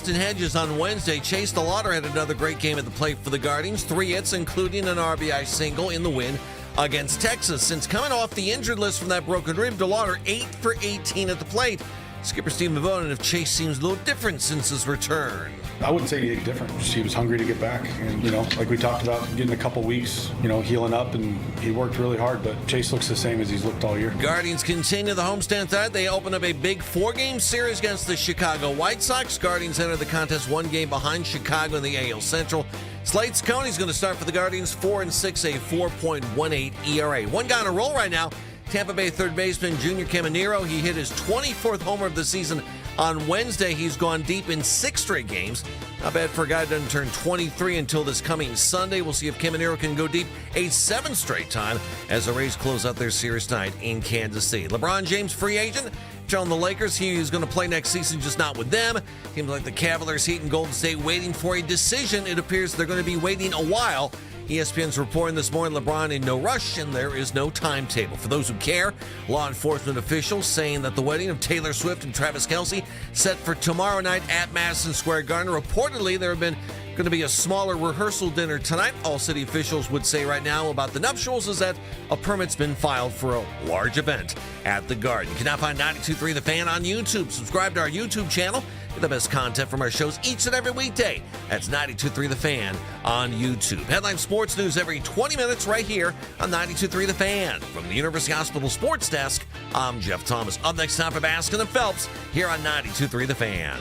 Austin Hedges on Wednesday. Chase DeLauder had another great game at the plate for the Guardians. 3 hits, including an RBI single in the win against Texas. Since coming off the injured list from that broken rib, DeLauder 8 for 18 at the plate. Skipper Steve Mavonin, if Chase seems a little different since his return. I wouldn't say anything different. Just he was hungry to get back. And, like we talked about, getting a couple weeks, healing up, and he worked really hard. But Chase looks the same as he's looked all year. Guardians continue the homestand tonight. They open up a big 4-game series against the Chicago White Sox. Guardians enter the contest 1 game behind Chicago in the AL Central. Slade Cecconi's going to start for the Guardians, 4-6, a 4.18 ERA. One guy on a roll right now, Tampa Bay third baseman Junior Caminero. He hit his 24th homer of the season on Wednesday. He's gone deep in 6 straight games. Not bad for a guy who doesn't turn 23 until this coming Sunday. We'll see if Caminero can go deep a 7th straight time as the Rays close out their series tonight in Kansas City. LeBron James, free agent. Telling the Lakers he's going to play next season, just not with them. Teams like the Cavaliers, Heat, and Golden State waiting for a decision. It appears they're going to be waiting a while. ESPN's reporting this morning, LeBron in no rush, and there is no timetable. For those who care, law enforcement officials saying that the wedding of Taylor Swift and Travis Kelce set for tomorrow night at Madison Square Garden. Reportedly, there have been going to be a smaller rehearsal dinner tonight. All city officials would say right now about the nuptials is that a permit's been filed for a large event at the Garden. You can now find 92.3 The Fan on YouTube. Subscribe to our YouTube channel. Get the best content from our shows each and every weekday. That's 92.3 The Fan on YouTube. Headline sports news every 20 minutes right here on 92.3 The Fan. From the University Hospital Sports Desk, I'm Jeff Thomas. Up next time for Baskin and Phelps here on 92.3 The Fan.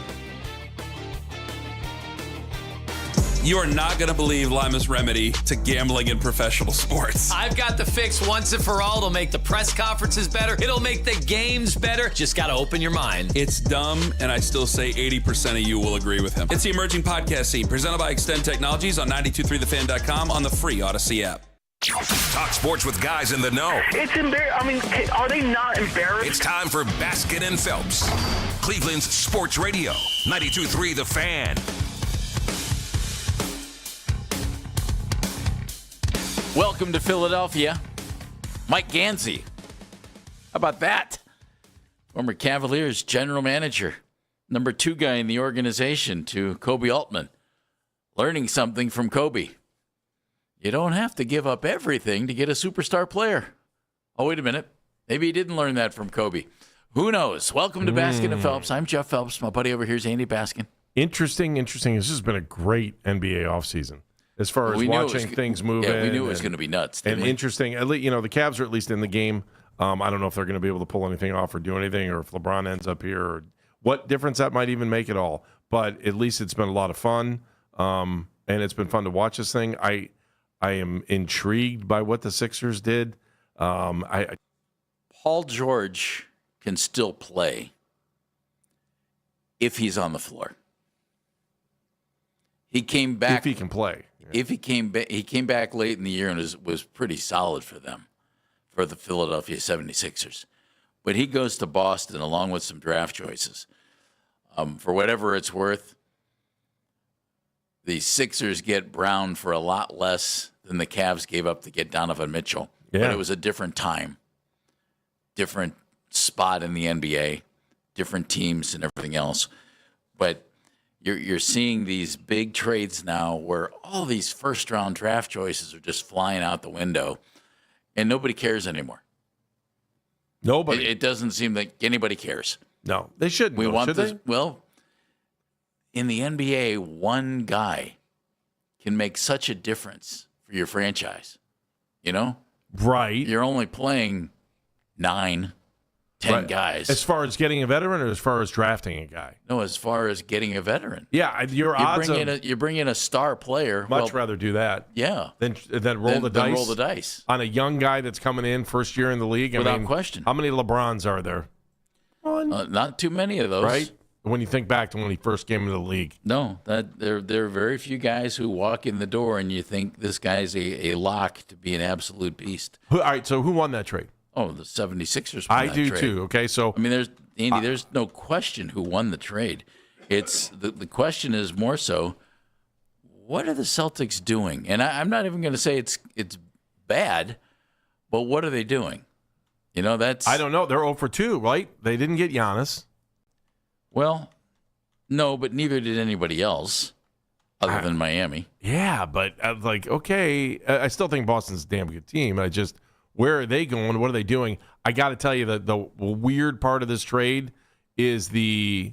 You're not going to believe Lima's remedy to gambling in professional sports. I've got the fix once and for all. It'll make the press conferences better. It'll make the games better. Just got to open your mind. It's dumb, and I still say 80% of you will agree with him. It's the Emerging Podcast Scene, presented by Extend Technologies on 923thefan.com on the free Odyssey app. Talk sports with guys in the know. It's embarrassing. Are they not embarrassed? It's time for Baskin and Phelps, Cleveland's sports radio, 92.3 The Fan. Welcome to Philadelphia, Mike Gansey. How about that? Former Cavaliers general manager, number 2 guy in the organization to Kobe Altman. Learning something from Kobe. You don't have to give up everything to get a superstar player. Oh, wait a minute. Maybe he didn't learn that from Kobe. Who knows? Welcome to Baskin and Phelps. I'm Jeff Phelps. My buddy over here is Andy Baskin. Interesting. This has been a great NBA offseason. As far as watching things move in. Yeah, we knew it was going to be nuts. And interesting. At least, the Cavs are at least in the game. I don't know if they're going to be able to pull anything off or do anything, or if LeBron ends up here, or what difference that might even make at all. But at least it's been a lot of fun, and it's been fun to watch this thing. I am intrigued by what the Sixers did. Paul George can still play if he's on the floor. He came back. If he can play. If he came back late in the year and was pretty solid for them, for the Philadelphia 76ers. But he goes to Boston along with some draft choices. For whatever it's worth, the Sixers get Brown for a lot less than the Cavs gave up to get Donovan Mitchell. Yeah. But it was a different time, different spot in the NBA, different teams and everything else. But you're seeing these big trades now where all these first-round draft choices are just flying out the window, and nobody cares anymore. Nobody. It doesn't seem like anybody cares. No, they shouldn't. We want should this. They? Well, in the NBA, one guy can make such a difference for your franchise. Right. You're only playing 9, 10 guys. As far as getting a veteran, or as far as drafting a guy? No, as far as getting a veteran. Yeah, your odds you bring in a star player. Much rather do that. Yeah. Than roll the dice. Roll the dice on a young guy that's coming in first year in the league. Without question. How many LeBrons are there? One. Not too many of those. Right. When you think back to when he first came into the league. No, there are very few guys who walk in the door and you think this guy's a lock to be an absolute beast. All right. So who won that trade? Oh, the 76ers won I that do trade. too. Okay, so there's no question who won the trade. It's the question is more so, what are the Celtics doing? And I'm not even going to say it's bad, but what are they doing? That's I don't know. They're 0 for 2, right? They didn't get Giannis. Well, No, but neither did anybody else other than Miami. Yeah, but okay, I still think Boston's a damn good team. Where are they going? What are they doing? I got to tell you that the weird part of this trade is the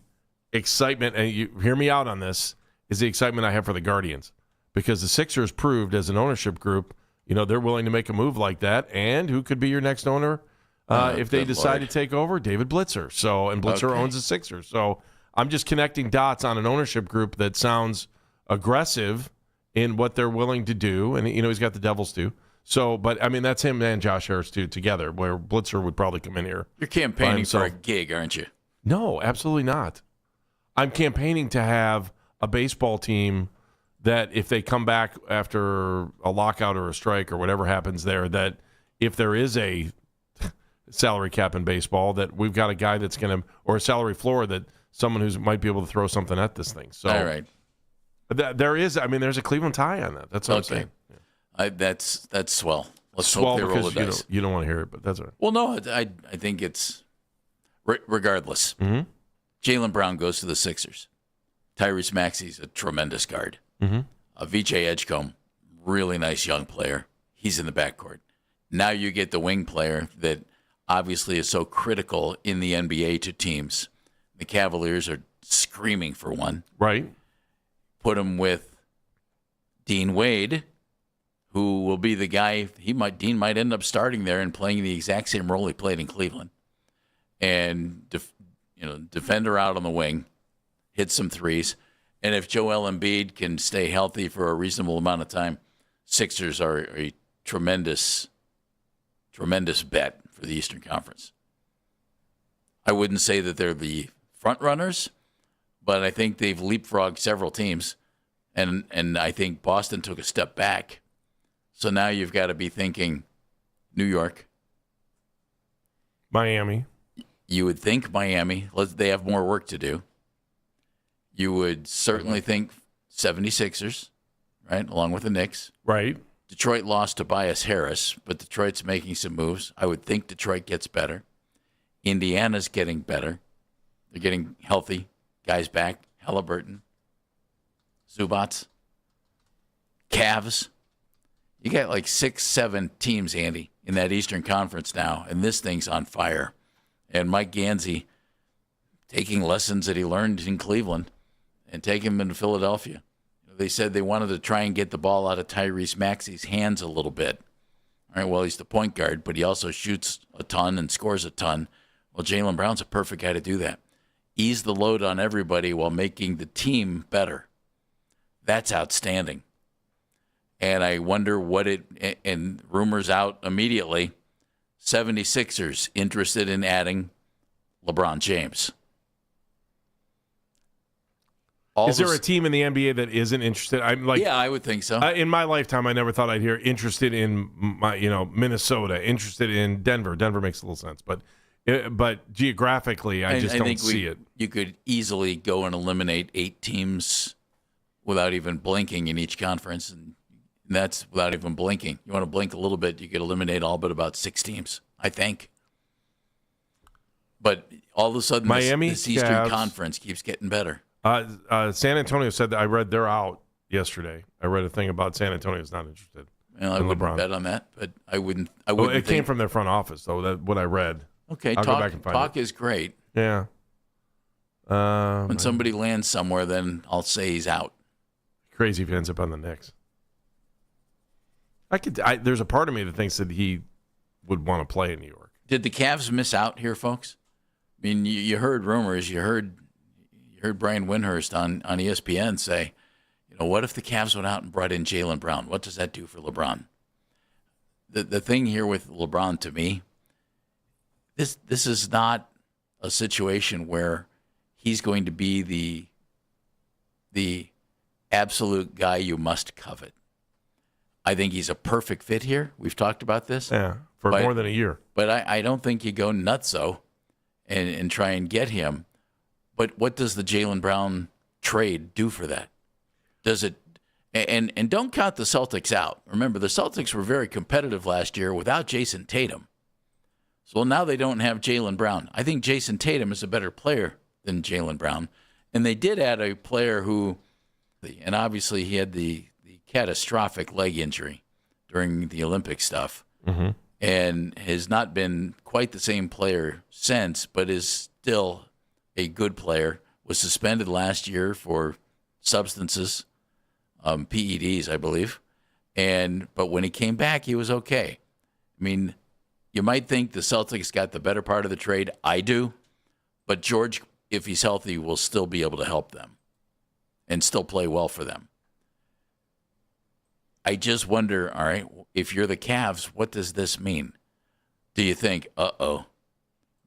excitement, and you hear me out on this, is the excitement I have for the Guardians. Because the Sixers proved as an ownership group, they're willing to make a move like that. And who could be your next owner if they decide to take over? David Blitzer. And Blitzer owns the Sixers. So I'm just connecting dots on an ownership group that sounds aggressive in what they're willing to do. And, he's got the Devils too. So, but, that's him and Josh Harris too together, where Blitzer would probably come in here. You're campaigning for a gig, aren't you? No, absolutely not. I'm campaigning to have a baseball team that if they come back after a lockout or a strike or whatever happens there, that if there is a salary cap in baseball, that we've got a guy that's going to, or a salary floor, that someone who might be able to throw something at this thing. So, all right. There's a Cleveland tie on that. That's what I'm saying. That's swell. Let's swell hope they roll the because dice. you don't want to hear it, but that's all right. Well, no, I think it's regardless. Mm-hmm. Jaylen Brown goes to the Sixers. Tyrese Maxey's a tremendous guard. Mm-hmm. Vijay Edgecombe, really nice young player. He's in the backcourt. Now you get the wing player that obviously is so critical in the NBA to teams. The Cavaliers are screaming for one. Right. Put him with Dean Wade, who will be the guy. Dean might end up starting there and playing the exact same role he played in Cleveland, and defender out on the wing, hit some threes, and if Joel Embiid can stay healthy for a reasonable amount of time, Sixers are a tremendous bet for the Eastern Conference. I wouldn't say that they're the front runners, but I think they've leapfrogged several teams, and I think Boston took a step back. So now you've got to be thinking New York. Miami. You would think Miami. They have more work to do. You would certainly think 76ers, right, along with the Knicks. Right. Detroit lost Tobias Harris, but Detroit's making some moves. I would think Detroit gets better. Indiana's getting better. They're getting healthy. Guys back. Halliburton. Zubats. Cavs. You got like 6-7 teams, Andy, in that Eastern Conference now, and this thing's on fire. And Mike Gansey taking lessons that he learned in Cleveland and taking them into Philadelphia. They said they wanted to try and get the ball out of Tyrese Maxey's hands a little bit. All right, well, he's the point guard, but he also shoots a ton and scores a ton. Well, Jaylen Brown's a perfect guy to do that. Ease the load on everybody while making the team better. That's outstanding. And I wonder and rumors out immediately, 76ers interested in adding LeBron James. Is there a team in the NBA that isn't interested? Yeah, I would think so. In my lifetime, I never thought I'd hear interested in Minnesota, interested in Denver. Denver makes a little sense, but geographically, I just don't see it. You could easily go and eliminate 8 teams without even blinking in each conference, and that's without even blinking. You want to blink a little bit, you could eliminate all but about 6 teams, I think. But all of a sudden, Miami, this Eastern Conference keeps getting better. San Antonio said that. I read they're out yesterday. I read a thing about San Antonio's not interested. Well, I wouldn't LeBron. bet on that, but I wouldn't. It came from their front office, though. That what I read. Okay, I'll go back and find talk it. is great. Yeah. When somebody lands somewhere, then I'll say he's out. Crazy if he ends up on the Knicks. There's a part of me that thinks that he would want to play in New York. Did the Cavs miss out here, folks? I mean, you heard rumors. You heard Brian Windhorst on ESPN say, what if the Cavs went out and brought in Jaylen Brown? What does that do for LeBron? The thing here with LeBron, to me, this is not a situation where he's going to be the absolute guy you must covet. I think he's a perfect fit here. We've talked about this. Yeah, for more than a year. But I don't think you go nutso and try and get him. But what does the Jaylen Brown trade do for that? Does it? And don't count the Celtics out. Remember, the Celtics were very competitive last year without Jason Tatum. So now they don't have Jaylen Brown. I think Jason Tatum is a better player than Jaylen Brown. And they did add a player who, and obviously he had the catastrophic leg injury during the Olympic stuff, and has not been quite the same player since, but is still a good player. Was suspended last year for substances, PEDs, I believe. But when he came back, he was okay. I mean, you might think the Celtics got the better part of the trade. I do. But George, if he's healthy, will still be able to help them and still play well for them. I just wonder, all right, if you're the Cavs, what does this mean? Do you think,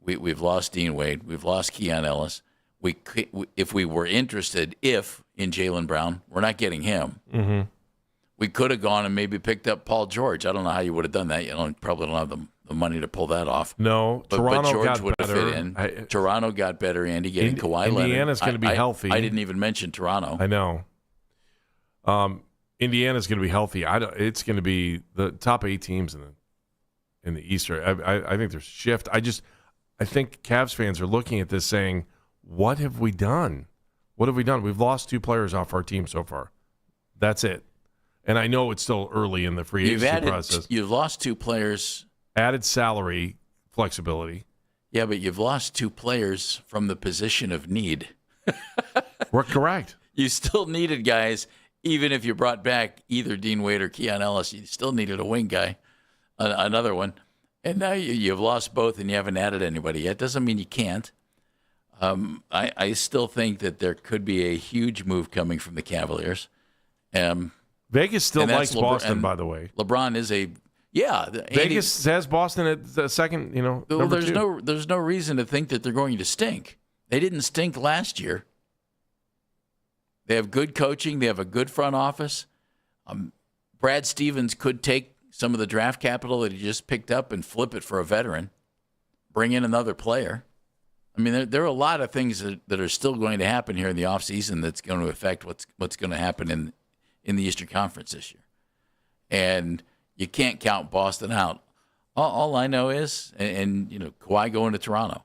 we've lost Dean Wade, we've lost Keon Ellis. If we were interested, in Jaylen Brown, we're not getting him. Mm-hmm. We could have gone and maybe picked up Paul George. I don't know how you would have done that. You probably don't have the money to pull that off. No, but Toronto George got would have better. fit in. Toronto got better, Andy, getting Kawhi Leonard. Indiana's going to be healthy. I didn't even mention Toronto. I know. Indiana's going to be healthy. It's going to be the top 8 teams in the East. I think there's a shift. I think Cavs fans are looking at this saying, what have we done? What have we done? We've lost 2 players off our team so far. That's it. And I know it's still early in the free agency process. You've lost 2 players. Added salary flexibility. Yeah, but you've lost 2 players from the position of need. We're correct. You still needed guys, even if you brought back either Dean Wade or Keon Ellis. You still needed a wing guy, another one. And now you've lost both and you haven't added anybody yet. Doesn't mean you can't. I still think that there could be a huge move coming from the Cavaliers. Vegas still likes Boston, by the way. LeBron is Vegas has Boston at the second, number 2. There's no reason to think that they're going to stink. They didn't stink last year. They have good coaching. They have a good front office. Brad Stevens could take some of the draft capital that he just picked up and flip it for a veteran, bring in another player. I mean, there are a lot of things that are still going to happen here in the offseason that's going to affect what's going to happen in the Eastern Conference this year. And you can't count Boston out. All I know is, and Kawhi going to Toronto,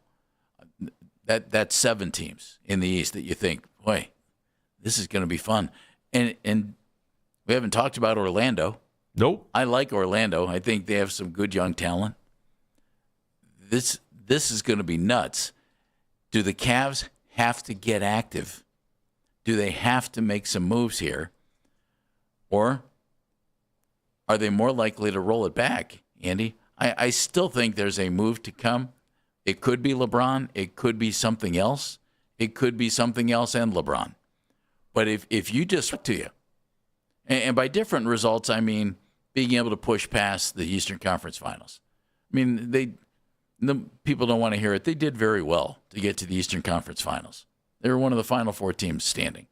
that's 7 teams in the East that you think, boy, this is going to be fun. And we haven't talked about Orlando. Nope. I like Orlando. I think they have some good young talent. This is going to be nuts. Do the Cavs have to get active? Do they have to make some moves here? Or are they more likely to roll it back, Andy? I still think there's a move to come. It could be LeBron. It could be something else. It could be something else and LeBron. But if you just to you, and by different results, I mean being able to push past the Eastern Conference Finals. I mean, the people don't want to hear it. They did very well to get to the Eastern Conference Finals. They were one of the Final 4 teams standing.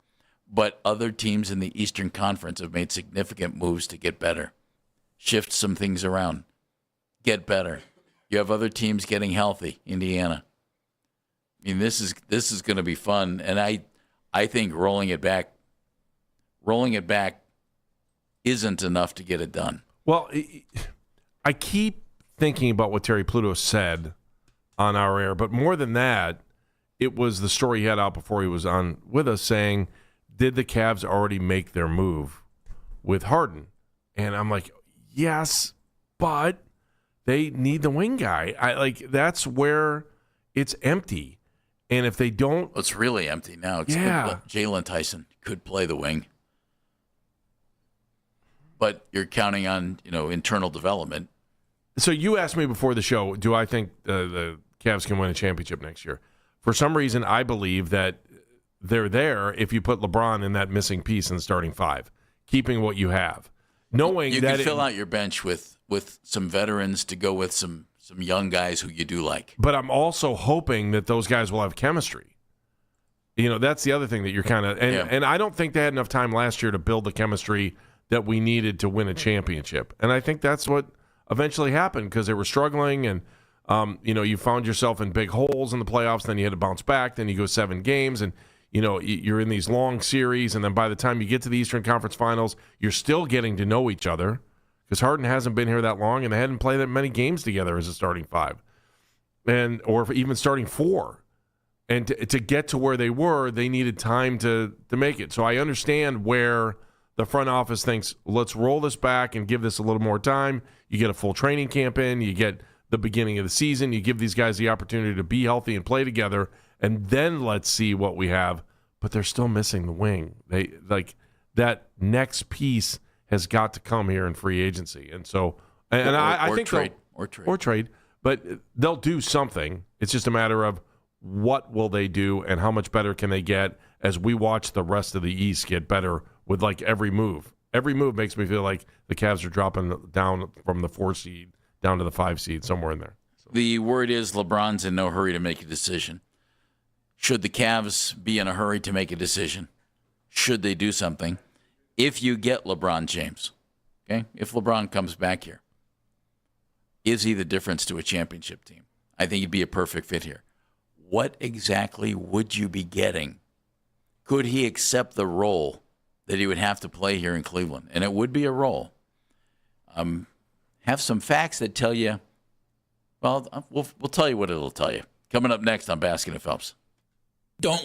But other teams in the Eastern Conference have made significant moves to get better, shift some things around, get better. You have other teams getting healthy, Indiana. I mean, this is going to be fun, and I think rolling it back isn't enough to get it done. Well, I keep thinking about what Terry Pluto said on our air, but more than that, it was the story he had out before he was on with us saying, did the Cavs already make their move with Harden? And I'm like, yes, but they need the wing guy. That's where it's empty. And if they don't... It's really empty now. Jalen Tyson could play the wing. But you're counting on, internal development. So you asked me before the show, do I think the Cavs can win a championship next year? For some reason, I believe that they're there if you put LeBron in that missing piece in the starting 5, keeping what you have. Knowing you that can fill out your bench with some veterans to go with some young guys who you do like. But I'm also hoping that those guys will have chemistry. That's the other thing that you're kind of... And I don't think they had enough time last year to build the chemistry that we needed to win a championship. And I think that's what eventually happened because they were struggling and, you found yourself in big holes in the playoffs. Then you had to bounce back. Then you go 7 games and, you're in these long series. And then by the time you get to the Eastern Conference Finals, you're still getting to know each other because Harden hasn't been here that long and they hadn't played that many games together as a starting 5 or even starting 4. And to get to where they were, they needed time to make it. So I understand where the front office thinks, let's roll this back and give this a little more time. You get a full training camp in, you get the beginning of the season, you give these guys the opportunity to be healthy and play together, and then let's see what we have. But they're still missing the wing. They like that next piece has got to come here in free agency. And so I think trade. But they'll do something. It's just a matter of what will they do and how much better can they get as we watch the rest of the East get better with like every move. Every move makes me feel like the Cavs are dropping down from the 4 seed down to the 5 seed, somewhere in there. So. The word is LeBron's in no hurry to make a decision. Should the Cavs be in a hurry to make a decision? Should they do something? If you get LeBron James, okay, if LeBron comes back here, is he the difference to a championship team? I think he'd be a perfect fit here. What exactly would you be getting? Could he accept the role that he would have to play here in Cleveland? And it would be a role. Have some facts that tell you, well, we'll tell you what it'll tell you. Coming up next on Baskin and Phelps. Don't.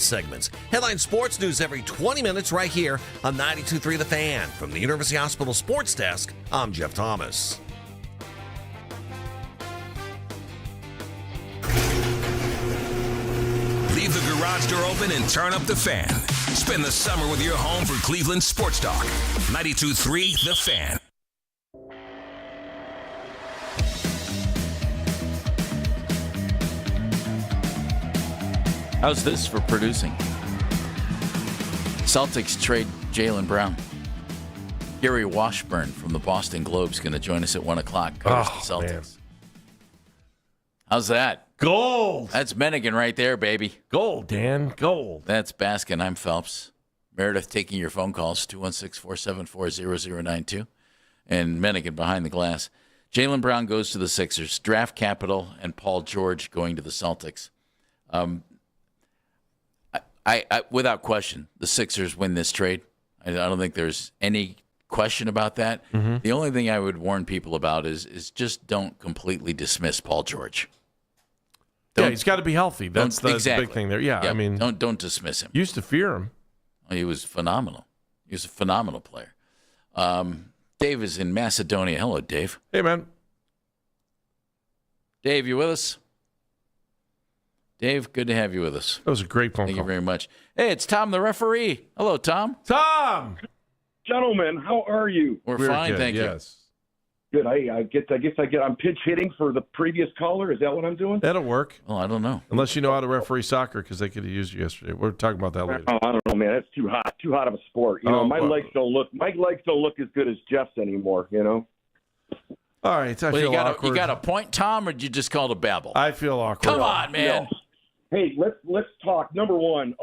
segments. Headline sports news every 20 minutes right here on 92.3 The Fan. From the University Hospital Sports Desk, I'm Jeff Thomas. Leave the garage door open and turn up the fan. Spend the summer with your home for Cleveland Sports Talk. 92.3 The Fan. How's this for producing? Celtics trade Jaylen Brown. Gary Washburn from the Boston Globe is going to join us at 1 o'clock. Covers the Celtics. Man. How's that? Gold. That's Mennigan right there, baby. Gold, Dan. Gold. That's Baskin. I'm Phelps. Meredith taking your phone calls, 216-474-0092. And Mennigan behind the glass. Jaylen Brown goes to the Sixers. Draft capital and Paul George going to the Celtics. I without question, the Sixers win this trade. I don't think there's any question about that. Mm-hmm. The only thing I would warn people about is just don't completely dismiss Paul George. He's got to be healthy. That's the big thing there. Yeah, yep. I mean, don't dismiss him. Used to fear him. He was phenomenal. He was a phenomenal player. Dave is in Macedonia. Hello, Dave. Hey, man. Dave, you with us? Dave, good to have you with us. That was a great phone call. Thank you very much. Hey, it's Tom, the referee. Hello, Tom. Tom! Gentlemen, how are you? We're fine, good, thank yes. Good. I guess I'm pitch hitting for the previous caller. Is that what I'm doing? That'll work. Well, I don't know. Unless you know how to referee soccer, because they could have used you yesterday. We're talking about that later. Oh, I don't know, man. That's too hot. Too hot of a sport. My legs don't look as good as Jeff's anymore. All right, I feel awkward. You got a point, Tom, or did you just call it a babble? I feel awkward. Come on, man. No. Hey, let's talk. Number one,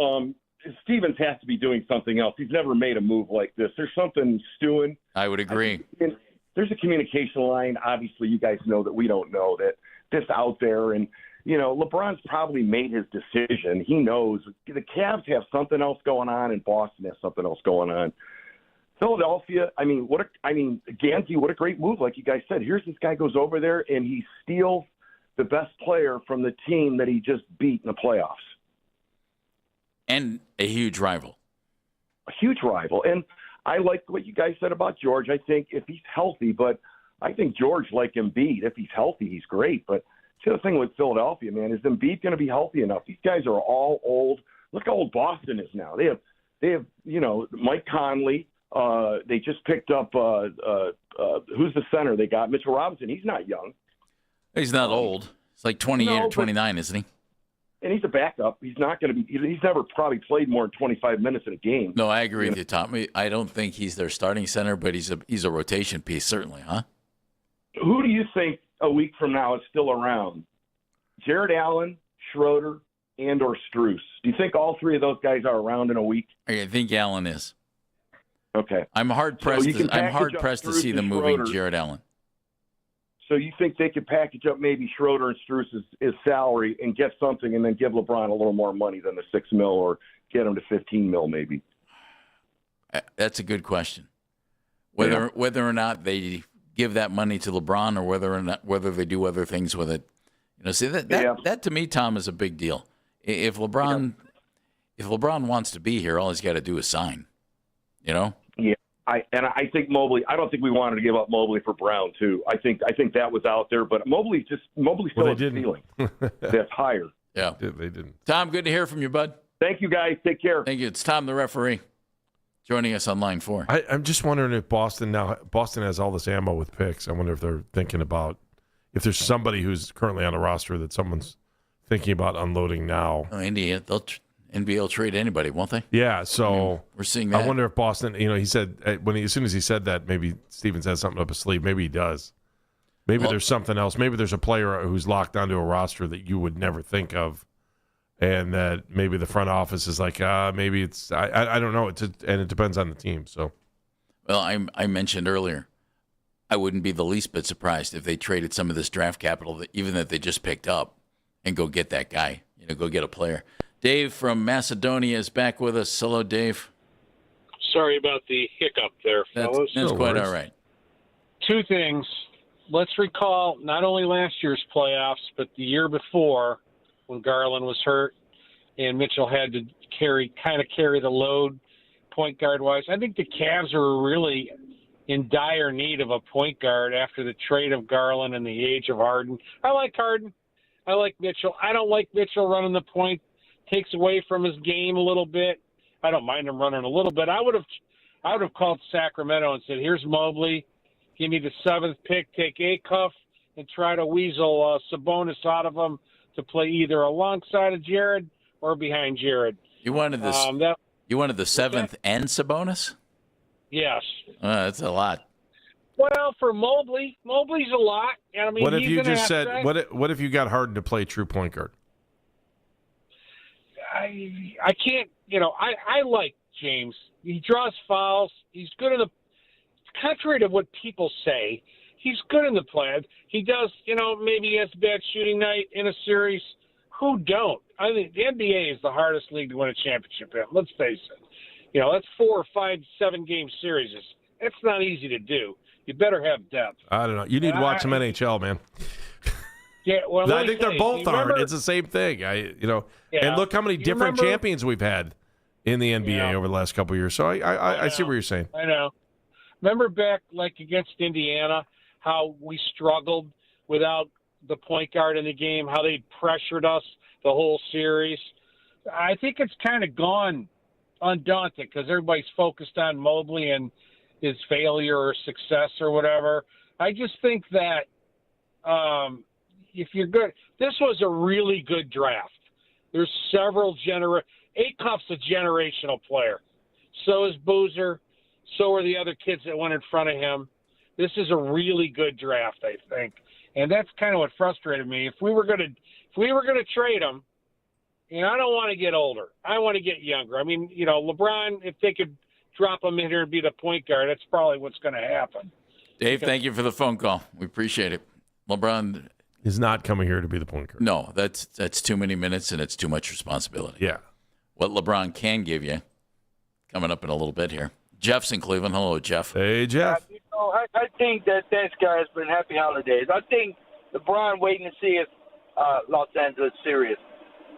Stevens has to be doing something else. He's never made a move like this. There's something stewing. I would agree. There's a communication line. Obviously, you guys know that we don't know that's out there. And, LeBron's probably made his decision. He knows the Cavs have something else going on and Boston has something else going on. Philadelphia, Gansey, what a great move. Like you guys said, here's this guy goes over there and he steals the best player from the team that he just beat in the playoffs. And a huge rival. A huge rival. And I like what you guys said about George. I think if he's healthy, but I think George, like Embiid, if he's healthy, he's great. But the other thing with Philadelphia, man, is Embiid going to be healthy enough? These guys are all old. Look how old Boston is now. They have Mike Conley. They just picked up who's the center they got? Mitchell Robinson. He's not young. He's not old. He's like 28 or 29, isn't he? And he's a backup. He's not going to be. He's never probably played more than 25 minutes in a game. No, I agree with you, Tom. I don't think he's their starting center, but he's a rotation piece, certainly, huh? Who do you think a week from now is still around? Jared Allen, Schroeder, and/or Strus. Do you think all three of those guys are around in a week? I think Allen is. Okay. I'm hard pressed. I'm hard pressed to see them moving Schroeder. Jared Allen. So you think they could package up maybe Schroeder and Strus' salary and get something and then give LeBron a little more money than the $6 million or get him to $15 million maybe? That's a good question. Whether or not they give that money to LeBron or whether they do other things with it. See that to me, Tom, is a big deal. If LeBron wants to be here, all he's got to do is sign. Yeah. I think Mobley. I don't think we wanted to give up Mobley for Brown too. I think that was out there, but Mobley still has a ceiling that's higher. Yeah, they didn't. Tom, good to hear from you, bud. Thank you, guys. Take care. Thank you. It's Tom, the referee, joining us on line 4. I'm just wondering if Boston has all this ammo with picks. I wonder if they're thinking about if there's somebody who's currently on the roster that someone's thinking about unloading now. Oh, India, NBA will trade anybody, won't they? Yeah, so we're seeing that. I wonder if Boston, he said as soon as he said that, maybe Stevens has something up his sleeve. Maybe he does. Maybe there's something else. Maybe there's a player who's locked onto a roster that you would never think of, and that maybe the front office is like, maybe it's I don't know. And it depends on the team. So, well, I mentioned earlier, I wouldn't be the least bit surprised if they traded some of this draft capital that they just picked up, and go get that guy. Go get a player. Dave from Macedonia is back with us. Hello, Dave. Sorry about the hiccup there, fellas. That's quite all right. 2 things. Let's recall not only last year's playoffs, but the year before when Garland was hurt and Mitchell had to carry the load point guard wise. I think the Cavs are really in dire need of a point guard after the trade of Garland and the age of Harden. I like Harden. I like Mitchell. I don't like Mitchell running the point. Takes away from his game a little bit. I don't mind him running a little bit. I would have called Sacramento and said, "Here's Mobley. Give me the 7th pick. Take Acuff and try to weasel Sabonis out of him to play either alongside of Jared or behind Jared." You wanted this. You wanted the 7th and Sabonis? Yes. That's a lot. Well, for Mobley's a lot. And I mean, What if he's you an just asset. said, what if you got Harden to play true point guard? I can't, I like James. He draws fouls. He's good in the – contrary to what people say, he's good in the play. He does, maybe he has a bad shooting night in a series. Who don't? I think the NBA is the hardest league to win a championship in. Let's face it. That's 4, 5, 7-game series. It's not easy to do. You better have depth. I don't know. You need to watch some NHL, man. Yeah, well, I think they're both hard. It's the same thing. And look how many different champions we've had in the NBA over the last couple of years. So I see what you're saying. I know. Remember back against Indiana, how we struggled without the point guard in the game, how they pressured us the whole series. I think it's kind of gone undaunted because everybody's focused on Mobley and his failure or success or whatever. I just think that if you're good, this was a really good draft. There's several Acuff's a generational player. So is Boozer. So are the other kids that went in front of him. This is a really good draft, I think, and that's kind of what frustrated me. If we were going to trade him, I don't want to get older. I want to get younger. I mean, LeBron, if they could drop him in here and be the point guard, that's probably what's going to happen. Dave, thank you for the phone call. We appreciate it. LeBron is not coming here to be the point guard. No, that's too many minutes and it's too much responsibility. Yeah. What LeBron can give you, coming up in a little bit here. Jeff's in Cleveland. Hello, Jeff. Hey, Jeff. I think that guy's been happy holidays. I think LeBron waiting to see if Los Angeles serious.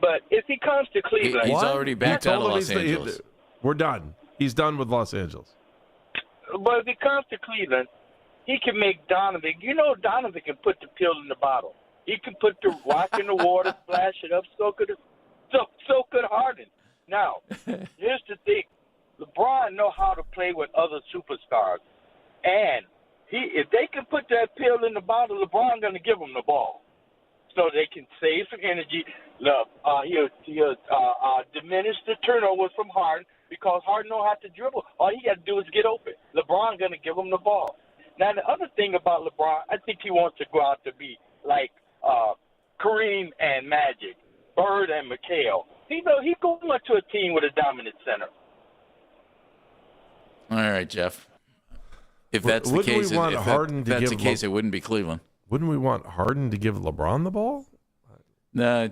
But if he comes to Cleveland, he's already backed out of Los Angeles. We're done. He's done with Los Angeles. But if he comes to Cleveland, he can make Donovan. Donovan can put the pill in the bottle. He can put the rock in the water, splash it up. So could Harden. Now, here's the thing: LeBron know how to play with other superstars, and if they can put that pill in the bottle, LeBron gonna give them the ball, so they can save some energy. He'll diminish the turnovers from Harden because Harden know how to dribble. All he got to do is get open. LeBron gonna give him the ball. Now the other thing about LeBron, I think he wants to go out to be like Kareem and Magic, Bird and McHale. He's going to a team with a dominant center. All right, Jeff. If that's the case, it wouldn't be Cleveland. Wouldn't we want Harden to give LeBron the ball? No,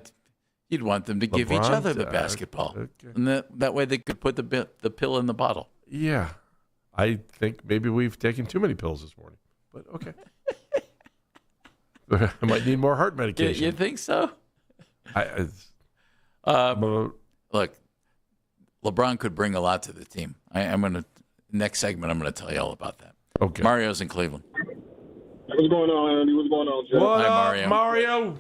you'd want them to give each other the basketball, okay. And that way they could put the pill in the bottle. Yeah, I think maybe we've taken too many pills this morning, but okay. I might need more heart medication. You think so? Look, LeBron could bring a lot to the team. Next segment, I'm going to tell you all about that. Okay. Mario's in Cleveland. What's going on, Andy? What's going on, Jeff? Hi, Mario.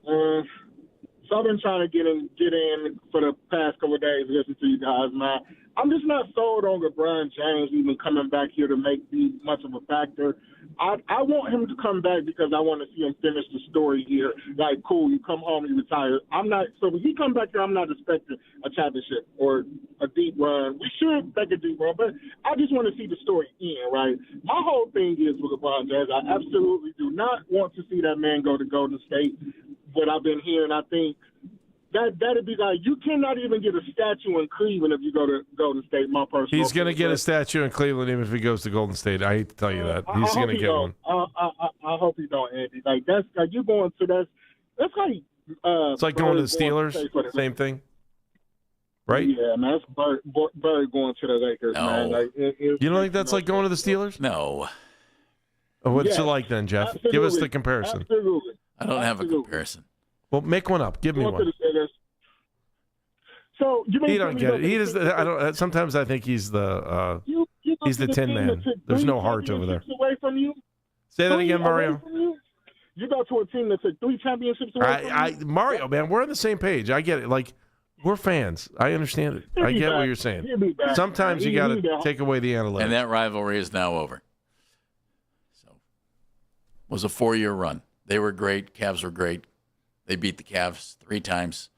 So I've been trying to get in for the past couple of days, listen to you guys, man. I'm just not sold on LeBron James even coming back here to be much of a factor. I want him to come back because I want to see him finish the story here. Like, cool, you come home, you retire. So when he come back here, I'm not expecting a championship or a deep run. We should expect a deep run, but I just want to see the story end, right? My whole thing is with LeBron James, I absolutely do not want to see that man go to Golden State. What I've been hearing, I think that'd be like, you cannot even get a statue in Cleveland if you go to Golden State. My personal He's going to get a statue in Cleveland even if he goes to Golden State. I hate to tell you that. He's going to get one. I hope he don't, Andy. Like that's like you going to that's like it's like going to the Steelers. Same thing, right? Yeah, man. That's Bird going to the Lakers, man. Like, you don't think that's like going to the Steelers? No. What's it like then, Jeff? Absolutely. Give us the comparison. Absolutely. I don't have a comparison. Well, make one up. Give me one. So you mean He don't get it. He is. I don't. Sometimes I think he's the he's the Tin Man. There's no heart over there. Away from you. Say that again, Mario. You go to a team that took 3 championships away from you. Mario, man, we're on the same page. I get it. Like, we're fans. I understand it. I get what you're saying. Sometimes you got to take away the analytics. And that rivalry is now over. So, it was a 4-year run. They were great. Cavs were great. They beat the Cavs 3 times.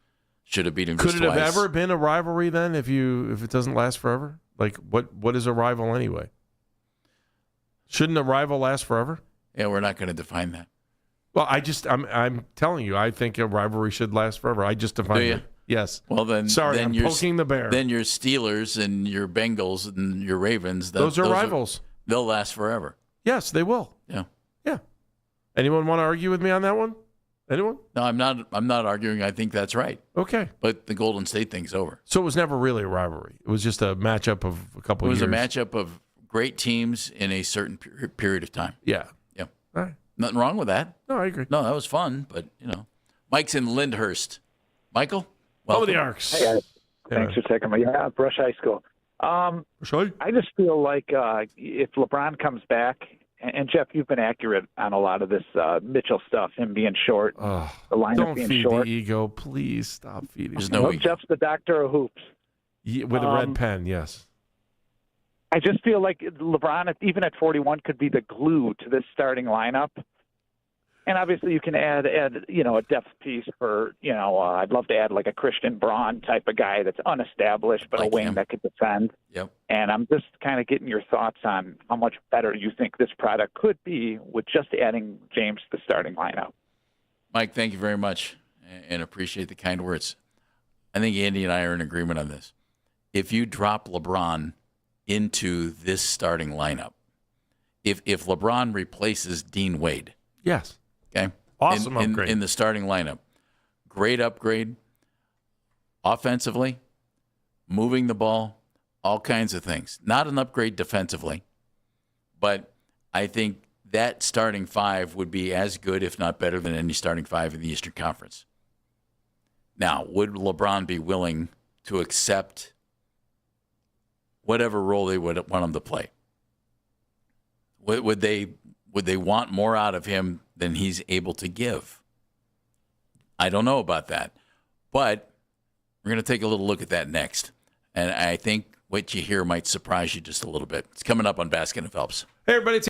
Should have beat them just twice. Could it have ever been a rivalry then if it doesn't last forever? Like, what is a rival anyway? Shouldn't a rival last forever? Yeah, we're not going to define that. Well, I'm telling you, I think a rivalry should last forever. I just defined it. Yes. Well, then, sorry, I'm poking the bear. Then your Steelers and your Bengals and your Ravens. Those are rivals. They'll last forever. Yes, they will. Yeah. Yeah. Anyone want to argue with me on that one? Anyone? No, I'm not arguing. I think that's right. Okay. But the Golden State thing's over. So it was never really a rivalry. It was just a matchup of a couple of years. It was a matchup of great teams in a certain period of time. Yeah. Yeah. All right. Nothing wrong with that. No, I agree. No, that was fun, but, Mike's in Lyndhurst. Michael? Welcome. The Arcs. Hey, guys. Thanks for taking me. Yeah, Brush High School. I just feel like if LeBron comes back, and Jeff, you've been accurate on a lot of this Mitchell stuff, him being short, the lineup don't being feed short. the ego. Please stop feeding. There's no ego. Jeff's the doctor of hoops. With a red pen, yes. I just feel like LeBron, even at 41, could be the glue to this starting lineup. And obviously, you can add a depth piece for I'd love to add like a Christian Braun type of guy that's unestablished but like a wing that could defend. Yep. And I'm just kind of getting your thoughts on how much better you think this product could be with just adding James to the starting lineup. Mike, thank you very much, and appreciate the kind words. I think Andy and I are in agreement on this. If you drop LeBron into this starting lineup, if LeBron replaces Dean Wade, yes. Okay. Awesome upgrade. In the starting lineup. Great upgrade. Offensively, moving the ball, all kinds of things. Not an upgrade defensively, but I think that starting 5 would be as good, if not better, than any starting 5 in the Eastern Conference. Now, would LeBron be willing to accept whatever role they would want him to play? Would they want more out of him than he's able to give? I don't know about that. But we're going to take a little look at that next. And I think what you hear might surprise you just a little bit. It's coming up on Baskin and Phelps. Hey, everybody.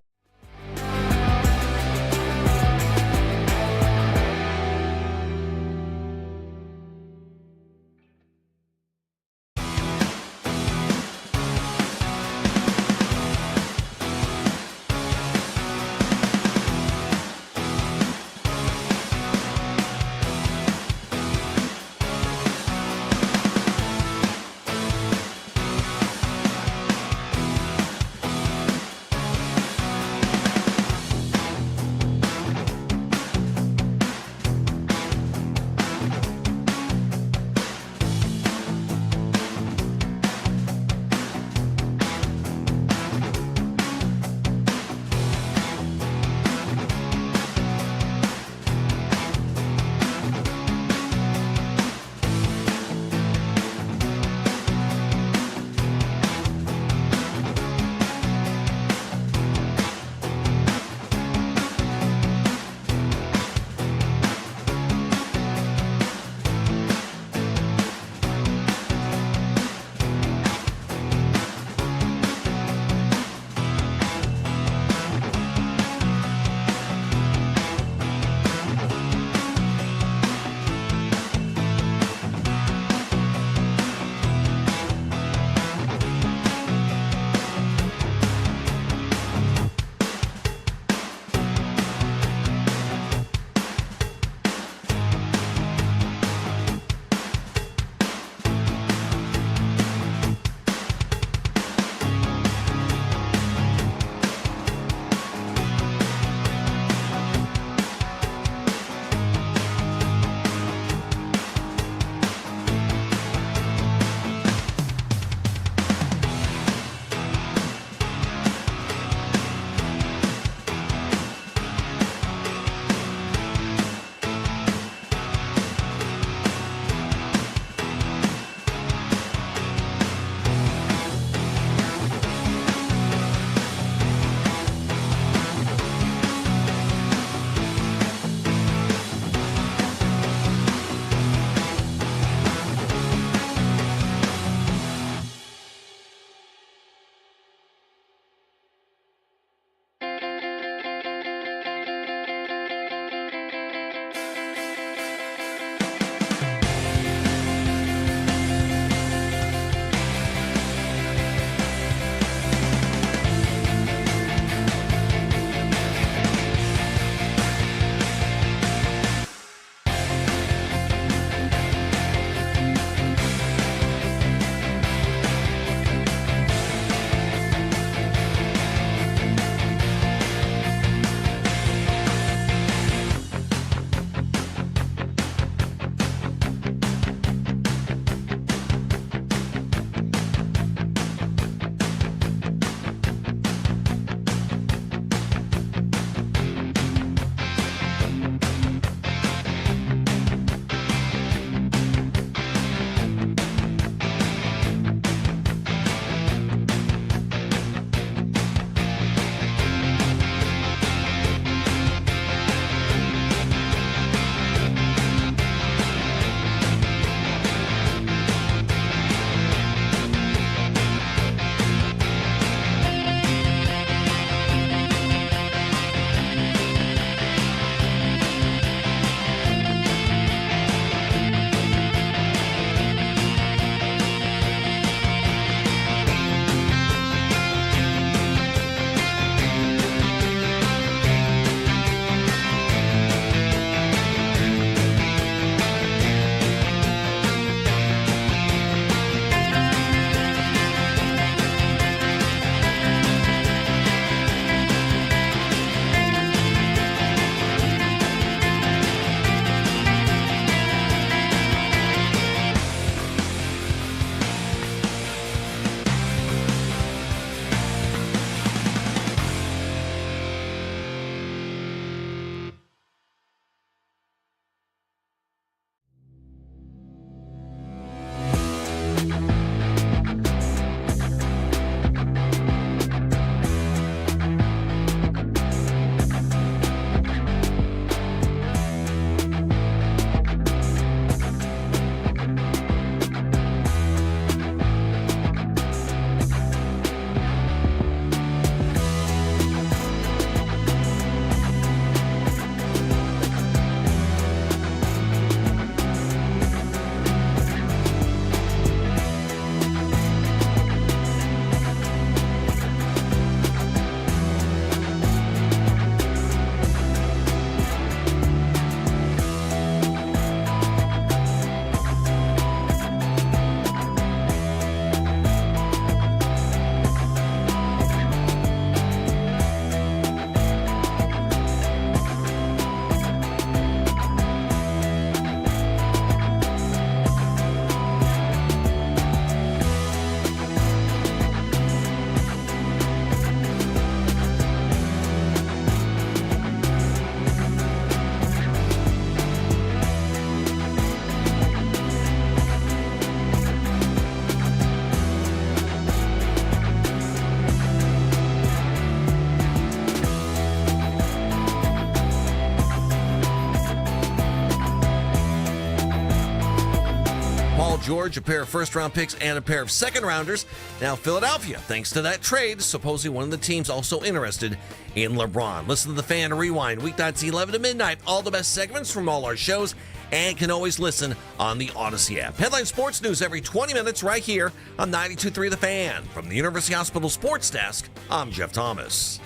George, a pair of first-round picks, and a pair of second-rounders. Now Philadelphia, thanks to that trade, supposedly one of the teams also interested in LeBron. Listen to The Fan Rewind, weeknights 11 to midnight. All the best segments from all our shows, and can always listen on the Odyssey app. Headline sports news every 20 minutes right here on 92.3 The Fan. From the University Hospital Sports Desk, I'm Jeff Thomas.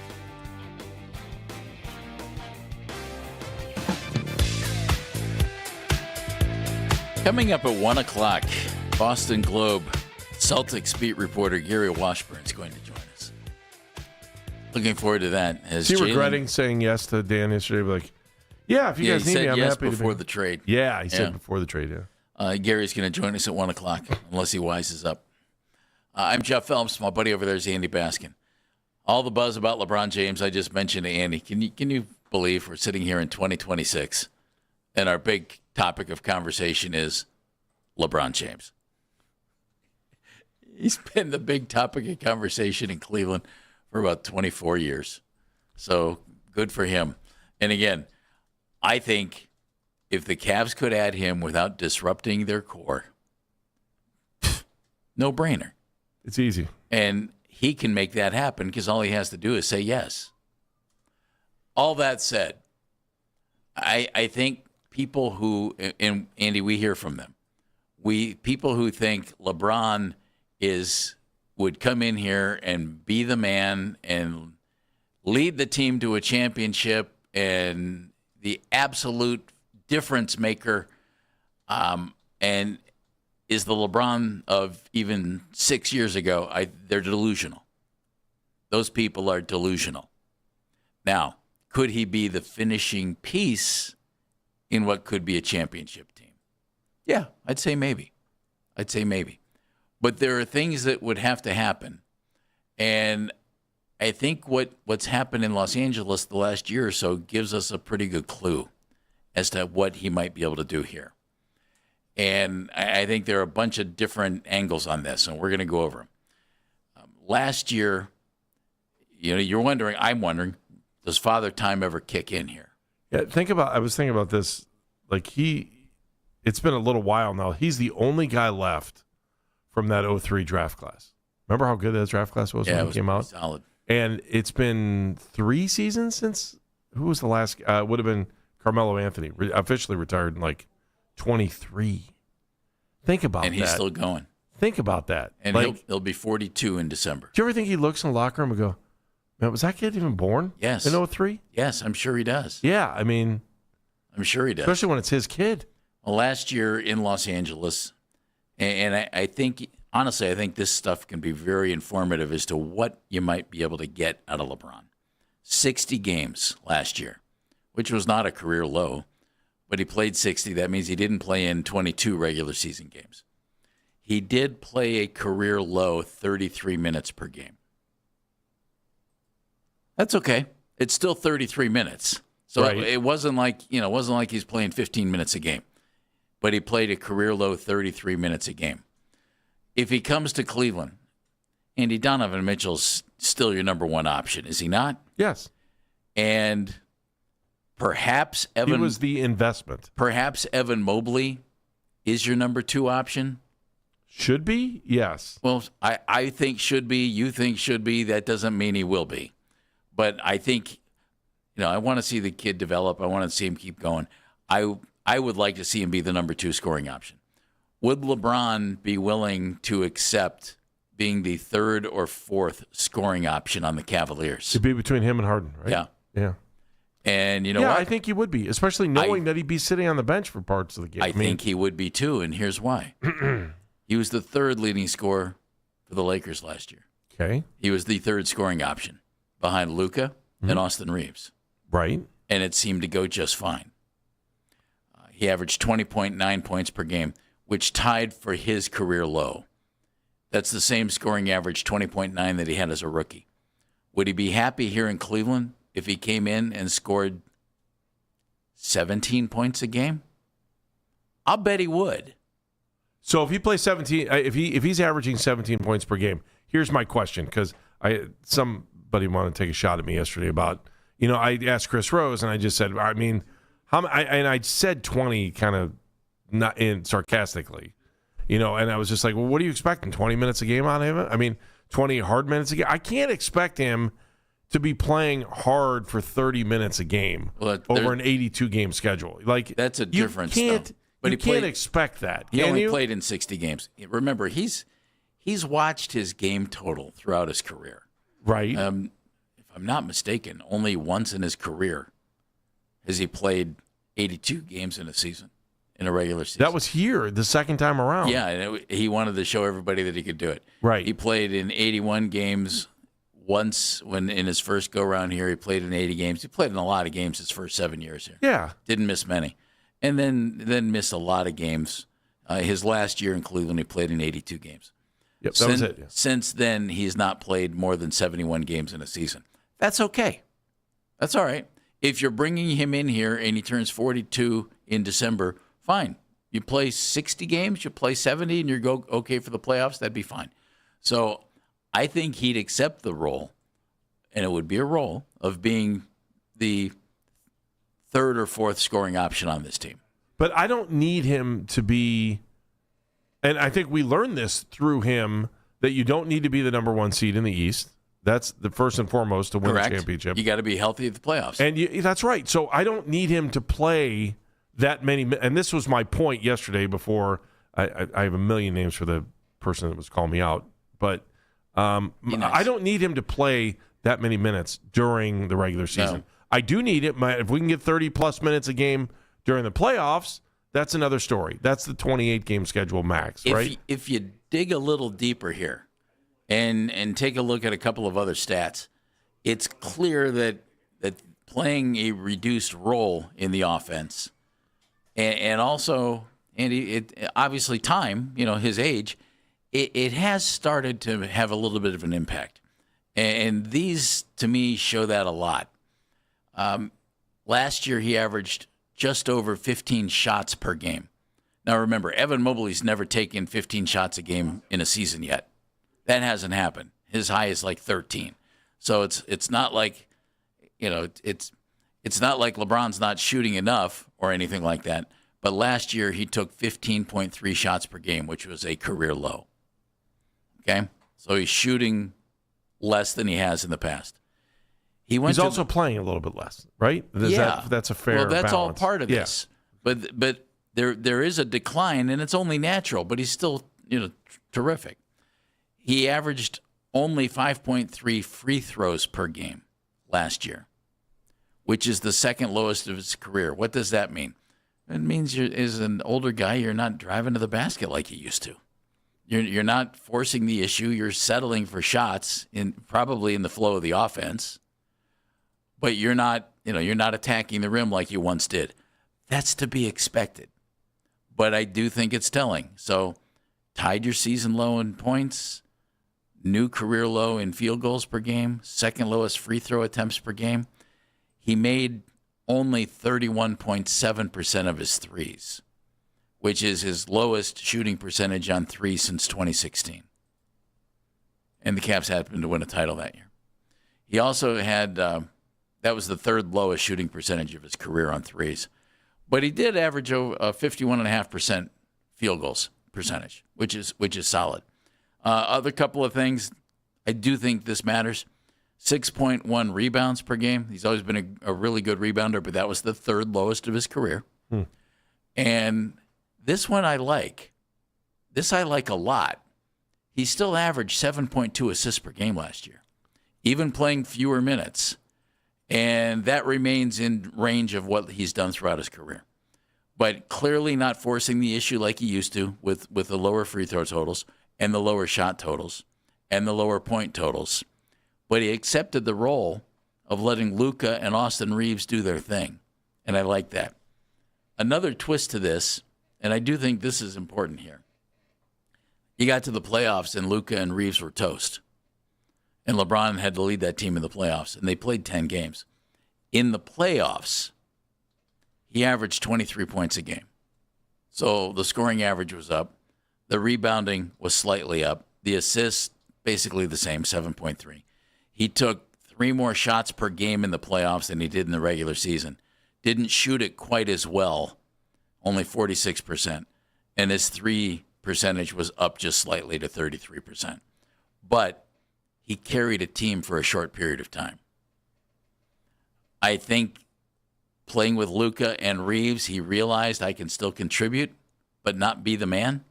Coming up at 1 o'clock, Boston Globe Celtics beat reporter Gary Washburn is going to join us. Looking forward to that. Is he regretting saying yes to Dan yesterday? Like, yeah, if you guys need me, I'm happy to be. before the trade. Yeah, he said before the trade, Gary's going to join us at 1 o'clock, unless he wises up. I'm Jeff Phelps. My buddy over there is Andy Baskin. All the buzz about LeBron James I just mentioned to Andy. Can you believe we're sitting here in 2026 and our big topic of conversation is LeBron James? He's been the big topic of conversation in Cleveland for about 24 years. So good for him. And again, I think if the Cavs could add him without disrupting their core, no brainer. It's easy. And he can make that happen because all he has to do is say yes. All that said, I think people who, and Andy, we hear from them. People who think LeBron would come in here and be the man and lead the team to a championship and the absolute difference maker, and is the LeBron of even 6 years ago. They're delusional. Those people are delusional. Now, could he be the finishing piece in what could be a championship team? Yeah, I'd say maybe. But there are things that would have to happen. And I think what's happened in Los Angeles the last year or so gives us a pretty good clue as to what he might be able to do here. And I think there are a bunch of different angles on this, and we're going to go over them. Last year, I'm wondering, does Father Time ever kick in here? Yeah, I was thinking about this. Like it's been a little while now. He's the only guy left from that 03 draft class. Remember how good that draft class was when he came out? Solid. And it's been 3 seasons since, who was the last? Would have been Carmelo Anthony, officially retired in like 23. Think about that. And he's still going. Think about that. And he'll be 42 in December. Do you ever think he looks in the locker room and go, man, was that kid even born? Yes. In 03? Yes, I'm sure he does. Yeah, I mean. I'm sure he does. Especially when it's his kid. Well, last year in Los Angeles, and I think, honestly, I think this stuff can be very informative as to what you might be able to get out of LeBron. 60 games last year, which was not a career low, but he played 60. That means he didn't play in 22 regular season games. He did play a career low 33 minutes per game. That's okay. It's still 33 minutes. So right. It wasn't like he's playing 15 minutes a game. But he played a career low 33 minutes a game. If he comes to Cleveland, Andy, Donovan Mitchell's still your number one option, is he not? Yes. And perhaps he was the investment. Perhaps Evan Mobley is your number 2 option. Should be? Yes. Well, I think should be. You think should be. That doesn't mean he will be. But I think, I want to see the kid develop. I want to see him keep going. I would like to see him be the number 2 scoring option. Would LeBron be willing to accept being the 3rd or 4th scoring option on the Cavaliers? It'd be between him and Harden, right? Yeah. Yeah. And you know what? I think he would be, especially knowing that he'd be sitting on the bench for parts of the game. I think he would be too, and here's why. He was the 3rd leading scorer for the Lakers last year. Okay. He was the 3rd scoring option behind Luka and Austin Reeves. Right. And it seemed to go just fine. He averaged 20.9 points per game, which tied for his career low. That's the same scoring average, 20.9, that he had as a rookie. Would he be happy here in Cleveland if he came in and scored 17 points a game? I'll bet he would. So if he plays 17, if he's averaging 17 points per game, here's my question, because somebody wanted to take a shot at me yesterday about, I asked Chris Rose and I just said, I mean, I said 20 kind of not in sarcastically. And I was just like, well, what are you expecting? 20 minutes a game out of him? I mean, 20 hard minutes a game? I can't expect him to be playing hard for 30 minutes a game over an 82-game schedule. Like, that's a difference, But you can't expect that. He only played in 60 games. Remember, he's watched his game total throughout his career. Right. If I'm not mistaken, only once in his career has he played 82 games in a season, in a regular season. That was here the second time around. Yeah, and he wanted to show everybody that he could do it. Right. He played in 81 games once when in his first go-around here. He played in 80 games. He played in a lot of games his first 7 years here. Yeah. Didn't miss many. And then missed a lot of games. His last year in Cleveland, he played in 82 games. Yep, that was it. Yeah. Since then, he's not played more than 71 games in a season. That's okay. That's all right. If you're bringing him in here and he turns 42 in December, fine. You play 60 games, you play 70, and you're okay for the playoffs, that'd be fine. So I think he'd accept the role, and it would be a role, of being the third or fourth scoring option on this team. But I don't need him to be, and I think we learned this through him, that you don't need to be the number one seed in the East. That's the first and foremost to win Correct. the championship. You got to be healthy at the playoffs. And that's right. So I don't need him to play that many. And this was my point yesterday before. I have a million names for the person that was calling me out. But I don't need him to play that many minutes during the regular season. No. I do need it. If we can get 30-plus minutes a game during the playoffs, that's another story. That's the 28-game schedule max, right? If you dig a little deeper here, and take a look at a couple of other stats, it's clear that playing a reduced role in the offense, and also, obviously time, his age, it has started to have a little bit of an impact. And these, to me, show that a lot. Last year, he averaged just over 15 shots per game. Now, remember, Evan Mobley's never taken 15 shots a game in a season yet. That hasn't happened. His high is like 13. So it's not like, it's not like LeBron's not shooting enough or anything like that. But last year he took 15.3 shots per game, which was a career low. Okay? So he's shooting less than he has in the past. He's also playing a little bit less, right? That's a fair balance. Well, that's all part of this. But there is a decline, and it's only natural, but he's still, terrific. He averaged only 5.3 free throws per game last year, which is the second lowest of his career. What does that mean? It means as an older guy, you're not driving to the basket like you used to. You're not forcing the issue. You're settling for shots probably in the flow of the offense, but you're not attacking the rim like you once did. That's to be expected. But I do think it's telling. So tied your season low in points, new career low in field goals per game, second lowest free throw attempts per game. He made only 31.7% of his threes, which is his lowest shooting percentage on threes since 2016. And the Cavs happened to win a title that year. He also had, that was the third lowest shooting percentage of his career on threes. But he did average a 51.5% field goals percentage, which is solid. Other couple of things, I do think this matters. 6.1 rebounds per game. He's always been a really good rebounder, but that was the third lowest of his career. And this one I like. This I like a lot. He still averaged 7.2 assists per game last year, even playing fewer minutes. And that remains in range of what he's done throughout his career. But clearly not forcing the issue like he used to with the lower free throw totals and the lower shot totals and the lower point totals. But he accepted the role of letting Luka and Austin Reeves do their thing. And I like that. Another twist to this, and I do think this is important here. You got to the playoffs and Luka and Reeves were toast. And LeBron had to lead that team in the playoffs, and they played 10 games. In the playoffs, he averaged 23 points a game. So the scoring average was up. The rebounding was slightly up. The assists, basically the same, 7.3. He took 3 more shots per game in the playoffs than he did in the regular season. Didn't shoot it quite as well, only 46%. And his 3 percentage was up just slightly to 33%. But he carried a team for a short period of time. I think playing with Luka and Reeves, he realized I can still contribute, but not be the man.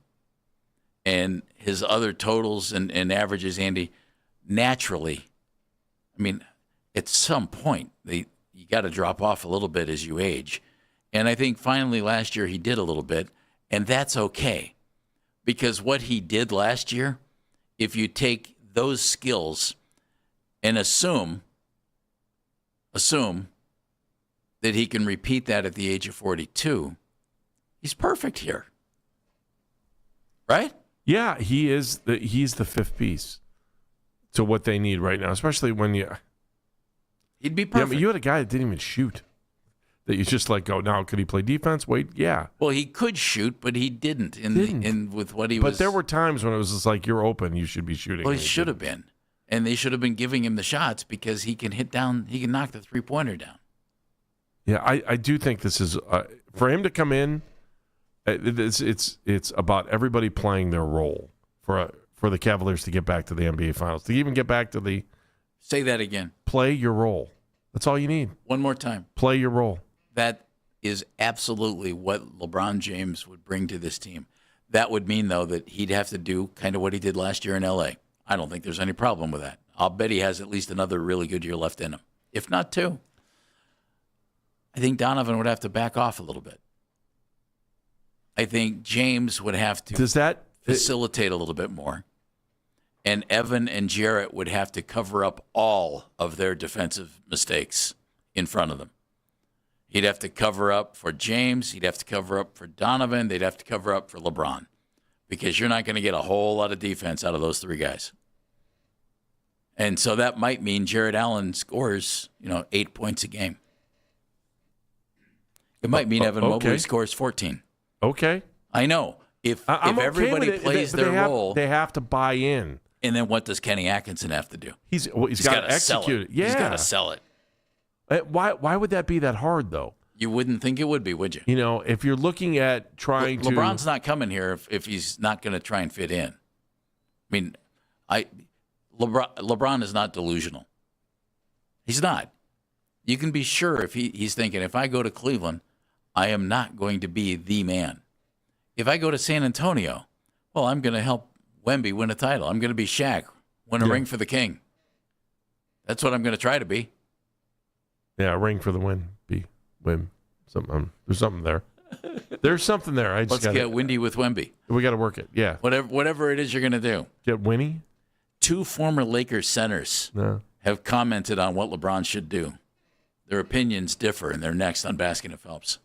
And his other totals and averages, Andy, naturally, I mean, at some point, you got to drop off a little bit as you age. And I think finally last year he did a little bit, and that's okay. Because what he did last year, if you take those skills and assume that he can repeat that at the age of 42, he's perfect here. Right? Yeah, he's the fifth piece to what they need right now, especially when he'd be perfect. Yeah, but you had a guy that didn't even shoot. That you just like go, now could he play defense? Wait, yeah. Well, he could shoot, but he didn't with what he but was. But there were times when it was just like, you're open, you should be shooting. Well, he should have been. And they should have been giving him the shots because he can knock the three-pointer down. Yeah, I do think this is for him to come in. It's about everybody playing their role for the Cavaliers to get back to the NBA Finals, to even get back to the. Say that again. Play your role. That's all you need. One more time. Play your role. That is absolutely what LeBron James would bring to this team. That would mean, though, that he'd have to do kind of what he did last year in L.A. I don't think there's any problem with that. I'll bet he has at least another really good year left in him, if not two. I think Donovan would have to back off a little bit. I think James would have to facilitate a little bit more. And Evan and Jarrett would have to cover up all of their defensive mistakes in front of them. He'd have to cover up for James. He'd have to cover up for Donovan. They'd have to cover up for LeBron. Because you're not going to get a whole lot of defense out of those three guys. And so that might mean Jared Allen scores, 8 points a game. It might mean Evan Mobley scores 14. Okay. I know. If everybody plays their role, they have to buy in. And then what does Kenny Atkinson have to do? He's got to execute it. Yeah. He's got to sell it. Why would that be that hard, though? You wouldn't think it would be, would you? If you're looking at trying to... LeBron's not coming here if he's not going to try and fit in. I mean, LeBron is not delusional. He's not. You can be sure if he's thinking, if I go to Cleveland, I am not going to be the man. If I go to San Antonio, well, I'm going to help Wemby win a title. I'm going to be Shaq, win a ring for the king. That's what I'm going to try to be. Yeah, ring for the win. Win. There's something there. There's something there. Let's get windy with Wemby. We got to work it. Yeah. Whatever it is you're going to do. Get Winnie? 2 former Lakers centers have commented on what LeBron should do. Their opinions differ, and they're next on Baskin and Phelps.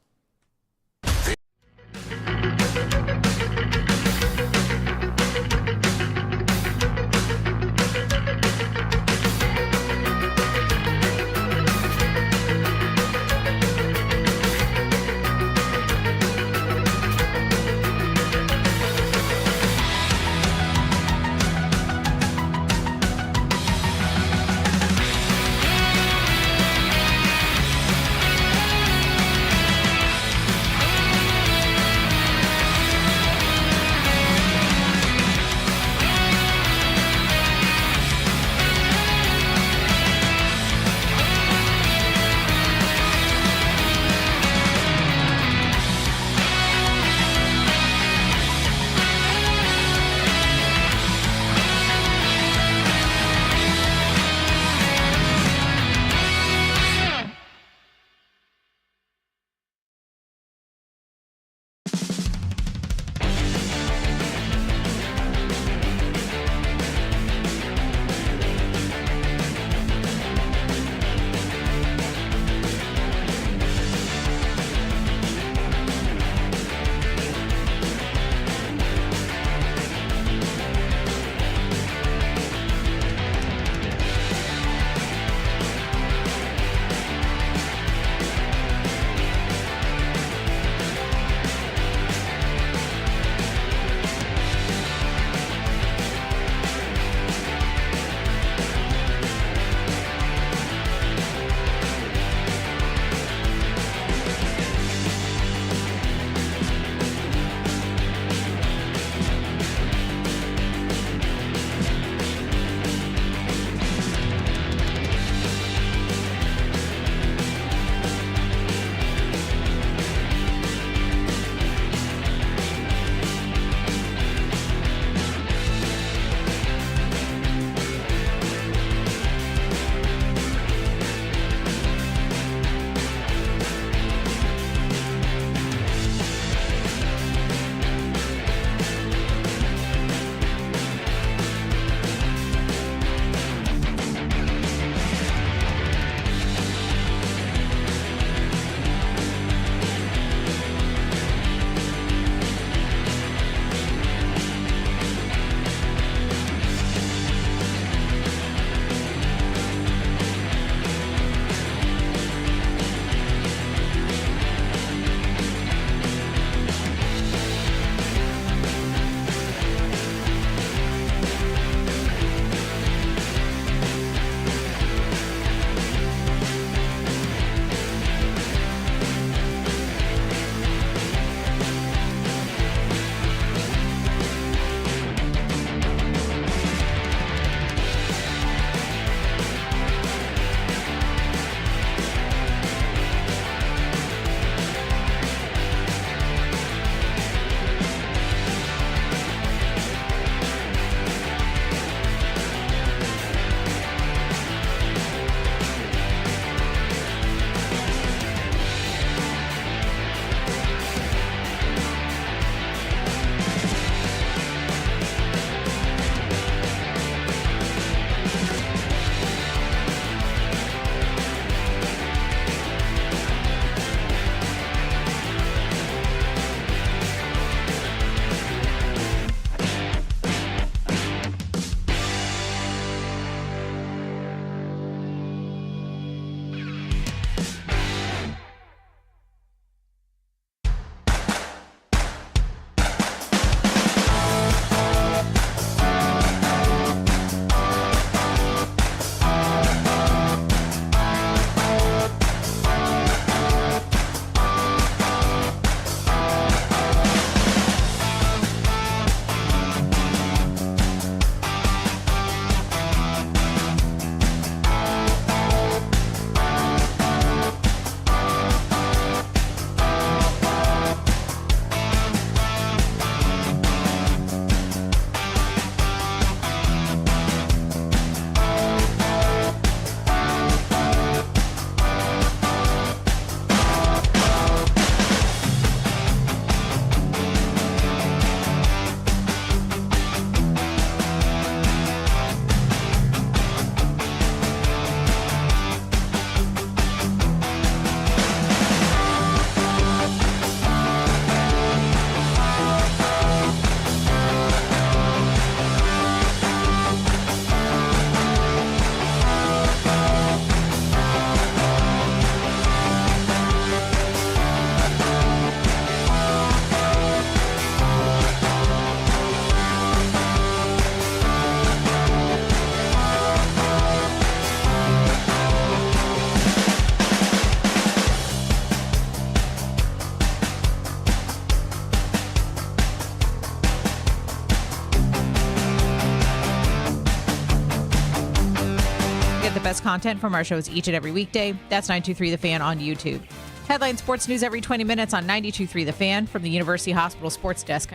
content from our shows each and every weekday. That's 92.3 The Fan on YouTube. Headline sports news every 20 minutes on 92.3 The Fan. From the University Hospital Sports Desk,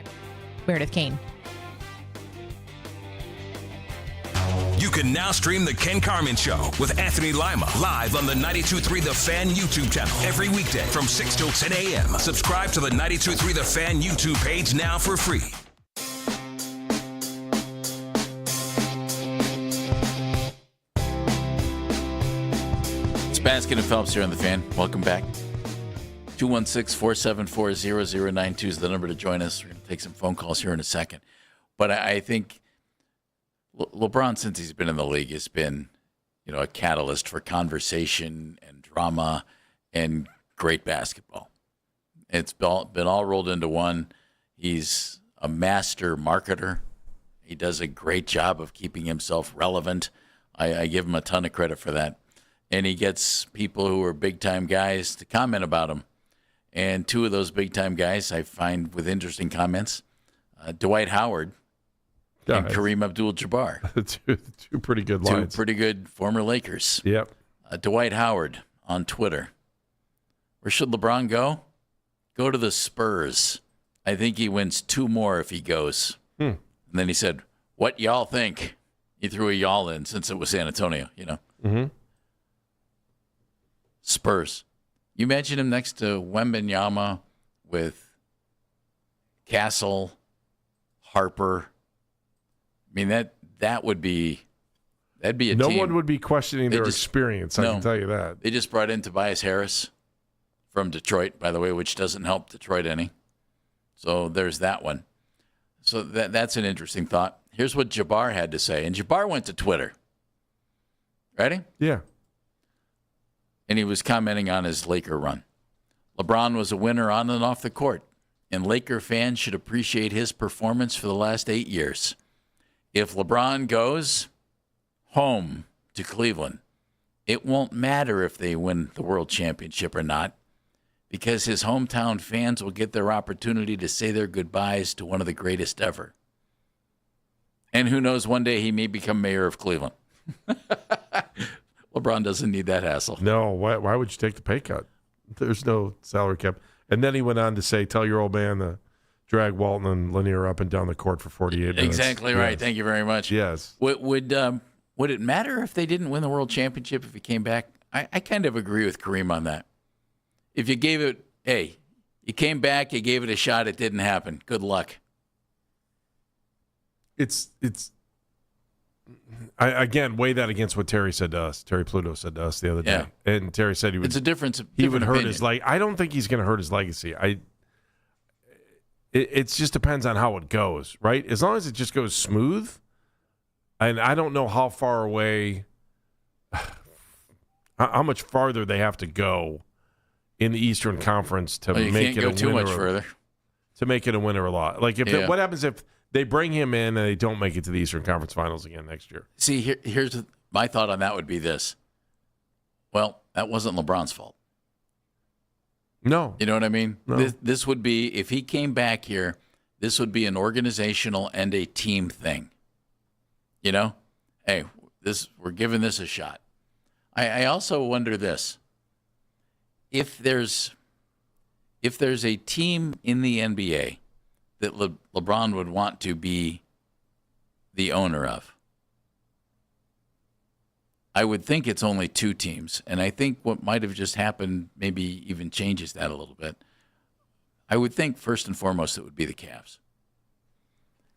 Meredith Kane. You can now stream The Ken Carman Show with Anthony Lima live on the 92.3 The Fan YouTube channel every weekday from 6 till 10 a.m. Subscribe to the 92.3 The Fan YouTube page now for free. It's Baskin and Phelps here on The Fan. Welcome back. 216-474-0092 is the number to join us. We're going to take some phone calls here in a second. But I think LeBron, since he's been in the league, has been, a catalyst for conversation and drama and great basketball. It's been all rolled into one. He's a master marketer. He does a great job of keeping himself relevant. I give him a ton of credit for that. And he gets people who are big-time guys to comment about him. And two of those big-time guys I find with interesting comments, Dwight Howard and Kareem Abdul-Jabbar. two pretty good lines. Two pretty good former Lakers. Yep. Dwight Howard on Twitter. Where should LeBron go? Go to the Spurs. I think he wins 2 more if he goes. And then he said, what y'all think? He threw a y'all in since it was San Antonio, Mm-hmm. Spurs. You imagine him next to Wembanyama with Castle, Harper. I mean, that'd be a team. No one would be questioning their experience, I can tell you that. They just brought in Tobias Harris from Detroit, by the way, which doesn't help Detroit any. So there's that one. So that's an interesting thought. Here's what Jabbar had to say. And Jabbar went to Twitter. Ready? Yeah. And he was commenting on his Laker run. LeBron was a winner on and off the court, and Laker fans should appreciate his performance for the last 8 years. If LeBron goes home to Cleveland, it won't matter if they win the world championship or not, because his hometown fans will get their opportunity to say their goodbyes to one of the greatest ever. And who knows, one day he may become mayor of Cleveland. LeBron doesn't need that hassle. No, why would you take the pay cut? There's no salary cap. And then he went on to say, tell your old man to drag Walton and Lanier up and down the court for 48 minutes. Exactly right. Yes. Thank you very much. Yes. Would it matter if they didn't win the world championship if he came back? I kind of agree with Kareem on that. If you gave it, hey, you came back, you gave it a shot, it didn't happen. Good luck. I again weigh that against what Terry said to us. Terry Pluto said to us the other day, and Terry said he would. It's a difference. He would hurt his leg. I don't think he's going to hurt his legacy. It just depends on how it goes, right? As long as it just goes smooth, and I don't know how far away, how much farther they have to go in the Eastern Conference to make it a too winner much further. To make it a winner or a lot. Like what happens if they bring him in and they don't make it to the Eastern Conference Finals again next year? See, here's my thought on that would be this. Well, that wasn't LeBron's fault. No. You know what I mean? No. This would be, if he came back here, this would be an organizational and a team thing. Hey, we're giving this a shot. I also wonder this. If there's a team in the NBA that LeBron would want to be the owner of, I would think it's only 2 teams. And I think what might have just happened maybe even changes that a little bit. I would think first and foremost it would be the Cavs.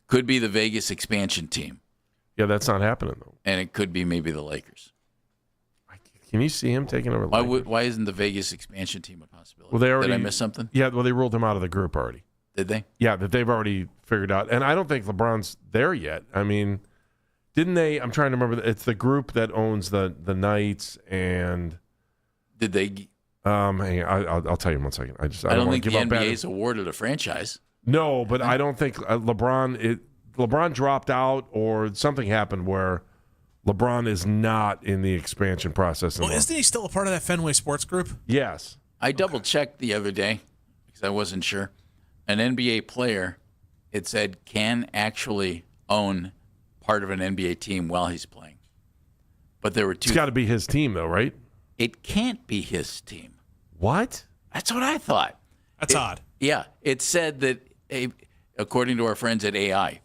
Could be the Vegas expansion team. Yeah, that's not happening, though. And it could be maybe the Lakers. Can you see him taking over? Why isn't the Vegas expansion team a possibility? Well, Did I miss something? Yeah, well, they ruled him out of the group already. Did they? Yeah, that they've already figured out. And I don't think LeBron's there yet. I mean, didn't they? I'm trying to remember. It's the group that owns the Knights and. Did they? Hang on, I'll tell you in 1 second. I don't think the NBA's awarded a franchise. No, but I don't think LeBron dropped out or something happened where LeBron is not in the expansion process anymore. Well, isn't he still a part of that Fenway Sports Group? Yes. I double-checked the other day because I wasn't sure. An NBA player, it said, can actually own part of an NBA team while he's playing. But there were two. It's got to be his team, though, right? It can't be his team. What? That's what I thought. That's odd. Yeah, it said that, according to our friends at AI,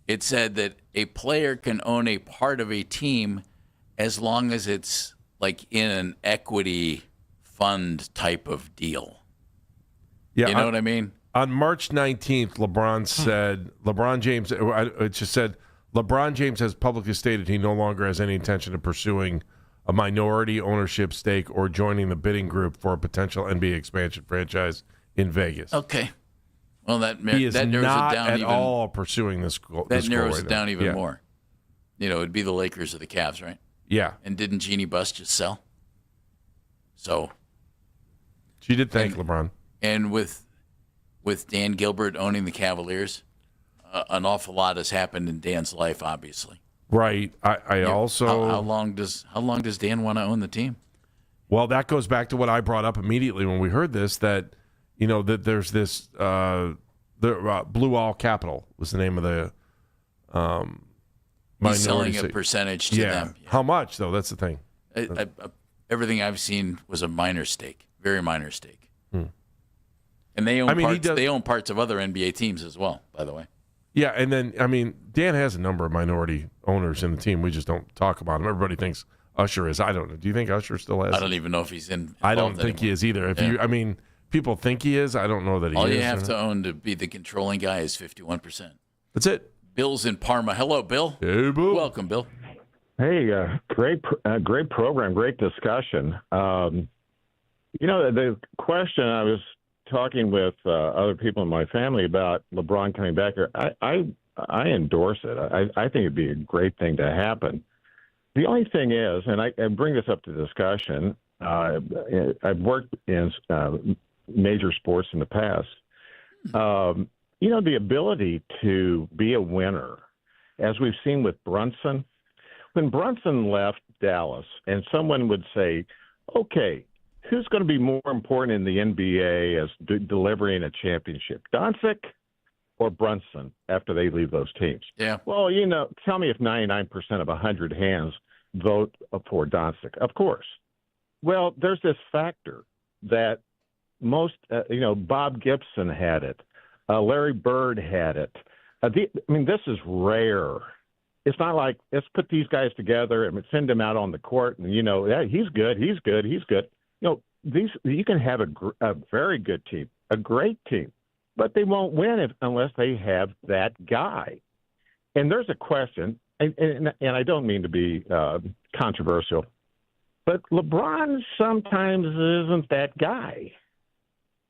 it said that a player can own a part of a team as long as it's like in an equity fund type of deal. Yeah, you know what I mean? On March 19th, LeBron said, LeBron James, it just said, LeBron James has publicly stated he no longer has any intention of pursuing a minority ownership stake or joining the bidding group for a potential NBA expansion franchise in Vegas. Okay. Well, he is that narrows not it down at even, all pursuing this goal. That narrows it down now. even Yeah. more. You know, it'd be the Lakers or the Cavs, right? Yeah. And didn't Jeannie Buss just sell? So she did thank LeBron. And with Dan Gilbert owning the Cavaliers, an awful lot has happened in Dan's life, obviously. Right. I also. How long does Dan want to own the team? Well, that goes back to what I brought up immediately when we heard this. That that there's this Blue Owl Capital was the name of the He's selling a percentage to them. Yeah. How much though? That's the thing. Everything I've seen was a minor stake, very minor stake. Hmm. And they own they own parts of other NBA teams as well, by the way. Yeah, and then Dan has a number of minority owners in the team. We just don't talk about them. Everybody thinks Usher is. I don't know. Do you think Usher still has? I don't even know if he's in. I don't think he is either. People think he is. I don't know that he is. All you have to own to be the controlling guy is 51%. That's it. Bill's in Parma. Hello, Bill. Hey, Bill. Welcome, Bill. Hey, great program, great discussion. The question I was talking with other people in my family about LeBron coming back here, I endorse it. I think it'd be a great thing to happen. The only thing is, and I bring this up to discussion, I've worked in major sports in the past. The ability to be a winner, as we've seen with Brunson. When Brunson left Dallas, and someone would say, okay, who's going to be more important in the NBA as delivering a championship, Doncic or Brunson after they leave those teams? Yeah. Well, tell me if 99% of 100 hands vote for Doncic. Of course. Well, there's this factor that most, Bob Gibson had it. Larry Bird had it. This is rare. It's not like, let's put these guys together and send them out on the court and, he's good. You can have a very good team, a great team, but they won't win unless they have that guy. And there's a question, and I don't mean to be controversial, but LeBron sometimes isn't that guy.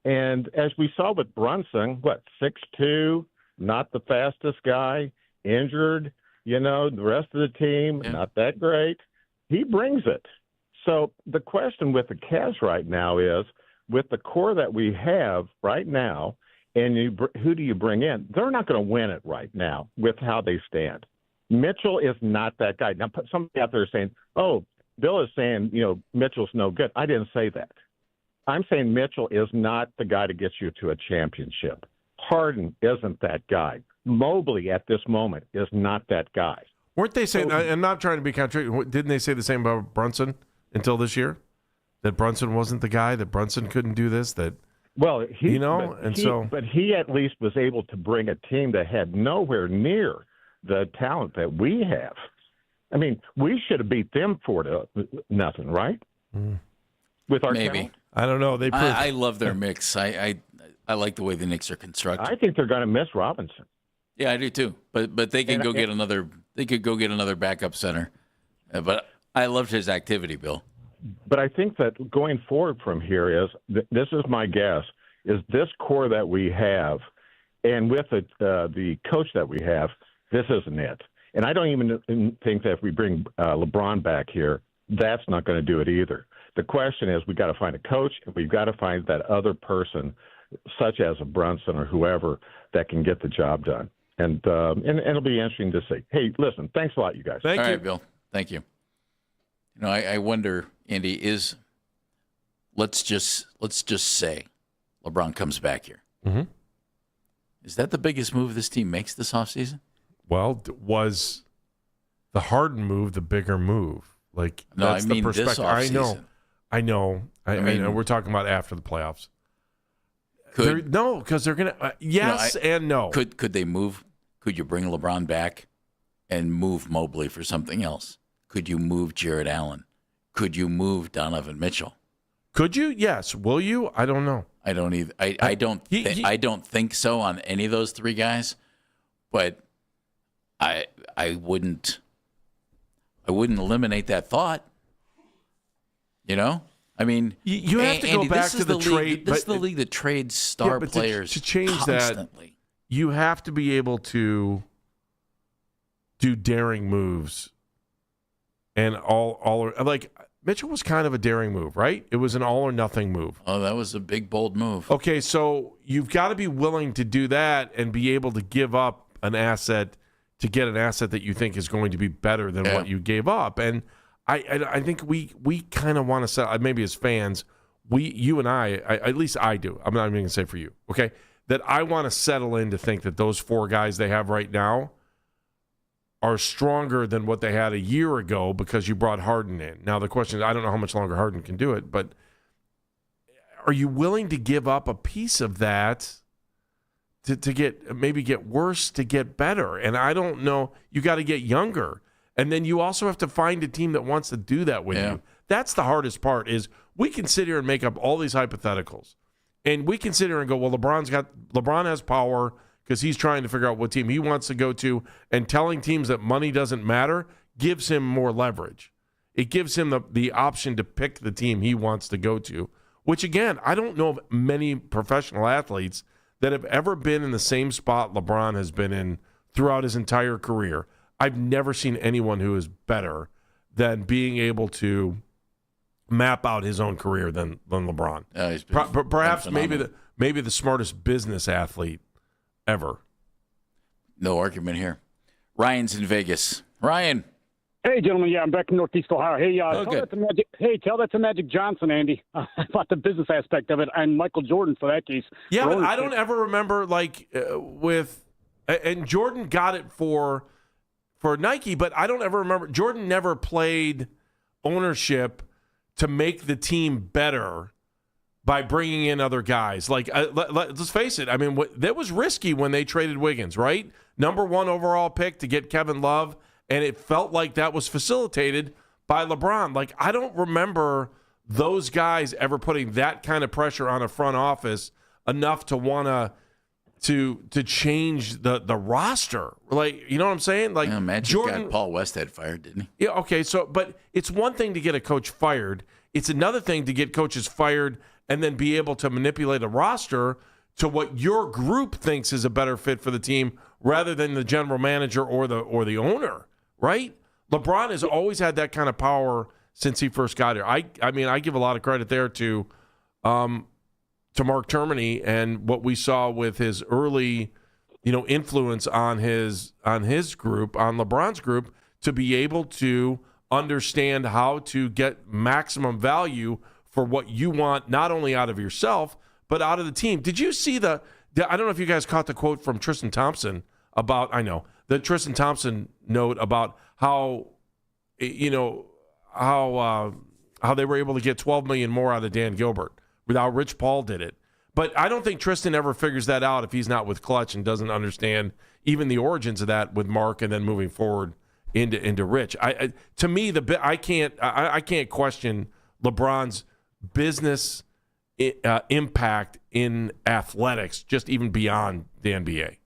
And as we saw with Brunson, 6'2", not the fastest guy, injured, the rest of the team, not that great. He brings it. So the question with the Cavs right now is, with the core that we have right now, and who do you bring in? They're not going to win it right now with how they stand. Mitchell is not that guy. Now, somebody out there is saying, oh, Bill is saying, Mitchell's no good. I didn't say that. I'm saying Mitchell is not the guy to get you to a championship. Harden isn't that guy. Mobley at this moment is not that guy. Weren't they saying, I'm not trying to be contrary, didn't they say the same about Brunson until this year? That Brunson wasn't the guy, that Brunson couldn't do this, that, well, but he at least was able to bring a team that had nowhere near the talent that we have. We should have beat them 4-0, right? With our maybe. talent. I don't know. I love their mix. I like the way the Knicks are constructed. I think they're going to miss Robinson. Yeah, I do too. But they can get another. They could go get another backup center. But I loved his activity, Bill. But I think that going forward from here is this is my guess is this core that we have, and with the coach that we have, this isn't it. And I don't even think that if we bring LeBron back here, that's not going to do it either. The question is, we've got to find a coach, and we've got to find that other person, such as a Brunson or whoever, that can get the job done. And it'll be interesting to see. Hey, listen, thanks a lot, you guys. All right, Bill. Thank you. I wonder, Andy, let's just say LeBron comes back here. Mm-hmm. Is that the biggest move this team makes this offseason? Well, was the Harden move the bigger move? Like, No, that's I mean the this perspective. offseason. I know. I mean, we're talking about after the playoffs. No, because they're going to yes and no. Could they move? Could you bring LeBron back and move Mobley for something else? Could you move Jared Allen? Could you move Donovan Mitchell? Could you? Yes. Will you? I don't know. I don't either. I don't think so on any of those three guys. But I wouldn't eliminate that thought. You know? I mean, you have to go back to the trade. This is the league that trades star players to change constantly. That. You have to be able to do daring moves, and all like Mitchell was kind of a daring move, right? It was an all or nothing move. Oh, that was a big bold move. Okay, so you've got to be willing to do that and be able to give up an asset to get an asset that you think is going to be better than what you gave up, and. I think we kind of want to sell, maybe as fans, you and I, at least I do. I'm not even going to say for you, okay? That I want to settle in to think that those four guys they have right now are stronger than what they had a year ago because you brought Harden in. Now, the question is, I don't know how much longer Harden can do it, but are you willing to give up a piece of that to get worse to get better? And I don't know. You got to get younger. And then you also have to find a team that wants to do that with you. That's the hardest part is we can sit here and make up all these hypotheticals. And we can sit here and go, well, LeBron has power because he's trying to figure out what team he wants to go to. And telling teams that money doesn't matter gives him more leverage. It gives him the option to pick the team he wants to go to, which, again, I don't know of many professional athletes that have ever been in the same spot LeBron has been in throughout his entire career. I've never seen anyone who is better than being able to map out his own career than LeBron. Perhaps maybe the smartest business athlete ever. No argument here. Ryan's in Vegas. Ryan. Hey, gentlemen. Yeah, I'm back in Northeast Ohio. Hey, tell that to Magic Johnson, Andy, about the business aspect of it, and Michael Jordan for that case. Yeah, but I don't ever remember and Jordan got it for Nike, but I don't ever remember. Jordan never played ownership to make the team better by bringing in other guys. Like, let's face it. I mean, that was risky when they traded Wiggins, right? Number 1 overall pick to get Kevin Love, and it felt like that was facilitated by LeBron. Like, I don't remember those guys ever putting that kind of pressure on a front office enough to want to change the roster. Like, you know what I'm saying? Like, Magic Jordan got Paul Westhead fired, didn't he? Yeah, okay, but it's one thing to get a coach fired. It's another thing to get coaches fired and then be able to manipulate a roster to what your group thinks is a better fit for the team rather than the general manager or the owner, right? LeBron has always had that kind of power since he first got here. I mean, I give a lot of credit there to Mark Termini and what we saw with his early, influence on his group, on LeBron's group, to be able to understand how to get maximum value for what you want, not only out of yourself, but out of the team. Did you see I don't know if you guys caught the quote from Tristan Thompson about, the Tristan Thompson note about how, how they were able to get $12 million more out of Dan Gilbert without Rich Paul did it. But I don't think Tristan ever figures that out if he's not with Clutch and doesn't understand even the origins of that with Mark and then moving forward into Rich. To me, I can't question LeBron's business impact in athletics, just even beyond the NBA.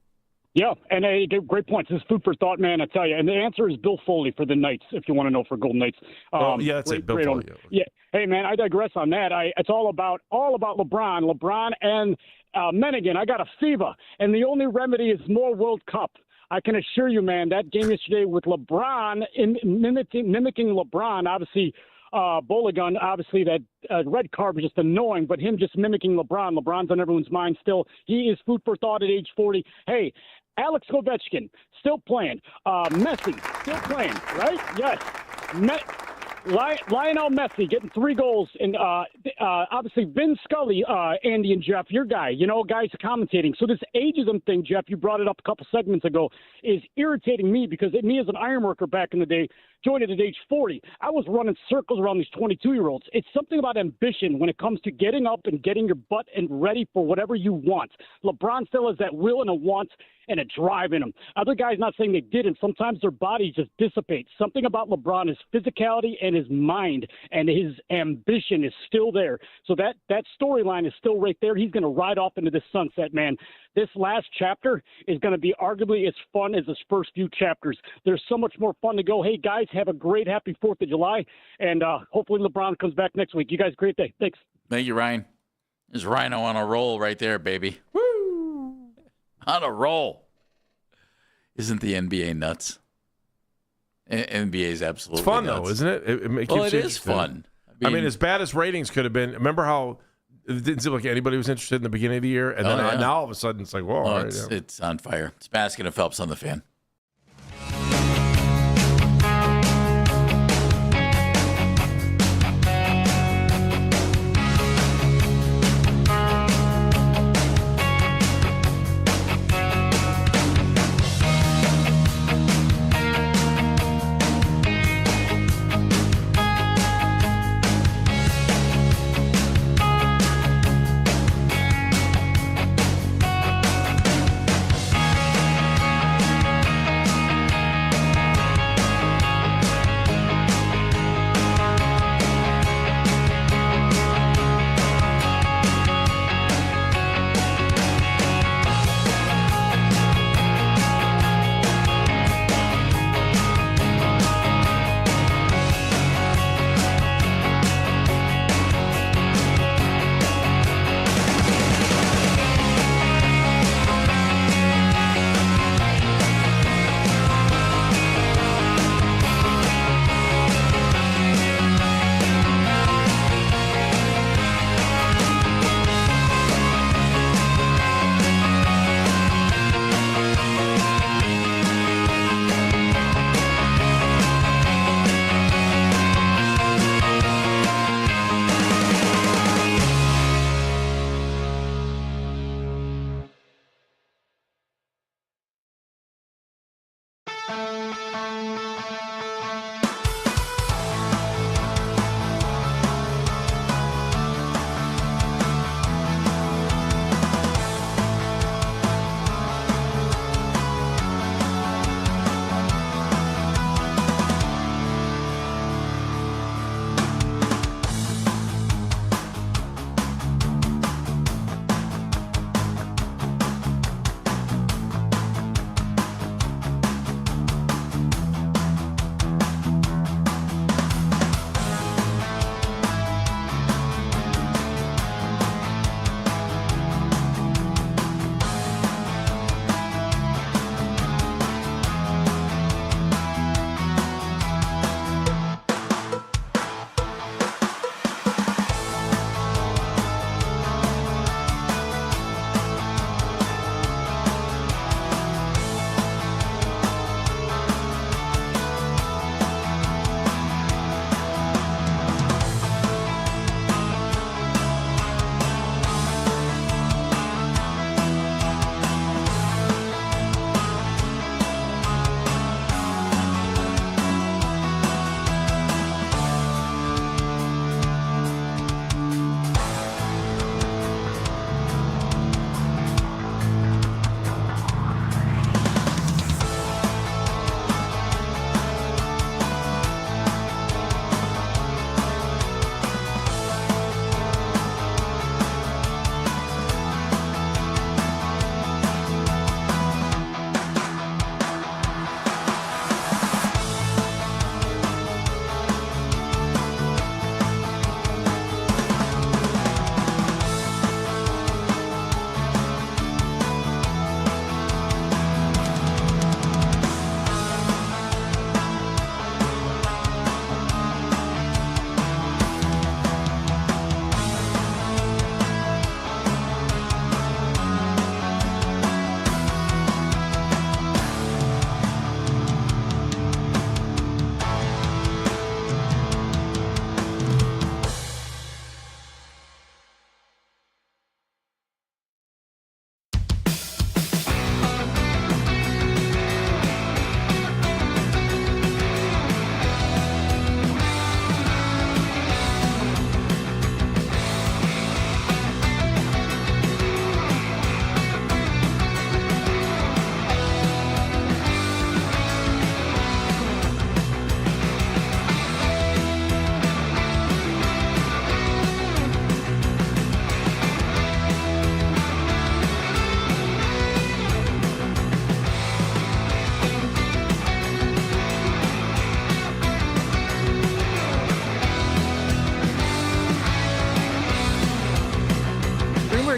Yeah, and great points. This is food for thought, man, I tell you. And the answer is Bill Foley for the Knights, if you want to know, for Golden Knights. That's it, Bill Foley. Yeah. Hey, man, I digress on that. It's all about LeBron and Menigan. I got a fever, and the only remedy is more World Cup. I can assure you, man, that game yesterday with LeBron, mimicking LeBron, obviously, Boligun, obviously that red card was just annoying, but him just mimicking LeBron. LeBron's on everyone's mind still. He is food for thought at age 40. Hey, Alex Ovechkin, still playing. Messi, still playing, right? Yes. Lionel Messi getting 3 goals, and obviously Vin Scully, Andy and Jeff, your guy, guys commentating. So this ageism thing, Jeff, you brought it up a couple segments ago, is irritating me because me as an iron worker back in the day, joined at age 40, I was running circles around these 22-year-olds. It's something about ambition when it comes to getting up and getting your butt and ready for whatever you want. LeBron still has that will and a want and a drive in him. Other guys, not saying they didn't. Sometimes their bodies just dissipate. Something about LeBron, his physicality and his mind and his ambition is still there. So that storyline is still right there. He's going to ride off into the sunset, man. This last chapter is going to be arguably as fun as his first few chapters. There's so much more fun to go. Hey, guys, have a great, happy 4th of July, and hopefully LeBron comes back next week. You guys, great day. Thanks. Thank you, Ryan. There's Rhino on a roll right there, baby. Woo! On a roll. Isn't the NBA nuts? NBA is absolutely It's fun, nuts. though, isn't it? It Well, it is fun. I mean, as bad as ratings could have been, remember how it didn't seem like anybody was interested in the beginning of the year? And then now all of a sudden it's like, whoa. Oh, all right, yeah. it's on fire. It's Baskin and Phelps on the Fan.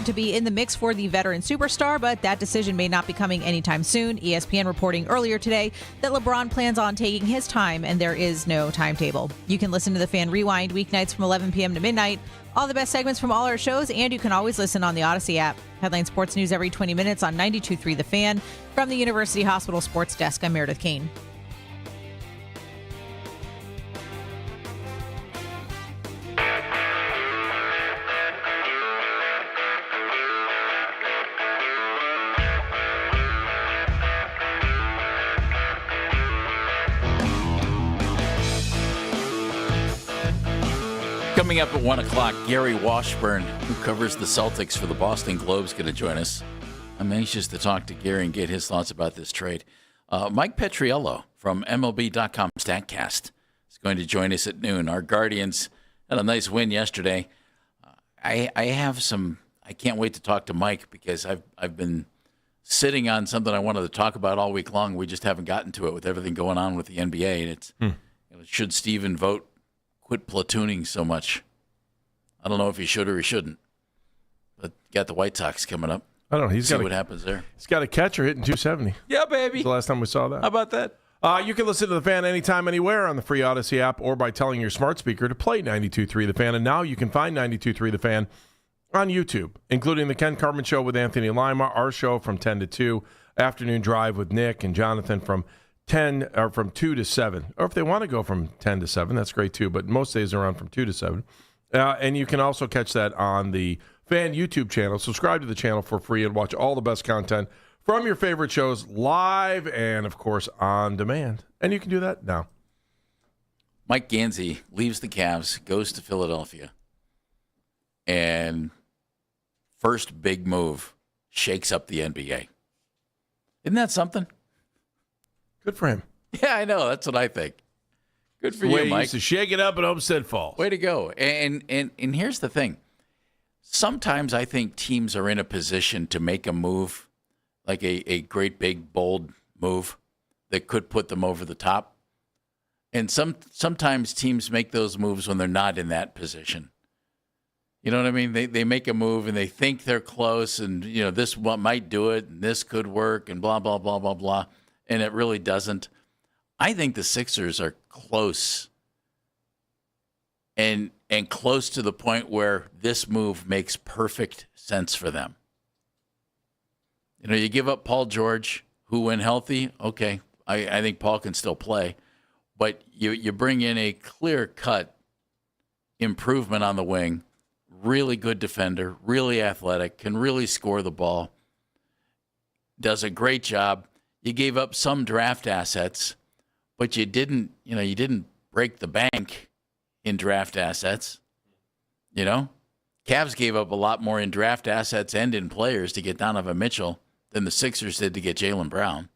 rumored to be in the mix for the veteran superstar, but that decision may not be coming anytime soon. ESPN reporting earlier today that LeBron plans on taking his time and there is no timetable. You can listen to the Fan Rewind weeknights from 11 p.m. to midnight. All the best segments from all our shows, and you can always listen on the Odyssey app. Headline Sports News every 20 minutes on 92.3 The Fan. From the University Hospital Sports Desk, I'm Meredith Kane. Coming up at 1 o'clock, Gary Washburn, who covers the Celtics for the Boston Globe, is going to join us. I'm anxious to talk to Gary and get his thoughts about this trade. Mike Petriello from MLB.com StatCast is going to join us at noon. Our Guardians had a nice win yesterday. I can't wait to talk to Mike because I've been sitting on something I wanted to talk about all week long. We just haven't gotten to it with everything going on with the NBA. And it's should Steven Vogt quit platooning so much? I don't know if he should or he shouldn't. But got the White Sox coming up. I don't know. See what happens there. He's got a catcher hitting 270. Yeah, baby. That's the last time we saw that. How about that? You can listen to The Fan anytime, anywhere on the free Odyssey app or by telling your smart speaker to play 92.3 The Fan. And now you can find 92.3 The Fan on YouTube, including The Ken Carman Show with Anthony Lima, our show from 10 to 2, Afternoon Drive with Nick and Jonathan from 2 to 7. Or if they want to go from 10 to 7, that's great too. But most days are on from 2 to 7. And you can also catch that on the Fan YouTube channel. Subscribe to the channel for free and watch all the best content from your favorite shows live and, of course, on demand. And you can do that now. Mike Gansey leaves the Cavs, goes to Philadelphia, and first big move shakes up the NBA. Isn't that something? Good for him. Yeah, I know. That's what I think. Good for the way you, Mike. He used to shake it up at Homestead Falls. Way to go. And here's the thing. Sometimes I think teams are in a position to make a move, like a great big bold move that could put them over the top. And sometimes teams make those moves when they're not in that position. You know what I mean? They make a move and they think they're close and, this one might do it and this could work and blah, blah, blah, blah, blah. And it really doesn't. I think the Sixers are close and close to the point where this move makes perfect sense for them. You give up Paul George, who when healthy, okay, I think Paul can still play. But you bring in a clear-cut improvement on the wing, really good defender, really athletic, can really score the ball, does a great job. You gave up some draft assets, but you didn't break the bank in draft assets. Cavs gave up a lot more in draft assets and in players to get Donovan Mitchell than the Sixers did to get Jaylen Brown.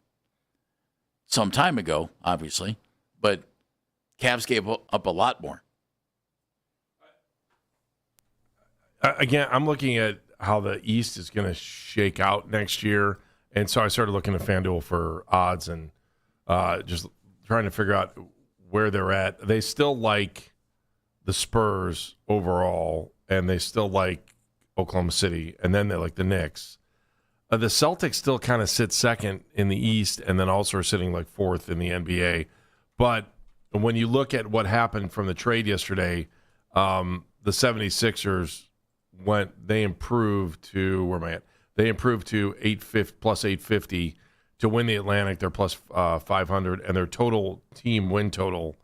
Some time ago, obviously, but Cavs gave up a lot more. Again, I'm looking at how the East is going to shake out next year. And so I started looking at FanDuel for odds and just trying to figure out where they're at. They still like the Spurs overall, and they still like Oklahoma City, and then they like the Knicks. The Celtics still kind of sit second in the East and then also are sitting like fourth in the NBA. But when you look at what happened from the trade yesterday, the 76ers they improved to, where am I at? They improved to plus 850 to win the Atlantic. They're plus 500, and their total team win total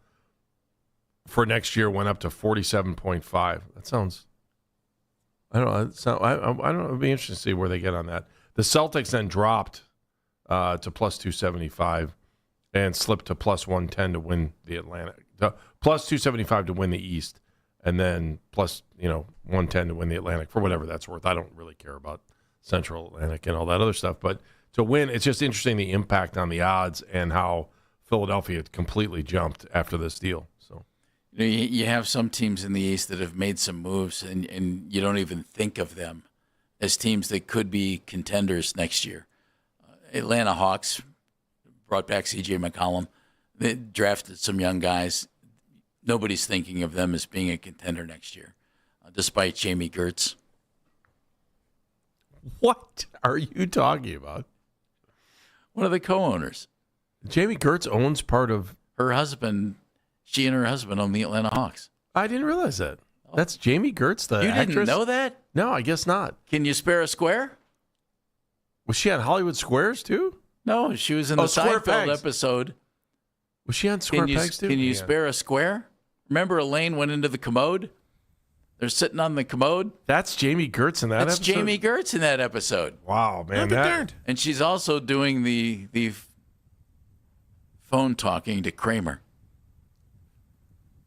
for next year went up to 47.5. That sounds. I don't know. I don't know. It'd be interesting to see where they get on that. The Celtics then dropped to plus 275 and slipped to plus 110 to win the Atlantic. Plus 275 to win the East, and then plus 110 to win the Atlantic for whatever that's worth. I don't really care about Central Atlantic and all that other stuff, but to win, it's just interesting the impact on the odds and how Philadelphia completely jumped after this deal. So you have some teams in the East that have made some moves, and you don't even think of them as teams that could be contenders next year. Atlanta Hawks brought back C.J. McCollum. They drafted some young guys. Nobody's thinking of them as being a contender next year, despite Jamie Gertz. What are you talking about? One of the co-owners. Jamie Gertz owns part of her husband. She and her husband own the Atlanta Hawks. I didn't realize that. That's Jamie Gertz, the You actress? didn't know that? No, I guess not. Can you spare a square? Was she on Hollywood Squares too? No, she was in the Square Seinfeld Pegs. episode. Was she on Square Pegs too? Can you Yeah. spare a square? Remember Elaine went into the commode? They're sitting on the commode. That's Jamie Gertz in that That's episode? Jamie Gertz in that episode. Wow, man. I'll be darned. And she's also doing the phone talking to Kramer.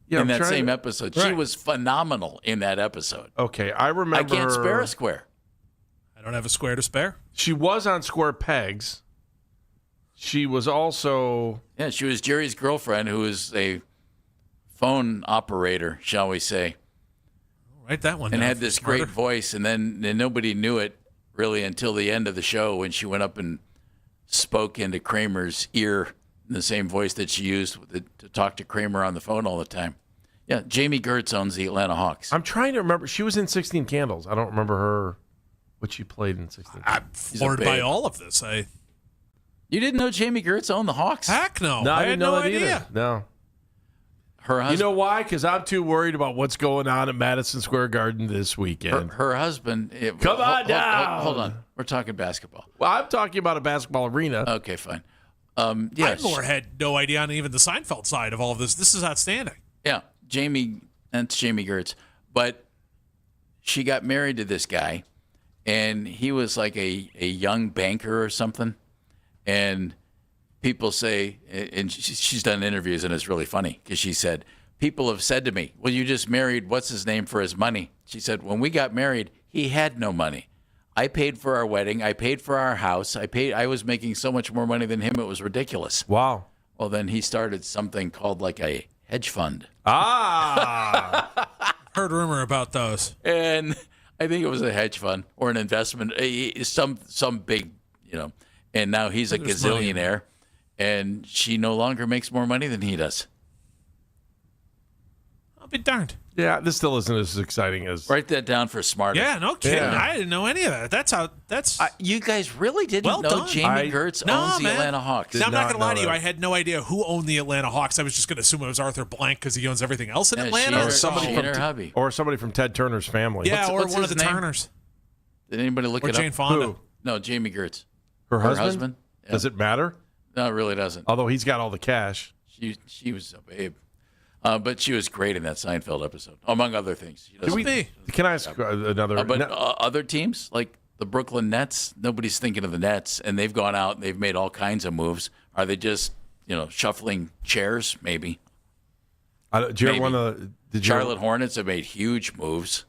Yeah, in I'm that trying same to- episode. She Right. was phenomenal in that episode. Okay, I remember I can't spare her- a square. I don't have a square to spare. She was on Square Pegs. She was also Yeah, she was Jerry's girlfriend, who is a phone operator, shall we say. Write that one And down had for this smarter. great voice, and then nobody knew it really until the end of the show when she went up and spoke into Kramer's ear in the same voice that she used to talk to Kramer on the phone all the time. Yeah, Jamie Gertz owns the Atlanta Hawks. I'm trying to remember. She was in 16 Candles. I don't remember her. What she played in 16 Candles. I'm floored by all of this. You didn't know Jamie Gertz owned the Hawks? Heck no. No, I I didn't had know no that idea. either. No. Her husband, You know why? Because I'm too worried about what's going on at Madison Square Garden this weekend. her husband. Come on down. Hold on. We're talking basketball. Well, I'm talking about a basketball arena. Okay, fine. I Yeah, more had no idea on even the Seinfeld side of all of this. This is outstanding. yeah, that's Jamie Gertz. But she got married to this guy, and he was like a young banker or something. And people say, and she's done interviews, and it's really funny because she said, people have said to me, well, you just married what's his name for his money. She said, when we got married, he had no money. I paid for our wedding. I paid for our house. I was making so much more money than him. It was ridiculous. Wow. Well, then he started something called like a hedge fund. Ah. Heard rumor about those. And I think it was a hedge fund or an investment, some big, and now he's a There's money in gazillionaire, and she no longer makes more money than he does. I'll be darned. Yeah, this still isn't as exciting as. Write that down for smarter. Yeah, no kidding. Yeah. I didn't know any of that. That's You guys really didn't well know done. Jamie Gertz owns the Atlanta Hawks. Now, I'm not not going to lie know to you. that. I had no idea who owned the Atlanta Hawks. I was just going to assume it was Arthur Blank because he owns everything else in Yeah, Atlanta. she or somebody she and her hubby. Or somebody from Ted Turner's family. Yeah, or what's one of his the name? Turners. Did anybody look Or it Jane up? Fonda. Who? No, Jamie Gertz. Her husband? Yeah. Does it matter? No, it really doesn't. Although he's got all the cash. She was a babe. But she was great in that Seinfeld episode, among other things. She doesn't- Can I ask another? But other teams, like the Brooklyn Nets, nobody's thinking of the Nets, and they've gone out and they've made all kinds of moves. Are they just, shuffling chairs? Maybe. Did you hear one of the? Did you hear- Charlotte Hornets have made huge moves.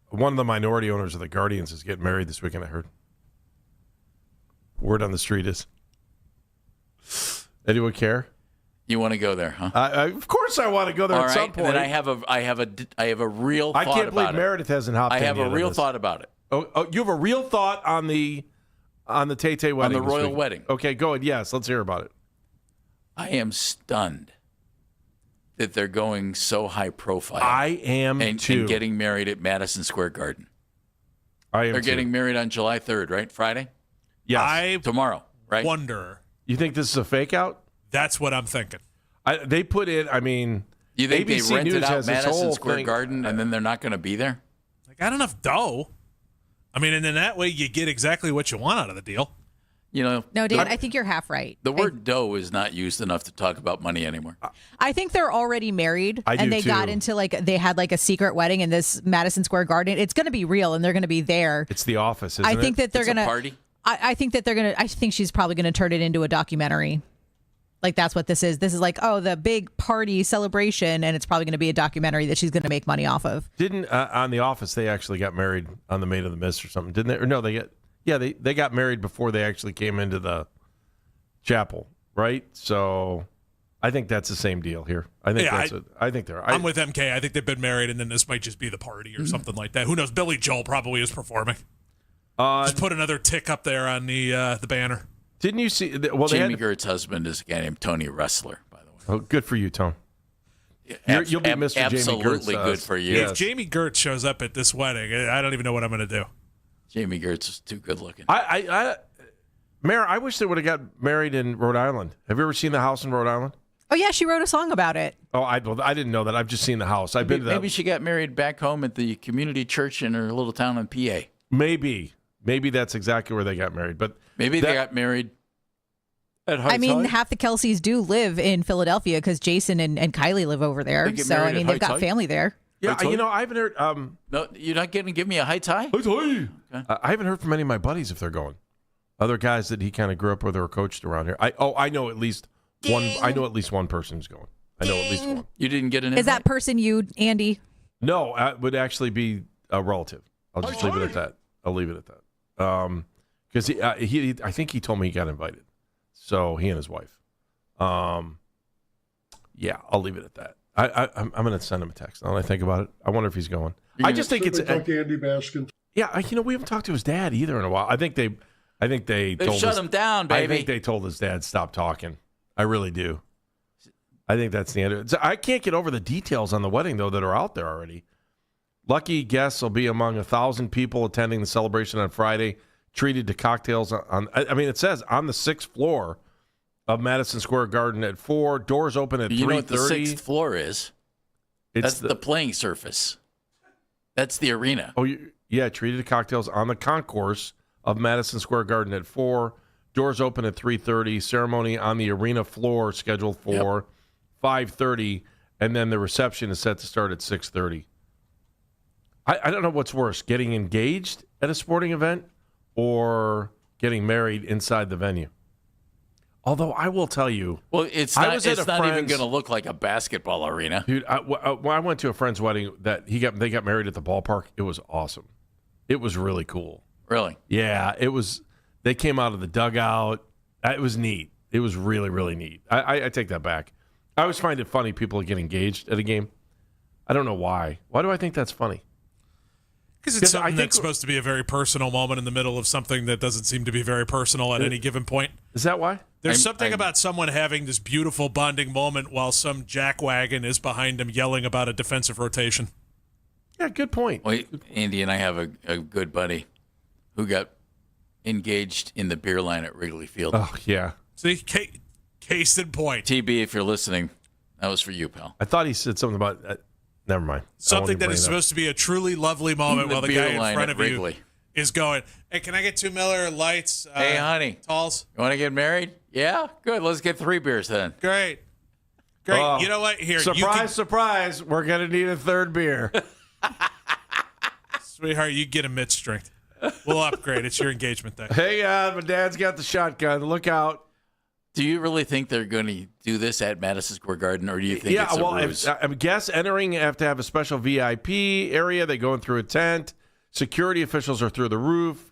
One of the minority owners of the Guardians is getting married this weekend, I heard. Word on the street is. Anyone care? You want to go there, huh? Of course I want to go there All at right, some point. then I have a real I thought can't believe about it. Meredith hasn't hopped I in have yet a on real this. thought about it. Oh, you have a real thought on the Tay-Tay wedding. the this royal week. wedding. Okay, go ahead. Yes, let's hear about it. I am stunned that they're going so high profile. I am and too. getting married at Madison Square Garden. I am They're too. getting married on July 3rd, right? Friday? Yes. Tomorrow, right? Wonder. You think this is a fake out? That's what I'm thinking. They put in, I mean, You think ABC they rented News out has this Madison whole Square thing. Garden and then they're not going to be there? I got enough dough. I mean, and then that way you get exactly what you want out of the deal. No, Dan, I think you're half right. The word dough is not used enough to talk about money anymore. I think they're already married, I do and they got too. into they had a secret wedding in this Madison Square Garden. It's going to be real, and they're going to be there. It's The Office, isn't I think it? that they're It's a going to party? I think that they're going to. I think she's probably going to turn it into a documentary. That's what this is. This is the big party celebration, and it's probably going to be a documentary that she's going to make money off of. Didn't on The Office they actually got married on The Maid of the Mist or something? Didn't they? Or no, they got married before they actually came into the chapel, right? So I think that's the same deal here. I think I think they're. I'm with MK. I think they've been married, and then this might just be the party or something like that. Who knows? Billy Joel probably is performing. Just put another tick up there on the banner. Didn't you see? Well, Jamie Gertz's husband is a guy named Tony Wrestler, by the way. Oh, good for you, Tone. You'll be Mr. Jamie Gertz. Absolutely good for you. If Jamie Gertz shows up at this wedding, I don't even know what I'm going to do. Jamie Gertz is too good looking. Mayor, I wish they would have got married in Rhode Island. Have you ever seen the house in Rhode Island? Oh, yeah, she wrote a song about it. Oh, I didn't know that. I've just seen the house. I've been to that. Maybe she got married back home at the community church in her little town in PA. Maybe that's exactly where they got married. But maybe they got married at Heights High? Half the Kelseys do live in Philadelphia because Jason and Kylie live over there. So, they've got family there. Yeah, I haven't heard. No, you're not going to give me a Heights High? Heights High. Okay. I haven't heard from any of my buddies if they're going. Other guys that he kind of grew up with or coached around here. I know at least one. I know at least one person who's going. I know at least one. You didn't get an invite? Is that person you, Andy? No, it would actually be a relative. I'll just leave it at that. I'll leave it at that. Because he I think he told me he got invited. So he and his wife. Yeah, I'll leave it at that. I'm going to send him a text. Now that I think about it, I wonder if he's going. I just think it's Andy Baskin. Yeah, we haven't talked to his dad either in a while. I think they told shut him down, baby. I think they told his dad stop talking. I really do. I think that's the end. I can't get over the details on the wedding though that are out there already. Lucky guests will be among 1,000 people attending the celebration on Friday. Treated to cocktails on. I mean, it says on the 6th floor of Madison Square Garden at 4. Doors open at 3:30. You know what the 6th floor is? That's the playing surface. That's the arena. Oh, yeah. Treated to cocktails on the concourse of Madison Square Garden at 4. Doors open at 3:30. Ceremony on the arena floor scheduled for 5:30, and then the reception is set to start at 6:30. I don't know what's worse, getting engaged at a sporting event or getting married inside the venue. Although I will tell you, well, it's not even going to look like a basketball arena, dude. I went to a friend's wedding that they got married at the ballpark. It was awesome. It was really cool. Really? Yeah, it was. They came out of the dugout. It was neat. It was really, really neat. I take that back. I always find it funny people get engaged at a game. I don't know why. Why do I think that's funny? Because it's something that's supposed to be a very personal moment in the middle of something that doesn't seem to be very personal at any given point. Is that why? There's something about someone having this beautiful bonding moment while some jackwagon is behind him yelling about a defensive rotation. Yeah, good point. Well, Andy and I have a good buddy who got engaged in the beer line at Wrigley Field. Oh, yeah. See, case in point. TB, if you're listening, that was for you, pal. I thought he said something about never mind. Something that is supposed to be a truly lovely moment while the guy in front of you is going, hey, can I get 2 Miller Lights? Hey, honey. Talls. You want to get married? Yeah? Good. Let's get 3 beers then. Great. You know what? Here, surprise. We're going to need a 3rd beer. Sweetheart, you get a mid-strength. We'll upgrade. It's your engagement day. Hey, my dad's got the shotgun. Look out. Do you really think they're going to do this at Madison Square Garden, or do you think it's a ruse? I guess entering have to have a special VIP area. They go in through a tent. Security officials are through the roof.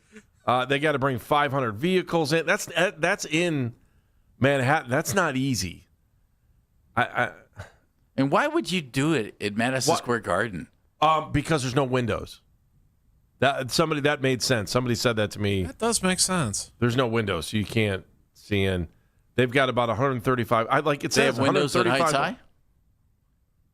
They got to bring 500 vehicles in. That's in Manhattan. That's not easy. And why would you do it at Madison Square Garden? Because there's no windows. That made sense. Somebody said that to me. That does make sense. There's no windows, so you can't see in. They've got about 135. They have windows at Heights High?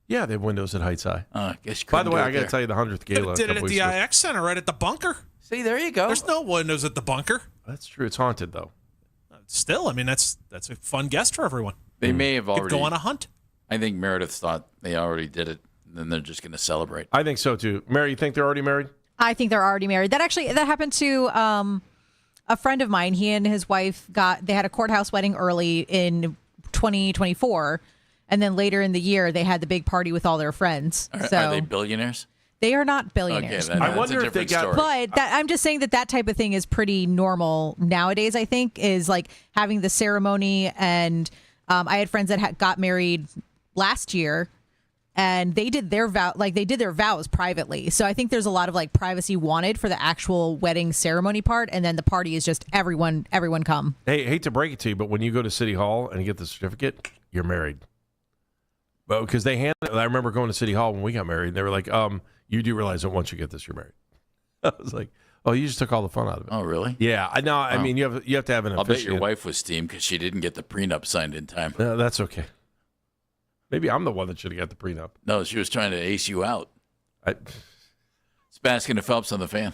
Yeah, they have windows at Heights High. I guess By the way, I got to tell you, the 100th gala. Did it at the IX Center, right at the bunker. See, there you go. There's no windows at the bunker. That's true. It's haunted though. Still, I mean, that's a fun guest for everyone. They may have already go on a hunt. I think Meredith thought they already did it, and then they're just going to celebrate. I think so too. Mary, you think they're already married? I think they're already married. That happened to a friend of mine. He and his wife they had a courthouse wedding early in 2024, and then later in the year they had the big party with all their friends. Are they billionaires? They are not billionaires. Okay, I wonder if they got. But I'm just saying that type of thing is pretty normal nowadays. I think is like having the ceremony, and I had friends that got married last year. And they did their vows privately. So I think there's a lot of like privacy wanted for the actual wedding ceremony part, and then the party is just everyone come. Hey, hate to break it to you, but when you go to City Hall and you get the certificate, you're married. Well, because they hand it. I remember going to City Hall when we got married, and they were like, you do realize that once you get this, you're married. I was like, oh, you just took all the fun out of it. Oh, really? Yeah. I mean, you have to have an. I'll bet your wife was steamed because she didn't get the prenup signed in time. No, that's okay. Maybe I'm the one that should have got the prenup. No, she was trying to ace you out. It's Baskin and Phelps on the Fan.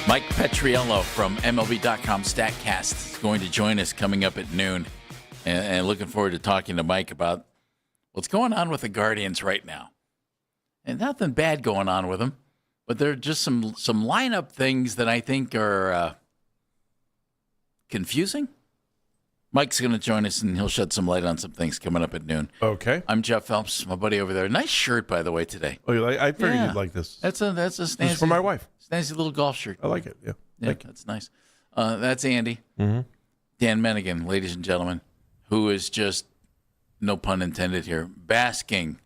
Mike Petriello from MLB.com StatCast is going to join us coming up at noon. And looking forward to talking to Mike about what's going on with the Guardians right now. And nothing bad going on with them, but there are just some lineup things that I think are confusing. Mike's going to join us, and he'll shed some light on some things coming up at noon. Okay. I'm Jeff Phelps, my buddy over there. Nice shirt, by the way, today. Oh, you like? I figured you'd like this. That's a snazzy. This is for my wife. Snazzy little golf shirt. I like it. Yeah. That's nice. That's Andy. Mm-hmm. Dan Mennigan, ladies and gentlemen, who is just, no pun intended here, basking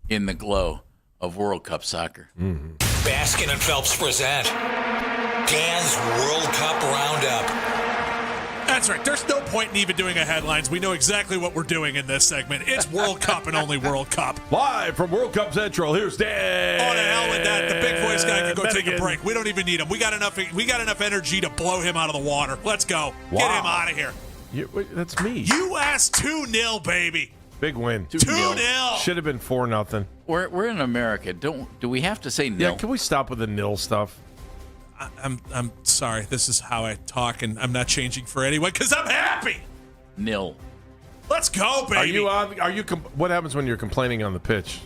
in the glow of World Cup soccer. Mm-hmm. Baskin and Phelps present Dan's World Cup Roundup. That's right. There's no point in even doing a headlines. We know exactly what we're doing in this segment. It's World Cup and only World Cup. Live from World Cup Central, here's Dan. Oh, to hell with that. The big voice guy can go take a break. We don't even need him. We got enough energy to blow him out of the water. Let's go. Wow. Get him out of here. Wait, that's me. U.S. 2-0, baby. Big win. 2-0. Should have been 4-0. We're in America. Do we have to say nil? Yeah, can we stop with the nil stuff? I'm sorry. This is how I talk, and I'm not changing for anyone because I'm happy. Nil. Let's go, baby. What happens when you're complaining on the pitch?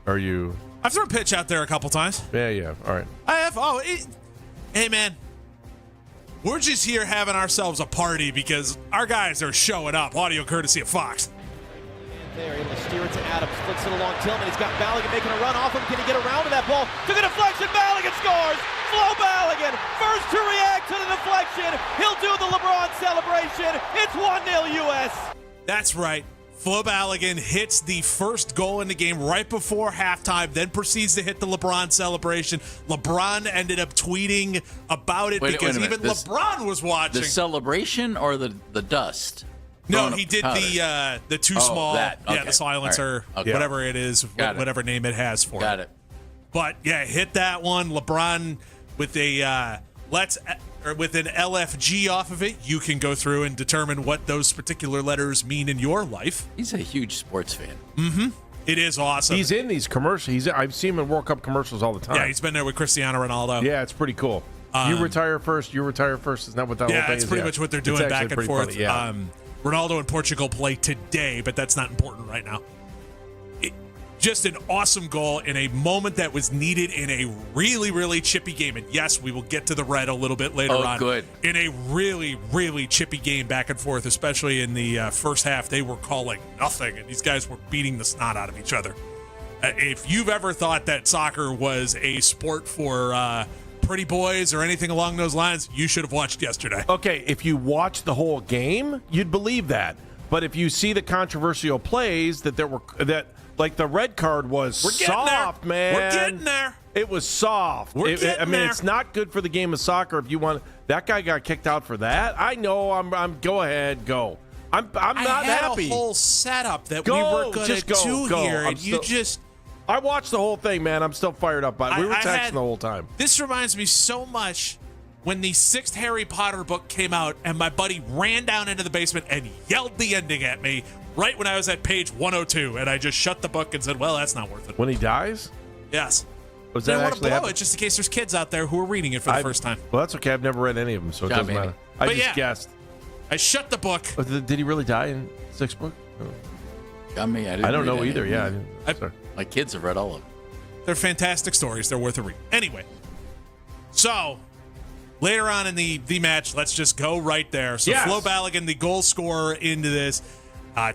Are you? I've thrown pitch out there a couple times. Yeah. All right. I have. Hey, man. We're just here having ourselves a party because our guys are showing up. Audio courtesy of Fox. They're able to steer it to Adams, flicks it along Tillman. He's got Balogun making a run off him. Can he get around to that ball? To the deflection, Balogun scores! Flo Balogun, first to react to the deflection. He'll do the LeBron celebration. It's 1-0 U.S. That's right. Flo Balogun hits the first goal in the game right before halftime, then proceeds to hit the LeBron celebration. LeBron ended up tweeting about it because even LeBron was watching. The celebration or the dust? No, he did the too small, the silencer, right. Okay. whatever it is, whatever name it has for it. Got it. But yeah, hit that one. LeBron with an LFG off of it. You can go through and determine what those particular letters mean in your life. He's a huge sports fan. Mm-hmm. It is awesome. He's in these commercials. I've seen him in World Cup commercials all the time. Yeah, he's been there with Cristiano Ronaldo. Yeah, it's pretty cool. You retire first. You retire first. Isn't that what that whole thing is? Yeah, it's pretty much what they're doing back and forth. Funny, yeah. Ronaldo and Portugal play today, but that's not important right now. Just an awesome goal in a moment that was needed in a really, really chippy game. And yes, we will get to the red a little bit later on. Good. In a really, really chippy game back and forth, especially in the first half, they were calling nothing, and these guys were beating the snot out of each other. If you've ever thought that soccer was a sport for pretty boys or anything along those lines, you should have watched yesterday. Okay, if you watch the whole game, you'd believe that. But if you see the controversial plays that like the red card was soft, man. We're getting there. It was soft. It's not good for the game of soccer if you want. That guy got kicked out for that. I know. I'm go ahead, go. I'm not happy. A whole setup that we were going to do here, and you just. I watched the whole thing, man. I'm still fired up by it. We were texting the whole time. This reminds me so much when the 6th Harry Potter book came out and my buddy ran down into the basement and yelled the ending at me right when I was at page 102. And I just shut the book and said, well, that's not worth it. When he dies? Yes. Was they that don't want to blow happen? it just in case there's kids out there who are reading it for the first time. Well, that's okay. I've never read any of them, so it doesn't matter. I just guessed. I shut the book. Oh, did he really die in 6th book? Got me. I don't know either. Yeah. My kids have read all of them. They're fantastic stories. They're worth a read. Anyway, so later on in the match, let's just go right there. So Flo Balogun, the goal scorer into this.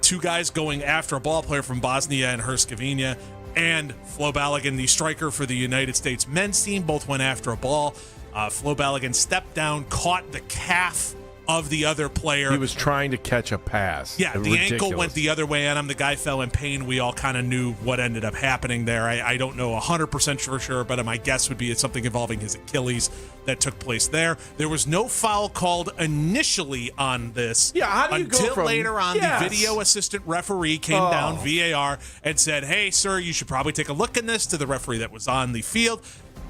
Two guys going after a ball player from Bosnia and Herzegovina, and Flo Balogun, the striker for the United States men's team, both went after a ball. Flo Balogun stepped down, caught the calf of the other player. He was trying to catch a pass. Yeah, the ankle went the other way on him. The guy fell in pain. We all kind of knew what ended up happening there. I don't know 100% for sure, but my guess would be it's something involving his Achilles that took place there. There was no foul called initially on this. Yeah, how do you until go from, later on, the video assistant referee came down, VAR, and said, hey, sir, you should probably take a look in this, to the referee that was on the field.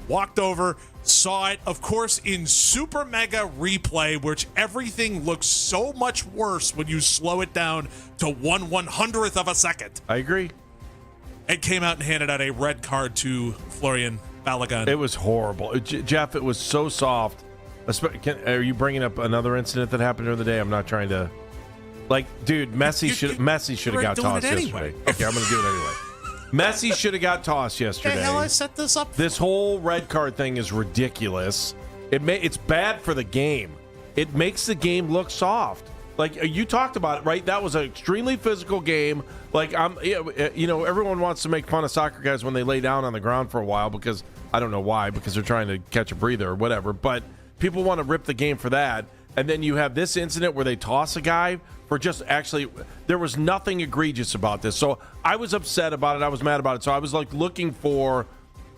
Walked over, saw it, of course, in super mega replay, which everything looks so much worse when you slow it down to 1/100th of a second. I agree. And came out and handed out a red card to Florian Balogun. It was horrible. Jeff, it was so soft. Are you bringing up another incident that happened during the day? I'm not trying to. Like, dude, Messi should have got tossed yesterday. Okay, I'm going to do it anyway. Messi should have got tossed yesterday. The hell I set this up? This whole red card thing is ridiculous. It's bad for the game. It makes the game look soft. Like you talked about it, right? That was an extremely physical game. Like everyone wants to make fun of soccer guys when they lay down on the ground for a while because I don't know why, because they're trying to catch a breather or whatever. But people want to rip the game for that. And then you have this incident where they toss a guy for there was nothing egregious about this. So I was upset about it. I was mad about it. So I was like looking for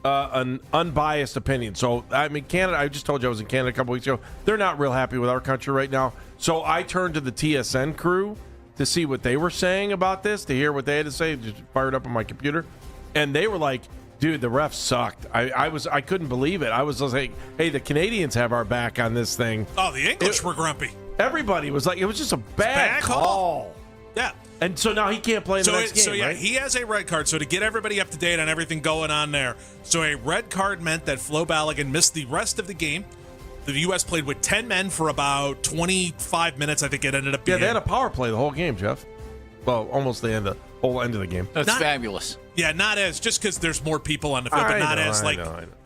an unbiased opinion. So, I mean, Canada, I just told you I was in Canada a couple weeks ago. They're not real happy with our country right now. So I turned to the TSN crew to see what they were saying about this, to hear what they had to say. Just fired up on my computer. And they were like, dude, the refs sucked. I couldn't believe it. I was just like, hey, the Canadians have our back on this thing. Oh, the English were grumpy. Everybody was like, it was just a bad call. Yeah. And so now he can't play in the next game, So, yeah, right? he has a red card. So to get everybody up to date on everything going on there, so a red card meant that Flo Balogun missed the rest of the game. The U.S. played with 10 men for about 25 minutes, I think it ended up being. Yeah, they had a power play the whole game, Jeff. Well, almost the whole end of the game. That's fabulous. Yeah, not as, just because there's more people on the field, but not as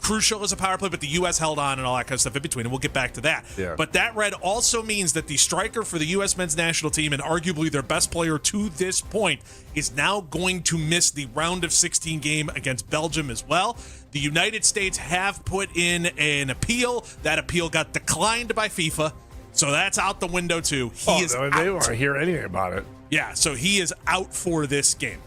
crucial as a power play, but the U.S. held on and all that kind of stuff in between, and we'll get back to that. Yeah. But that red also means that the striker for the U.S. men's national team, and arguably their best player to this point, is now going to miss the round of 16 game against Belgium as well. The United States have put in an appeal. That appeal got declined by FIFA, so that's out the window too. They don't hear anything about it. Yeah, so he is out for this game.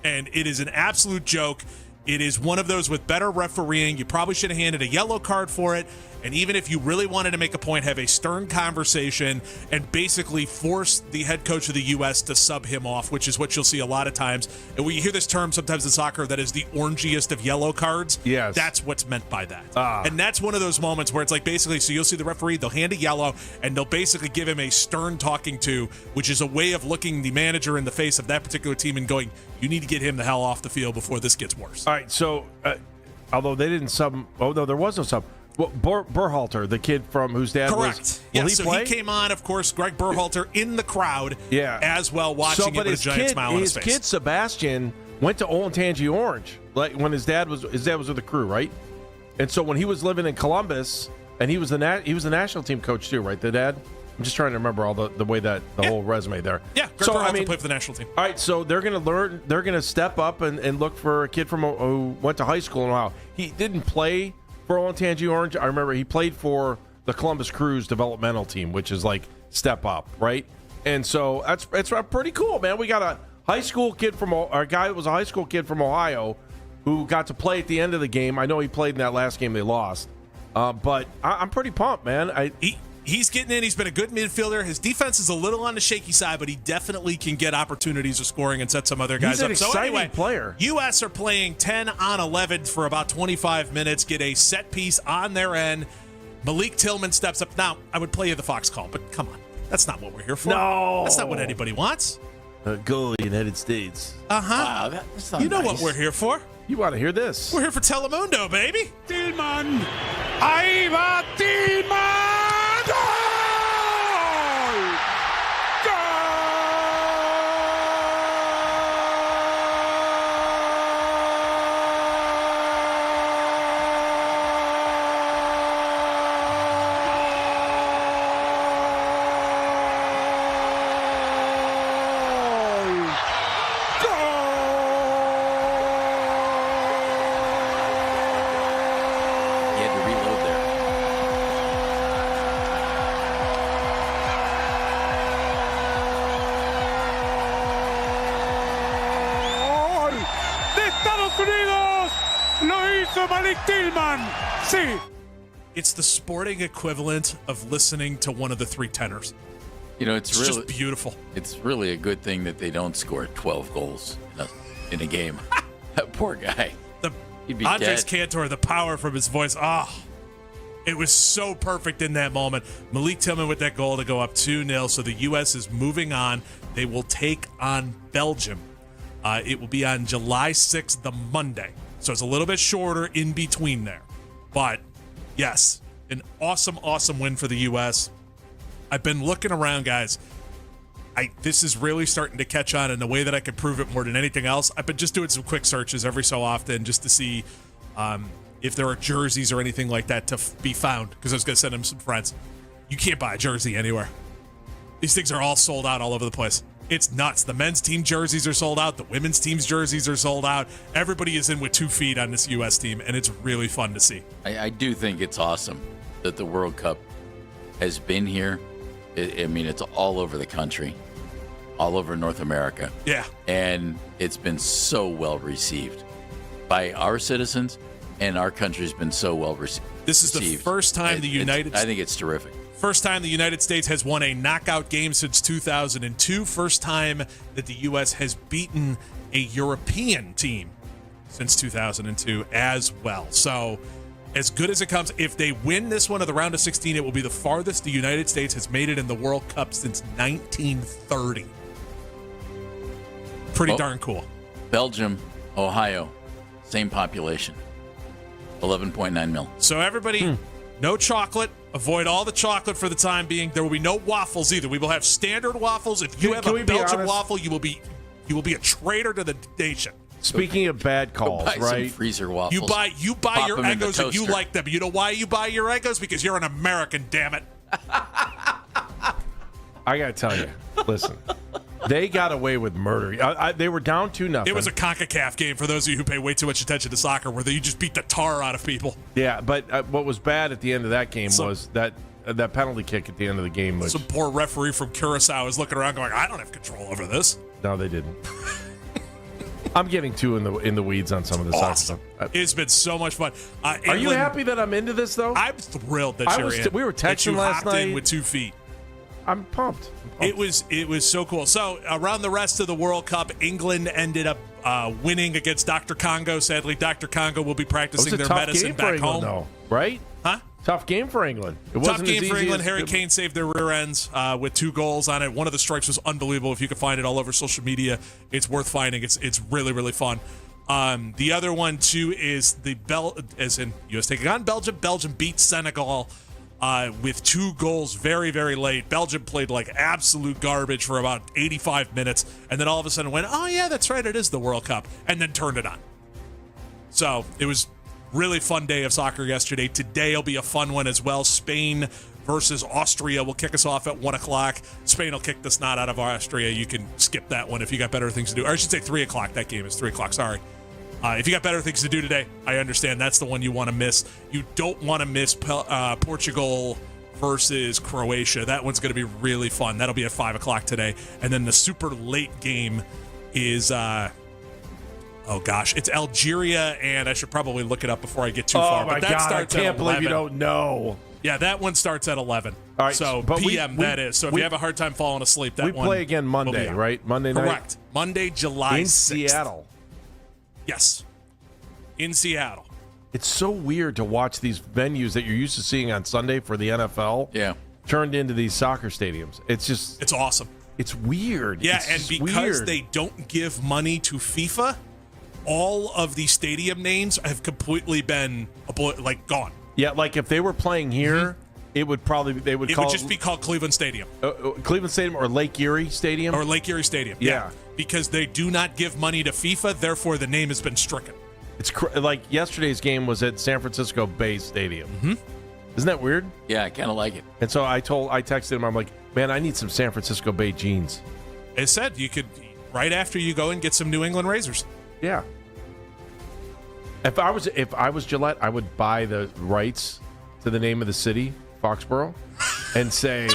And it is an absolute joke. It is one of those with better refereeing. You probably should have handed a yellow card for it. And even if you really wanted to make a point, have a stern conversation and basically force the head coach of the U.S. to sub him off, which is what you'll see a lot of times. And we hear this term sometimes in soccer that is the orangiest of yellow cards. Yes. That's what's meant by that. And that's one of those moments where it's like basically, so you'll see the referee, they'll hand a yellow, and they'll basically give him a stern talking to, which is a way of looking the manager in the face of that particular team and going, you need to get him the hell off the field before this gets worse. All right, so although they didn't sub, there was no sub. Well, Berhalter, the kid from whose dad Correct. was. Yeah, so he came on, of course, Greg Berhalter in the crowd as well, watching it with a giant smile on his face. His kid, Sebastian, went to Olentangy Orange, like when his dad was with the crew, right? And so when he was living in Columbus, and he was the national team coach too, right? The dad? I'm just trying to remember all the way that the whole resume there. Yeah, Greg Berhalter played for the national team. All right, so they're going to learn. They're going to step up and look for a kid who went to high school in Ohio. He didn't play for Olentangy Orange. I remember he played for the Columbus Crews developmental team, which is like step up, right? And so it's pretty cool, man. We got a high school kid a guy that was a high school kid from Ohio who got to play at the end of the game. I know he played in that last game they lost, but I'm pretty pumped, man. He's getting in. He's been a good midfielder. His defense is a little on the shaky side, but he definitely can get opportunities of scoring and set some other guys up. He's an exciting player. U.S. are playing 10 on 11 for about 25 minutes, get a set piece on their end. Malik Tillman steps up. Now, I would play you the Fox call, but come on. That's not what we're here for. No. That's not what anybody wants. Go United States. Uh-huh. Wow, that's not you know nice. what we're here for. You want to hear this? We're here for Telemundo, baby. Tillman. Ahí va Tillman. Malik Tillman. Sí. It's the sporting equivalent of listening to one of the three tenors. You know, it's really just beautiful. It's really a good thing that they don't score 12 goals in a game. That poor guy. He'd be Andres dead. Cantor, the power from his voice. It was so perfect in that moment. Malik Tillman with that goal to go up 2-0. So the U.S. is moving on. They will take on Belgium. It will be on July 6th, the Monday. So it's a little bit shorter in between there. But, yes, an awesome, awesome win for the U.S. I've been looking around, guys. This is really starting to catch on, and the way that I can prove it more than anything else, I've been just doing some quick searches every so often just to see if there are jerseys or anything like that to be found, because I was going to send them some friends. You can't buy a jersey anywhere. These things are all sold out all over the place. It's nuts. The men's team jerseys are sold out. The women's team's jerseys are sold out. Everybody is in with 2 feet on this U.S. team, and it's really fun to see. I do think it's awesome that the World Cup has been here. It's all over the country, all over North America. Yeah. And it's been so well received by our citizens, and our country's been so well received. This is the first time the United States... I think it's terrific. First time the United States has won a knockout game since 2002. First time that the U.S. has beaten a European team since 2002 as well. So, as good as it comes, if they win this one of the round of 16, it will be the farthest the United States has made it in the World Cup since 1930. Pretty darn cool. Belgium, Ohio, same population, 11.9 mil. So everybody, no chocolate. Avoid all the chocolate for the time being. There will be no waffles either. We will have standard waffles. If you have a Belgian waffle, you will be a traitor to the nation. Speaking of bad calls, buy right? some freezer waffles. You buy Pop your them in the Eggos and you toaster. like them. You know why you buy your Eggos? Because you're an American, damn it. I got to tell you, listen, they got away with murder. They were down 2-0. It was a CONCACAF game for those of you who pay way too much attention to soccer, where you just beat the tar out of people. Yeah, but what was bad at the end of that game was that penalty kick at the end of the game. Which, Some poor referee from Curacao is looking around going, I don't have control over this. No, they didn't. I'm getting too in the weeds on some of this Awesome. stuff. It's been so much fun. Are you happy that I'm into this, though? I'm thrilled that you're in. We were that texting you last hopped in night. with 2 feet. I'm pumped. It was so cool. So around the rest of the World Cup, England ended up winning against Dr. Congo. Sadly, Dr. Congo will be practicing their medicine back home. Though, right? Huh? Tough game for England. It Tough wasn't game as for easy England. as- Harry Kane saved their rear ends with 2 goals on it. One of the strikes was unbelievable. If you can find it all over social media, it's worth finding. It's really, really fun. The other one, too, is as in U.S. taking on Belgium. Belgium beat Senegal with 2 goals very, very late. Belgium played like absolute garbage for about 85 minutes, and then all of a sudden went, oh, yeah, that's right, it is the World Cup, and then turned it on. So it was really fun day of soccer yesterday. Today will be a fun one as well. Spain versus Austria will kick us off at 1 o'clock. Spain will kick the snot out of Austria. You can skip that one if you got better things to do. Or I should say 3 o'clock. That game is 3 o'clock. Sorry. If you got better things to do today, I understand that's the one you want to miss. You don't want to miss Portugal versus Croatia. That one's going to be really fun. That'll be at 5 o'clock today. And then the super late game is, it's Algeria, and I should probably look it up before I get too far. Oh, my but that God, I starts can't at believe you 11. don't know. Yeah, that one starts at 11. All right, so but PM that is. So if you have a hard time falling asleep, that we one play again will be Monday, on. right? Monday night? Correct. Monday, July In 6th. Seattle. Yes. In Seattle. It's so weird to watch these venues that you're used to seeing on Sunday for the NFL turned into these soccer stadiums. It's awesome. It's weird. Yeah, It's and just because weird. they don't give money to FIFA, all of the stadium names have completely been gone. Yeah, like if they were playing here, it would probably It would just be called Cleveland Stadium. Cleveland Stadium or Lake Erie Stadium. Or Lake Erie Stadium. Yeah. Because they do not give money to FIFA, therefore the name has been stricken. It's like yesterday's game was at San Francisco Bay Stadium. Mm-hmm. Isn't that weird? Yeah, I kind of like it. And so I texted him, I'm like, man, I need some San Francisco Bay jeans. It said you could, right after you go and get some New England Razors. Yeah. If I was Gillette, I would buy the rights to the name of the city, Foxborough, and say,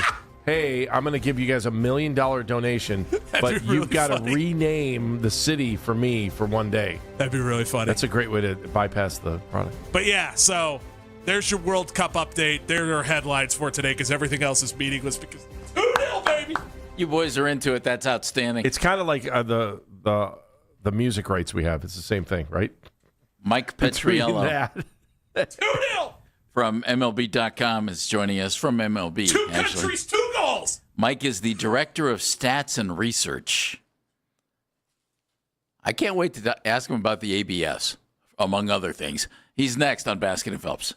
hey, I'm going to give you guys $1 million donation, but really you've got to funny. rename the city for me for one day. That'd be really funny. That's a great way to bypass the product. But yeah, so there's your World Cup update. There are headlines for today because everything else is meaningless because 2-0, baby. You boys are into it. That's outstanding. It's kind of like the music rights we have. It's the same thing, right? Mike Between Petriello that. 2-0. from MLB.com is joining us from MLB. Two actually. countries, 2 goals. Mike is the director of stats and research. I can't wait to ask him about the ABS, among other things. He's next on Baskin and Phelps.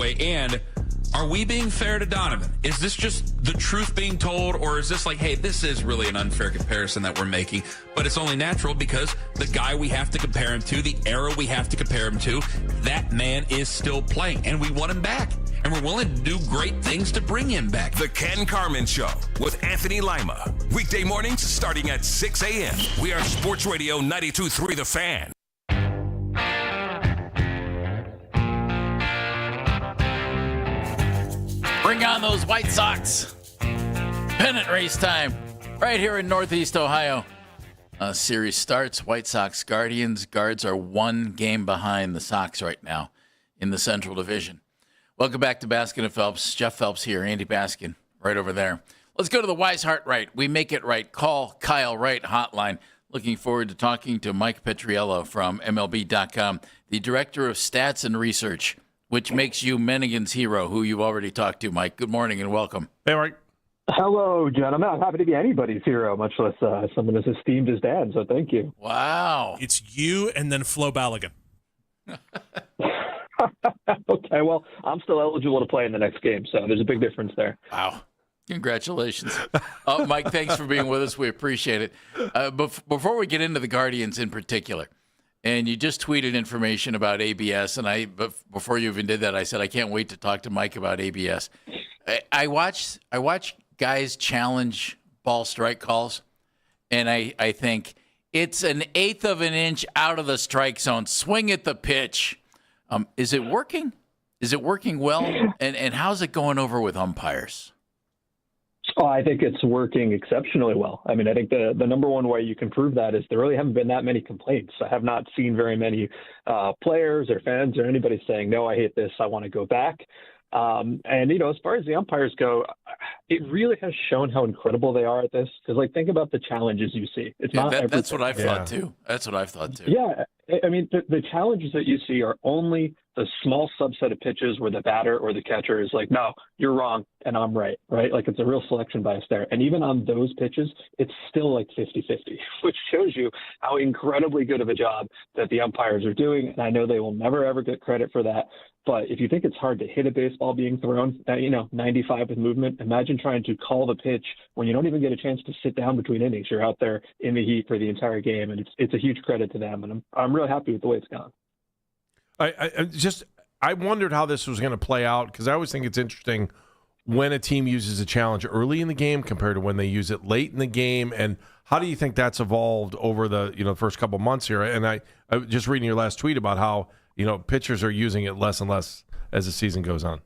way? And are we being fair to Donovan? Is this just the truth being told, or is this like, hey, this is really an unfair comparison that we're making, but it's only natural because the guy we have to compare him to, the era we have to compare him to, that man is still playing, and we want him back. And we're willing to do great things to bring him back. The Ken Carman Show with Anthony Lima. Weekday mornings starting at 6 a.m. We are Sports Radio 92.3 The Fan. Bring on those White Sox. Pennant race time right here in Northeast Ohio. Series starts. White Sox Guardians. Guards are 1 game behind the Sox right now in the Central Division. Welcome back to Baskin and Phelps. Jeff Phelps here. Andy Baskin right over there. Let's go to the Wise Heart Right. We make it right. Call Kyle Wright hotline. Looking forward to talking to Mike Petriello from MLB.com, the Director of Stats and Research, which makes you Mennigan's hero, who you've already talked to, Mike. Good morning and welcome. Hey, Mike. Hello, gentlemen. I'm happy to be anybody's hero, much less someone as esteemed as Dad, so thank you. Wow. It's you and then Flo Balogun. Okay, well, I'm still eligible to play in the next game, so there's a big difference there. Wow. Congratulations. Mike, thanks for being with us. We appreciate it. Before we get into the Guardians in particular, and you just tweeted information about ABS, and before you even did that, I said, I can't wait to talk to Mike about ABS. I watch guys challenge ball strike calls, and I think it's 1/8 of an inch out of the strike zone. Swing at the pitch. Is it working? Is it working well? And how's it going over with umpires? Oh, I think it's working exceptionally well. I mean, I think the number one way you can prove that is there really haven't been that many complaints. I have not seen very many players or fans or anybody saying, no, I hate this, I want to go back. And, as far as the umpires go, it really has shown how incredible they are at this. Because, think about the challenges you see. It's not everything. That's what I've thought, too. That's what I've thought, too. Yeah. I mean, the challenges that you see are only the small subset of pitches where the batter or the catcher is like, no, you're wrong, and I'm right, right? It's a real selection bias there. And even on those pitches, it's still 50-50, which shows you how incredibly good of a job that the umpires are doing. And I know they will never, ever get credit for that. But if you think it's hard to hit a baseball being thrown, 95 with movement, imagine trying to call the pitch when you don't even get a chance to sit down between innings. You're out there in the heat for the entire game, and it's a huge credit to them. And I'm really happy with the way it's gone. I wondered how this was going to play out, because I always think it's interesting when a team uses a challenge early in the game compared to when they use it late in the game. And how do you think that's evolved over the first couple months here? And I just reading your last tweet about how pitchers are using it less and less as the season goes on.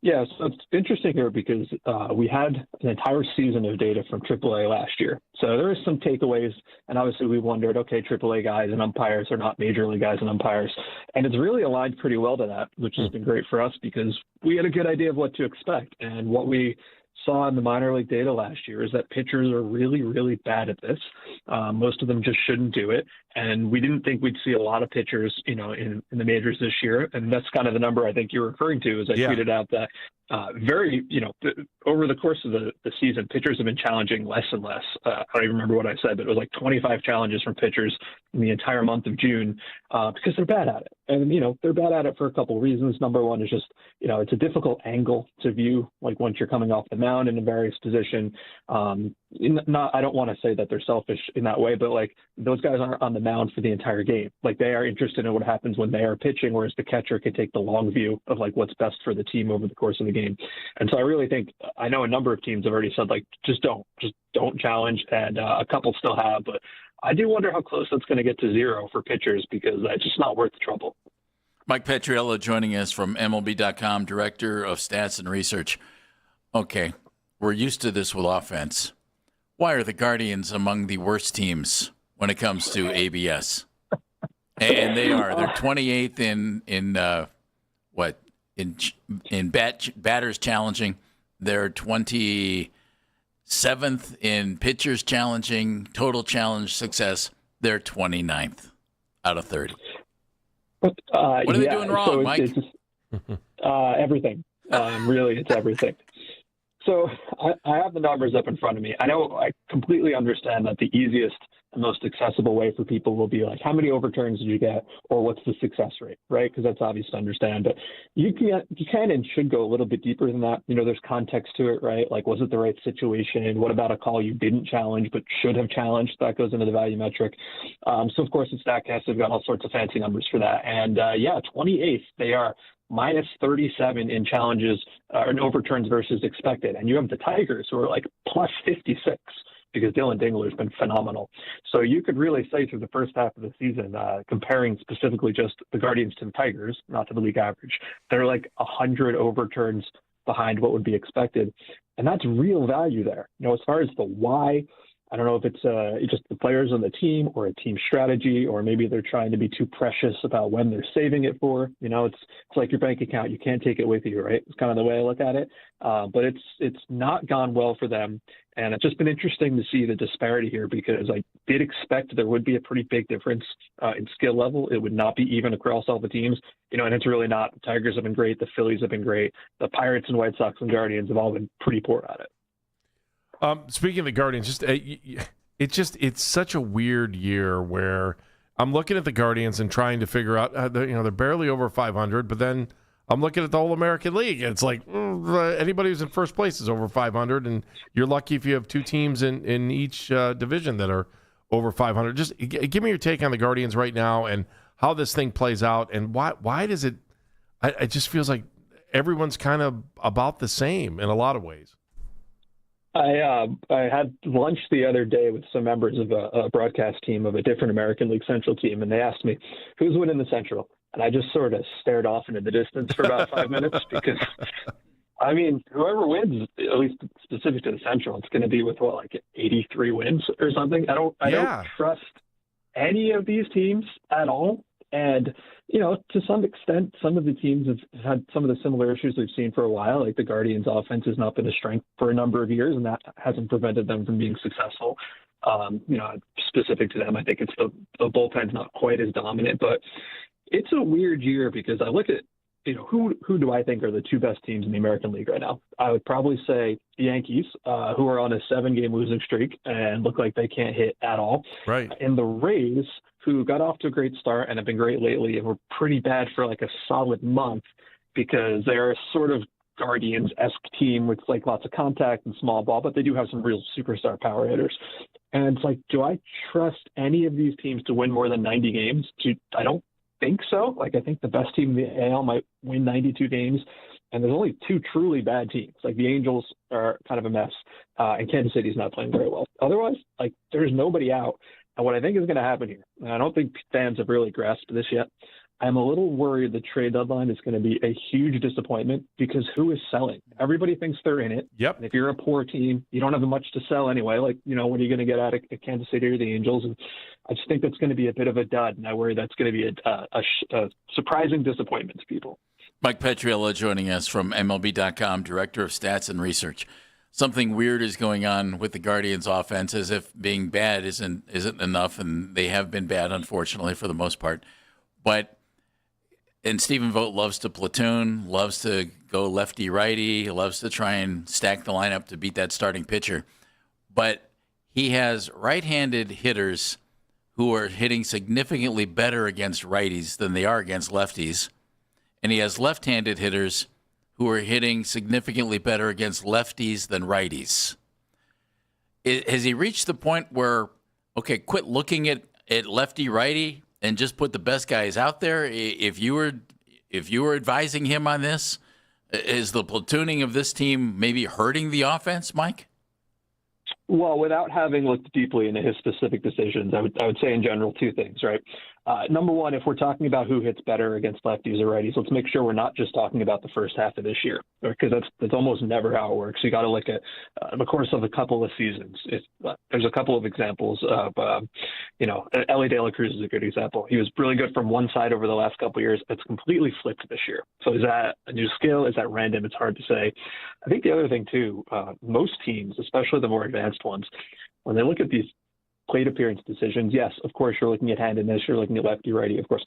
Yeah, so it's interesting here because we had an entire season of data from AAA last year. So there are some takeaways, and obviously we wondered, okay, AAA guys and umpires are not major league guys and umpires. And it's really aligned pretty well to that, which has been great for us because we had a good idea of what to expect. And what we saw in the minor league data last year is that pitchers are really, really bad at this. Most of them just shouldn't do it. And we didn't think we'd see a lot of pitchers, in the majors this year. And that's kind of the number I think you're referring to, as I tweeted out that over the course of the season, pitchers have been challenging less and less. I don't even remember what I said, but it was 25 challenges from pitchers in the entire month of June because they're bad at it. And, they're bad at it for a couple of reasons. Number one is just, it's a difficult angle to view, once you're coming off the mound in a various position. I don't want to say that they're selfish in that way, but those guys aren't on the mound for the entire game. They are interested in what happens when they are pitching, whereas the catcher can take the long view of what's best for the team over the course of the game. And so I really think, I know a number of teams have already said just don't challenge, and a couple still have, but I do wonder how close that's going to get to zero for pitchers because it's just not worth the trouble. Mike Petriello joining us from MLB.com, Director of Stats and Research. Okay, we're used to this with offense. Why are the Guardians among the worst teams when it comes to ABS? And they are. They're 28th in batters challenging. They're 27th in pitchers challenging. Total challenge success, they're 29th out of 30. What are they doing wrong, Mike? Everything. Really, it's everything. So I have the numbers up in front of me. I know I completely understand that the easiest the most accessible way for people will be like, how many overturns did you get, or what's the success rate, right? Because that's obvious to understand. But you can and should go a little bit deeper than that. There's context to it, right? Like, was it the right situation? What about a call you didn't challenge but should have challenged? That goes into the value metric. So, of course, in StatCast, they've got all sorts of fancy numbers for that. And, 28th, they are minus 37 in challenges and overturns versus expected. And you have the Tigers, who are like plus 56, because Dylan Dingler's been phenomenal. So you could really say through the first half of the season, comparing specifically just the Guardians to the Tigers, not to the league average, they're like 100 overturns behind what would be expected. And that's real value there. As far as the why, I don't know if it's just the players on the team or a team strategy, or maybe they're trying to be too precious about when they're saving it for. It's like your bank account. You can't take it with you, right? It's kind of the way I look at it. But it's not gone well for them. And it's just been interesting to see the disparity here, because I did expect there would be a pretty big difference in skill level. It would not be even across all the teams, and it's really not. The Tigers have been great. The Phillies have been great. The Pirates and White Sox and Guardians have all been pretty poor at it. Speaking of the Guardians, it's such a weird year where I'm looking at the Guardians and trying to figure out, they're barely over 500, but then I'm looking at the whole American League, and it's like anybody who's in first place is over 500, and you're lucky if you have two teams in each division that are over 500. Just give me your take on the Guardians right now and how this thing plays out, and why does it? It just feels like everyone's kind of about the same in a lot of ways. I had lunch the other day with some members of a broadcast team of a different American League Central team, and they asked me, who's winning the Central? And I just sort of stared off into the distance for about 5 minutes, because, whoever wins, at least specific to the Central, it's going to be with, 83 wins or something. I don't trust any of these teams at all. And, to some extent, some of the teams have had some of the similar issues we've seen for a while. Like the Guardians' offense has not been a strength for a number of years, and that hasn't prevented them from being successful. Specific to them, I think it's the bullpen's not quite as dominant. But it's a weird year, because I look at, who do I think are the two best teams in the American League right now? I would probably say the Yankees, who are on a 7-game losing streak and look like they can't hit at all. Right. And the Rays, who got off to a great start and have been great lately and were pretty bad for like a solid month, because they're a sort of Guardians-esque team with like lots of contact and small ball, but they do have some real superstar power hitters. And it's like, do I trust any of these teams to win more than 90 games? I don't think so. Like, I think the best team in the AL might win 92 games, and there's only two truly bad teams. Like the Angels are kind of a mess, and Kansas City's not playing very well. Otherwise, like, there's nobody out. And what I think is going to happen here, and I don't think fans have really grasped this yet, I'm a little worried the trade deadline is going to be a huge disappointment, because who is selling? Everybody thinks they're in it. Yep. And if you're a poor team, you don't have much to sell anyway. Like, what are you going to get out of Kansas City or the Angels? And I just think that's going to be a bit of a dud, and I worry that's going to be a surprising disappointment to people. Mike Petriello joining us from MLB.com, Director of Stats and Research. Something weird is going on with the Guardians' offense, as if being bad isn't enough, and they have been bad, unfortunately, for the most part. And Stephen Vogt loves to platoon, loves to go lefty-righty, loves to try and stack the lineup to beat that starting pitcher. But he has right-handed hitters who are hitting significantly better against righties than they are against lefties. And he has left-handed hitters who are hitting significantly better against lefties than righties. Has he reached the point where, okay, quit looking at lefty-righty and just put the best guys out there? If you were advising him on this, is the platooning of this team maybe hurting the offense, Mike? Well, without having looked deeply into his specific decisions, I would say in general two things, right? Number one, if we're talking about who hits better against lefties or righties, let's make sure we're not just talking about the first half of this year, because that's almost never how it works. You got to look at the course of a couple of seasons. There's a couple of examples of, Ellie De La Cruz is a good example. He was really good from one side over the last couple of years. It's completely flipped this year. So is that a new skill? Is that random? It's hard to say. I think the other thing too, most teams, especially the more advanced ones, when they look at these plate appearance decisions. Yes, of course, you're looking at handedness, you're looking at lefty, righty, of course.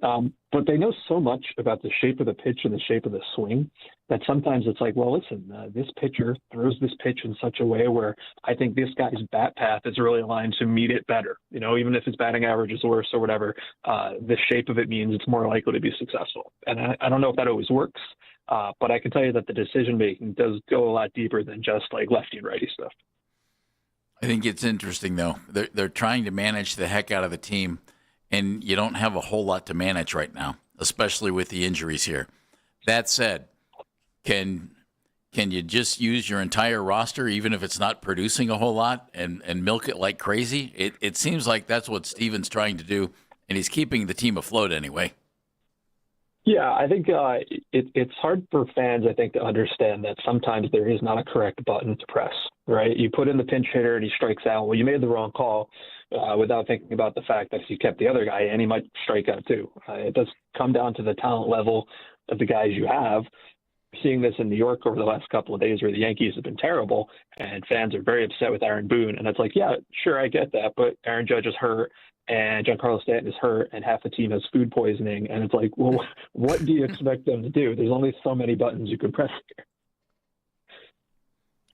But they know so much about the shape of the pitch and the shape of the swing that sometimes it's like, well, listen, this pitcher throws this pitch in such a way where I think this guy's bat path is really aligned to meet it better. You know, even if his batting average is worse or whatever, the shape of it means it's more likely to be successful. And I don't know if that always works, but I can tell you that the decision-making does go a lot deeper than just like lefty and righty stuff. I think it's interesting, though. They're trying to manage the heck out of the team, and you don't have a whole lot to manage right now, especially with the injuries here. That said, can you just use your entire roster, even if it's not producing a whole lot, and milk it like crazy? It seems like that's what Steven's trying to do, and he's keeping the team afloat anyway. Yeah, I think it's hard for fans, I think, to understand that sometimes there is not a correct button to press, right? You put in the pinch hitter and he strikes out. Well, you made the wrong call without thinking about the fact that if you kept the other guy in, he might strike out too. It does come down to the talent level of the guys you have. Seeing this in New York over the last couple of days where the Yankees have been terrible and fans are very upset with Aaron Boone. And it's like, yeah, sure, I get that, but Aaron Judge is hurt and Giancarlo Stanton is hurt and half the team has food poisoning. And it's like, well, what do you expect them to do? There's only so many buttons you can press here.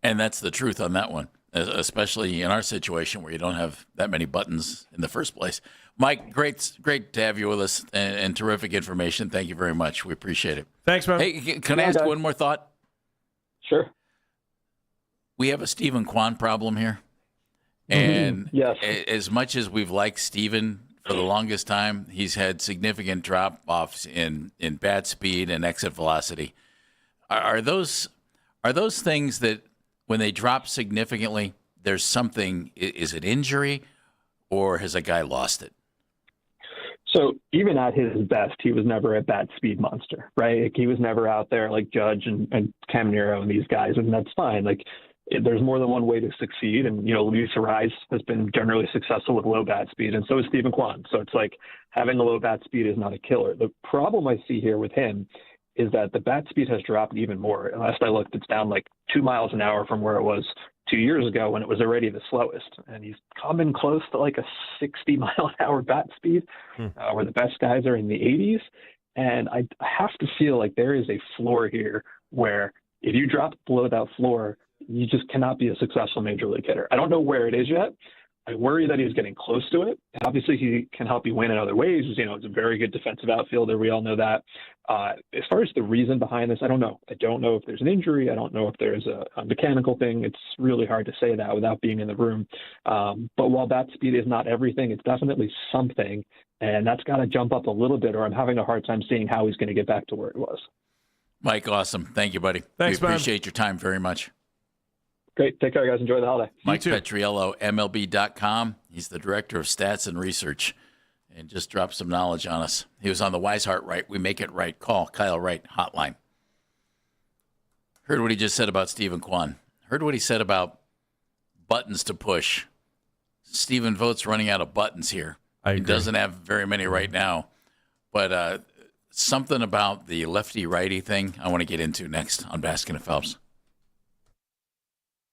And that's the truth on that one, especially in our situation where you don't have that many buttons in the first place. Mike, great to have you with us and terrific information. Thank you very much. We appreciate it. Thanks, man. Hey, can I ask one more thought? Sure. We have a Stephen Kwan problem here. And yes. As much as we've liked Stephen for the longest time, he's had significant drop-offs in bat speed and exit velocity. Are those things that when they drop significantly, there's something, is it injury or has a guy lost it? So even at his best, he was never a bat speed monster, right? Like, he was never out there like Judge and Cam Nero and these guys, and that's fine. Like, there's more than one way to succeed, and Luis Arraez has been generally successful with low bat speed, and so is Stephen Kwan. So it's like having a low bat speed is not a killer. The problem I see here with him is that the bat speed has dropped even more. Last I looked, it's down like 2 miles an hour from where it was 2 years ago when it was already the slowest. And he's coming close to like a 60 mile an hour bat speed, where the best guys are in the 80s. And I have to feel like there is a floor here where if you drop below that floor, you just cannot be a successful major league hitter. I don't know where it is yet. I worry that he's getting close to it. Obviously, he can help you win in other ways. He's a very good defensive outfielder. We all know that. As far as the reason behind this, I don't know. I don't know if there's an injury. I don't know if there's a mechanical thing. It's really hard to say that without being in the room. But while bat speed is not everything, it's definitely something. And that's got to jump up a little bit, or I'm having a hard time seeing how he's going to get back to where it was. Mike, awesome. Thank you, buddy. Thanks, we appreciate your time very much. Great. Take care, guys. Enjoy the holiday. Mike Petriello, MLB.com. He's the director of stats and research, and just dropped some knowledge on us. He was on the Weishart Right, We Make It Right Call, Kyle Wright hotline. Heard what he just said about Stephen Kwan. Heard what he said about buttons to push. Stephen Vogt's running out of buttons here. He doesn't have very many right now. But something about the lefty-righty thing I want to get into next on Baskin and Phelps.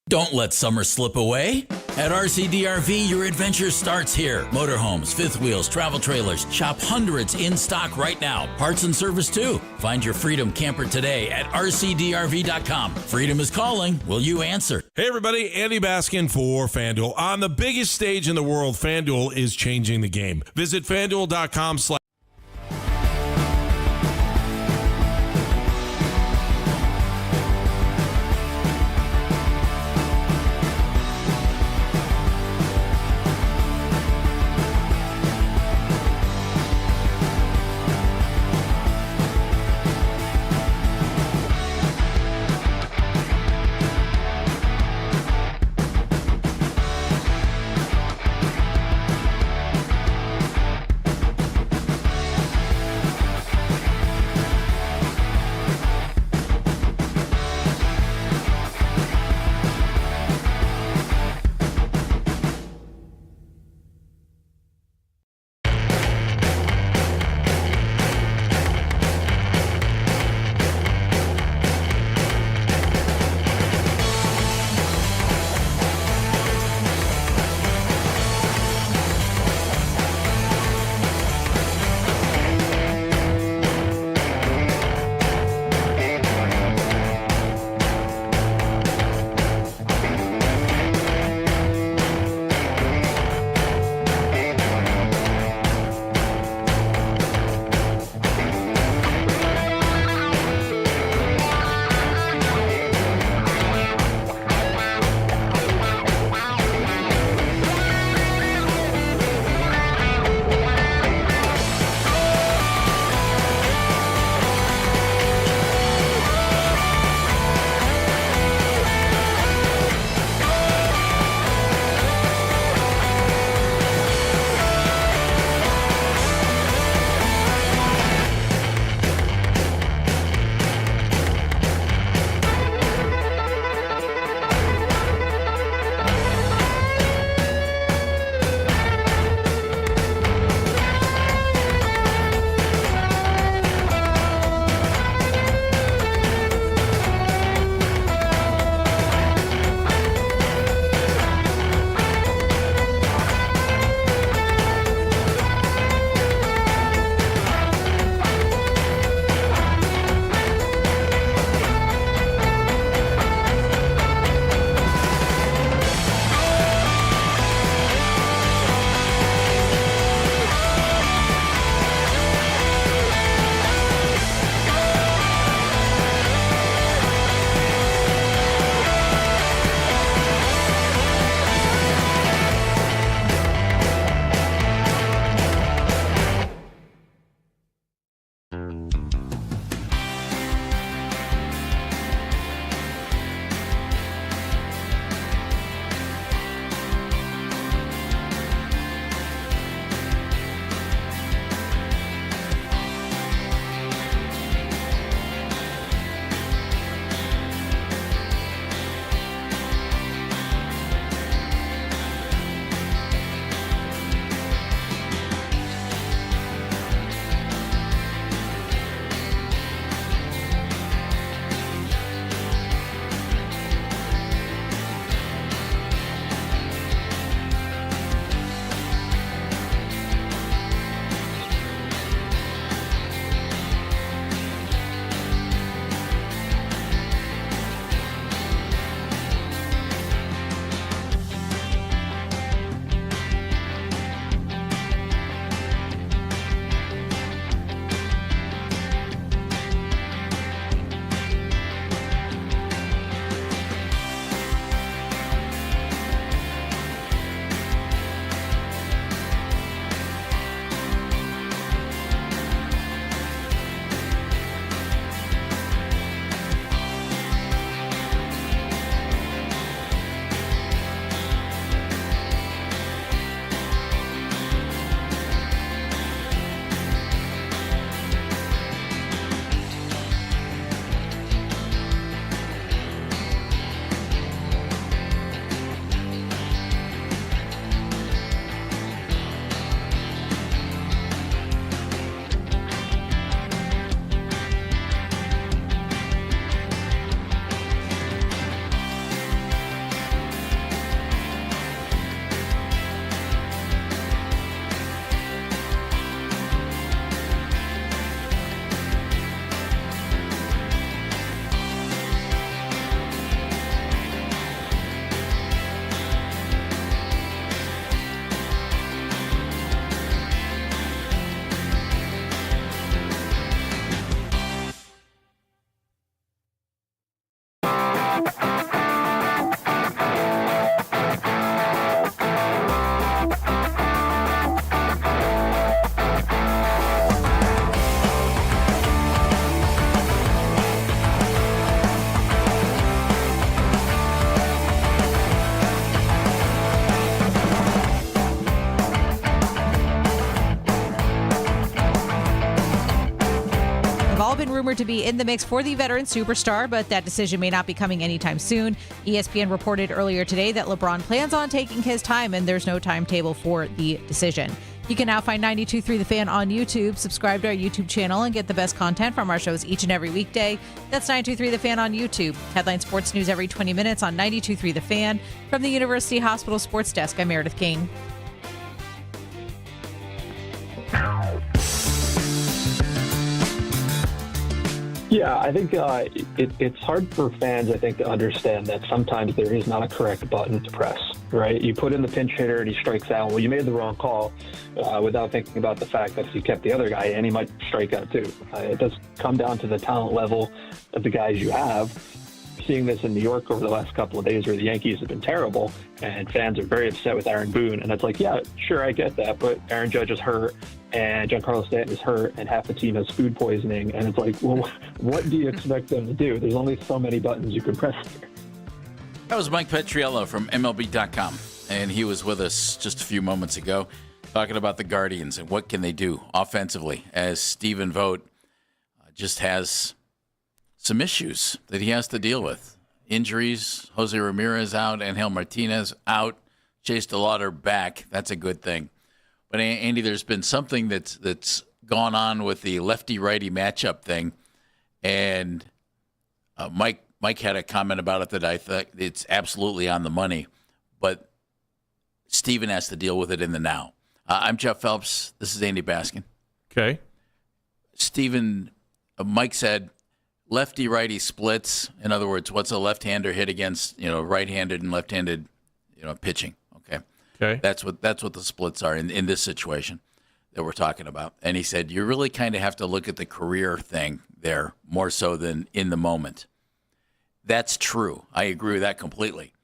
Don't let summer slip away. At RCDRV, your adventure starts here. Motorhomes, fifth wheels, travel trailers. Shop hundreds in stock right now. Parts and service too. Find your Freedom camper today at RCDRV.com. Freedom is calling. Will you answer? Hey everybody, Andy Baskin for FanDuel. On the biggest stage in the world, FanDuel is changing the game. Visit FanDuel.com/ rumored to be in the mix for the veteran superstar, but that decision may not be coming anytime soon. ESPN reported earlier today that LeBron plans on taking his time, and there's no timetable for the decision. You can now find 92.3 The Fan on YouTube. Subscribe to our YouTube channel and get the best content from our shows each and every weekday. That's 92.3 The Fan on YouTube. Headline sports news every 20 minutes on 92.3 The Fan. From the University Hospital Sports Desk, I'm Meredith Kane. Yeah, I think it's hard for fans, I think, to understand that sometimes there is not a correct button to press, right? You put in the pinch hitter and he strikes out. Well, you made the wrong call without thinking about the fact that if you kept the other guy in, he might strike out too. It does come down to the talent level of the guys you have. Seeing this in New York over the last couple of days where the Yankees have been terrible and fans are very upset with Aaron Boone. And it's like, yeah, sure, I get that, but Aaron Judge is hurt and Giancarlo Stanton is hurt and half the team has food poisoning. And it's like, well, what do you expect them to do? There's only so many buttons you can press here. That was Mike Petriello from MLB.com, and he was with us just a few moments ago talking about the Guardians and what can they do offensively as Stephen Vogt just has some issues that he has to deal with. Injuries, Jose Ramirez out, Angel Martinez out, Chase DeLauter back. That's a good thing. But, Andy, there's been something that's gone on with the lefty-righty matchup thing, and Mike had a comment about it that I thought it's absolutely on the money, but Steven has to deal with it in the now. I'm Jeff Phelps. This is Andy Baskin. Okay. Steven, Mike said lefty-righty splits. In other words, what's a left-hander hit against, right-handed and left-handed, pitching. Okay. That's what the splits are in this situation that we're talking about. And he said you really kind of have to look at the career thing there more so than in the moment. That's true. I agree with that completely.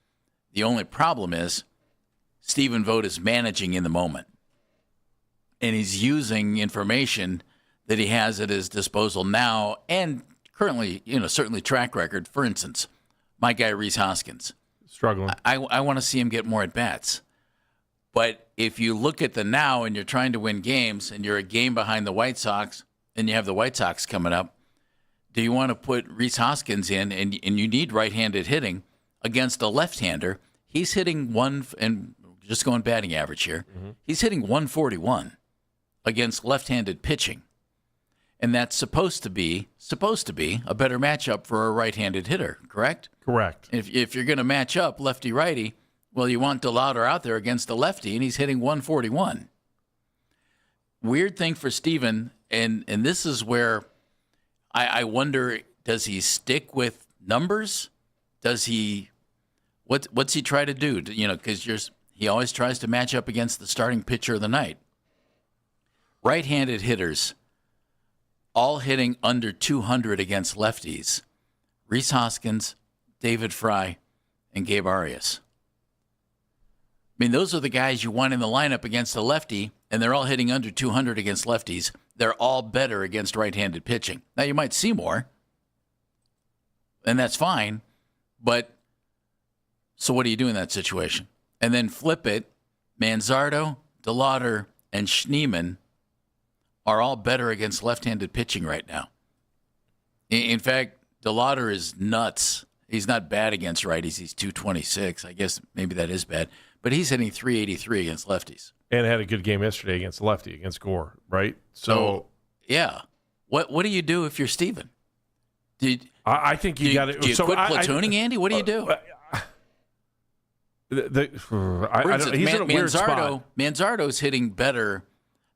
The only problem is Stephen Vogt is managing in the moment. And he's using information that he has at his disposal now and currently, certainly track record. For instance, my guy Rhys Hoskins. Struggling. I want to see him get more at-bats. But if you look at the now and you're trying to win games and you're a game behind the White Sox and you have the White Sox coming up, do you want to put Rhys Hoskins in and you need right-handed hitting against a left-hander? He's hitting and just going batting average here. Mm-hmm. He's hitting 141 against left-handed pitching. And that's supposed to be a better matchup for a right-handed hitter, correct? Correct. If you're going to match up lefty-righty, well, you want DeLauter out there against the lefty, and he's hitting 141. Weird thing for Steven, and this is where I wonder, does he stick with numbers? Does he what's he try to do? Because he always tries to match up against the starting pitcher of the night. Right-handed hitters, all hitting under 200 against lefties. Rhys Hoskins, David Fry, and Gabe Arias. I mean, those are the guys you want in the lineup against a lefty, and they're all hitting under 200 against lefties. They're all better against right-handed pitching. Now, you might see more, and that's fine, but so what do you do in that situation? And then flip it, Manzardo, DeLauter, and Schneemann are all better against left-handed pitching right now. In fact, DeLauter is nuts. He's not bad against righties. He's 226. I guess maybe that is bad. But he's hitting 383 against lefties. And had a good game yesterday against lefty, against Gore, right? So yeah. What do you do if you're Steven? I think you got to. Do you quit platooning, Andy? What do you do? He's in a weird spot. Manzardo's hitting better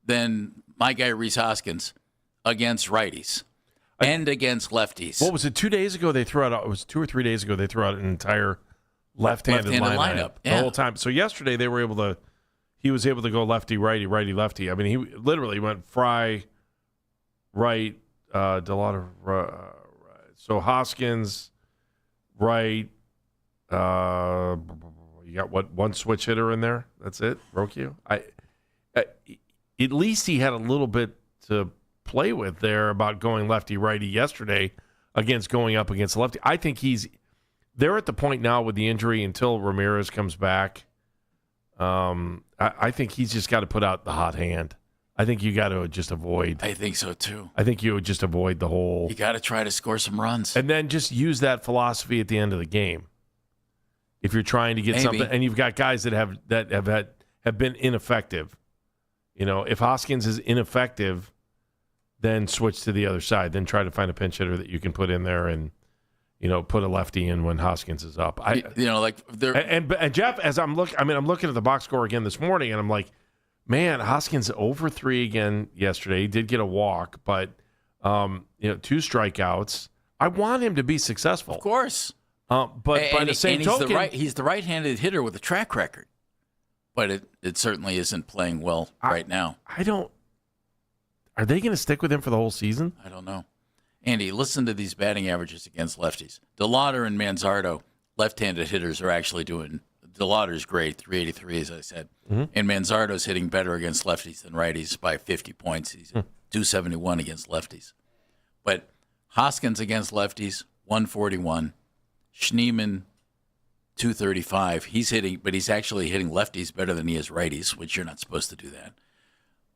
than my guy Rhys Hoskins against righties and against lefties. What was it? 2 days ago they threw out. It was 2 or 3 days ago they threw out an entire left-handed lineup the whole time. So yesterday they were able to. He was able to go lefty, righty, righty, lefty. I mean, he literally went Fry, right, DeLauter, right. So Hoskins, right. You got one switch hitter in there? That's it, Rocchio? At least he had a little bit to play with there about going lefty, righty yesterday against going up against lefty. I think they're at the point now with the injury until Ramirez comes back. I think he's just got to put out the hot hand. I think you got to just avoid. I think so too. I think you would just avoid the whole. You got to try to score some runs, and then just use that philosophy at the end of the game. If you're trying to get something, and you've got guys that have been ineffective. If Hoskins is ineffective, then switch to the other side. Then try to find a pinch hitter that you can put in there and. Put a lefty in when Hoskins is up. And Jeff, as I'm looking at the box score again this morning, and I'm like, man, Hoskins 0 for 3 again yesterday. He did get a walk, but 2 strikeouts. I want him to be successful, of course. But by the same token, he's the right-handed hitter with a track record, but it certainly isn't playing well right now. Are they going to stick with him for the whole season? I don't know. Andy, listen to these batting averages against lefties. DeLauder and Manzardo, left-handed hitters, are actually doing. DeLauder's great, 383, as I said. Mm-hmm. And Manzardo's hitting better against lefties than righties by 50 points. He's 271 against lefties. But Hoskins against lefties, 141. Schneemann, 235. He's actually hitting lefties better than he is righties, which you're not supposed to do that.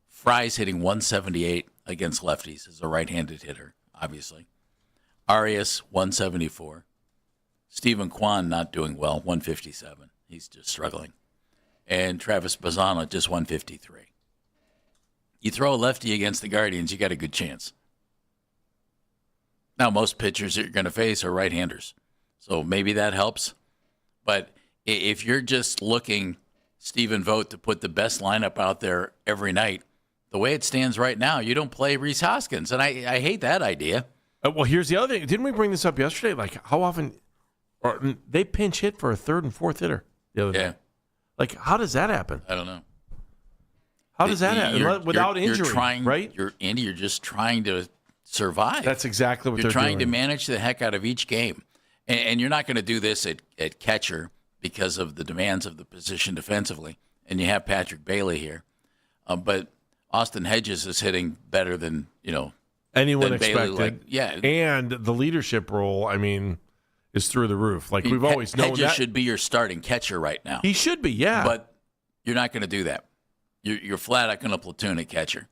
Fry's hitting 178 against lefties as a right-handed hitter. Obviously. Arias, 174. Stephen Kwan not doing well, 157. He's just struggling. And Travis Bazzano, just 153. You throw a lefty against the Guardians, you got a good chance. Now, most pitchers you're going to face are right-handers, so maybe that helps. But if you're just looking, Stephen Vogt, to put the best lineup out there every night, the way it stands right now, you don't play Rhys Hoskins, and I hate that idea. Well, here's the other thing. Didn't we bring this up yesterday? Like, how often they pinch hit for a third and fourth hitter the other day? Like, how does that happen? I don't know. How does that happen without injury? Right? You're just trying to survive. That's exactly what you're trying doing. to manage the heck out of each game, and you're not going to do this at catcher because of the demands of the position defensively. And you have Patrick Bailey here, but Austin Hedges is hitting better than anyone than expected. Bailey, and the leadership role, is through the roof. Like we've always known. Hedges should be your starting catcher right now. He should be, yeah. But you're not going to do that. You're flat out going to platoon at catcher,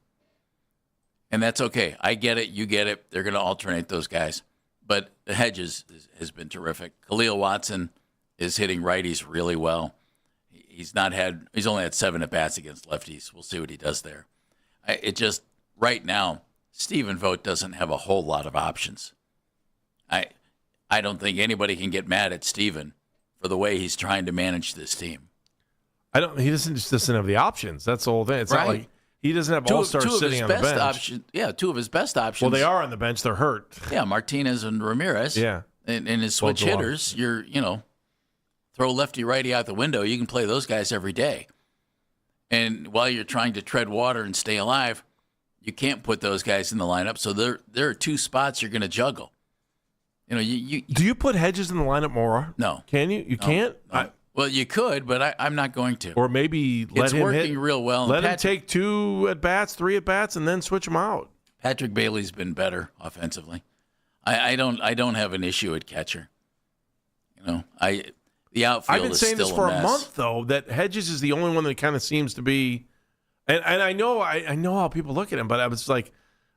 and that's okay. I get it. You get it. They're going to alternate those guys. But Hedges has been terrific. Khalil Watson is hitting righties really well. He's only had 7 at-bats against lefties. We'll see what he does there. Right now, Stephen Vogt doesn't have a whole lot of options. I don't think anybody can get mad at Stephen for the way he's trying to manage this team. He doesn't have the options. That's the whole thing. It's not like he doesn't have all-stars sitting on the bench. 2 of his best options. Well, they are on the bench. They're hurt. Yeah, Martinez and Ramirez. Yeah. And his switch hitters, throw lefty-righty out the window. You can play those guys every day. And while you're trying to tread water and stay alive, you can't put those guys in the lineup. So there are 2 spots you're going to juggle. Do you put Hedges in the lineup more? No. Can you? You can't? No. Well, you could, but I'm not going to. Or maybe it's working real well. Let him take 2 at-bats, 3 at-bats, and then switch them out. Patrick Bailey's been better offensively. I don't have an issue at catcher. The outfield I've been is saying still this for a mess. month, though, that Hedges is the only one that kind of seems to be, and I know how people look at him, but I was like,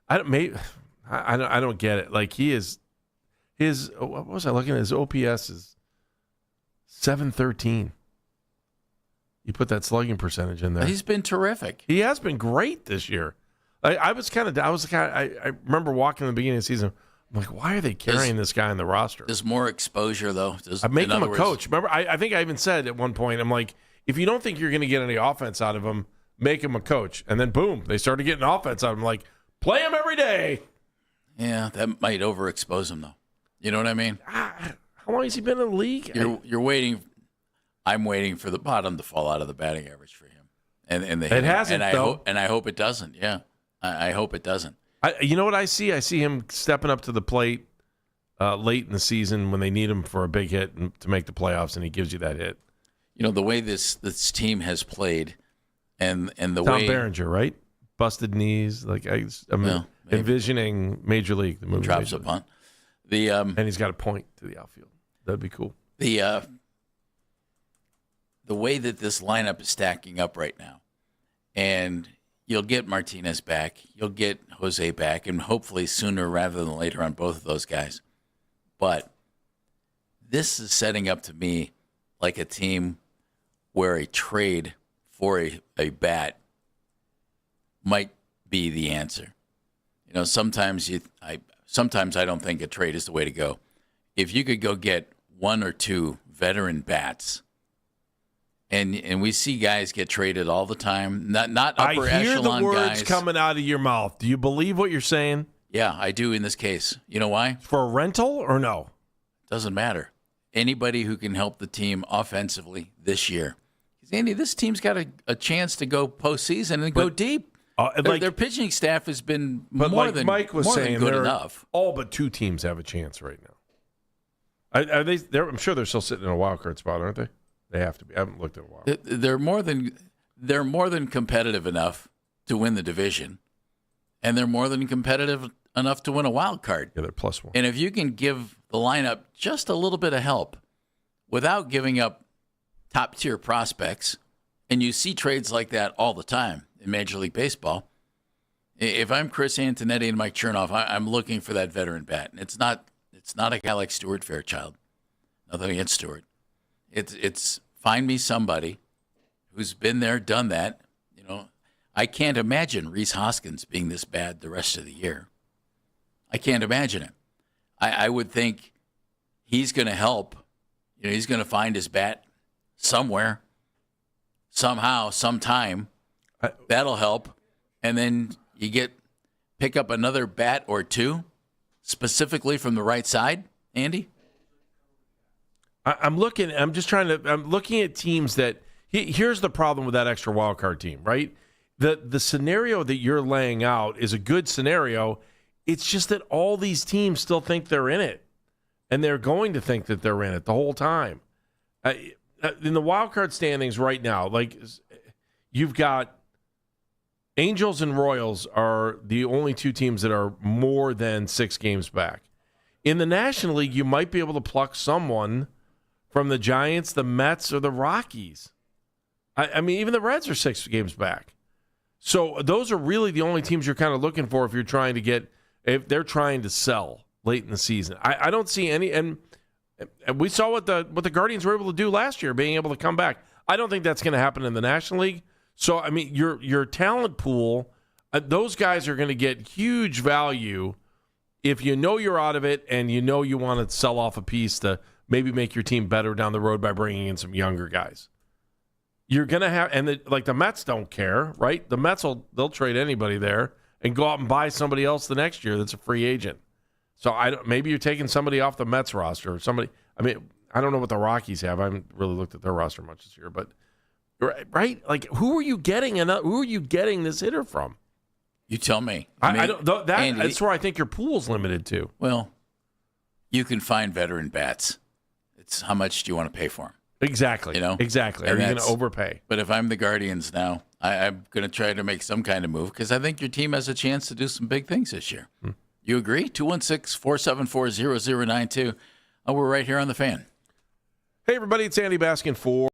I don't get it. Like what was I looking at? His OPS is 713. You put that slugging percentage in there. He's been terrific. He has been great this year. I remember walking in the beginning of the season. I'm like, why are they carrying this guy on the roster? There's more exposure, though. I make him a coach. Remember, I think I even said at one point, I'm like, if you don't think you're going to get any offense out of him, make him a coach. And then, boom, they started getting offense out of him. Like, play him every day. Yeah, that might overexpose him, though. You know what I mean? How long has he been in the league? You're waiting. I'm waiting for the bottom to fall out of the batting average for him. And it hasn't, though. I hope it doesn't. Yeah, I hope it doesn't. You know what I see? I see him stepping up to the plate late in the season when they need him for a big hit to make the playoffs, and he gives you that hit. The way this team has played, and the Tom way Berenger, right? Busted knees. Like I'm envisioning Major League. The movie drops a punt. And he's got a point to the outfield. That'd be cool. The way that this lineup is stacking up right now, and you'll get Martinez back, you'll get Jose back, and hopefully sooner rather than later on both of those guys. But this is setting up to me like a team where a trade for a bat might be the answer. Sometimes I don't think a trade is the way to go. If you could go get one or two veteran bats, and we see guys get traded all the time, not upper echelon guys. I hear the words coming out of your mouth. Do you believe what you're saying? Yeah, I do in this case. You know why? For a rental or no? Doesn't matter. Anybody who can help the team offensively this year. Andy, this team's got a chance to go postseason and go deep. Their pitching staff has been more than Mike was saying, good enough. All but two teams have a chance right now. Are they? I'm sure they're still sitting in a wild card spot, aren't they? They have to be. I haven't looked in a while. They're more than competitive enough to win the division, and they're more than competitive enough to win a wild card. Yeah, they're +1. And if you can give the lineup just a little bit of help without giving up top-tier prospects, and you see trades like that all the time in Major League Baseball. If I'm Chris Antonetti and Mike Chernoff, I'm looking for that veteran bat. And it's not a guy like Stuart Fairchild. Nothing against Stuart. It's find me somebody who's been there, done that. I can't imagine Rhys Hoskins being this bad the rest of the year. I can't imagine it. I would think he's going to help. He's going to find his bat somewhere, somehow, sometime. That'll help. And then you pick up another bat or two, specifically from the right side, Andy? I'm looking at teams that here's the problem with that extra wild card team, right? The scenario that you're laying out is a good scenario. It's just that all these teams still think they're in it, and they're going to think that they're in it the whole time. In the wild card standings right now, like you've got Angels and Royals are the only two teams that are more than 6 games back. In the National League, you might be able to pluck someone from the Giants, the Mets, or the Rockies. I mean, even the Reds are 6 games back. So those are really the only teams you're kind of looking for if they're trying to sell late in the season. I don't see any, and we saw what the Guardians were able to do last year, being able to come back. I don't think that's going to happen in the National League. So, I mean, your talent pool, those guys are going to get huge value if you know you're out of it and you know you want to sell off a piece to maybe make your team better down the road by bringing in some younger guys. You're going to have, and the Mets don't care, right? The Mets they'll trade anybody there and go out and buy somebody else the next year that's a free agent. So maybe you're taking somebody off the Mets roster or somebody. I mean, I don't know what the Rockies have. I haven't really looked at their roster much this year, but right, like who are you getting? Who are you getting this hitter from? You tell me. I don't. Andy, that's where I think your pool's limited to. Well, you can find veteran bats. It's how much do you want to pay for them? Exactly. Exactly. Are you going to overpay? But if I'm the Guardians now, I'm going to try to make some kind of move because I think your team has a chance to do some big things this year. You agree? 216-474-0092. We're right here on The Fan. Hey, everybody. It's Andy Baskin for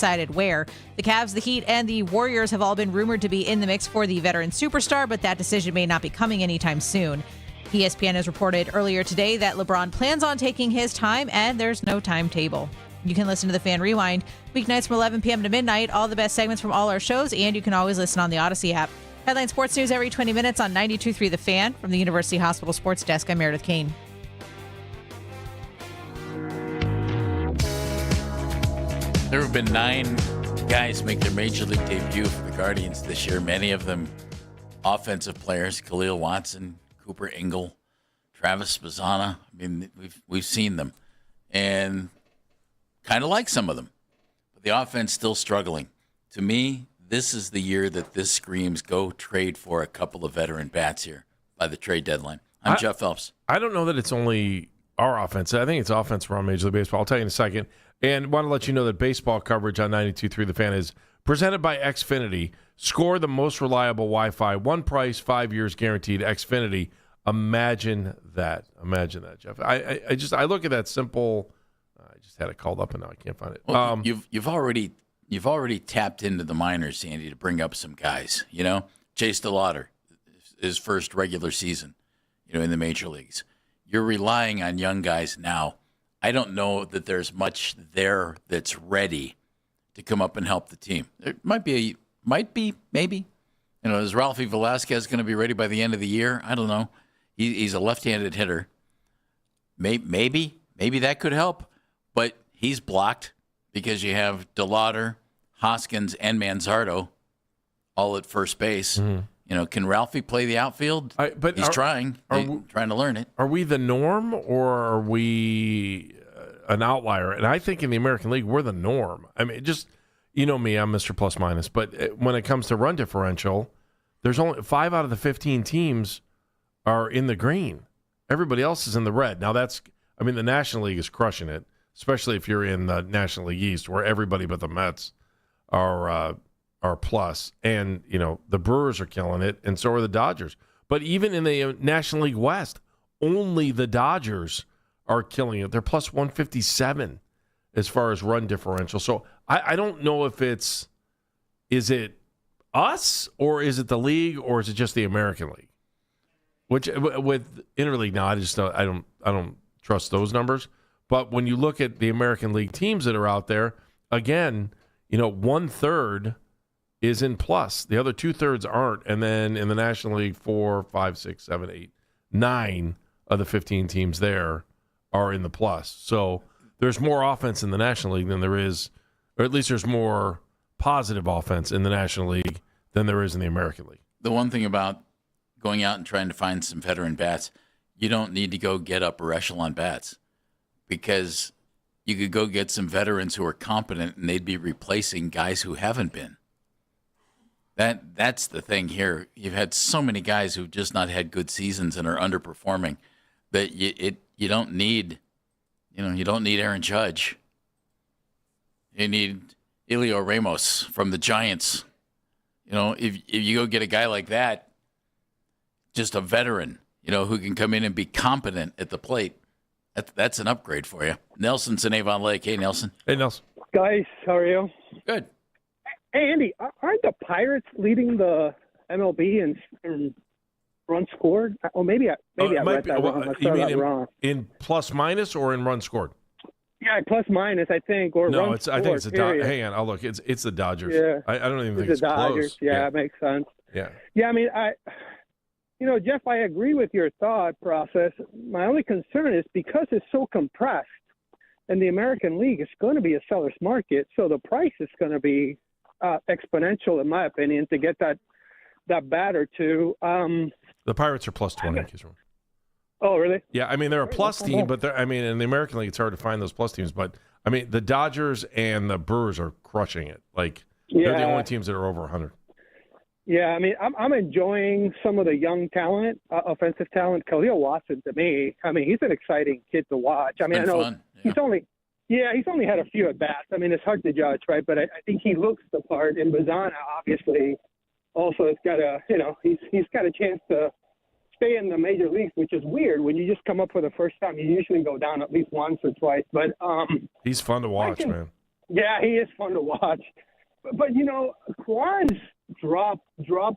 undecided where. The Cavs, the Heat, and the Warriors have all been rumored to be in the mix for the veteran superstar, but that decision may not be coming anytime soon. ESPN has reported earlier today that LeBron plans on taking his time, and there's no timetable. You can listen to the Fan Rewind weeknights from 11 p.m. to midnight, all the best segments from all our shows, and you can always listen on the Odyssey app. Headline Sports News every 20 minutes on 92.3 The Fan. From the University Hospital Sports Desk, I'm Meredith Kane. There have been 9 guys make their major league debut for the Guardians this year, many of them offensive players. Khalil Watson, Cooper Ingle, Travis Mazzana. I mean, we've seen them and kind of like some of them, but the offense still struggling. To me, this is the year that this screams go trade for a couple of veteran bats here by the trade deadline. I'm Jeff Phelps. I don't know that it's only our offense. I think it's offense around Major League Baseball. I'll tell you in a second. And want to let you know that baseball coverage on 92.3 The Fan is presented by Xfinity. Score the most reliable Wi-Fi. One price, 5 years guaranteed. Xfinity. Imagine that. Imagine that, Jeff. I look at that simple. I just had it called up and now I can't find it. Well, you've already tapped into the minors, Sandy, to bring up some guys. You know, Chase DeLauder, his first regular season, in the major leagues. You're relying on young guys now. I don't know that there's much there that's ready to come up and help the team. There might be, maybe. Is Ralphie Velasquez going to be ready by the end of the year? I don't know. He's a left-handed hitter. Maybe that could help, but he's blocked because you have DeLauder, Hoskins, and Manzardo all at first base. Mm-hmm. Can Ralphie play the outfield? He's trying to learn it. Are we the norm or are we an outlier? And I think in the American League, we're the norm. I mean, just, me, I'm Mr. Plus Minus. But when it comes to run differential, there's only 5 out of the 15 teams are in the green. Everybody else is in the red. Now the National League is crushing it, especially if you're in the National League East, where everybody but the Mets are plus. And, the Brewers are killing it, and so are the Dodgers. But even in the National League West, only the Dodgers are killing it. They're plus 157 as far as run differential. So I don't know if is it us or is it the league or is it just the American League? Which with interleague now, I don't trust those numbers. But when you look at the American League teams that are out there, again, 1/3 is in plus. The other 2/3 aren't. And then in the National League, 4, 5, 6, 7, 8, 9 of the 15 teams there are in the plus. So there's more offense in the National League than there is, or at least there's more positive offense in the National League than there is in the American League. The one thing about going out and trying to find some veteran bats, you don't need to go get upper echelon bats because you could go get some veterans who are competent and they'd be replacing guys who haven't been. That's the thing here. You've had so many guys who've just not had good seasons and are underperforming that you don't need, you don't need Aaron Judge. You need Elio Ramos from the Giants. If you go get a guy like that, just a veteran, who can come in and be competent at the plate, that's an upgrade for you. Nelson's in Avon Lake. Hey, Nelson. Hey, Nelson. Guys, how are you? Good. Hey, Andy, aren't the Pirates leading the MLB in runs scored? Or maybe I read that wrong. I saw that wrong. In plus minus or in runs scored? Yeah, plus minus, I think. Or no, runs scored, I think it's hang on, I'll look. It's the Dodgers. Yeah. I don't even think it's it's the Dodgers. close. Yeah, it makes sense. Yeah. Yeah, I mean, Jeff, I agree with your thought process. My only concern is because it's so compressed, and the American League is going to be a seller's market, so the price is going to be exponential, in my opinion, to get that bat or two. The Pirates are plus 20. Oh, really? Yeah, they're a plus team, but in the American League, it's hard to find those plus teams. But the Dodgers and the Brewers are crushing it. They're the only teams that are over 100. Yeah, I'm enjoying some of the young talent, offensive talent. Khalil Watson, to me, he's an exciting kid to watch. I know fun. He's only had a few at bats. It's hard to judge, right? But I think he looks the part. And Mazzana, obviously, also has got he's got a chance to stay in the major leagues, which is weird. When you just come up for the first time, you usually go down at least once or twice. But he's fun to watch, man. Yeah, he is fun to watch. But Kwan's drop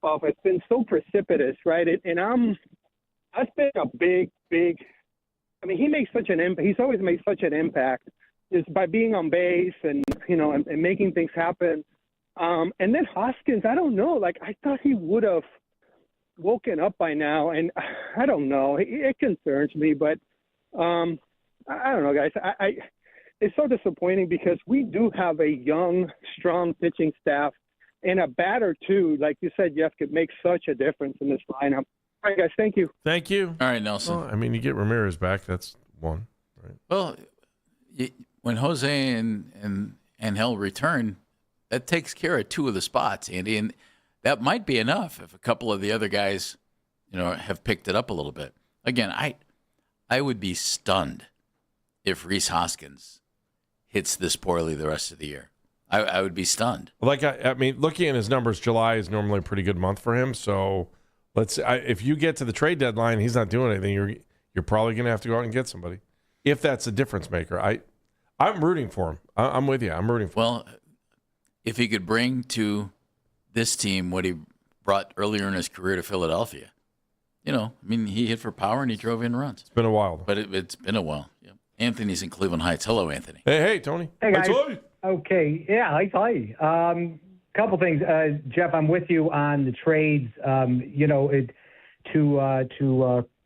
off has been so precipitous, right? That's been a big. I mean, he makes such an impact. He's always made such an impact just by being on base and and making things happen. And then Hoskins, I don't know. Like I thought he would have woken up by now, and I don't know. It concerns me, but I don't know, guys. It's so disappointing because we do have a young, strong pitching staff and a batter too. Like you said, Jeff, could make such a difference in this lineup. All right, guys. Thank you. Thank you. All right, Nelson. Well, I mean, you get Ramirez back. That's one. Right. Well, when Jose and Angel return, that takes care of two of the spots, Andy, and that might be enough if a couple of the other guys, have picked it up a little bit. Again, I would be stunned if Rhys Hoskins hits this poorly the rest of the year. I would be stunned. Like I mean, looking at his numbers, July is normally a pretty good month for him. So if you get to the trade deadline, he's not doing anything. You're probably going to have to go out and get somebody. If that's a difference maker, I'm rooting for him. I'm with you. I'm rooting for him. Well, if he could bring to this team what he brought earlier in his career to Philadelphia, he hit for power and he drove in runs. It's been a while, though. But it's been a while. Yeah. Anthony's in Cleveland Heights. Hello, Anthony. Hey, Tony. Hey, guys. Tony. Okay. Yeah, hi. Couple things. Jeff, I'm with you on the trades. To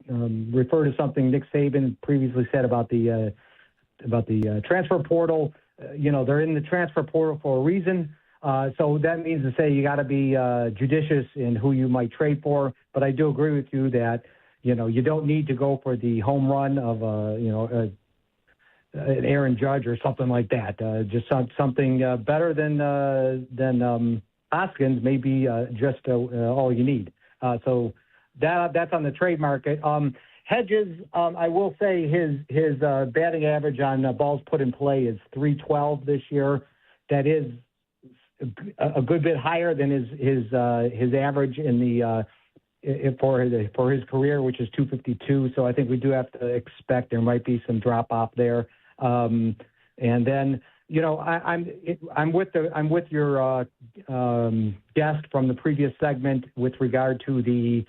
refer to something Nick Saban previously said about the transfer portal. They're in the transfer portal for a reason. So that means to say you got to be judicious in who you might trade for. But I do agree with you that you don't need to go for the home run of an Aaron Judge or something like that. Just something better than Hoskins may be just all you need. So that's on the trade market. Hedges, I will say his batting average on balls put in play is .312 this year. That is a good bit higher than his average in the for his career, which is .252. So I think we do have to expect there might be some drop off there. And then I'm with your guest from the previous segment with regard to the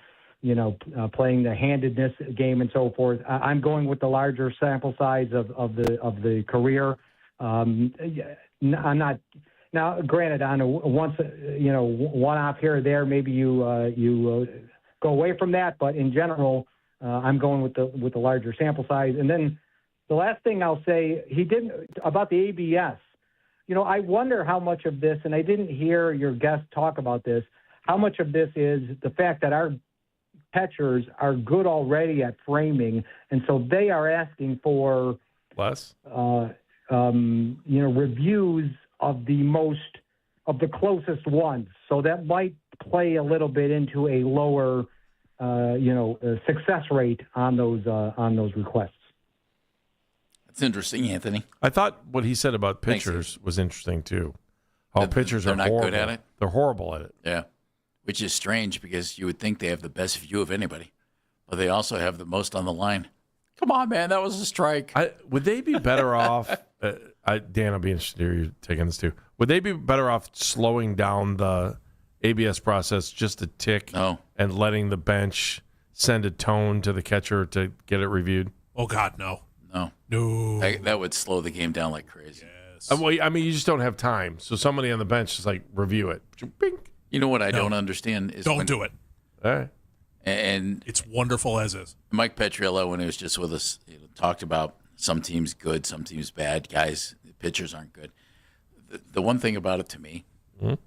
playing the handedness game and so forth. I'm going with the larger sample size of the career. I'm not now. Granted, on a once one off here or there, maybe you go away from that. But in general, I'm going with the larger sample size. And then the last thing I'll say, he didn't about the ABS. I wonder how much of this, and I didn't hear your guest talk about this. How much of this is the fact that our catchers are good already at framing, and so they are asking for less, reviews of the closest ones. So that might play a little bit into a lower, success rate on those requests. That's interesting, Anthony. I thought what he said about pitchers was interesting too. How pitchers are not horrible. good at it. They're horrible at it. Yeah. Which is strange because you would think they have the best view of anybody, but they also have the most on the line. Come on, man, that was a strike. Would they be better off? Dan, I'll be interested to hear you taking this too. Would they be better off slowing down the ABS process just a tick and letting the bench send a tone to the catcher to get it reviewed? Oh, God, no. No. That would slow the game down like crazy. Yes. Well, I mean, you just don't have time. So somebody on the bench is like, review it. Bing. You know what I don't understand is don't do it. All right. And it's wonderful as is. Mike Petriello, when he was just with us, talked about some teams good, some teams bad. Guys, pitchers aren't good. The one thing about it to me,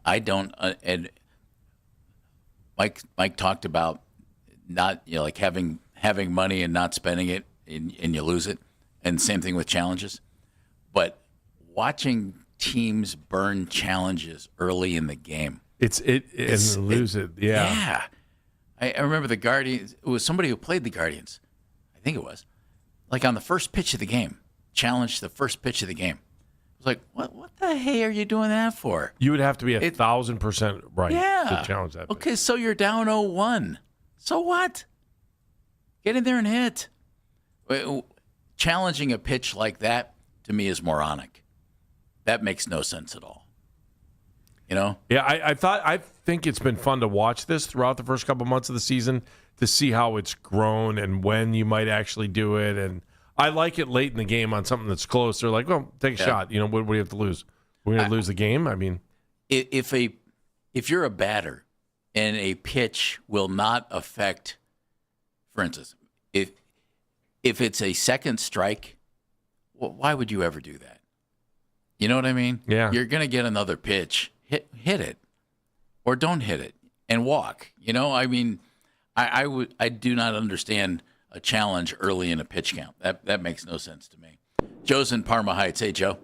I don't. And Mike talked about not like having money and not spending it, and you lose it. And same thing with challenges. But watching teams burn challenges early in the game. Lose it. Yeah. Yeah. I remember the Guardians. It was somebody who played the Guardians. I think it was. Like on the first pitch of the game. Challenged the first pitch of the game. I was like, what the hey are you doing that for? You would have to be 1,000% right to challenge that. Okay, so you're down 0-1. So what? Get in there and hit. Challenging a pitch like that, to me, is moronic. that makes no sense at all. You know? Yeah, I think it's been fun to watch this throughout the first couple months of the season to see how it's grown and when you might actually do it. And I like it late in the game on something that's close. They're like, well, take a shot. You know, what do we have to lose? We're going to lose the game? I mean, if you're a batter and a pitch will not affect, for instance, if it's a second strike, well, why would you ever do that? You know what I mean? Yeah. You're going to get another pitch. Hit it, or don't hit it, and walk. You know, I mean, I do not understand a challenge early in a pitch count. That makes no sense to me. Joe's in Parma Heights. Hey, Joe.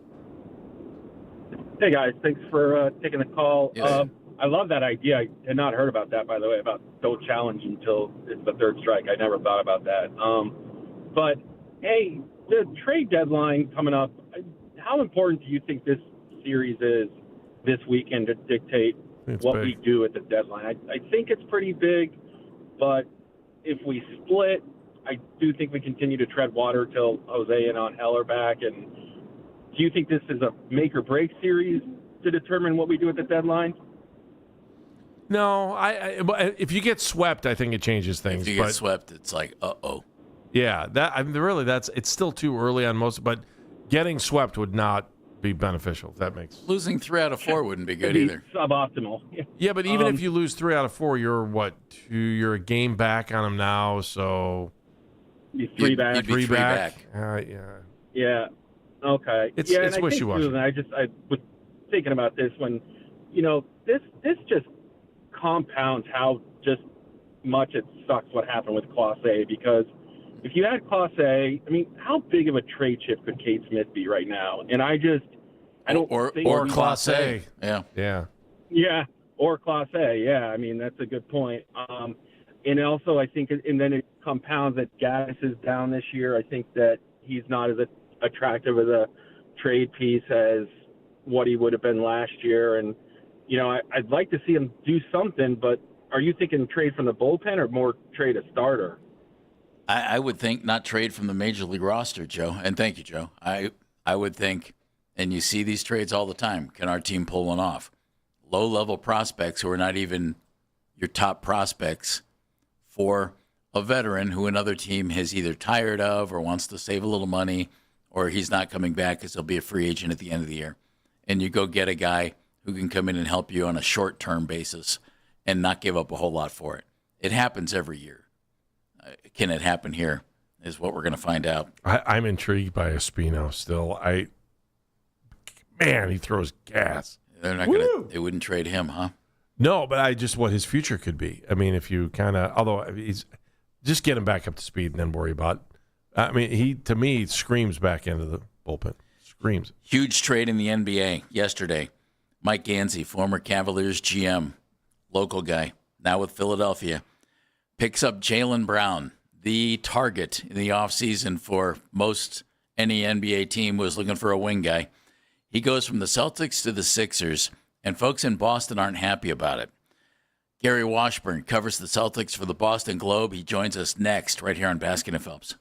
Hey guys, thanks for taking the call. Yes. I love that idea. I had not heard about that, by the way, about don't challenge until it's the third strike. I never thought about that. But hey, the trade deadline coming up. How important do you think this series is this weekend to dictate what we do at the deadline? I think it's pretty big, but if we split, I do think we continue to tread water till Jose and Angel are back. And do you think this is a make or break series to determine what we do at the deadline? no. If you get swept, I think it changes things. If you get swept, it's like, uh-oh. Yeah, it's still too early on most, but getting swept would not be beneficial. If that makes losing 3 out of 4 wouldn't be good It'd either. Suboptimal. Yeah, but even if you lose 3 out of 4, you're a game back on them now, so you'd be three back. Yeah. Yeah. Okay. It's wishy-washy. I was thinking about this when, this just compounds how just much it sucks what happened with Class A, because if you had Class A, I mean, how big of a trade chip could Cade Smith be right now? And I don't think or Class A. Yeah. Yeah, or Class A. Yeah, I mean, that's a good point. And also, I think, and then it compounds that Gaddis is down this year. I think that he's not as attractive as a trade piece as what he would have been last year. And, I'd like to see him do something, but are you thinking trade from the bullpen or more trade a starter? I would think not trade from the Major League roster, Joe. And thank you, Joe. I would think, and you see these trades all the time, can our team pull one off? Low-level prospects who are not even your top prospects for a veteran who another team has either tired of or wants to save a little money, or he's not coming back because he'll be a free agent at the end of the year. And you go get a guy who can come in and help you on a short-term basis and not give up a whole lot for it. It happens every year. Can it happen here is what we're going to find out. I'm intrigued by Espino still. He throws gas. They're not going to. They wouldn't trade him, huh? No, but what his future could be. I mean, if you although he's just get him back up to speed and then worry about. I mean, he screams back into the bullpen. Screams. Huge trade in the NBA yesterday. Mike Gansey, former Cavaliers GM, local guy, now with Philadelphia, picks up Jaylen Brown, the target in the offseason for most any NBA team was looking for a wing guy. He goes from the Celtics to the Sixers, and folks in Boston aren't happy about it. Gary Washburn covers the Celtics for the Boston Globe. He joins us next right here on Baskin and Phelps.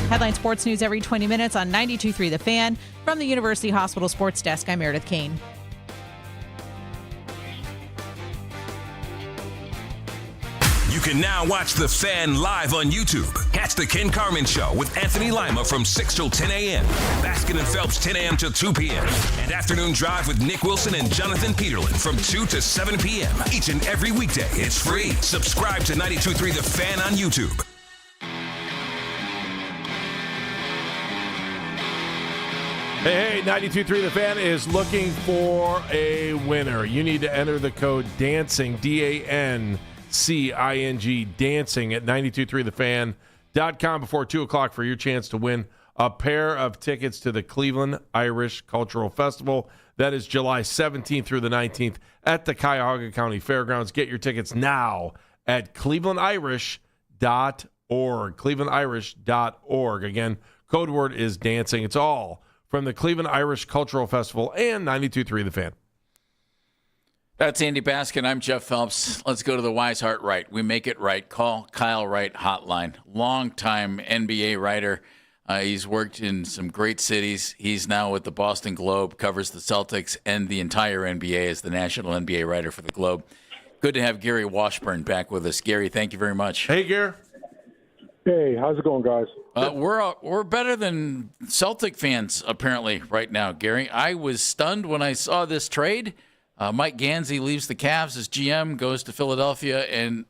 Headline sports news every 20 minutes on 92.3 The Fan. From the University Hospital Sports Desk, I'm Meredith Kane. You can now watch The Fan live on YouTube. Catch The Ken Carman Show with Anthony Lima from 6 till 10 a.m. Baskin and Phelps 10 a.m. till 2 p.m. And Afternoon Drive with Nick Wilson and Jonathan Peterlin from 2 to 7 p.m. Each and every weekday. It's free. Subscribe to 92.3 The Fan on YouTube. Hey, 92.3 The Fan is looking for a winner. You need to enter the code DANCING, DANCING, dancing at 923thefan.com before 2 o'clock for your chance to win a pair of tickets to the Cleveland Irish Cultural Festival. That is July 17th through the 19th at the Cuyahoga County Fairgrounds. Get your tickets now at clevelandirish.org. clevelandirish.org. Again, code word is dancing. It's all from the Cleveland Irish Cultural Festival and 92.3 The Fan. That's Andy Baskin. I'm Jeff Phelps. Let's go to the Wise Heart Right. We make it right. Call Kyle Wright hotline. Longtime NBA writer. He's worked in some great cities. He's now with the Boston Globe, covers the Celtics and the entire NBA as the national NBA writer for the Globe. Good to have Gary Washburn back with us. Gary, thank you very much. Hey, Gary. Hey, how's it going, guys? We're better than Celtic fans, apparently, right now, Gary. I was stunned when I saw this trade. Mike Gansey leaves the Cavs as GM, goes to Philadelphia, and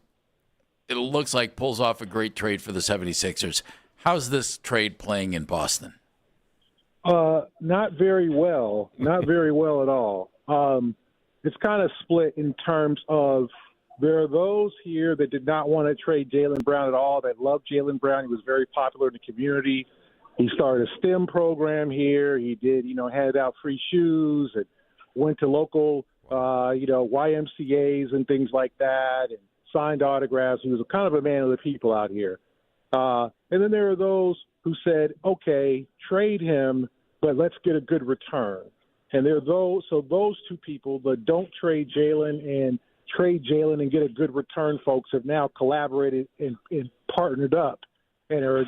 it looks like pulls off a great trade for the 76ers. How's this trade playing in Boston? Not very well. Not very well at all. It's kind of split in terms of there are those here that did not want to trade Jaylen Brown at all, that loved Jaylen Brown. He was very popular in the community. He started a STEM program here. He did, handed out free shoes and went to local YMCAs and things like that, and signed autographs. He was kind of a man of the people out here. And then there are those who said, okay, trade him, but let's get a good return. And there are those two people that don't trade Jaylen and trade Jaylen and get a good return, folks, have now collaborated and partnered up and are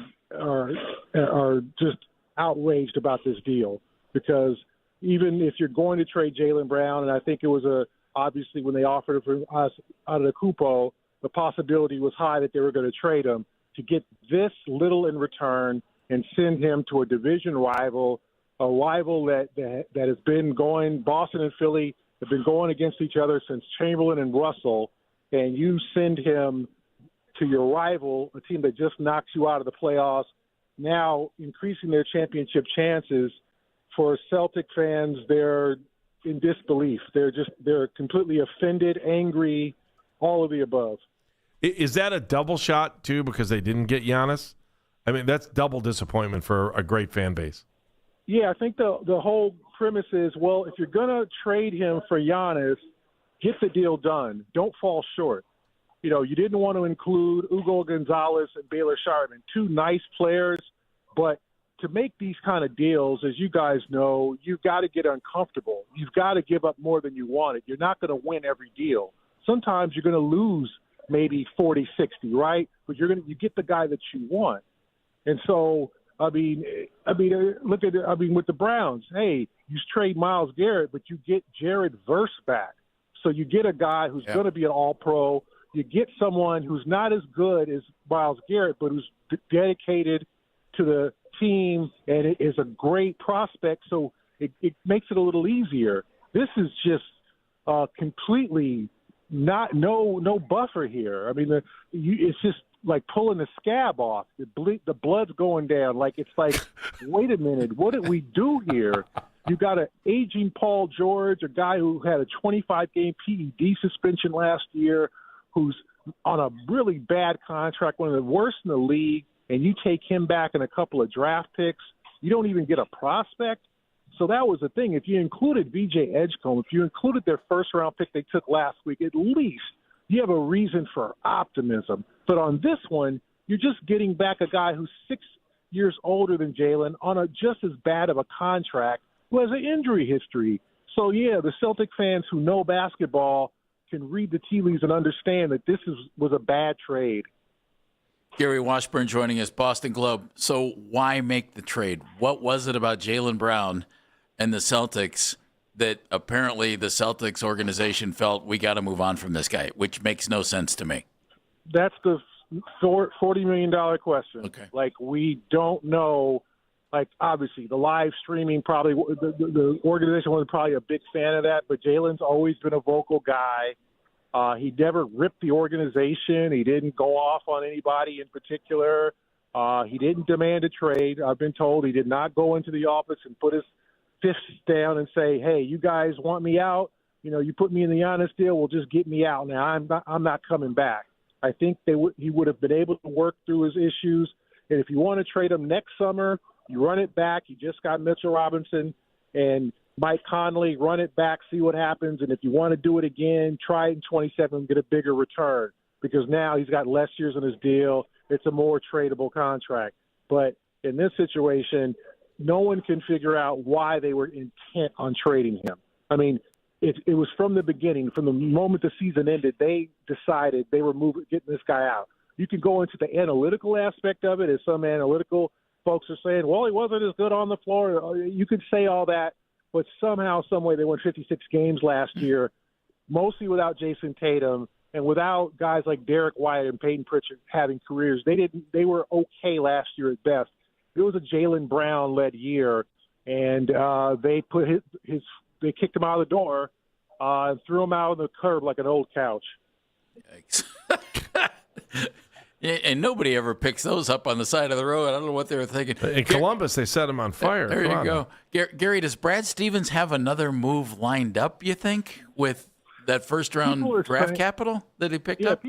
just outraged about this deal, because even if you're going to trade Jaylen Brown, and I think it was obviously when they offered it for us out of the Cupo, the possibility was high that they were going to trade him, to get this little in return and send him to a division rival, a rival that has been going. Boston and Philly have been going against each other since Chamberlain and Russell, and you send him to your rival, a team that just knocks you out of the playoffs, now increasing their championship chances. For Celtic fans, they're in disbelief. They're completely offended, angry, all of the above. Is that a double shot, too, because they didn't get Giannis? I mean, that's double disappointment for a great fan base. Yeah, I think the whole premise is, well, if you're going to trade him for Giannis, get the deal done. Don't fall short. You didn't want to include Hugo Gonzalez and Baylor Sharman, two nice players, but to make these kind of deals, as you guys know, you've got to get uncomfortable. You've got to give up more than you wanted. You're not going to win every deal. Sometimes you're going to lose maybe 40-60, right? But you get the guy that you want. And so, look at it. With the Browns, hey, you trade Myles Garrett, but you get Jared Verse back. So you get a guy who's going to be an all-pro. You get someone who's not as good as Myles Garrett, but who's dedicated to the team and it is a great prospect, so it makes it a little easier. This is just completely no buffer here. I mean, it's just like pulling the scab off. The blood's going down. It's like, wait a minute, what did we do here? You got an aging Paul George, a guy who had a 25-game PED suspension last year, who's on a really bad contract, one of the worst in the league, and you take him back in a couple of draft picks. You don't even get a prospect. So that was the thing. If you included VJ Edgecombe, if you included their first-round pick they took last week, at least you have a reason for optimism. But on this one, you're just getting back a guy who's 6 years older than Jaylen on a just as bad of a contract, who has an injury history. So, yeah, the Celtic fans who know basketball can read the tea leaves and understand that this was a bad trade. Gary Washburn joining us, Boston Globe. So why make the trade? What was it about Jaylen Brown and the Celtics that apparently the Celtics organization felt we got to move on from this guy, which makes no sense to me? That's the $40 million question. Okay. Like, we don't know. Like, obviously, the live streaming probably the organization was probably a big fan of that, but Jalen's always been a vocal guy. He never ripped the organization. He didn't go off on anybody in particular. He didn't demand a trade. I've been told he did not go into the office and put his fists down and say, "Hey, you guys want me out? You know, you put me in the Giannis deal. Well, just get me out now. I'm not coming back." I think he would have been able to work through his issues. And if you want to trade him next summer, you run it back. You just got Mitchell Robinson and Mike Conley, run it back, see what happens. And if you want to do it again, try it in 27 and get a bigger return, because now he's got less years on his deal. It's a more tradable contract. But in this situation, no one can figure out why they were intent on trading him. I mean, it was from the beginning, from the moment the season ended, they decided they were getting this guy out. You can go into the analytical aspect of it, as some analytical folks are saying, well, he wasn't as good on the floor. You could say all that. But somehow, some way, they won 56 games last year, mostly without Jason Tatum and without guys like Derek White and Peyton Pritchard having careers. They were okay last year at best. It was a Jaylen Brown-led year, and they put they kicked him out of the door and threw him out on the curb like an old couch. Yikes. And nobody ever picks those up on the side of the road. I don't know what they were thinking. In Columbus, they set him on fire. There you go. Gary, does Brad Stevens have another move lined up, you think, with that first-round draft capital that he picked up?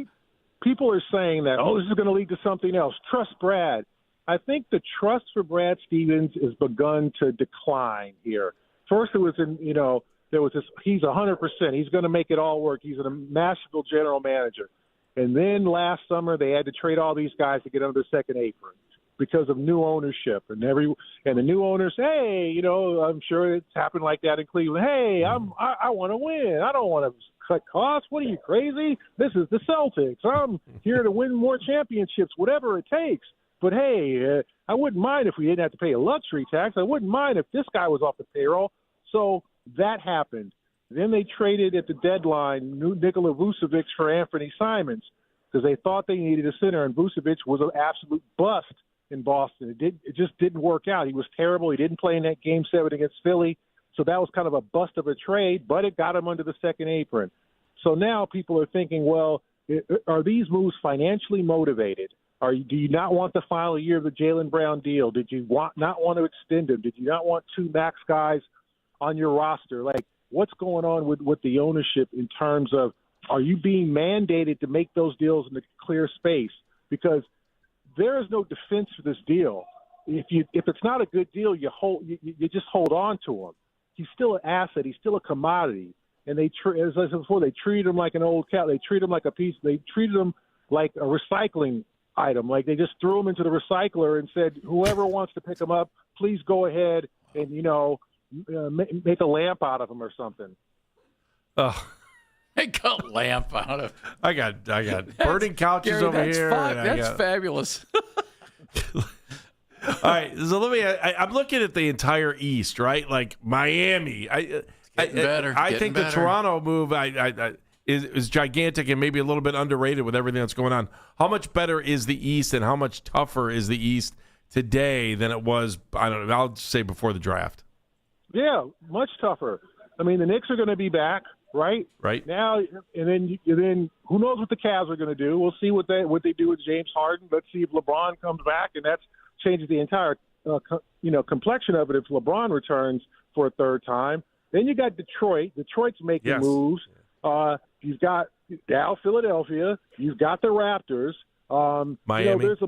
People are saying that, this is going to lead to something else. Trust Brad. I think the trust for Brad Stevens has begun to decline here. First, it was there was this, he's 100%. He's going to make it all work. He's a masterful general manager. And then last summer, they had to trade all these guys to get under the second apron because of new ownership. And the new owners, hey, I'm sure it's happened like that in Cleveland. Hey, I want to win. I don't want to cut costs. What are you, crazy? This is the Celtics. I'm here to win more championships, whatever it takes. But, hey, I wouldn't mind if we didn't have to pay a luxury tax. I wouldn't mind if this guy was off the payroll. So that happened. Then they traded at the deadline Nikola Vucevic for Anthony Simons because they thought they needed a center, and Vucevic was an absolute bust in Boston. It just didn't work out. He was terrible. He didn't play in that Game 7 against Philly, so that was kind of a bust of a trade, but it got him under the second apron. So now people are thinking, well, are these moves financially motivated? Do you not want the final year of the Jaylen Brown deal? Did you not want to extend him? Did you not want two max guys on your roster? Like, what's going on with the ownership in terms of, are you being mandated to make those deals in the clear space? Because there is no defense for this deal. If it's not a good deal, you just hold on to him. He's still an asset. He's still a commodity. And as I said before, they treat him like an old cat. They treat him like a piece. They treated him like a recycling item. Like they just threw him into the recycler and said, whoever wants to pick him up, please go ahead and make a lamp out of him or something. Oh, make a lamp out of. I got burning couches Gary, over here. That's fabulous. All right, so I'm looking at the entire East, right? Like Miami. I think the Toronto move is gigantic and maybe a little bit underrated with everything that's going on. How much better is the East, and how much tougher is the East today than it was? I don't know. I'll say before the draft. Yeah, much tougher. I mean, the Knicks are going to be back, right? Right. Now, and then who knows what the Cavs are going to do? We'll see what they do with James Harden. Let's see if LeBron comes back, and that changes the entire complexion of it if LeBron returns for a third time. Then you got Detroit. Detroit's making moves. You've got Philadelphia. You've got the Raptors. Miami. There's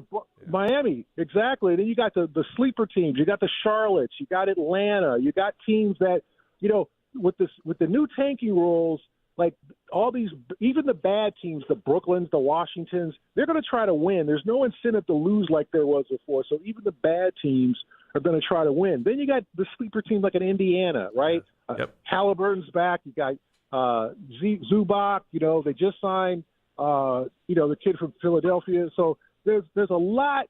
Miami, exactly. Then you got the sleeper teams. You got the Charlottes. You got Atlanta. You got teams that, with the new tanking rules, like all these, even the bad teams, the Brooklyns, the Washingtons, they're going to try to win. There's no incentive to lose like there was before. So even the bad teams are going to try to win. Then you got the sleeper teams like an Indiana, right? Yep. Halliburton's back. You got Zubac. They just signed. The kid from Philadelphia. So there's a lot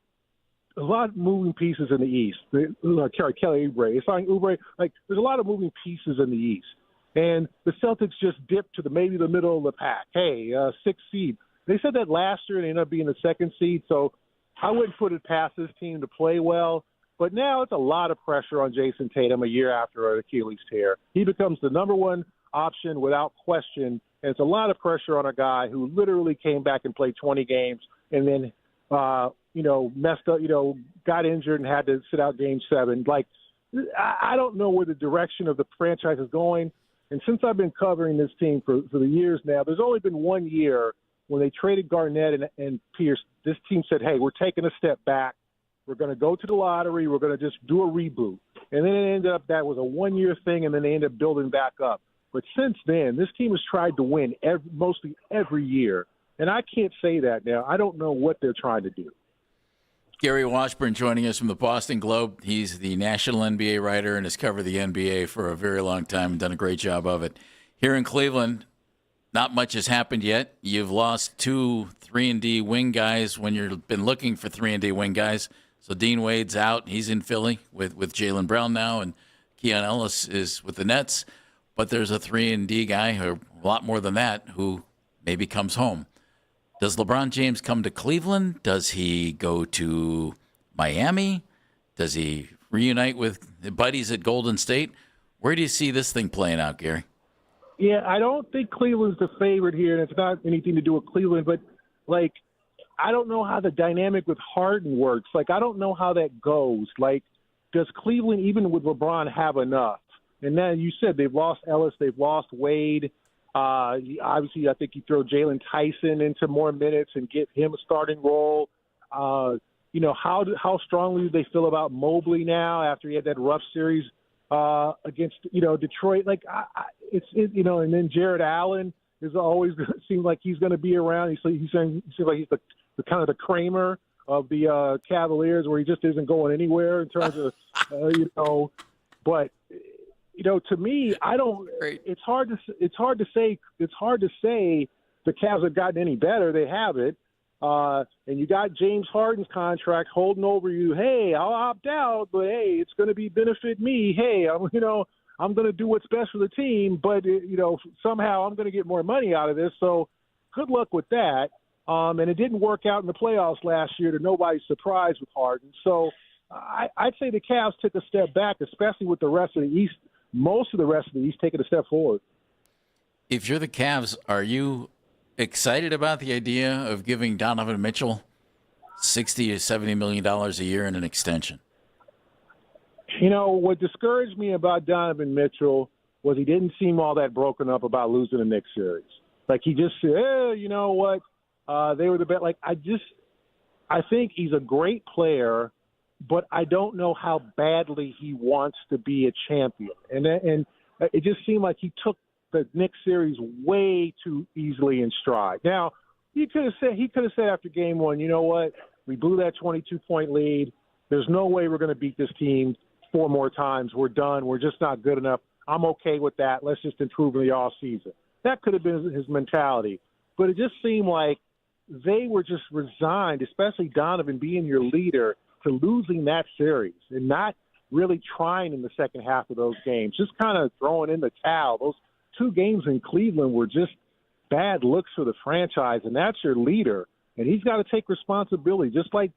of moving pieces in the East. Kelly Oubre, it's like Oubre. Like there's a lot of moving pieces in the East, and the Celtics just dipped to maybe the middle of the pack. Hey, 6th seed. They said that last year and they ended up being the 2nd seed. So I wouldn't put it past this team to play well. But now it's a lot of pressure on Jason Tatum a year after an Achilles tear. He becomes the number one option without question, and it's a lot of pressure on a guy who literally came back and played 20 games and then, messed up, got injured and had to sit out Game 7. Like, I don't know where the direction of the franchise is going. And since I've been covering this team for the years now, there's only been 1 year when they traded Garnett and Pierce. This team said, hey, we're taking a step back. We're going to go to the lottery. We're going to just do a reboot. And then it ended up that was a 1-year thing, and then they ended up building back up. But since then, this team has tried to win mostly every year. And I can't say that now. I don't know what they're trying to do. Gary Washburn joining us from the Boston Globe. He's the national NBA writer and has covered the NBA for a very long time and done a great job of it. Here in Cleveland, not much has happened yet. You've lost 2 3-and-D wing guys when you've been looking for 3-and-D wing guys. So Dean Wade's out. He's in Philly with Jaylen Brown now, and Keon Ellis is with the Nets. But there's a 3-and-D guy, or a lot more than that, who maybe comes home. Does LeBron James come to Cleveland? Does he go to Miami? Does he reunite with buddies at Golden State? Where do you see this thing playing out, Gary? Yeah, I don't think Cleveland's the favorite here, and it's not anything to do with Cleveland, but, like, I don't know how the dynamic with Harden works. Like, I don't know how that goes. Like, does Cleveland, even with LeBron, have enough? And then you said they've lost Ellis, they've lost Wade. Obviously, I think you throw Jalen Tyson into more minutes and get him a starting role. How strongly do they feel about Mobley now after he had that rough series against Detroit? Like, and then Jared Allen is always seems like he's going to be around. He seems like he's the kind of the Kramer of the Cavaliers, where he just isn't going anywhere in terms of But to me, I don't. It's hard to say the Cavs have gotten any better. They haven't. And you got James Harden's contract holding over you. Hey, I'll opt out, but hey, it's going to benefit me. Hey, I'm going to do what's best for the team, but somehow I'm going to get more money out of this. So good luck with that. And it didn't work out in the playoffs last year, to nobody's surprise with Harden. So I'd say the Cavs took a step back, especially with the rest of the East. Most of the rest of the East taking a step forward. If you're the Cavs, are you excited about the idea of giving Donovan Mitchell $60 to $70 million a year in an extension? What discouraged me about Donovan Mitchell was he didn't seem all that broken up about losing the Knicks series. Like, he just said, you know what, they were the best. Like, I think he's a great player, but I don't know how badly he wants to be a champion. And it just seemed like he took the Knicks series way too easily in stride. Now, he could have said after game 1, you know what, we blew that 22-point lead. There's no way we're going to beat this team 4 more times. We're done. We're just not good enough. I'm okay with that. Let's just improve in the off season. That could have been his mentality. But it just seemed like they were just resigned, especially Donovan being your leader, to losing that series and not really trying in the second half of those games, just kind of throwing in the towel. Those 2 games in Cleveland were just bad looks for the franchise, and that's your leader. And he's got to take responsibility, just like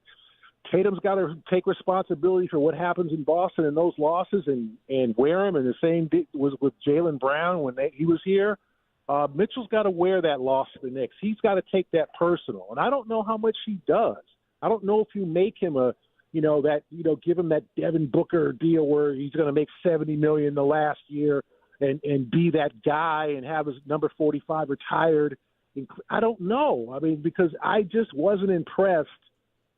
Tatum's got to take responsibility for what happens in Boston and those losses and wear them. And the same was with Jaylen Brown when he was here. Mitchell's got to wear that loss to the Knicks. He's got to take that personal. And I don't know how much he does. I don't know if you make him give him that Devin Booker deal where he's going to make $70 million the last year and be that guy and have his number 45 retired. I don't know. I mean, because I just wasn't impressed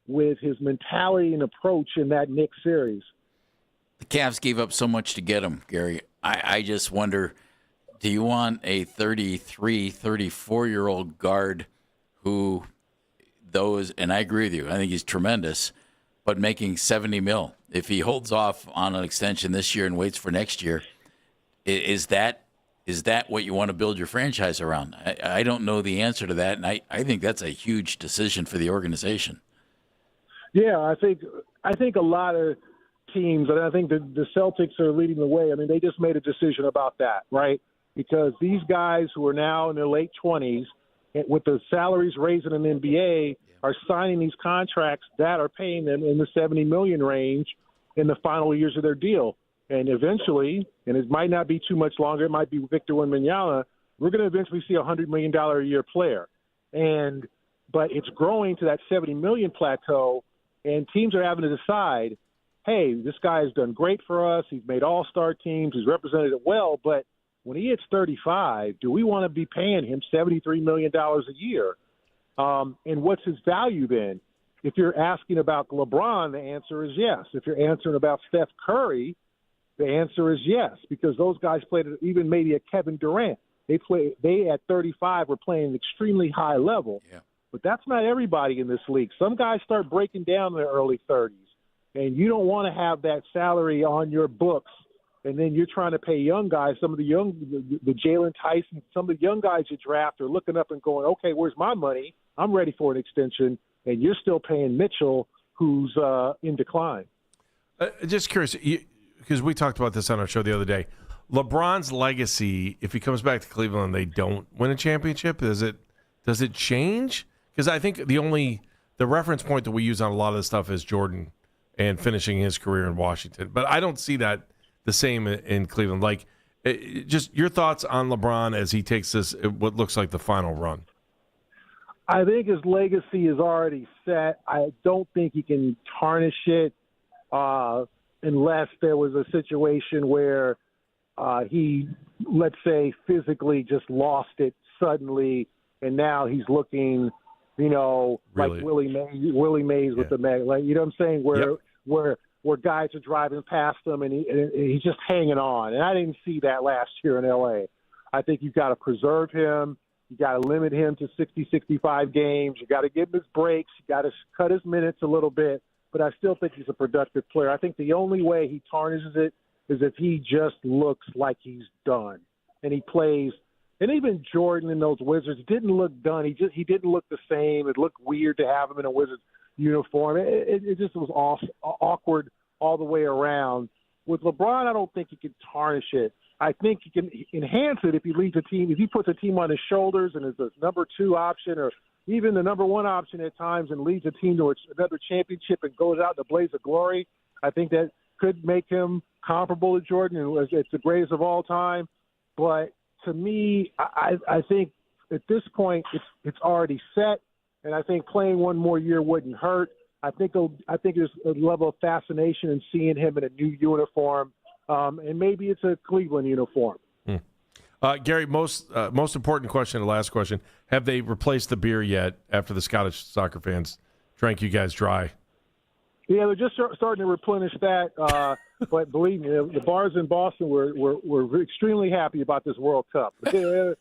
with his mentality and approach in that Knicks series. The Cavs gave up so much to get him, Gary. I just wonder, do you want a 33, 34-year-old guard who and I agree with you, I think he's tremendous, but making $70 million, if he holds off on an extension this year and waits for next year, is that what you want to build your franchise around? I don't know the answer to that, and I think that's a huge decision for the organization. Yeah, I think a lot of teams, and I think the Celtics are leading the way. I mean, they just made a decision about that, right? Because these guys who are now in their late 20s, with the salaries raising in the NBA, are signing these contracts that are paying them in the $70 million range in the final years of their deal. And eventually, and it might not be too much longer, it might be Victor Wembanyama, we're going to eventually see a $100 million a year player. But it's growing to that $70 million plateau, and teams are having to decide, hey, this guy has done great for us. He's made all-star teams. He's represented it well. But when he hits 35, do we want to be paying him $73 million a year? And what's his value then? If you're asking about LeBron, the answer is yes. If you're answering about Steph Curry, the answer is yes, because those guys played at even maybe a Kevin Durant. They at 35 were playing an extremely high level. Yeah. But that's not everybody in this league. Some guys start breaking down in their early 30s, and you don't want to have that salary on your books, and then you're trying to pay young guys. Some of the Jalen Tyson, some of the young guys you draft are looking up and going, okay, where's my money? I'm ready for an extension, and you're still paying Mitchell, who's in decline. Just curious, because we talked about this on our show the other day. LeBron's legacy, if he comes back to Cleveland and they don't win a championship, does it change? Because I think the reference point that we use on a lot of this stuff is Jordan and finishing his career in Washington. But I don't see that the same in Cleveland. Like, just your thoughts on LeBron as he takes this, what looks like the final run. I think his legacy is already set. I don't think he can tarnish it unless there was a situation where he, let's say, physically just lost it suddenly, and now he's looking, really? Like Willie Mays with the Meg. Like, you know what I'm saying? Where guys are driving past him and he's just hanging on. And I didn't see that last year in L.A. I think you've got to preserve him. You got to limit him to 60, 65 games. You got to give him his breaks. You got to cut his minutes a little bit. But I still think he's a productive player. I think the only way he tarnishes it is if he just looks like he's done and he plays. And even Jordan and those Wizards didn't look done. He didn't look the same. It looked weird to have him in a Wizards uniform. It just was awkward all the way around. With LeBron, I don't think he can tarnish it. I think he can enhance it if he leads a team. If he puts a team on his shoulders and is the number 2 option or even the number 1 option at times and leads a team to another championship and goes out in a blaze of glory, I think that could make him comparable to Jordan. It's the greatest of all time. But to me, I think at this point it's already set, and I think playing one more year wouldn't hurt. I think there's a level of fascination in seeing him in a new uniform, and maybe it's a Cleveland uniform. Gary, most important question, the last question: have they replaced the beer yet? After the Scottish soccer fans drank you guys dry. Yeah, they're just starting to replenish that. But believe me, the bars in Boston were extremely happy about this World Cup. Hey,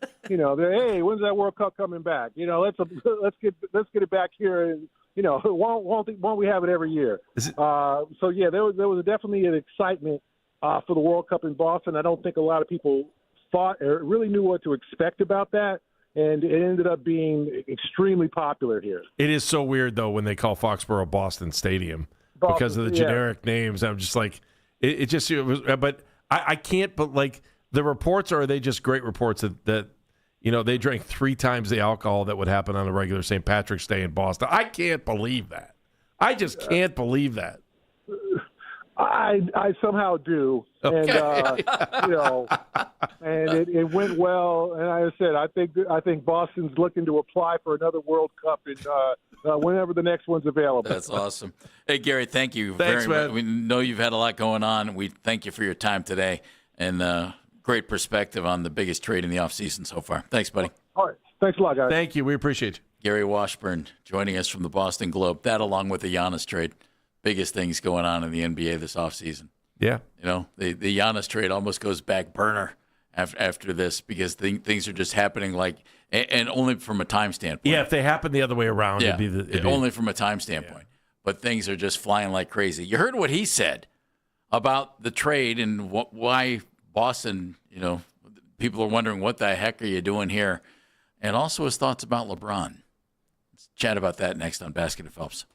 when's that World Cup coming back? Let's get it back here. Won't we have it every year? So yeah, there was definitely an excitement for the World Cup in Boston. I don't think a lot of people thought or really knew what to expect about that. And it ended up being extremely popular here. It is so weird, though, when they call Foxborough Boston Stadium because of the generic names. I'm just like, it was, but I can't, but like the reports are they just great reports that they drank 3 times the alcohol that would happen on a regular St. Patrick's Day in Boston. I can't believe that. I just can't believe that. I somehow do, and and it went well. And like I said, I think Boston's looking to apply for another World Cup in whenever the next one's available. That's awesome. Hey Gary, thank you Thanks, very man. much. We know you've had a lot going on. We thank you for your time today and great perspective on the biggest trade in the offseason so far. Thanks, buddy. All right, thanks a lot, guys. Thank you. We appreciate you. Gary Washburn joining us from the Boston Globe. That along with the Giannis trade. Biggest things going on in the NBA this offseason. Yeah. The Giannis trade almost goes back burner after this because things are just happening and only from a time standpoint. Yeah, if they happen the other way around, it'd be only from a time standpoint. Yeah. But things are just flying like crazy. You heard what he said about the trade and why Boston, people are wondering what the heck are you doing here? And also his thoughts about LeBron. Let's chat about that next on Basket of Phelps.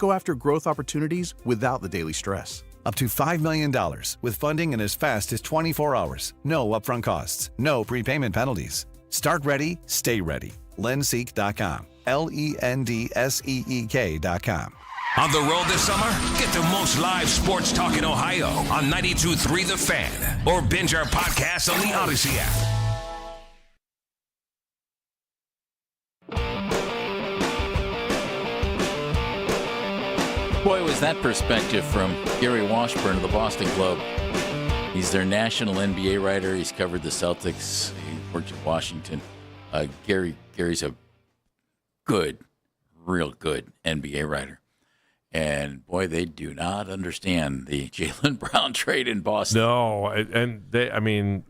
go after growth opportunities without the daily stress. Up to $5 million with funding in as fast as 24 hours. No upfront costs. No prepayment penalties. Start ready, stay ready. Lendseek.com. LENDSEEK.com. On the road this summer? Get the most live sports talk in Ohio on 92.3 The Fan. Or binge our podcast on the Odyssey app. Boy, was that perspective from Gary Washburn of the Boston Globe. He's their national NBA writer. He's covered the Celtics. He worked in Washington. Gary's a real good NBA writer. And, boy, they do not understand the Jaylen Brown trade in Boston. No, and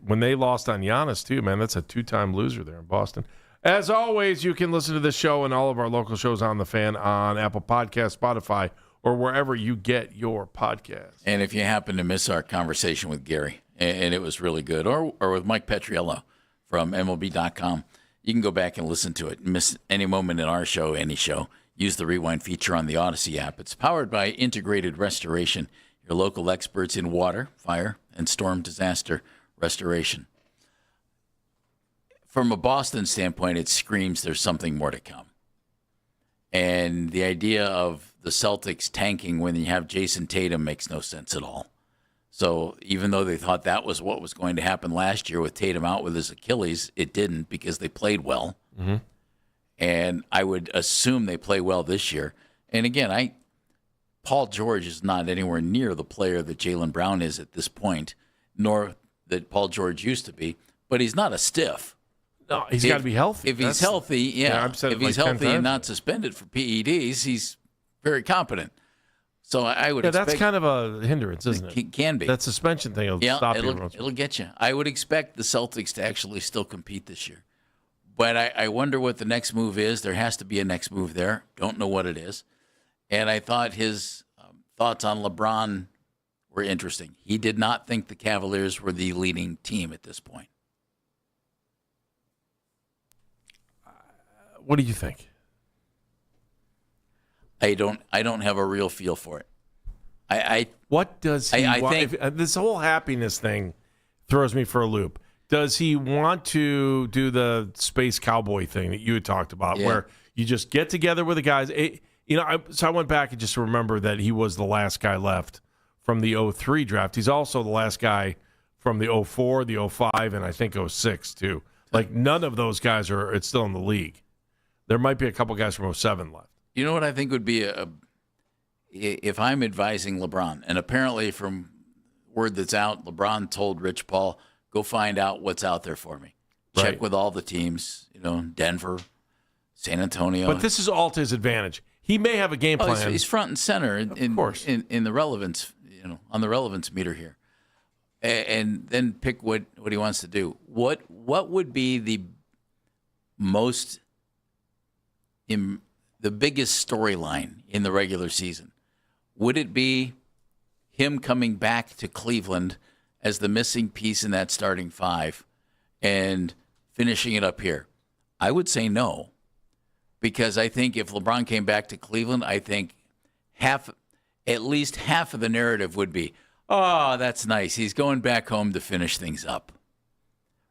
when they lost on Giannis, too, man, that's a two-time loser there in Boston. As always, you can listen to this show and all of our local shows on The Fan on Apple Podcasts, Spotify, or wherever you get your podcasts. And if you happen to miss our conversation with Gary, and it was really good, or with Mike Petriello from MLB.com, you can go back and listen to it. Miss any moment in our show, any show, use the Rewind feature on the Odyssey app. It's powered by Integrated Restoration, your local experts in water, fire, and storm disaster restoration. From a Boston standpoint, it screams there's something more to come. And the idea of the Celtics tanking when you have Jason Tatum makes no sense at all. So even though they thought that was what was going to happen last year with Tatum out with his Achilles, it didn't because they played well. Mm-hmm. And I would assume they play well this year. And again, Paul George is not anywhere near the player that Jaylen Brown is at this point, nor that Paul George used to be. But he's not a stiff. No, he's got to be healthy. If he's healthy, if he's healthy and not suspended for PEDs, he's very competent. So I would expect... that's kind of a hindrance, isn't it? It can be. That suspension thing will stop you. It'll get you. I would expect the Celtics to actually still compete this year. But I wonder what the next move is. There has to be a next move there. Don't know what it is. And I thought his thoughts on LeBron were interesting. He did not think the Cavaliers were the leading team at this point. What do you think? I don't have a real feel for it. What does he I want? think This whole happiness thing throws me for a loop. Does he want to do the space cowboy thing that you had talked about, where you just get together with the guys? So I went back and just remember that he was the last guy left from the 03 draft. He's also the last guy from the 04, the 05, and I think 06 too. Like none of those guys it's still in the league. There might be a couple guys from 07 left. You know what I think would be if I'm advising LeBron, and apparently from word that's out, LeBron told Rich Paul, go find out what's out there for me. Check with all the teams, Denver, San Antonio. But this is all to his advantage. He may have a game plan. He's front and center in the relevance, on the relevance meter here. And then pick what he wants to do. What would be the biggest storyline in the regular season? Would it be him coming back to Cleveland as the missing piece in that starting five and finishing it up here? I would say no, because I think if LeBron came back to Cleveland, I think at least half of the narrative would be, oh, that's nice. He's going back home to finish things up,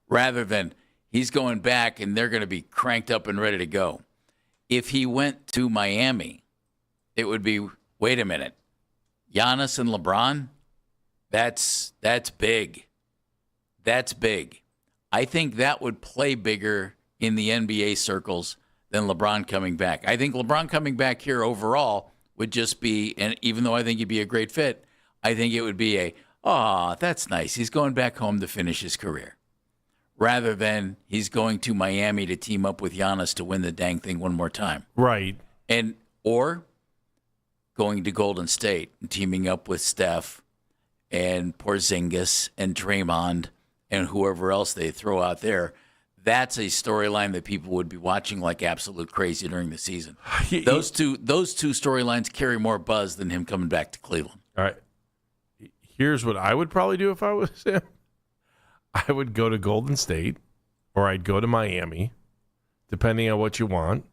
rather than he's going back and they're going to be cranked up and ready to go. If he went to Miami, it would be, wait a minute, Giannis and LeBron, that's big. That's big. I think that would play bigger in the NBA circles than LeBron coming back. I think LeBron coming back here overall would just be, and even though I think he'd be a great fit, I think it would be that's nice. He's going back home to finish his career, rather than he's going to Miami to team up with Giannis to win the dang thing one more time. Right. Or going to Golden State and teaming up with Steph and Porzingis and Draymond and whoever else they throw out there. That's a storyline that people would be watching like absolute crazy during the season. Those two storylines carry more buzz than him coming back to Cleveland. All right. Here's what I would probably do if I was him. I would go to Golden State, or I'd go to Miami, depending on what you want.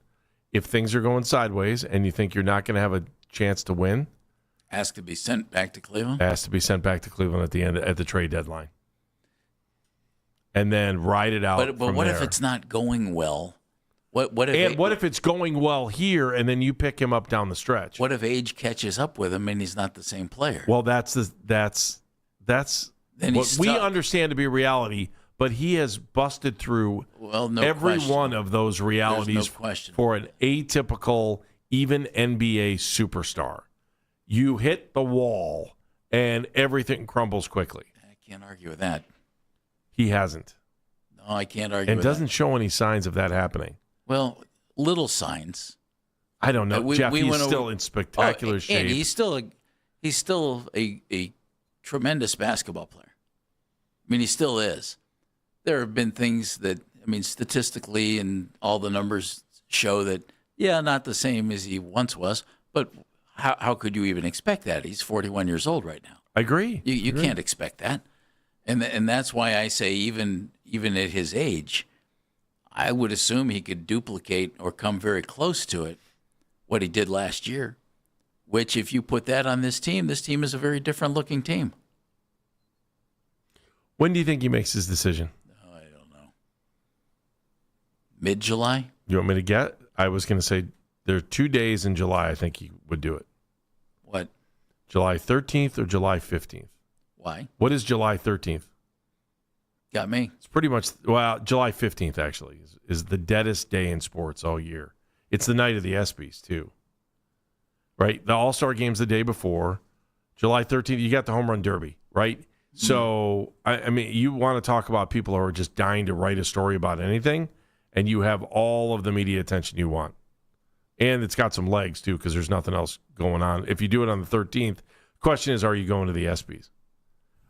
If things are going sideways and you think you're not going to have a chance to win, Asked to be sent back to Cleveland. has to be sent back to Cleveland at the end at the trade deadline, and then ride it out. But from what there. if it's not going well? What if it's going well here, and then you pick him up down the stretch? What if age catches up with him and he's not the same player? Well, that's Then what he's we stuck. understand to be reality. But he has busted through every question. one of those realities There's no question. for an atypical, even NBA superstar. You hit the wall, and everything crumbles quickly. I can't argue with that. He hasn't. No, I can't argue And with doesn't that. show any signs of that happening. Well, little signs. I don't know. Jeff, he's went still over- in spectacular Oh, shape. And he's still a tremendous basketball player. I mean, he still is. There have been things that, I mean, statistically, and all the numbers show that, yeah, not the same as he once was, but how could you even expect that? He's 41 years old right now. I agree. You can't expect that. And that's why I say even at his age, I would assume he could duplicate or come very close to it, what he did last year, which if you put that on this team is a very different looking team. When do you think he makes his decision? Mid-July? You want me to get? I was going to say there are 2 days in July I think he would do it. What? July 13th or July 15th? Why? What is July 13th? Got me. It's pretty much, well, July 15th actually is the deadest day in sports all year. It's the night of the ESPYs too, right? The All-Star game's the day before. July 13th, you got the Home Run Derby, right? So, I mean, you want to talk about people who are just dying to write a story about anything, and you have all of the media attention you want. And it's got some legs, too, because there's nothing else going on. If you do it on the 13th, question is, are you going to the ESPYs?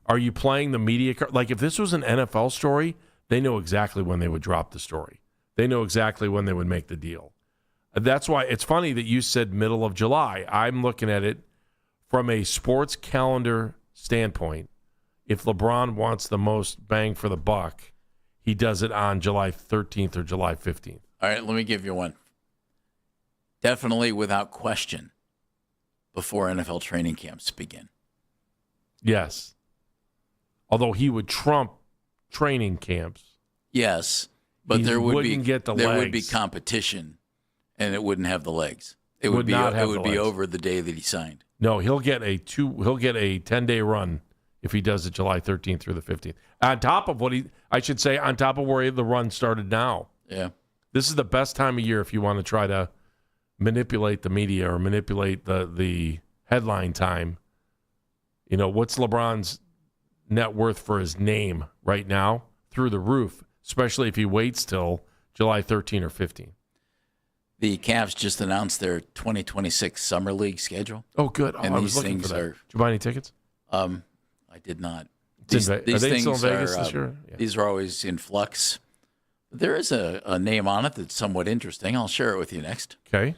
Are you playing the media card? Like, if this was an NFL story, they know exactly when they would drop the story. They know exactly when they would make the deal. That's why it's funny that you said middle of July. I'm looking at it from a sports calendar standpoint. If LeBron wants the most bang for the buck, he does it on July 13th or July 15th. All right, let me give you one. Definitely, without question, before NFL training camps begin. Yes. Although he would trump training camps. Yes, but He there would wouldn't get the would be legs. competition, and it wouldn't have the legs. It Would would be not have it would the be legs. over the day that he signed. No, he'll get a 10-day run if he does it July 13th through the 15th. On top of on top of where the run started now. Yeah. This is the best time of year if you want to try to manipulate the media or manipulate the headline time. You know, what's LeBron's net worth for his name right now? Through the roof, especially if he waits till July 13 or 15. The Cavs just announced their 2026 Summer League schedule. Oh, good. Oh, and I these was looking things for that. are. Did you buy any tickets? I did not. It's in Ve- are they still in Vegas are, this year? Yeah. These are always in flux. There is a name on it that's somewhat interesting. I'll share it with you next. Okay.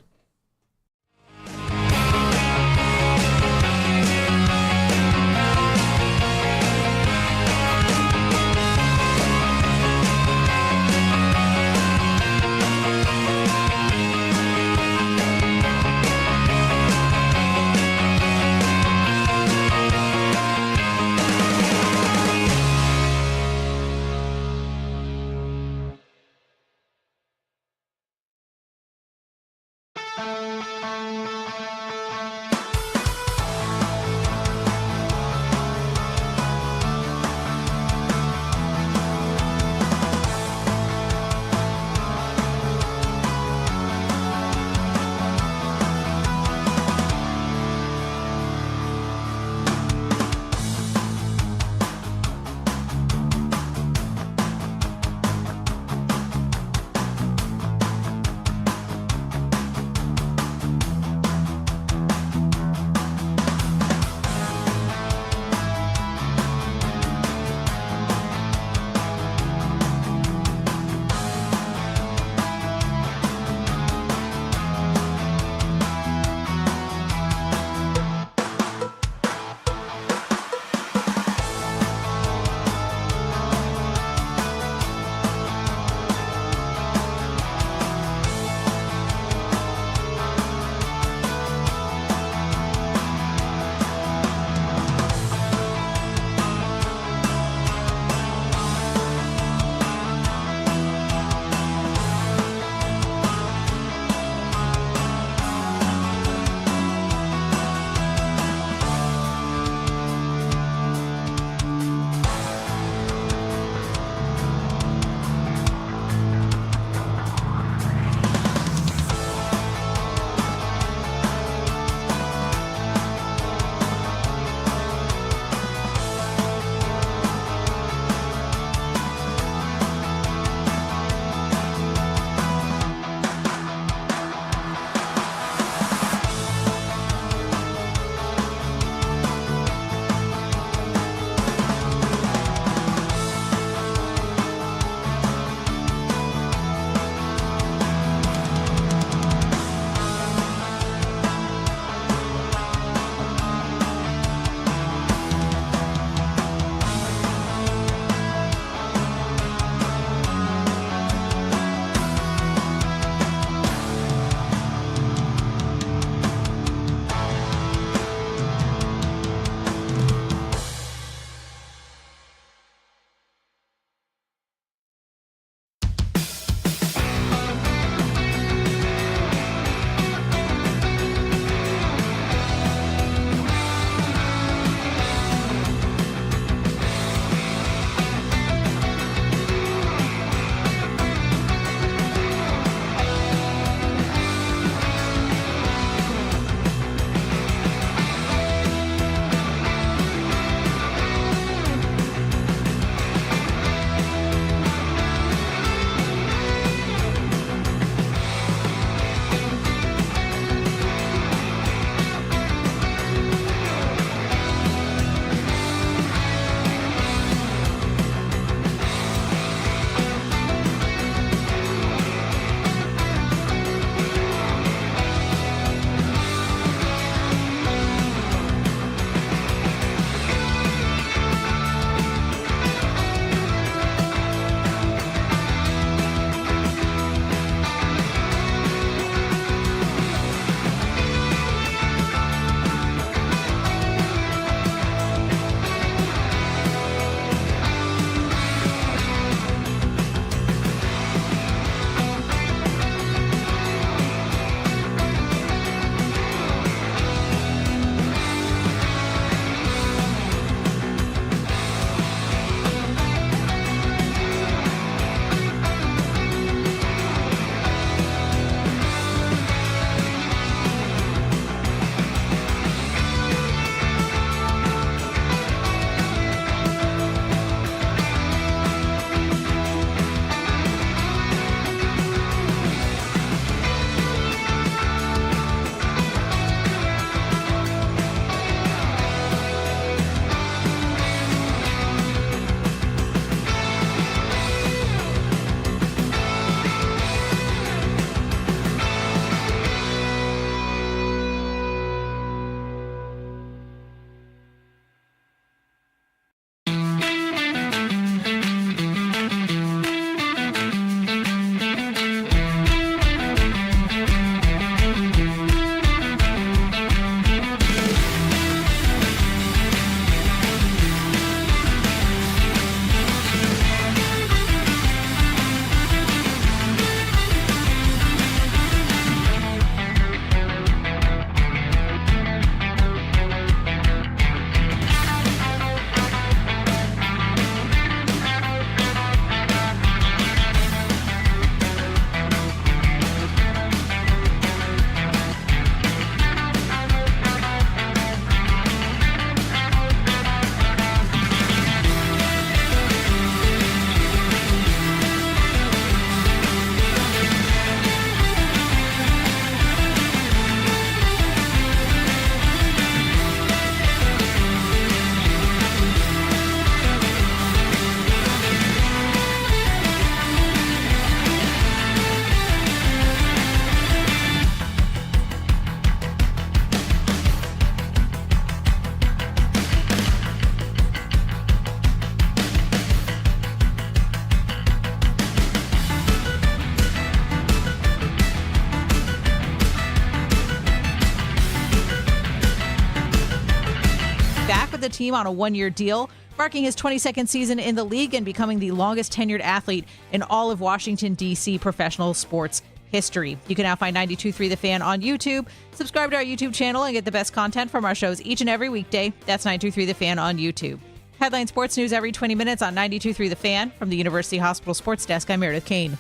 team on a 1-year deal, marking his 22nd season in the league and becoming the longest tenured athlete in all of Washington, D.C. professional sports history. You can now find 92.3 The Fan on YouTube. Subscribe to our YouTube channel and get the best content from our shows each and every weekday. That's 92.3 The Fan on YouTube. Headline Sports News every 20 minutes on 92.3 The Fan. From the University Hospital Sports Desk, I'm Meredith Kane.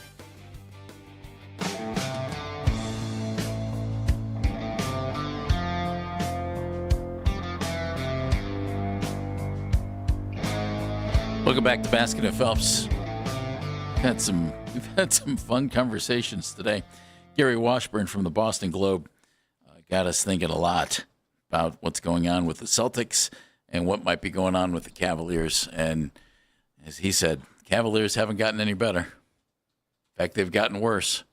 Welcome back to Basket and Phelps. We've had some fun conversations today. Gary Washburn from the Boston Globe got us thinking a lot about what's going on with the Celtics and what might be going on with the Cavaliers. And as he said, Cavaliers haven't gotten any better. In fact, they've gotten worse.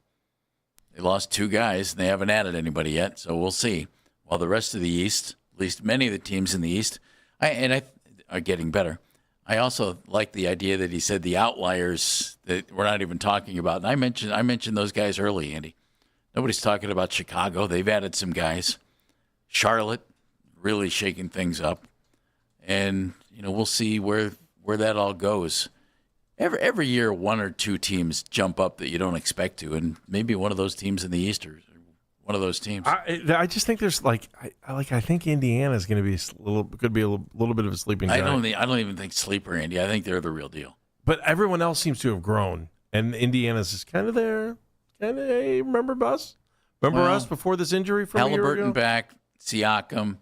They lost 2 guys, and they haven't added anybody yet, so we'll see. While the rest of the East, at least many of the teams in the East, are getting better. I also like the idea that he said the outliers that we're not even talking about. And I mentioned those guys early, Andy. Nobody's talking about Chicago. They've added some guys. Charlotte really shaking things up. And, we'll see where that all goes. Every year, 1 or 2 teams jump up that you don't expect to, and maybe one of those teams in the East or one of those teams. I just think there's I think Indiana is going to be could be a little bit of a sleeping giant. I don't even think sleeper, Andy. I think they're the real deal. But everyone else seems to have grown, and Indiana's just kind of there. Kind of, hey, remember us? Remember us before this injury from a year ago? Halliburton back, Siakam,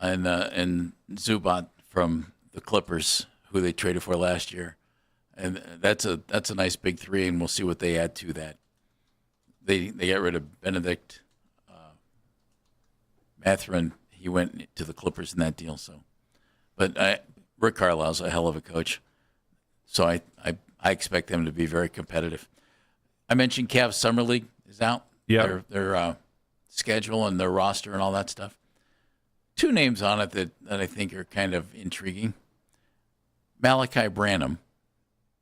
and Zubac from the Clippers, who they traded for last year, and that's a nice big 3, and we'll see what they add to that. They got rid of Benedict Mathurin. He went to the Clippers in that deal. But Rick Carlisle's a hell of a coach, so I expect them to be very competitive. I mentioned Cavs Summer League is out. Yeah, their schedule and their roster and all that stuff. 2 names on it that I think are kind of intriguing. Malachi Branham,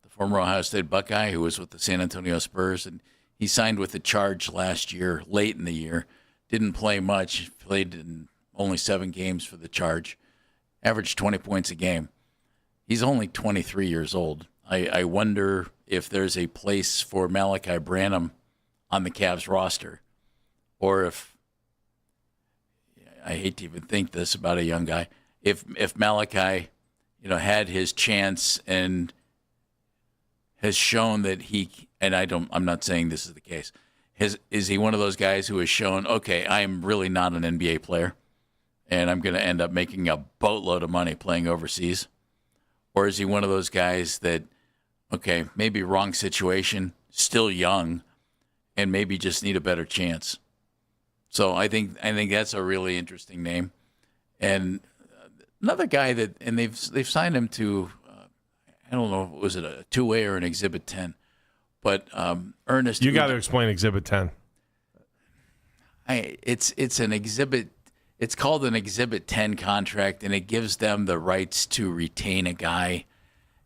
the former Ohio State Buckeye who was with the San Antonio Spurs, and he signed with the Charge last year, late in the year. Didn't play much. Played in only 7 games for the Charge. Averaged 20 points a game. He's only 23 years old. I wonder if there's a place for Malachi Branham on the Cavs roster, or if, I hate to even think this about a young guy, if Malachi, had his chance and has shown that he, and I'm not saying this is the case, is he one of those guys who has shown, okay, I am really not an NBA player, and I'm going to end up making a boatload of money playing overseas? Or is he one of those guys that, okay, maybe wrong situation, still young, and maybe just need a better chance? So I think that's a really interesting name. And another guy that, and they've signed him to, I don't know, was it a 2A or an Exhibit 10? But Ernest, you got to explain Exhibit 10. It's an exhibit. It's called an Exhibit 10 contract, and it gives them the rights to retain a guy,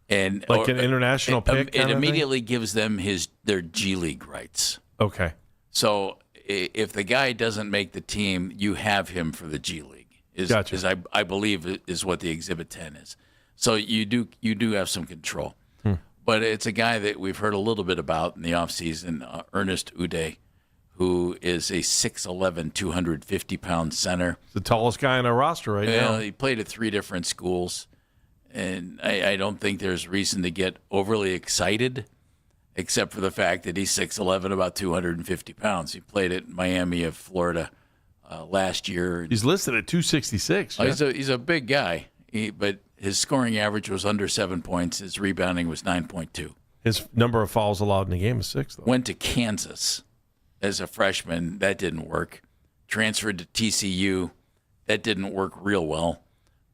and an international pick. It immediately gives them their G League rights. Okay. So if the guy doesn't make the team, you have him for the G League. Gotcha. I believe is what the Exhibit 10 is. So you do have some control. But it's a guy that we've heard a little bit about in the offseason, Ernest Uday, who is a 6'11", 250-pound center. The tallest guy on our roster right now. He played at 3 different schools, and I don't think there's reason to get overly excited, except for the fact that he's 6'11", about 250 pounds. He played at Miami of Florida last year. He's listed at 266. Yeah. He's a big guy, but his scoring average was under 7 points. His rebounding was 9.2. His number of fouls allowed in the game is 6, though. Went to Kansas as a freshman. That didn't work. Transferred to TCU. That didn't work real well.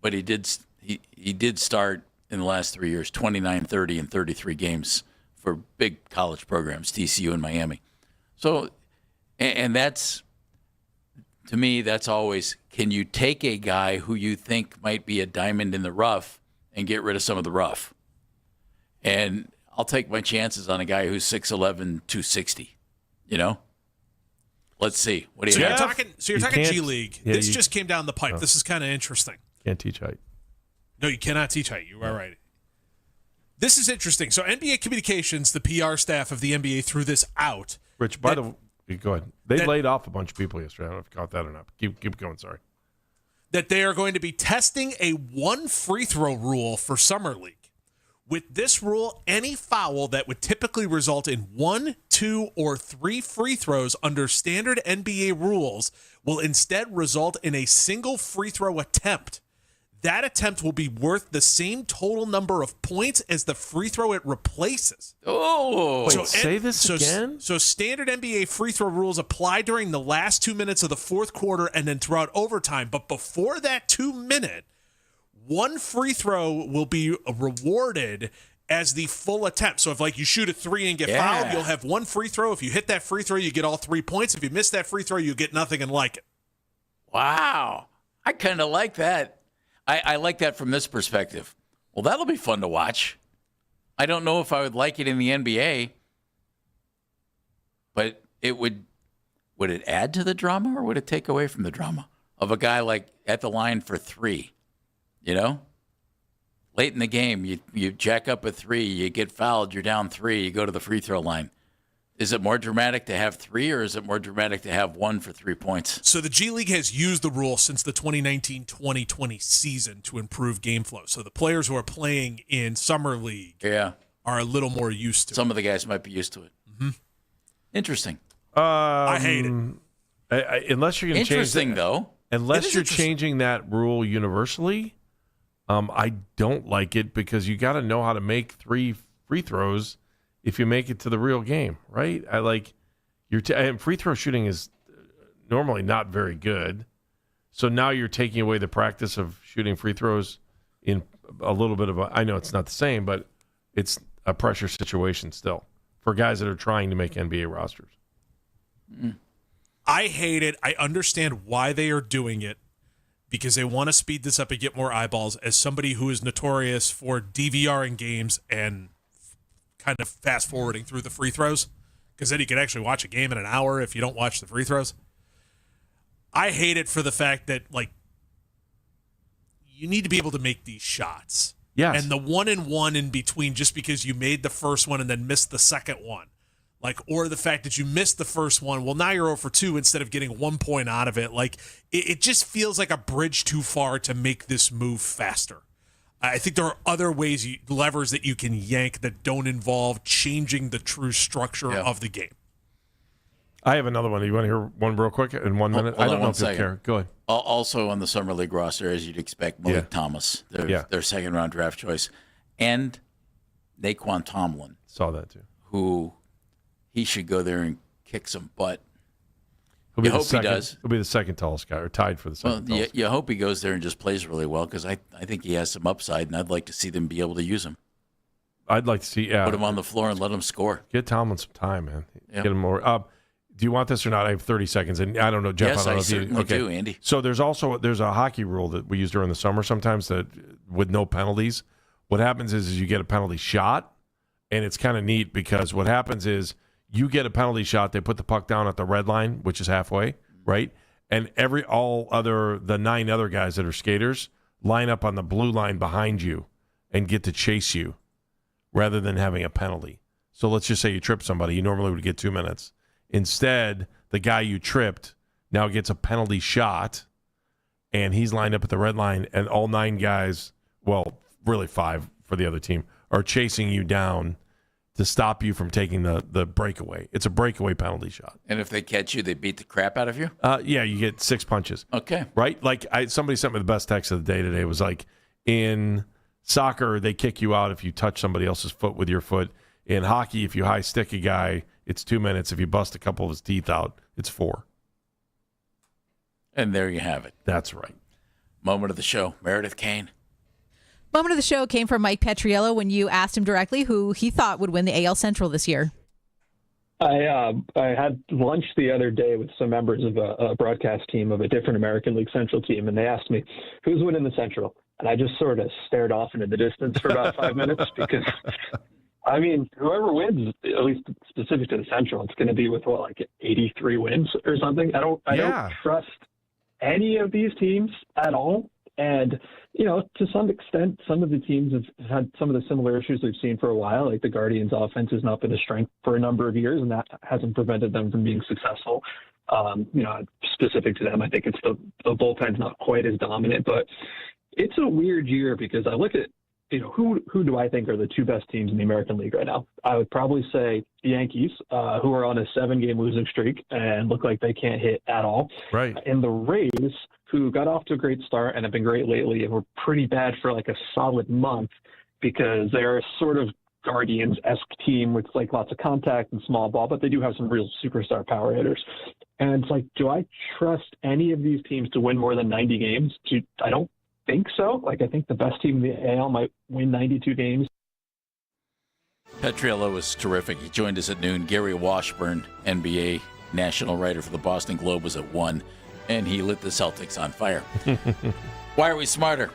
But he did start in the last 3 years, 29, 30, and 33 games for big college programs, TCU and Miami. So, and that's, to me, that's always, can you take a guy who you think might be a diamond in the rough and get rid of some of the rough? And I'll take my chances on a guy who's 6'11", 260, Let's see. What do you have? have? You're talking G League. Yeah, this just came down the pipe. This is kind of interesting. Can't teach height. No, you cannot teach height. You are right. This is interesting. So NBA Communications, the PR staff of the NBA, threw this out. Rich, by the way, go ahead. They laid off a bunch of people yesterday. I don't know if you caught that or not. Keep going. Sorry. That they are going to be testing a 1 free throw rule for Summer League. With this rule, any foul that would typically result in 1, 2, or 3 free throws under standard NBA rules will instead result in a single free throw attempt. That attempt will be worth the same total number of points as the free throw it replaces. Oh, say this again? So standard NBA free throw rules apply during the last 2 minutes of the fourth quarter and then throughout overtime. But before that 2 minute, 1 free throw will be rewarded as the full attempt. So if you shoot a 3 and get fouled, you'll have 1 free throw. If you hit that free throw, you get all 3 points. If you miss that free throw, you get nothing and like it. Wow. I kind of like that. I like that from this perspective. Well, that'll be fun to watch. I don't know if I would like it in the NBA, but would it add to the drama or would it take away from the drama of a guy like at the line for 3? Late in the game, you jack up a 3, you get fouled, you're down 3, you go to the free throw line. Is it more dramatic to have 3 or is it more dramatic to have 1 for 3 points? So the G League has used the rule since the 2019-2020 season to improve game flow. So the players who are playing in Summer League are a little more used to it. Some of the guys might be used to it. Mm-hmm. Interesting. I hate it. Unless you're going to change Interesting, though. Unless you're changing that rule universally, I don't like it because you got to know how to make 3 free throws if you make it to the real game, right? And free throw shooting is normally not very good. So now you're taking away the practice of shooting free throws in a little bit of I know it's not the same, but it's a pressure situation still for guys that are trying to make NBA rosters. I hate it. I understand why they are doing it because they want to speed this up and get more eyeballs. As somebody who is notorious for DVRing games and kind of fast forwarding through the free throws, because then you can actually watch a game in an hour if you don't watch the free throws. I hate it for the fact that you need to be able to make these shots. Yes. And the 1-and-1 in between just because you made the first one and then missed the second one. Or the fact that you missed the first one, well, now you're 0 for 2 instead of getting 1 point out of it. It just feels like a bridge too far to make this move faster. I think there are other levers that you can yank that don't involve changing the true structure of the game. I have another one. You want to hear one real quick in 1 minute? I don't know if you'll care. Go ahead. Also on the Summer League roster, as you'd expect, Malik Thomas, their second-round draft choice, and Naquan Tomlin. Saw that, too. Who he should go there and kick some butt. He does. He'll be the second tallest guy, or tied for the second tallest. You hope he goes there and just plays really well because I think he has some upside, and I'd like to see them be able to use him. I'd like to see put him on the floor and let him score. Get Tomlin some time, man. Get him more. Do you want this or not? I have 30 seconds, and I don't know, Jeff. Yes, I don't know I if certainly do, Andy. So there's a hockey rule that we use during the summer sometimes that with no penalties. What happens is you get a penalty shot, and it's kind of neat because what happens is you get a penalty shot. They put the puck down at the red line, which is halfway, right? And the 9 other guys that are skaters line up on the blue line behind you and get to chase you rather than having a penalty. So let's just say you trip somebody. You normally would get 2 minutes. Instead, the guy you tripped now gets a penalty shot, and he's lined up at the red line, and all 9 guys, well, really 5 for the other team, are chasing you down to stop you from taking the breakaway. It's a breakaway penalty shot. And if they catch you, they beat the crap out of you? Yeah, you get 6 punches. Okay. Right? Somebody sent me the best text of the day today. It was in soccer, they kick you out if you touch somebody else's foot with your foot. In hockey, if you high stick a guy, it's 2 minutes. If you bust a couple of his teeth out, it's 4. And there you have it. That's right. Moment of the show, Meredith Kane. Moment of the show came from Mike Petriello when you asked him directly who he thought would win the AL Central this year. I had lunch the other day with some members of a broadcast team of a different American League Central team, and they asked me, who's winning the Central? And I just sort of stared off into the distance for about 5 minutes because, I mean, whoever wins, at least specific to the Central, it's going to be with, 83 wins or something. I don't trust any of these teams at all. And, to some extent, some of the teams have had some of the similar issues we've seen for a while. Like the Guardians' offense has not been a strength for a number of years, and that hasn't prevented them from being successful. Specific to them, I think it's the bullpen's not quite as dominant, but it's a weird year because I look at, who do I think are the two best teams in the American League right now? I would probably say the Yankees, who are on a 7-game losing streak and look like they can't hit at all. Right. And the Rays, who got off to a great start and have been great lately and were pretty bad for like a solid month because they're a sort of Guardians-esque team with like lots of contact and small ball, but they do have some real superstar power hitters. And it's like, do I trust any of these teams to win more than 90 games? I don't think so. Like, I think the best team in the AL might win 92 games. Petriello was terrific. He joined us at noon. Gary Washburn, NBA national writer for the Boston Globe, was at 1, and he lit the Celtics on fire. Why Are We Smarter?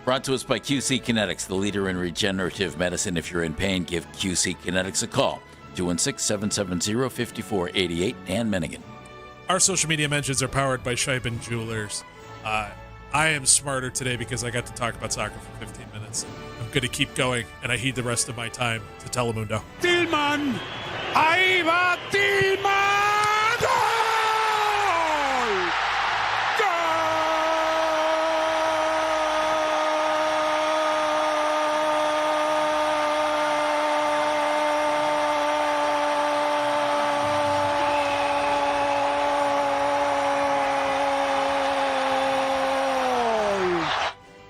Brought to us by QC Kinetics, the leader in regenerative medicine. If you're in pain, give QC Kinetics a call. 216-770-5488 and Menningen. Our social media mentions are powered by Scheiben Jewelers. I am smarter today because I got to talk about soccer for 15 minutes. I'm going to keep going, and I heed the rest of my time to Telemundo. Tillman! Ahí va Tillman! ¡Gol!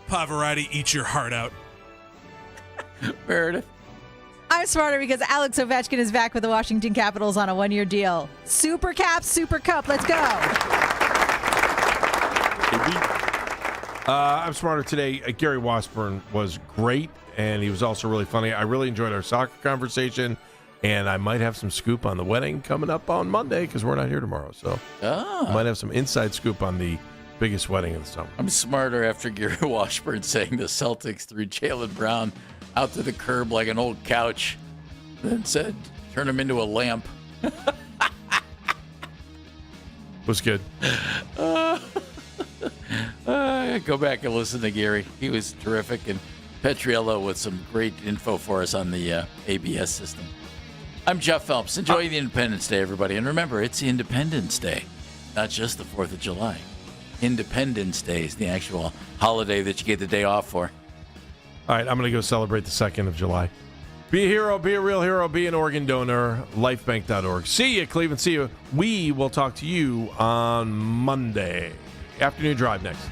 Pavarotti, eat your heart out. Meredith. I'm smarter because Alex Ovechkin is back with the Washington Capitals on a 1-year deal. Super Cap, Super Cup. Let's go. I'm smarter today. Gary Washburn was great, and he was also really funny. I really enjoyed our soccer conversation, and I might have some scoop on the wedding coming up on Monday because we're not here tomorrow. So I might have some inside scoop on the biggest wedding of the summer. I'm smarter after Gary Washburn saying the Celtics threw Jaylen Brown out to the curb like an old couch, then said, turn him into a lamp. Was good. Go back and listen to Gary. He was terrific. And Petriello with some great info for us on the ABS system. I'm Jeff Phelps. Enjoy the Independence Day, everybody. And remember, it's Independence Day, not just the 4th of July. Independence Day is the actual holiday that you get the day off for. All right, I'm going to go celebrate the 2nd of July. Be a hero, be a real hero, be an organ donor, lifebank.org. See you, Cleveland. See you. We will talk to you on Monday. Afternoon Drive next.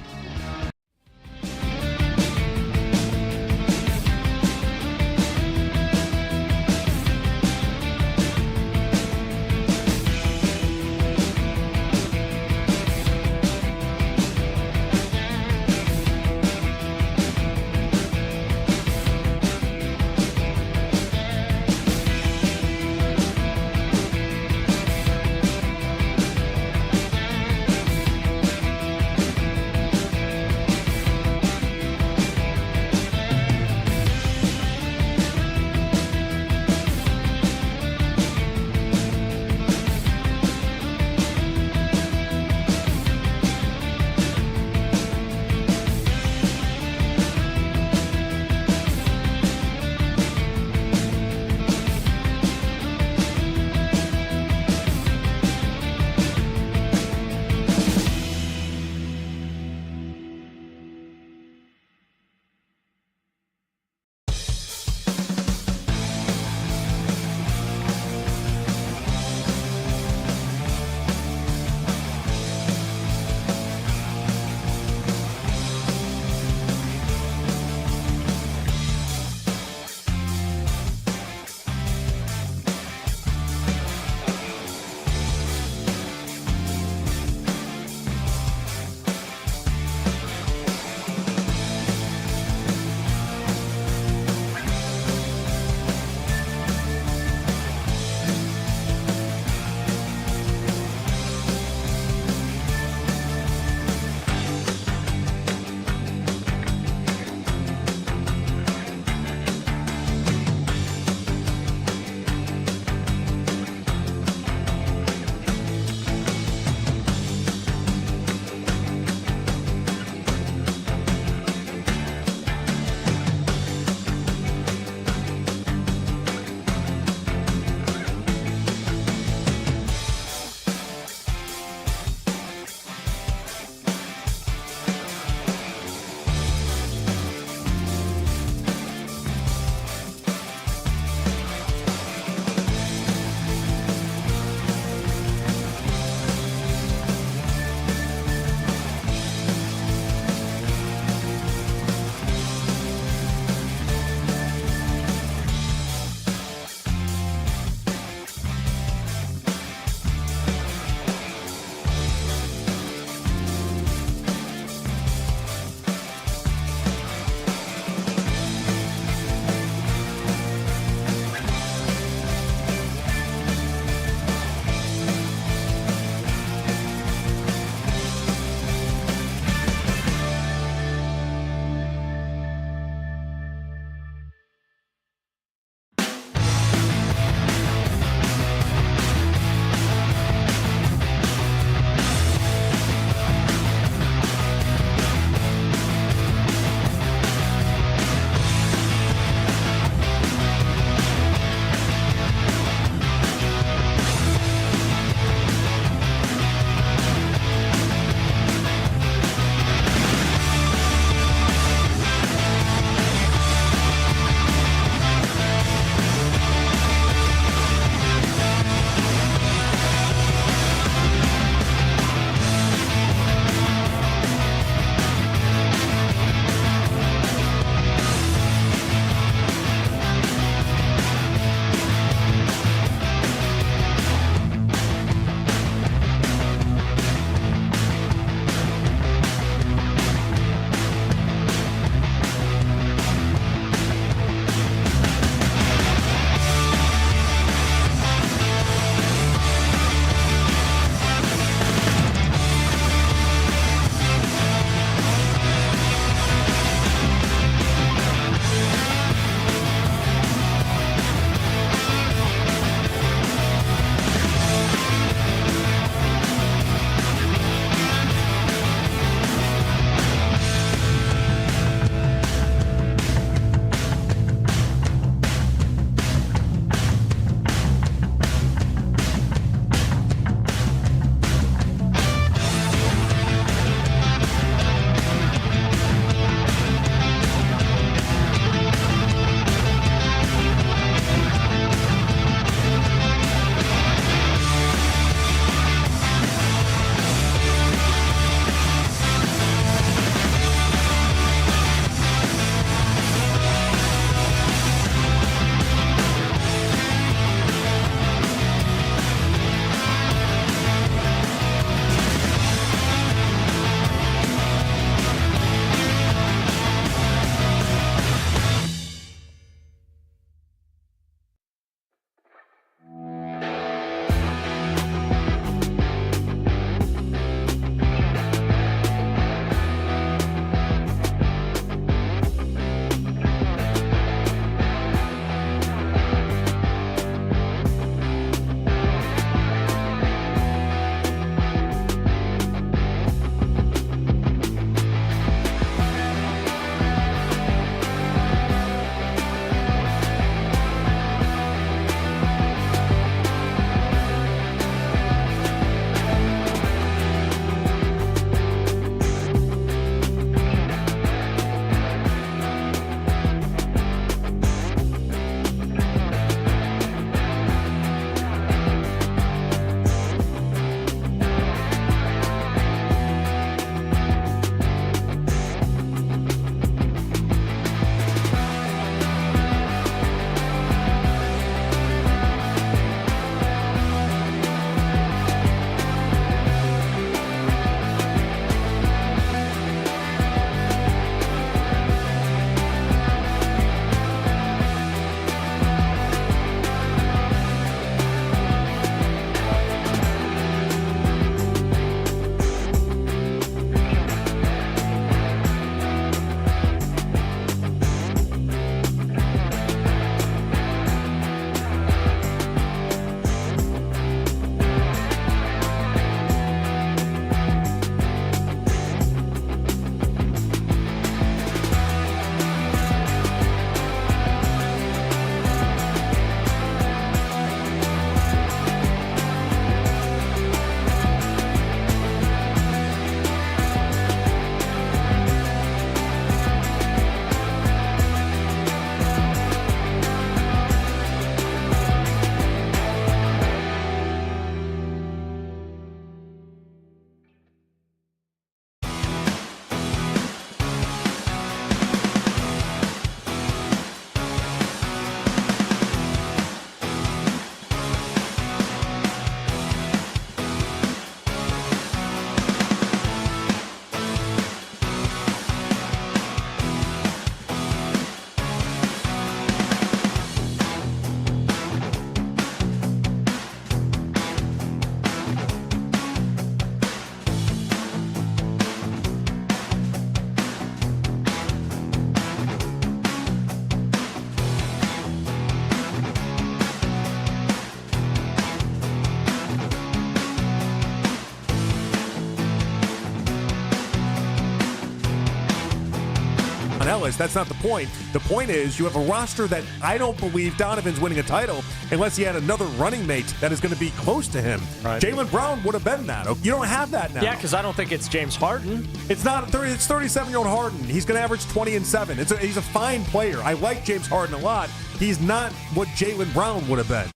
Dallas. That's not the point. The point is you have a roster that I don't believe Donovan's winning a title unless he had another running mate that is going to be close to him. Right. Jaylen Brown would have been that. You don't have that now. Yeah, because I don't think it's James Harden. It's not. It's 37-year-old Harden. He's going to average 20 and 7. He's a fine player. I like James Harden a lot. He's not what Jaylen Brown would have been.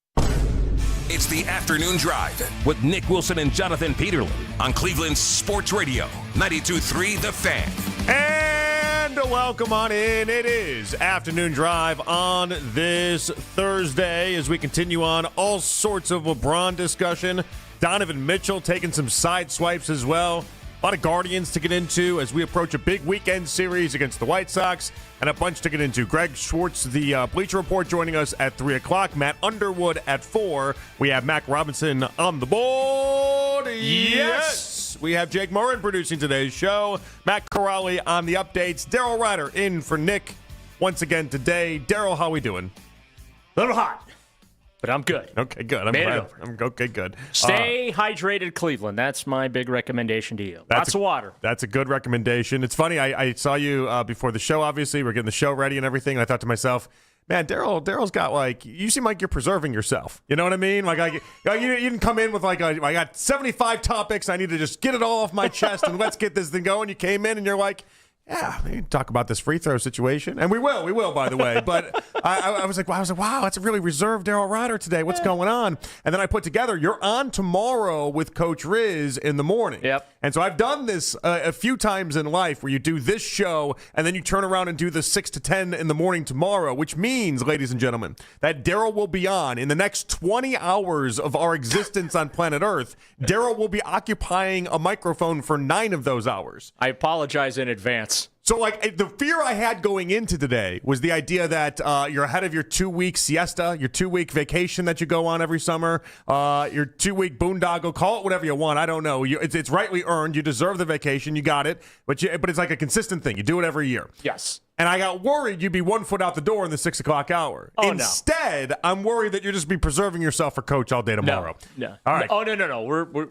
It's the Afternoon Drive with Nick Wilson and Jonathan Peterlin on Cleveland Sports Radio, 92.3 The Fan. And welcome on in. It is Afternoon Drive on this Thursday as we continue on all sorts of LeBron discussion. Donovan Mitchell taking some side swipes as well. A lot of Guardians to get into as we approach a big weekend series against the White Sox, and a bunch to get into. Greg Schwartz, the Bleacher Report, joining us at 3 o'clock. Matt Underwood at 4. We have Mac Robinson on the board. Yes! We have Jake Morin producing today's show. Matt Corrali on the updates. Daryl Ryder in for Nick once again today. Daryl, how we doing? A little hot, but I'm good. Okay, good. Okay, good. Stay hydrated, Cleveland. That's my big recommendation to you. Lots of water. That's a good recommendation. It's funny. I saw you before the show, obviously. We're getting the show ready and everything. And I thought to myself, man, Daryl's got you seem like you're preserving yourself. You know what I mean? You didn't come in with I got 75 topics. I need to just get it all off my chest and let's get this thing going. You came in and you're like, yeah, we can talk about this free throw situation. And we will, by the way. But I was like, wow, that's a really reserved Daryl Ryder today. What's going on? And then I put together, you're on tomorrow with Coach Riz in the morning. Yep. And so I've done this a few times in life where you do this show and then you turn around and do the 6 to 10 in the morning tomorrow, which means, ladies and gentlemen, that Daryl will be on in the next 20 hours of our existence on planet Earth. Daryl will be occupying a microphone for 9 of those hours. I apologize in advance. So, the fear I had going into today was the idea that you're ahead of your 2-week siesta, your 2-week vacation that you go on every summer, your 2-week boondoggle, call it whatever you want. I don't know. It's rightly earned. You deserve the vacation. You got it. But it's like a consistent thing. You do it every year. Yes. And I got worried you'd be 1 foot out the door in the 6 o'clock hour. Oh, Instead, I'm worried that you'll just be preserving yourself for Coach all day tomorrow. No. All right. Oh, no. We're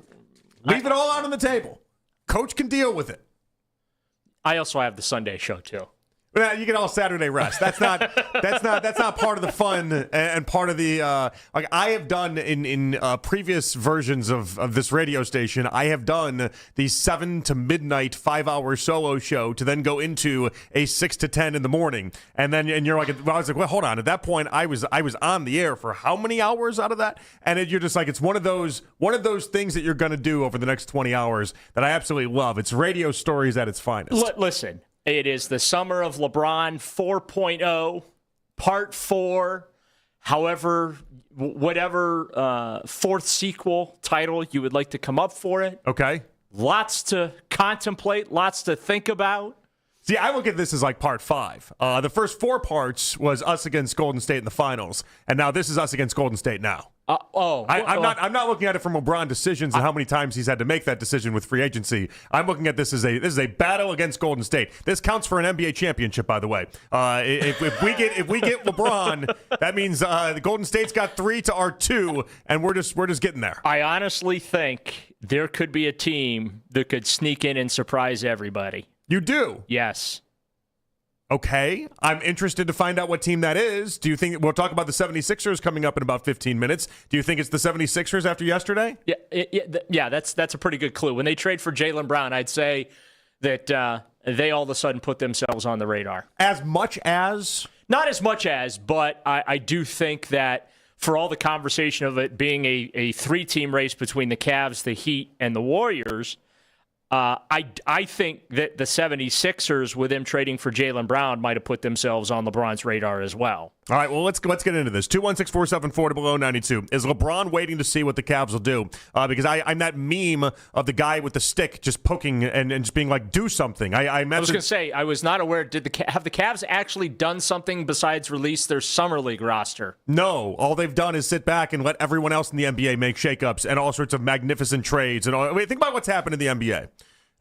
Leave it all out on the table. Coach can deal with it. I also have the Sunday show too. You get all Saturday rest. That's not part of the fun and part of the I have done in previous versions of this radio station. I have done the 7 to midnight 5-hour solo show to then go into a 6 to 10 in the morning, and you're like, well, I was like, well, hold on. At that point, I was on the air for how many hours out of that? And you're just like, it's one of those things that you're going to do over the next 20 hours that I absolutely love. It's radio stories at its finest. Listen. It is the summer of LeBron 4.0, part 4, whatever fourth sequel title you would like to come up for it. Okay. Lots to contemplate, lots to think about. See, I look at this as like part 5. The first 4 parts was us against Golden State in the finals, and now this is us against Golden State now. I'm not looking at it from LeBron decisions and how many times he's had to make that decision with free agency. I'm looking at this as a battle against Golden State. This counts for an NBA championship, by the way. If we get LeBron, that means the Golden State's got 3 to our 2, and we're just getting there. I honestly think there could be a team that could sneak in and surprise everybody. You do? Yes. Okay, I'm interested to find out what team that is. Do you think we'll talk about the 76ers coming up in about 15 minutes? Do you think it's the 76ers after yesterday? Yeah, that's a pretty good clue. When they trade for Jaylen Brown, I'd say that they all of a sudden put themselves on the radar. As much as? Not as much as, but I do think that for all the conversation of it being a 3-team race between the Cavs, the Heat, and the Warriors, I think that the 76ers, with them trading for Jaylen Brown, might have put themselves on LeBron's radar as well. All right, well, let's get into this. 216-474-0092. Is LeBron waiting to see what the Cavs will do? Because I'm that meme of the guy with the stick just poking and just being like, do something. I was going to say, I was not aware. Have the Cavs actually done something besides release their Summer League roster? No. All they've done is sit back and let everyone else in the NBA make shakeups and all sorts of magnificent trades. Think about what's happened in the NBA.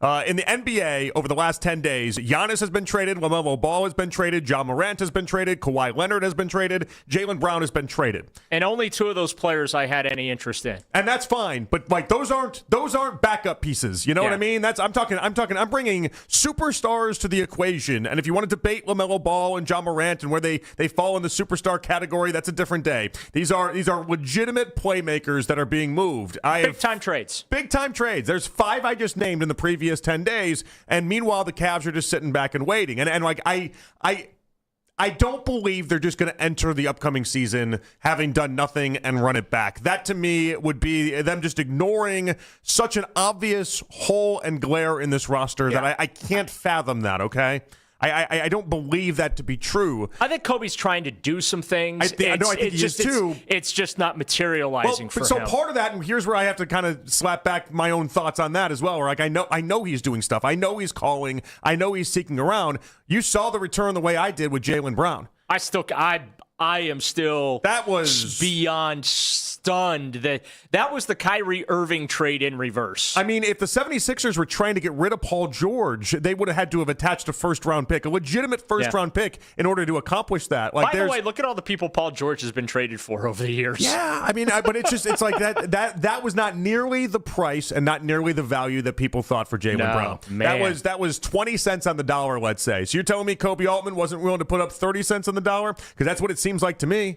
In the NBA, over the last 10 days, Giannis has been traded, LaMelo Ball has been traded, Ja Morant has been traded, Kawhi Leonard has been traded, Jaylen Brown has been traded. And only 2 of those players I had any interest in. And that's fine, but like those aren't backup pieces. You know what I mean? I'm bringing superstars to the equation. And if you want to debate LaMelo Ball and Ja Morant and where they fall in the superstar category, that's a different day. These are legitimate playmakers that are being moved. Big time trades. Big time trades. There's 5 I just named in the previous 10 days, and meanwhile the Cavs are just sitting back and waiting. And like I don't believe they're just going to enter the upcoming season having done nothing and run it back. That to me would be them just ignoring such an obvious hole and glare in this roster that I can't fathom that. Okay. I don't believe that to be true. I think Kobe's trying to do some things. I think he is too. It's just not materializing for him. So part of that, and here's where I have to kind of slap back my own thoughts on that as well. Like I know he's doing stuff. I know he's calling. I know he's seeking around. You saw the return the way I did with Jaylen Brown. I am still beyond stunned that was the Kyrie Irving trade in reverse. I mean, if the 76ers were trying to get rid of Paul George, they would have had to have attached a first-round pick, a legitimate first-round pick, in order to accomplish that. Like, by the way, look at all the people Paul George has been traded for over the years. Yeah, I mean, but it's like that was not nearly the price and not nearly the value that people thought for Jaylen Brown. Man. That was 20 cents on the dollar, let's say. So you're telling me Kobe Altman wasn't willing to put up 30 cents on the dollar? Because that's what it seems like to me.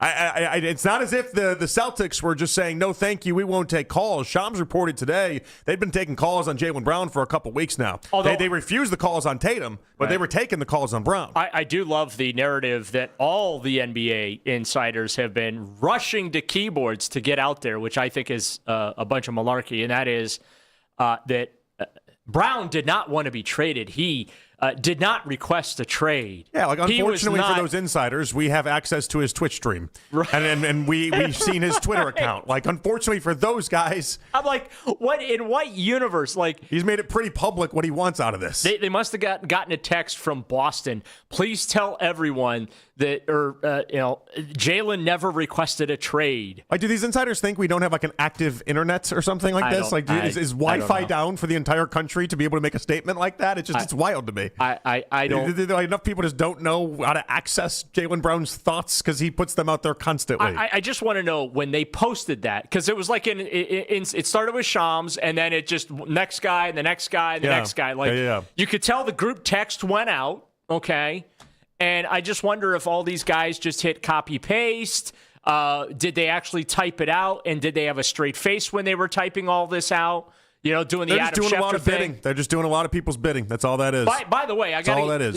It's not as if the Celtics were just saying, no, thank you, we won't take calls. Shams reported today they've been taking calls on Jaylen Brown for a couple weeks now. Although they refused the calls on Tatum, but they were taking the calls on Brown. I do love the narrative that all the NBA insiders have been rushing to keyboards to get out there, which I think is a bunch of malarkey, and that is that Brown did not want to be traded. He did not request a trade. Yeah, like unfortunately for those insiders, we have access to his Twitch stream. Right. And we've seen his Twitter account. Like, unfortunately for those guys. I'm like, in what universe? Like, he's made it pretty public what he wants out of this. They must have gotten a text from Boston. Please tell everyone that, Jaylen never requested a trade. Like, do these insiders think we don't have like an active internet or something like this? Like, is Wi-Fi down for the entire country to be able to make a statement like that? It's wild to me. I don't. Enough people just don't know how to access Jaylen Brown's thoughts because he puts them out there constantly. I just want to know when they posted that, because it was like it started with Shams and then it just next guy and the next guy and the next guy. Like you could tell the group text went out. Okay. And I just wonder if all these guys just hit copy paste. Did they actually type it out? And did they have a straight face when they were typing all this out? Doing the Adam Schefter thing. They're just doing a lot of people's bidding. That's all that is. By the way,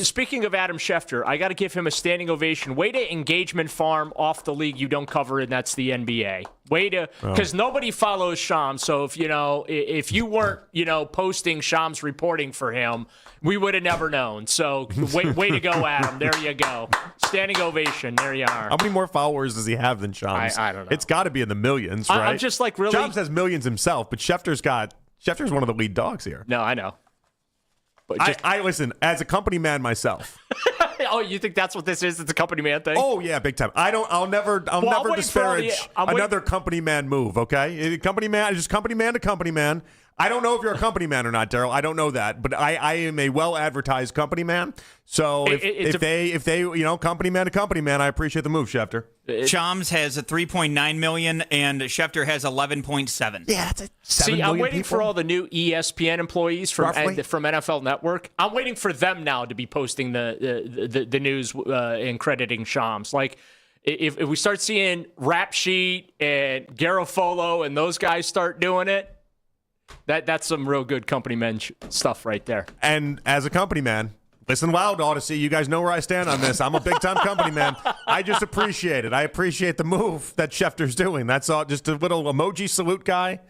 speaking of Adam Schefter, I got to give him a standing ovation. Way to engagement farm off the league you don't cover, and that's the NBA. Way to, because nobody follows Shams. So if you weren't posting Shams reporting for him, we would have never known. So way to go, Adam. There you go. Standing ovation. There you are. How many more followers does he have than Shams? I don't know. It's got to be in the millions, right? I'm just like, really. Shams has millions himself, but Schefter's one of the lead dogs here. No, I know. But I listen, as a company man myself. Oh, you think that's what this is? It's a company man thing? Oh yeah, big time. I'll never disparage another company man move, okay? Company man, just company man to company man. I don't know if you're a company man or not, Daryl. I don't know that, but I am a well-advertised company man. So if they company man to company man, I appreciate the move, Schefter. Shams has a 3.9 million, and Schefter has 11.7. Yeah, that's a 7 I'm waiting people. for all the new ESPN employees from NFL Network. I'm waiting for them now to be posting the news and crediting Shams. Like, if we start seeing Rap Sheet and Garofolo and those guys start doing it, that's some real good company man stuff right there. And as a company man, listen loud, Odyssey. You guys know where I stand on this. I'm a big-time company man. I just appreciate it. I appreciate the move that Schefter's doing. That's all. Just a little emoji salute guy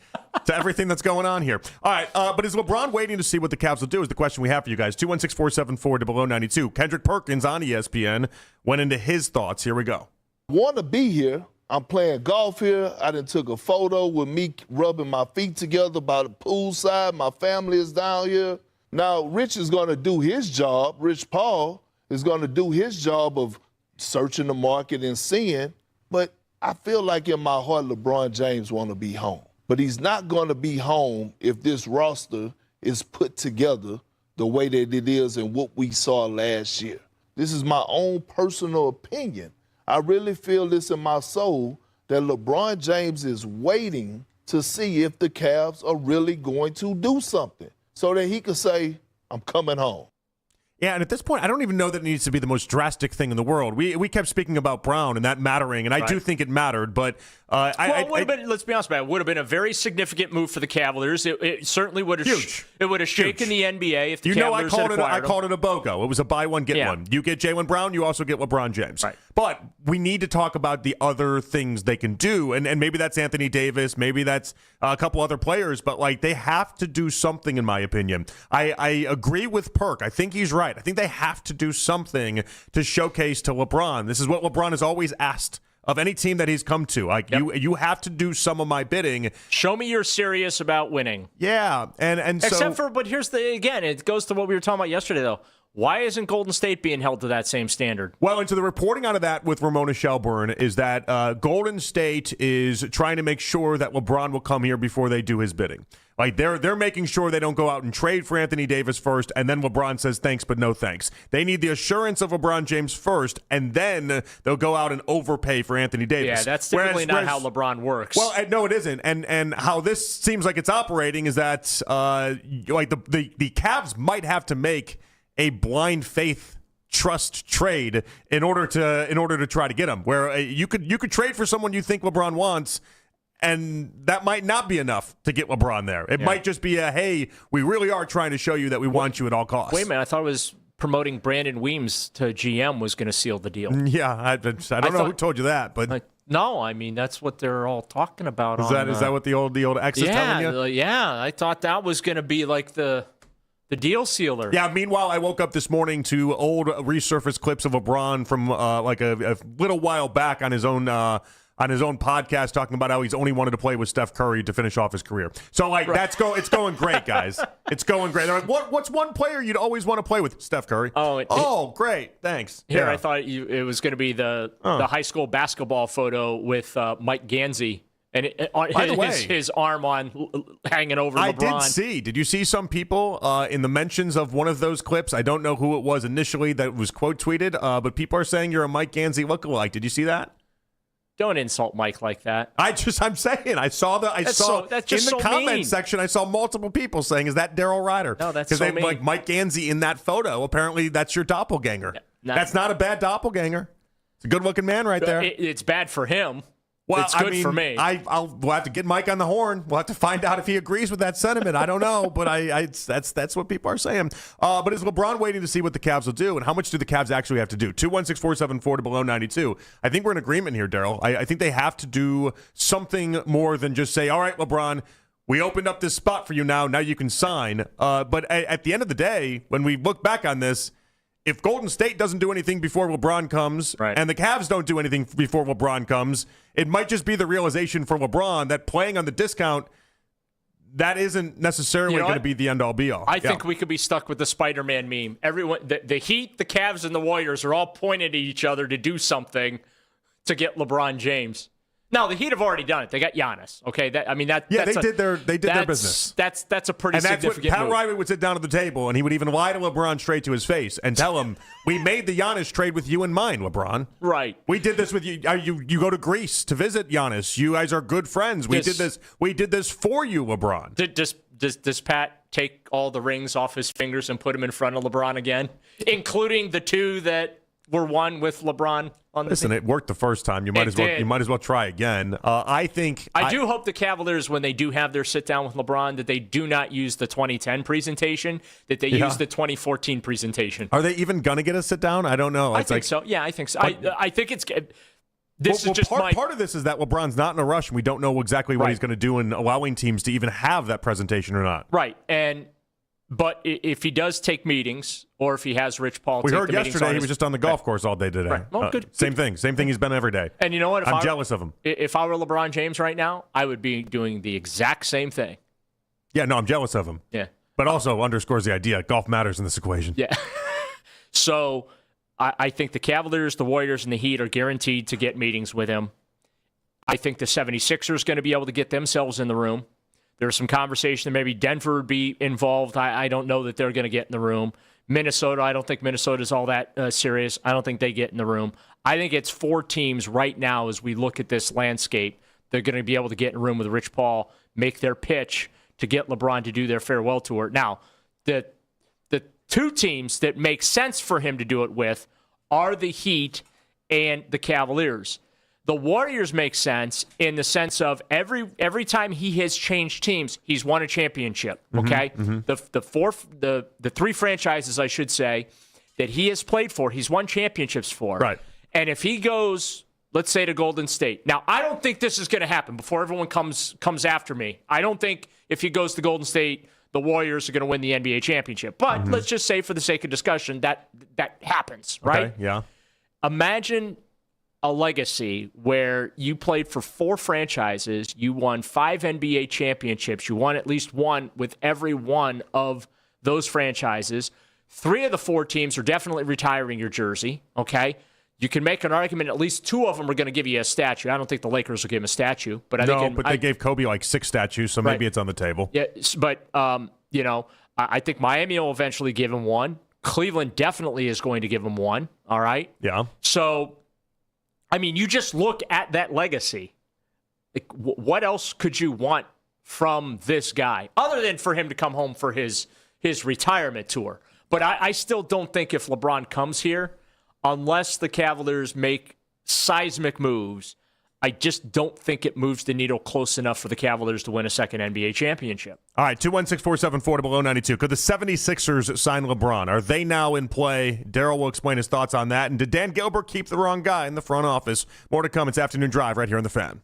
to everything that's going on here. All right, but is LeBron waiting to see what the Cavs will do is the question we have for you guys. 216-474-0092. Kendrick Perkins on ESPN went into his thoughts. Here we go. Want to be here. I'm playing golf here. I done took a photo with me rubbing my feet together by the poolside. My family is down here. Now, Rich is going to do his job. Rich Paul is going to do his job of searching the market and seeing. But I feel like in my heart, LeBron James want to be home. But he's not going to be home if this roster is put together the way that it is and what we saw last year. This is my own personal opinion. I really feel this in my soul that LeBron James is waiting to see if the Cavs are really going to do something so that he could say, I'm coming home. Yeah, and at this point, I don't even know that it needs to be the most drastic thing in the world. We kept speaking about Brown and that mattering, and I do think it mattered, but it would have been, let's be honest about it, would have been a very significant move for the Cavaliers. It certainly would have it would have shaken the NBA if the Cavaliers had acquired I called it a BOGO. It was a buy one, get one. You get Jaylen Brown, you also get LeBron James. Right. But we need to talk about the other things they can do, and maybe that's Anthony Davis, maybe that's a couple other players, but like they have to do something, in my opinion. I agree with Perk. I think he's right. I think they have to do something to showcase to LeBron. This is what LeBron has always asked of any team that he's come to. Like you have to do some of my bidding. Show me you're serious about winning. Yeah, and except for, but here's the again, it goes to what we were talking about yesterday though. Why isn't Golden State being held to that same standard? Well, and so the reporting out of that with Ramona Shelburne is that Golden State is trying to make sure that LeBron will come here before they do his bidding. Like they're making sure they don't go out and trade for Anthony Davis first, and then LeBron says thanks, but no thanks. They need the assurance of LeBron James first, and then they'll go out and overpay for Anthony Davis. Yeah, that's typically not how LeBron works. Well, no, it isn't. And how this seems like it's operating is that like the Cavs might have to make a blind faith trust trade in order to try to get him. Where you could trade for someone you think LeBron wants, and that might not be enough to get LeBron there. It might just be hey, we really are trying to show you that we want you at all costs. Wait a minute, I thought it was promoting Brandon Weems to GM was going to seal the deal. Yeah, I don't know who told you that, but no, I mean that's what they're all talking about. Is that what the old ex is telling you? Yeah, I thought that was going to be like the deal sealer. Yeah, meanwhile, I woke up this morning to old resurfaced clips of LeBron from like a little while back on his own podcast talking about how he's only wanted to play with Steph Curry to finish off his career. So, like, it's going great, guys. It's going great. They're like, what's one player you'd always want to play with? Steph Curry. Oh, great. Thanks. Here, I thought it was going to be the high school basketball photo with Mike Gansey. And his arm hanging over LeBron. Did you see some people in the mentions of one of those clips? I don't know who it was initially that was quote tweeted, but people are saying you're a Mike Gansey lookalike. Did you see that? Don't insult Mike like that. I'm saying I saw in the comment section. I saw multiple people saying, "Is that Daryl Ryder?" No, that's so mean. Like Mike Gansey in that photo. Apparently, that's your doppelganger. That's not a bad doppelganger. It's a good-looking man right there. It's bad for him. Well, it's good for me. We'll have to get Mike on the horn. We'll have to find out if he agrees with that sentiment. I don't know, but that's what people are saying. But is LeBron waiting to see what the Cavs will do, and how much do the Cavs actually have to do? 216-474 to below 92. I think we're in agreement here, Daryl. I think they have to do something more than just say, all right, LeBron, we opened up this spot for you now. Now you can sign. But at the end of the day, when we look back on this, if Golden State doesn't do anything before LeBron comes, and the Cavs don't do anything before LeBron comes, it might just be the realization for LeBron that playing on the discount, that isn't necessarily going to be the end-all, be-all. I think we could be stuck with the Spider-Man meme. Everyone, the Heat, the Cavs, and the Warriors are all pointing at each other to do something to get LeBron James. Now, the Heat have already done it. They got Giannis. Okay, they did their business. That's a pretty significant move. Pat Riley would sit down at the table and he would even lie to LeBron straight to his face and tell him, "We made the Giannis trade with you in mind, LeBron. Right? We did this with you. You go to Greece to visit Giannis. You guys are good friends. We did this. We did this for you, LeBron." Does Pat take all the rings off his fingers and put them in front of LeBron again, including the two that were won with LeBron? Listen, it worked the first time. You might as well try again. I do hope the Cavaliers, when they do have their sit down with LeBron, that they do not use the 2010 presentation, that they use the 2014 presentation. Are they even going to get a sit down? I don't know. I think so. Yeah, I think so. I think it's. This is just part of this is that LeBron's not in a rush, and we don't know exactly what he's going to do in allowing teams to even have that presentation or not. Right, but if he does take meetings, or if he has Rich Paul we take heard the yesterday he was just on the golf course all day today. Right. Well, good. Same thing he's been every day. And you know what? I'm jealous of him. If I were LeBron James right now, I would be doing the exact same thing. Yeah, no, I'm jealous of him. Yeah. But also underscores the idea golf matters in this equation. Yeah. So I think the Cavaliers, the Warriors, and the Heat are guaranteed to get meetings with him. I think the 76ers are going to be able to get themselves in the room. There's some conversation that maybe Denver would be involved. I don't know that they're going to get in the room. Minnesota, I don't think Minnesota's all that serious. I don't think they get in the room. I think it's 4 teams right now as we look at this landscape. They're going to be able to get in a room with Rich Paul, make their pitch to get LeBron to do their farewell tour. Now, the 2 teams that make sense for him to do it with are the Heat and the Cavaliers. The Warriors make sense in the sense of every time he has changed teams, he's won a championship. Okay, the 3 franchises, I should say, that he has played for, he's won championships for. Right. And if he goes, let's say, to Golden State. Now, I don't think this is going to happen. Before everyone comes after me, I don't think if he goes to Golden State, the Warriors are going to win the NBA championship. But let's just say, for the sake of discussion, that happens, right? Okay, yeah. Imagine a legacy where you played for 4 franchises, you won 5 NBA championships, you won at least one with every one of those franchises. 3 of the 4 teams are definitely retiring your jersey, okay? You can make an argument at least 2 of them are going to give you a statue. I don't think the Lakers will give him a statue, but I think they gave Kobe like 6 statues, so maybe it's on the table. Yeah, but I think Miami will eventually give him one. Cleveland definitely is going to give him one. All right. Yeah. So, I mean, you just look at that legacy. Like, what else could you want from this guy other than for him to come home for his retirement tour? But I still don't think if LeBron comes here, unless the Cavaliers make seismic moves, I just don't think it moves the needle close enough for the Cavaliers to win a second NBA championship. All right, 216-474 below 92. Could the 76ers sign LeBron? Are they now in play? Daryl will explain his thoughts on that. And did Dan Gilbert keep the wrong guy in the front office? More to come. It's Afternoon Drive right here on The Fan.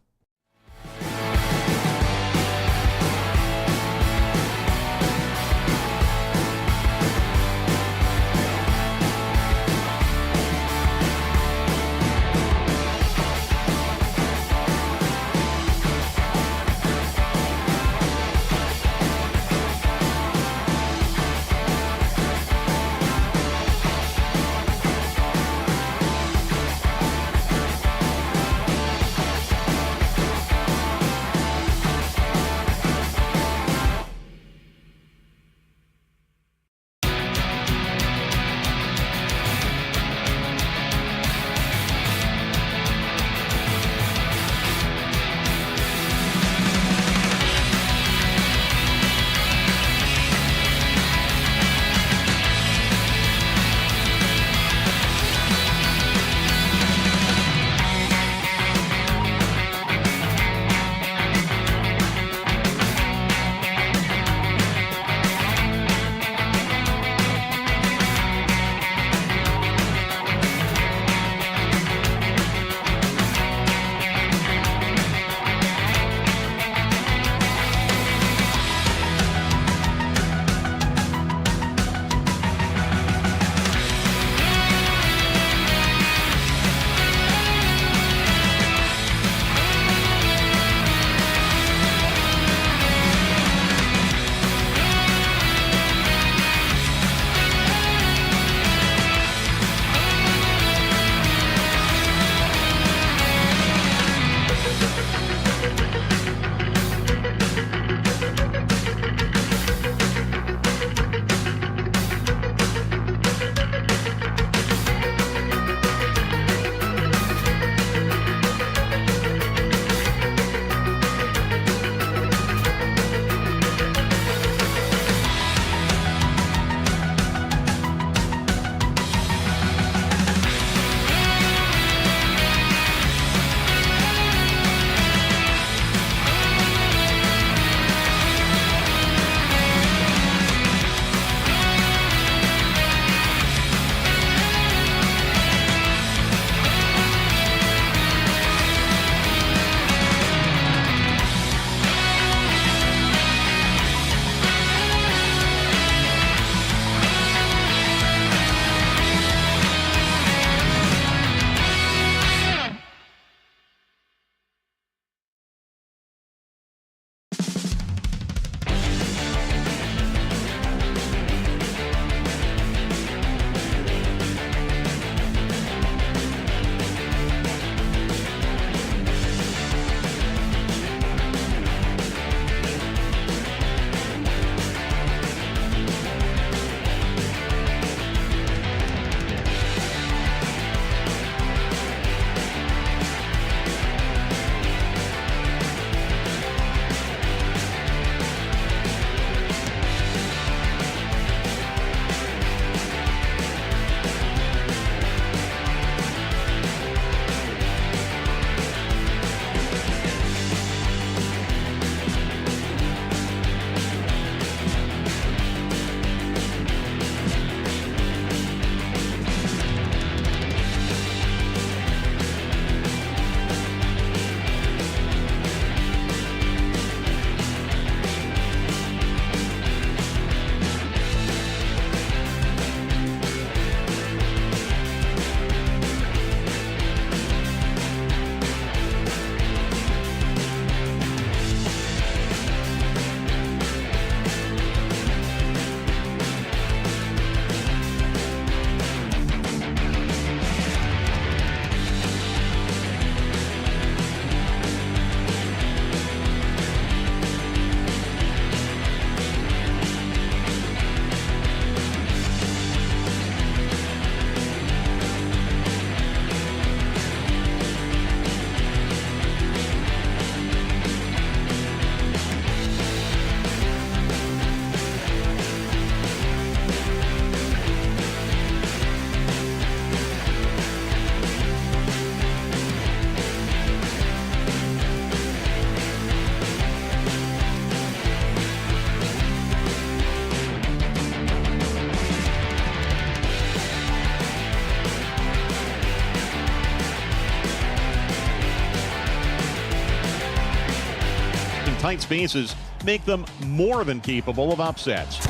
tight spaces make them more than capable of upsets.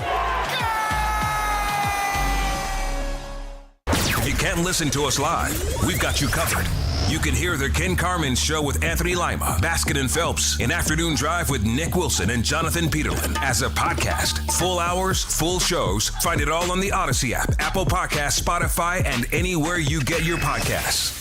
If you can't listen to us live, we've got you covered. You can hear the Ken Carman Show with Anthony Lima, Baskin and Phelps, an afternoon drive with Nick Wilson and Jonathan Peterlin as a podcast. Full hours, full shows. Find it all on the Odyssey app, Apple Podcasts, Spotify, and anywhere you get your podcasts.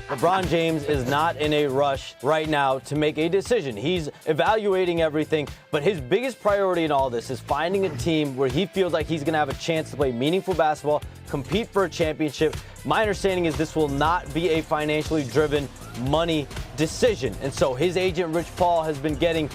LeBron James is not in a rush right now to make a decision. He's evaluating everything, but his biggest priority in all this is finding a team where he feels like he's going to have a chance to play meaningful basketball, compete for a championship. My understanding is this will not be a financially driven money decision. And so his agent, Rich Paul, has been getting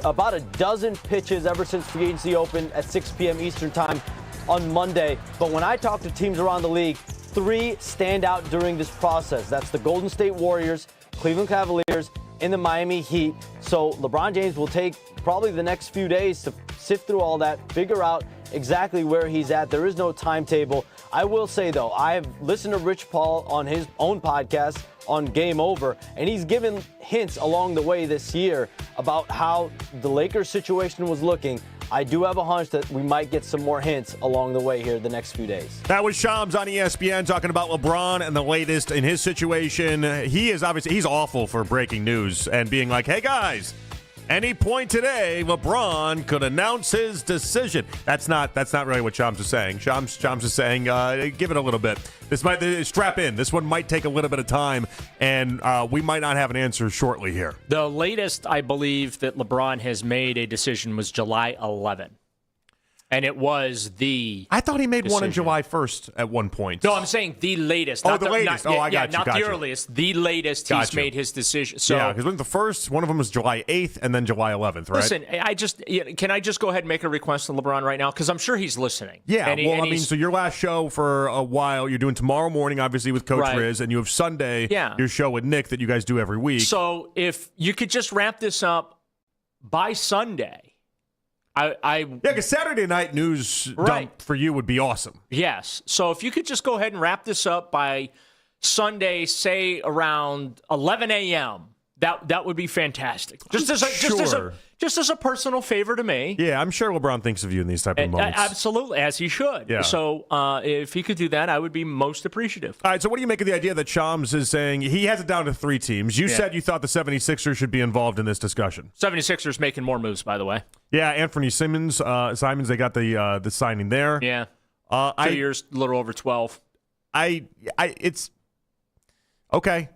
about a dozen pitches ever since free agency opened at 6 p.m. Eastern time on Monday. But when I talk to teams around the league, 3 stand out during this process. That's the Golden State Warriors, Cleveland Cavaliers, and the Miami Heat. So LeBron James will take probably the next few days to sift through all that, figure out exactly where he's at. There is no timetable. I will say, though, I have listened to Rich Paul on his own podcast on Game Over, and he's given hints along the way this year about how the Lakers situation was looking. I do have a hunch that we might get some more hints along the way here the next few days. That was Shams on ESPN talking about LeBron and the latest in his situation. He's awful for breaking news and being like, hey, guys, any point today, LeBron could announce his decision. That's not really what Shams is saying. Shams is saying, give it a little bit. This might strap in. This one might take a little bit of time, and we might not have an answer shortly here. The latest, I believe, that LeBron has made a decision was July 11. And it was the I thought he made decision. one on July 1st at one point. No, I'm saying the latest. Oh, the latest. I got you. Not the earliest. The latest he's made his decision. So, yeah, because the first, one of them was July 8th and then July 11th, right? Listen, can I just go ahead and make a request to LeBron right now? Because I'm sure he's listening. Yeah, so your last show for a while, you're doing tomorrow morning, obviously, with Coach Riz, and you have Sunday, your show with Nick that you guys do every week. So if you could just wrap this up by Sunday. Because Saturday night news dump for you would be awesome. Yes. So if you could just go ahead and wrap this up by Sunday, say around 11 a.m., that would be fantastic. Just as a personal favor to me. Yeah, I'm sure LeBron thinks of you in these type of moments. Absolutely, as he should. Yeah. So if he could do that, I would be most appreciative. All right, so what do you make of the idea that Shams is saying he has it down to 3 teams? You said you thought the 76ers should be involved in this discussion. 76ers making more moves, by the way. Yeah, Anthony Simons, they got the signing there. Yeah. 2 years, a little over 12. It's okay.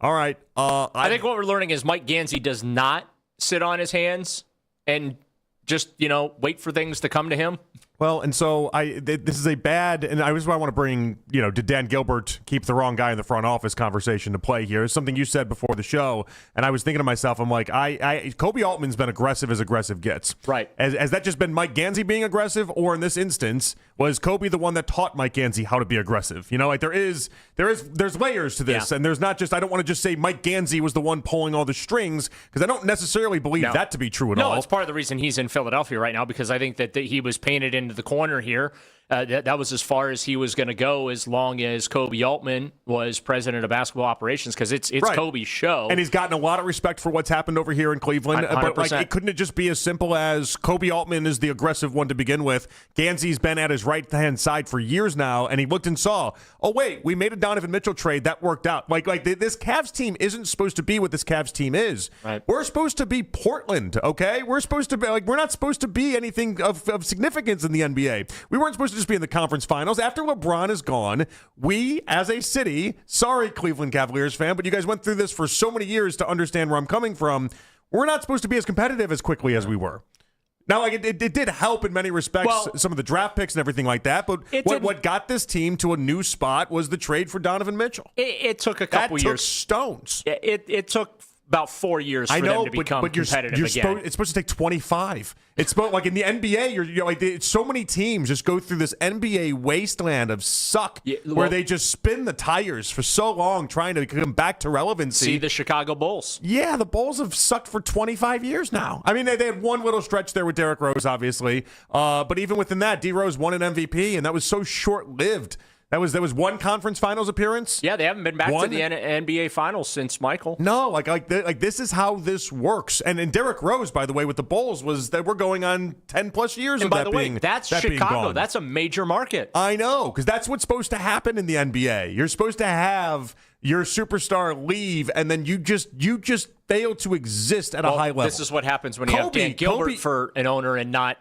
All right. I think what we're learning is Mike Gansey does not sit on his hands and just, wait for things to come to him. Well, and so this is a bad, and I just want to bring, did Dan Gilbert keep the wrong guy in the front office conversation to play here? It's something you said before the show, and I was thinking to myself, I'm like, Kobe Altman's been aggressive as aggressive gets. Right. Has that just been Mike Gansey being aggressive, or in this instance, was Kobe the one that taught Mike Gansey how to be aggressive? There's layers to this, and there's not just, I don't want to just say Mike Gansey was the one pulling all the strings, because I don't necessarily believe that to be true at all. No, it's part of the reason he's in Philadelphia right now, because I think that he was painted into the corner here. That was as far as he was going to go as long as Kobe Altman was president of basketball operations, because it's right. Kobe's show. And he's gotten a lot of respect for what's happened over here in Cleveland. 100%. But couldn't it just be as simple as Kobe Altman is the aggressive one to begin with? Gansey's been at his right-hand side for years now, and he looked and saw, oh, wait, we made a Donovan Mitchell trade. That worked out. This Cavs team isn't supposed to be what this Cavs team is. Right. We're supposed to be Portland, okay? We're supposed to be, we're not supposed to be anything of significance in the NBA. We weren't supposed to just be in the conference finals. After LeBron is gone, we, as a city, sorry, Cleveland Cavaliers fan, but you guys went through this for so many years to understand where I'm coming from. We're not supposed to be as competitive as quickly as we were. Now, it did help in many respects, some of the draft picks and everything like that, but what got this team to a new spot was the trade for Donovan Mitchell. It took a couple years. That took stones. It took about 4 years for them to become competitive again. It's supposed to take 25. It's supposed, like in the NBA, you're so many teams just go through this NBA wasteland of suck where they just spin the tires for so long trying to come back to relevancy. See the Chicago Bulls. Yeah, the Bulls have sucked for 25 years now. I mean, they had one little stretch there with Derrick Rose, obviously. But even within that, D. Rose won an MVP, and that was so short-lived. That was one conference finals appearance. Yeah, they haven't been back to the NBA finals since Michael. No, like this is how this works. And Derrick Rose, by the way, with the Bulls was that we're going on 10 plus years. And of by that the way, being, that's that being Chicago. gone. That's a major market. I know, because that's what's supposed to happen in the NBA. You're supposed to have your superstar leave, and then you just fail to exist at a high level. This is what happens when you have Dan Gilbert for an owner and not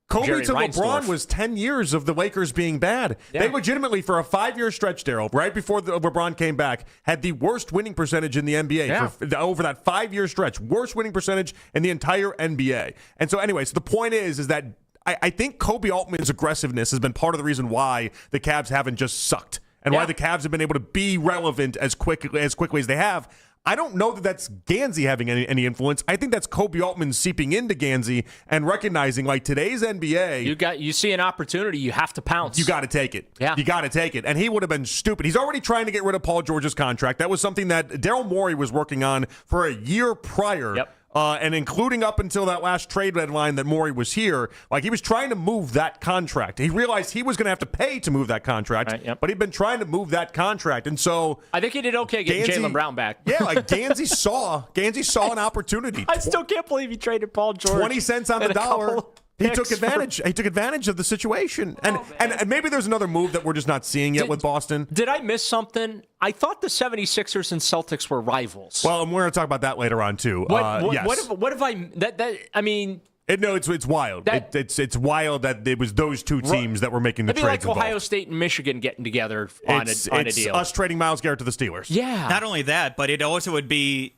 Kobe Jerry to Reinsdorf. LeBron was 10 years of the Lakers being bad. Yeah. They legitimately, for a 5-year stretch, Daryl, right before LeBron came back, had the worst winning percentage in the NBA over that 5-year stretch. Worst winning percentage in the entire NBA. And so anyway, so the point is that I think Kobe Altman's aggressiveness has been part of the reason why the Cavs haven't just sucked and why the Cavs have been able to be relevant as quickly as they have. I don't know that that's Gansey having any influence. I think that's Kobe Altman seeping into Gansey and recognizing, like, today's NBA. You see an opportunity, you have to pounce. You got to take it. Yeah. You got to take it. And he would have been stupid. He's already trying to get rid of Paul George's contract. That was something that Daryl Morey was working on for a year prior. Yep. And including up until that last trade deadline that Morey was here, like, he was trying to move that contract. He realized he was going to have to pay to move that contract, but he'd been trying to move that contract. And so I think he did okay getting Jaylen Brown back. Yeah, like Gansey saw an opportunity. I still can't believe he traded Paul George. 20 cents on the dollar. He took advantage. He took advantage of the situation, and maybe there's another move that we're just not seeing yet with Boston. Did I miss something? I thought the 76ers and Celtics were rivals. Well, and we're going to talk about that later on too. What if I? I mean. It's wild. It's wild that it was those two teams that were making the trades. It'd be like Ohio State and Michigan getting together on a deal. It's us trading Myles Garrett to the Steelers. Yeah. Not only that, but it would be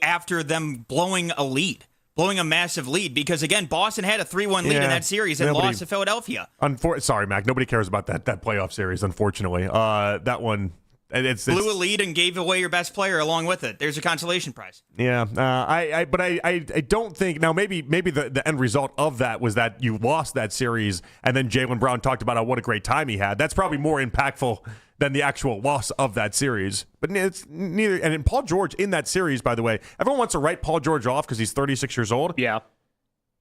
after them blowing a lead. Blowing a massive lead because, again, Boston had a 3-1 lead in that series and lost to Philadelphia. Sorry, Mac. Nobody cares about that playoff series, unfortunately. That one, it's blew a lead and gave away your best player along with it. There's a consolation prize. Yeah, I don't think now. Maybe the end result of that was that you lost that series, and then Jaylen Brown talked about what a great time he had. That's probably more impactful than the actual loss of that series. But it's neither. And Paul George in that series, by the way, everyone wants to write Paul George off because he's 36 years old. Yeah.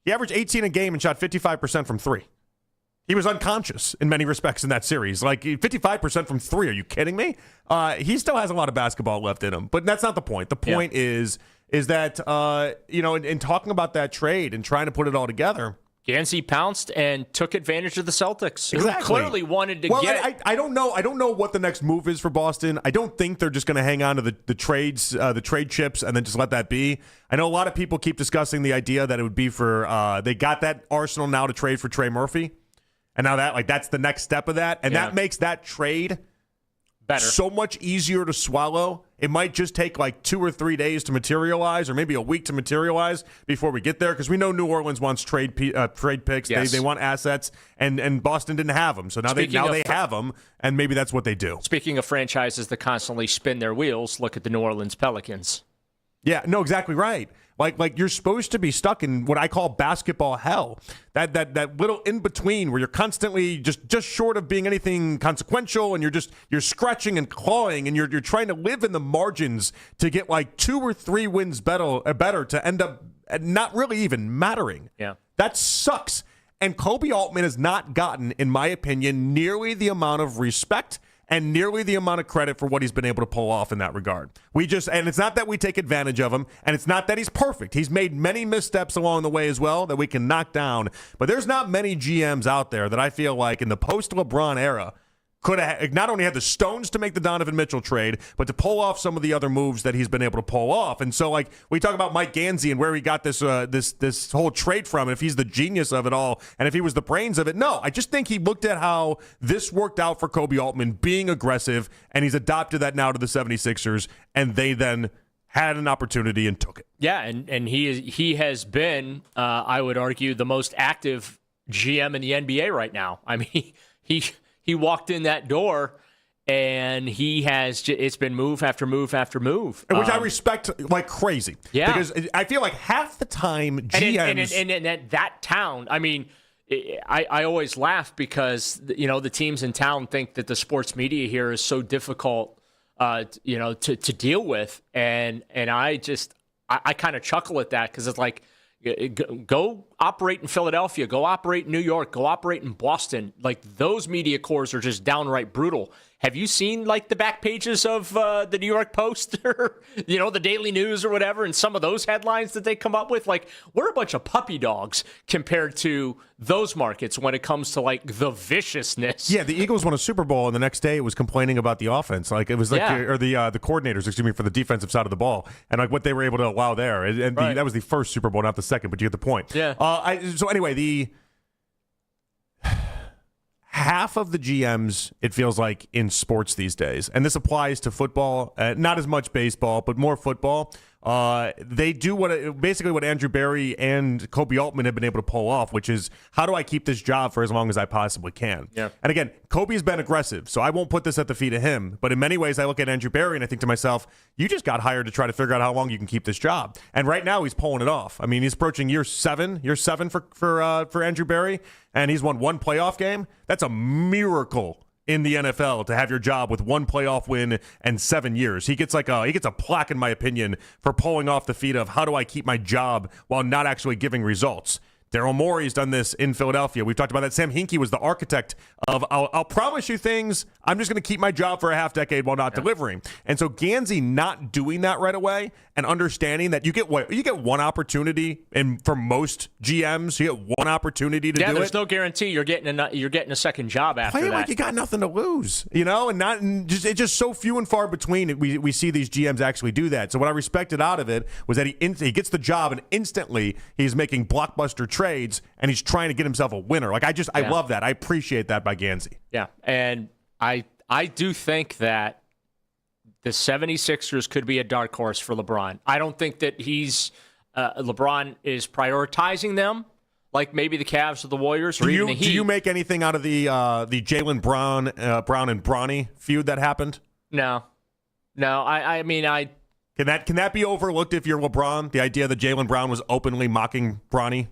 He averaged 18 a game and shot 55% from three. He was unconscious in many respects in that series. Like 55% from three. Are you kidding me? He still has a lot of basketball left in him. But that's not the point. The point is that, in talking about that trade and trying to put it all together, Gansey pounced and took advantage of the Celtics. Exactly. Who clearly wanted to get. I don't know. I don't know what the next move is for Boston. I don't think they're just going to hang on to the trades, the trade chips, and then just let that be. I know a lot of people keep discussing the idea that it would be for they got that arsenal now to trade for Trey Murphy, and now that's the next step of that, and that makes that trade better, so much easier to swallow. It might just take like 2 or 3 days to materialize, or maybe a week to materialize before we get there, because we know New Orleans wants trade picks. Yes. They want assets, and Boston didn't have them, so now they have them, and maybe that's what they do. Speaking of franchises that constantly spin their wheels, look at the New Orleans Pelicans. Yeah, no, exactly right. Like you're supposed to be stuck in what I call basketball hell. That little in between where you're constantly just short of being anything consequential, and you're scratching and clawing, and you're trying to live in the margins to get like 2 or 3 wins better to end up not really even mattering. Yeah, that sucks. And Kobe Altman has not gotten, in my opinion, nearly the amount of respect and nearly the amount of credit for what he's been able to pull off in that regard. And it's not that we take advantage of him, and it's not that he's perfect. He's made many missteps along the way as well that we can knock down. But there's not many GMs out there that I feel like in the post-LeBron era could have not only had the stones to make the Donovan Mitchell trade, but to pull off some of the other moves that he's been able to pull off. And so, like, we talk about Mike Gansey and where he got this whole trade from, and if he's the genius of it all, and if he was the brains of it. No, I just think he looked at how this worked out for Kobe Altman, being aggressive, and he's adopted that now to the 76ers, and they then had an opportunity and took it. Yeah, and he has been, I would argue, the most active GM in the NBA right now. I mean, he walked in that door, and it's been move after move after move. Which I respect like crazy. Yeah. Because I feel like half the time GMs... And in that town, I mean, I always laugh because, the teams in town think that the sports media here is so difficult, to deal with. And I kind of chuckle at that because it's like, Go operate in Philadelphia. Go operate in New York. Go operate in Boston. Like, those media corps are just downright brutal. Have you seen, like, the back pages of the New York Post or, the Daily News or whatever, and some of those headlines that they come up with? Like, we're a bunch of puppy dogs compared to those markets when it comes to, like, the viciousness. Yeah, the Eagles won a Super Bowl, and the next day it was complaining about the offense. Like, it was like, the coordinators, for the defensive side of the ball, and like what they were able to allow there. And that was the first Super Bowl, not the second, but you get the point. Yeah. So anyway, half of the GMs, it feels like, in sports these days, and this applies to football, not as much baseball, but more football. They do basically what Andrew Berry and Kobe Altman have been able to pull off, which is, how do I keep this job for as long as I possibly can? Yeah. And again, Kobe's been aggressive, so I won't put this at the feet of him. But in many ways, I look at Andrew Berry and I think to myself, you just got hired to try to figure out how long you can keep this job. And right now, he's pulling it off. I mean, he's approaching year seven for Andrew Berry, and he's won one playoff game. That's a miracle in the NFL to have your job with one playoff win and 7 years. He gets a plaque, in my opinion, for pulling off the feat of, how do I keep my job while not actually giving results? Daryl Morey's done this in Philadelphia. We've talked about that. Sam Hinkie was the architect of, I'll promise you things, I'm just going to keep my job for a half decade while not delivering. And so Gansey not doing that right away and understanding that you get one opportunity, and for most GMs, you get one opportunity to do it. Yeah, there's no guarantee you're getting a second job after Play that. like you got nothing to lose, and it's just so few and far between. We see these GMs actually do that. So what I respected out of it was that he gets the job, and instantly he's making blockbuster trades, and he's trying to get himself a winner. Like, I love that. I appreciate that by Gansey. Yeah, and I do think that the 76ers could be a dark horse for LeBron. I don't think that LeBron is prioritizing them like maybe the Cavs or the Warriors or even the Heat. Do you make anything out of the Jaylen Brown and Bronny feud that happened? No. I mean, can that be overlooked if you're LeBron? The idea that Jaylen Brown was openly mocking Bronny?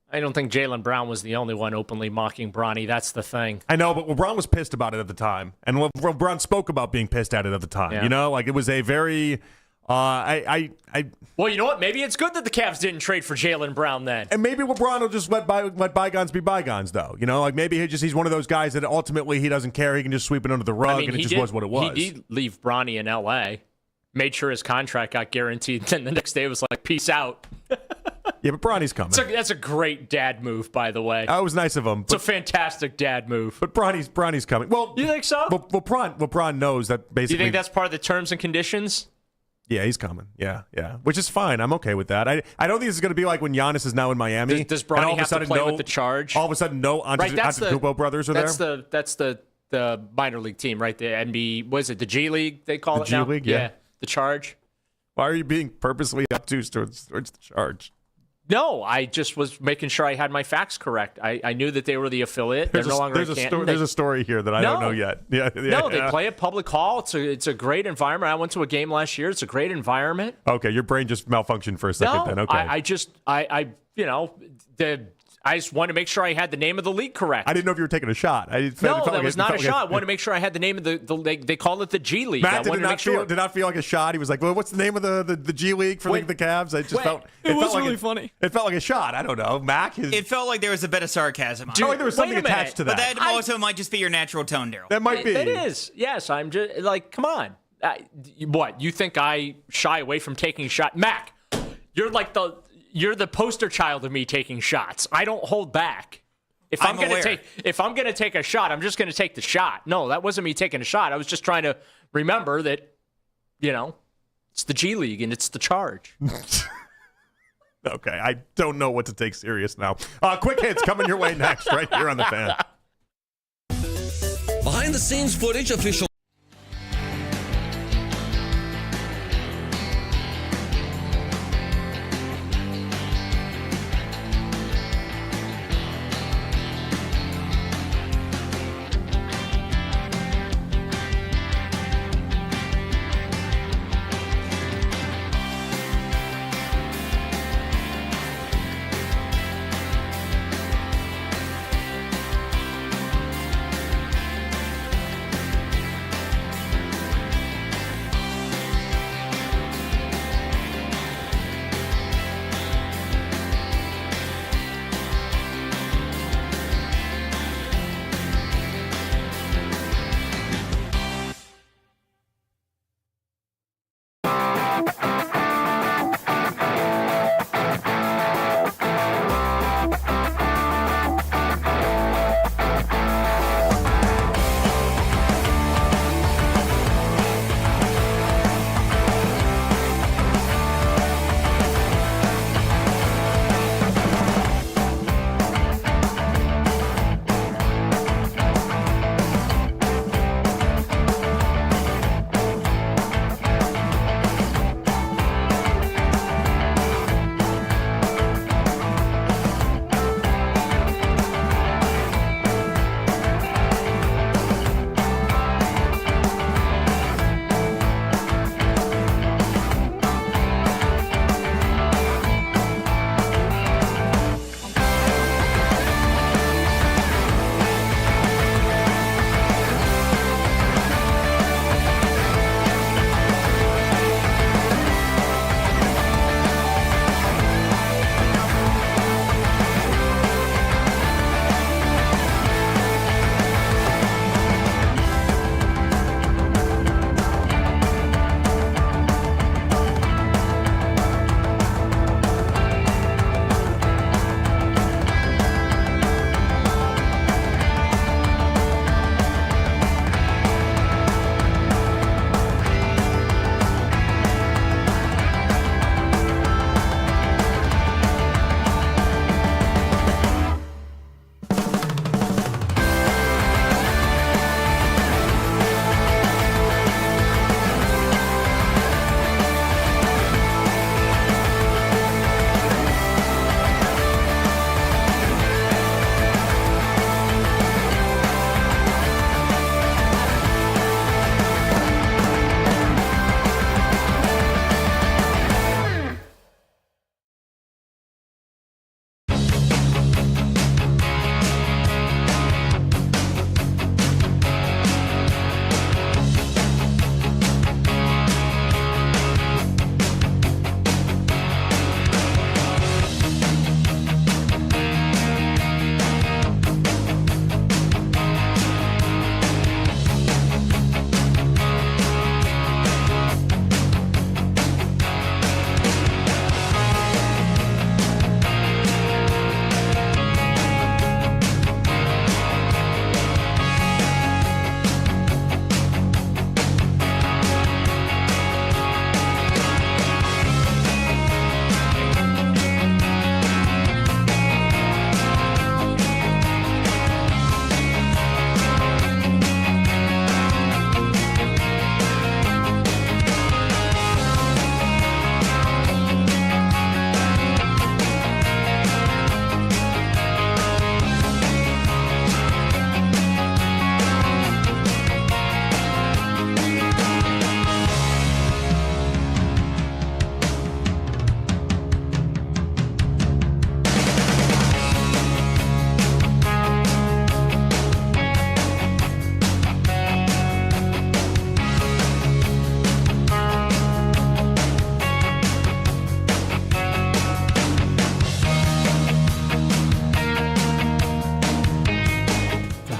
I don't think Jaylen Brown was the only one openly mocking Bronny. That's the thing. I know, but LeBron was pissed about it at the time, and LeBron spoke about being pissed at it at the time. Yeah. Like, it was a very. Well, you know what? Maybe it's good that the Cavs didn't trade for Jaylen Brown then. And maybe LeBron will just let bygones be bygones, though. Like, maybe he's one of those guys that ultimately he doesn't care. He can just sweep it under the rug, and it just was what it was. He did leave Bronny in L.A., made sure his contract got guaranteed, and then the next day was like, peace out. Yeah, but Bronny's coming. That's a great dad move, by the way. That was nice of him. It's a fantastic dad move. But Bronny's coming. Well, you think so? Well, LeBron knows that basically. Do you think that's part of the terms and conditions? Yeah, he's coming. Yeah. Which is fine. I'm okay with that. I don't think this is going to be like when Giannis is now in Miami. Does Bronny have to play with the charge? All of a sudden, no Antetokounmpo brothers are there? That's the minor league team, right? The NBA, what is it, the G League they call it now? The G League, yeah. The charge. Why are you being purposely obtuse towards the charge? No, I just was making sure I had my facts correct. I knew that they were the affiliate. They're no longer in Canton. There's a story here that I don't know yet. Yeah, no, they play at Public Hall. It's a great environment. I went to a game last year. It's a great environment. Okay, your brain just malfunctioned for a second then. Okay. I just wanted to make sure I had the name of the league correct. I didn't know if you were taking a shot. That was not a shot. I wanted to make sure I had the name of they call it the G League. Matt did not feel like a shot. He was like, well, what's the name of the G League for the Cavs? It was really funny. It felt like a shot. I don't know. Mac? It felt like there was a bit of sarcasm. I felt like there was something attached to that. But that also might just be your natural tone, Daryl. That might be. It is. Yes, I'm just like, come on. What? You think I shy away from taking shot? Mac, you're the poster child of me taking shots. I don't hold back. If I'm gonna take a shot, I'm just gonna take the shot. No, that wasn't me taking a shot. I was just trying to remember that, it's the G League and it's the charge. Okay, I don't know what to take serious now. Quick hits coming your way next, right here on the Fan. Behind the scenes footage, official.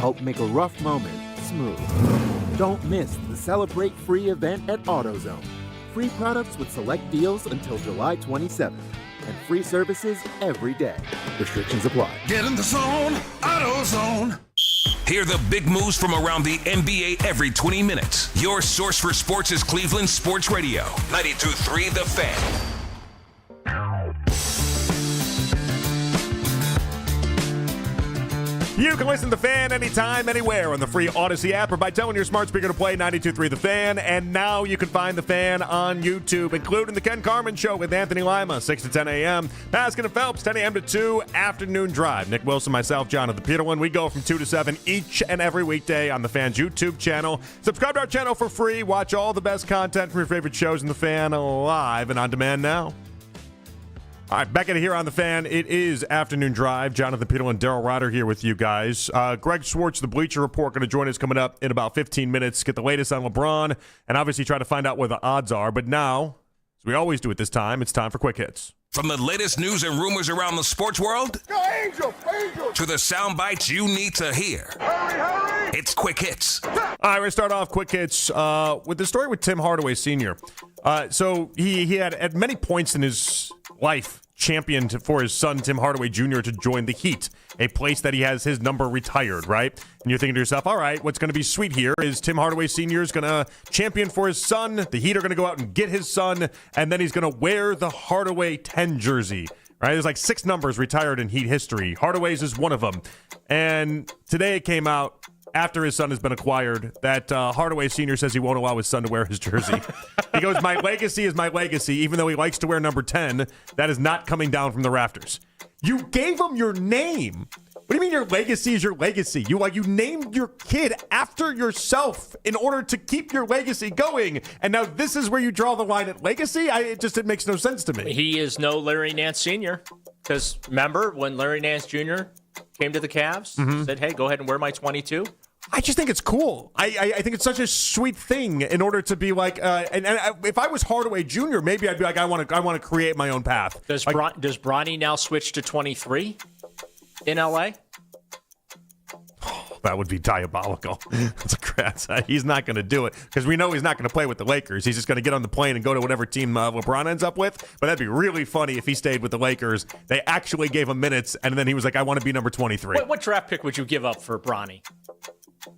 help make a rough moment smooth. Don't miss the Celebrate Free event at AutoZone. Free products with select deals until July 27th. And free services every day. Restrictions apply. Get in the zone, AutoZone. Hear the big moves from around the NBA every 20 minutes. Your source for sports is Cleveland Sports Radio. 92.3 The Fan. You can listen to The Fan anytime, anywhere on the free Odyssey app or by telling your smart speaker to play 92.3 The Fan. And now you can find The Fan on YouTube, including The Ken Carman Show with Anthony Lima, 6 to 10 a.m. Baskin and Phelps, 10 a.m. to 2, Afternoon Drive. Nick Wilson, myself, Jonathan Peterlin. We go from 2 to 7 each and every weekday on The Fan's YouTube channel. Subscribe to our channel for free. Watch all the best content from your favorite shows in The Fan live and on demand now. All right, back at it here on The Fan. It is Afternoon Drive. Jonathan Peterlin, Daryl Ryder here with you guys. Greg Schwartz, the Bleacher Report, going to join us coming up in about 15 minutes. Get the latest on LeBron and obviously try to find out where the odds are. But now, as we always do at this time, it's time for Quick Hits. From the latest news and rumors around the sports world Angel. to the sound bites you need to hear. Hurry. It's Quick Hits. All right, we're going to start off Quick Hits with the story with Tim Hardaway Sr. So he had at many points in his life championed for his son Tim Hardaway Jr. to join the Heat, a place that he has his number retired, right? And you're thinking to yourself, all right, what's going to be sweet here is Tim Hardaway Sr. is going to champion for his son. The Heat are going to go out and get his son, and then he's going to wear the Hardaway 10 jersey. Right? There's like 6 numbers retired in Heat history. Hardaway's is one of them. And today it came out, after his son has been acquired, that Hardaway Sr. says he won't allow his son to wear his jersey. He goes, my legacy is my legacy. Even though he likes to wear number 10, that is not coming down from the rafters. You gave him your name. What do you mean your legacy is your legacy? You named your kid after yourself in order to keep your legacy going. And now this is where you draw the line at legacy? It makes no sense to me. He is no Larry Nance Sr. Because remember when Larry Nance Jr. came to the Cavs, said, hey, go ahead and wear my 22? I just think it's cool. I think it's such a sweet thing in order to be like, and if I was Hardaway Jr., maybe I'd be like, I want to create my own path. Does Bronny now switch to 23 in LA? That would be diabolical. He's not going to do it because we know he's not going to play with the Lakers. He's just going to get on the plane and go to whatever team LeBron ends up with. But that'd be really funny if he stayed with the Lakers. They actually gave him minutes, and then he was like, I want to be number 23. What draft pick would you give up for Bronny?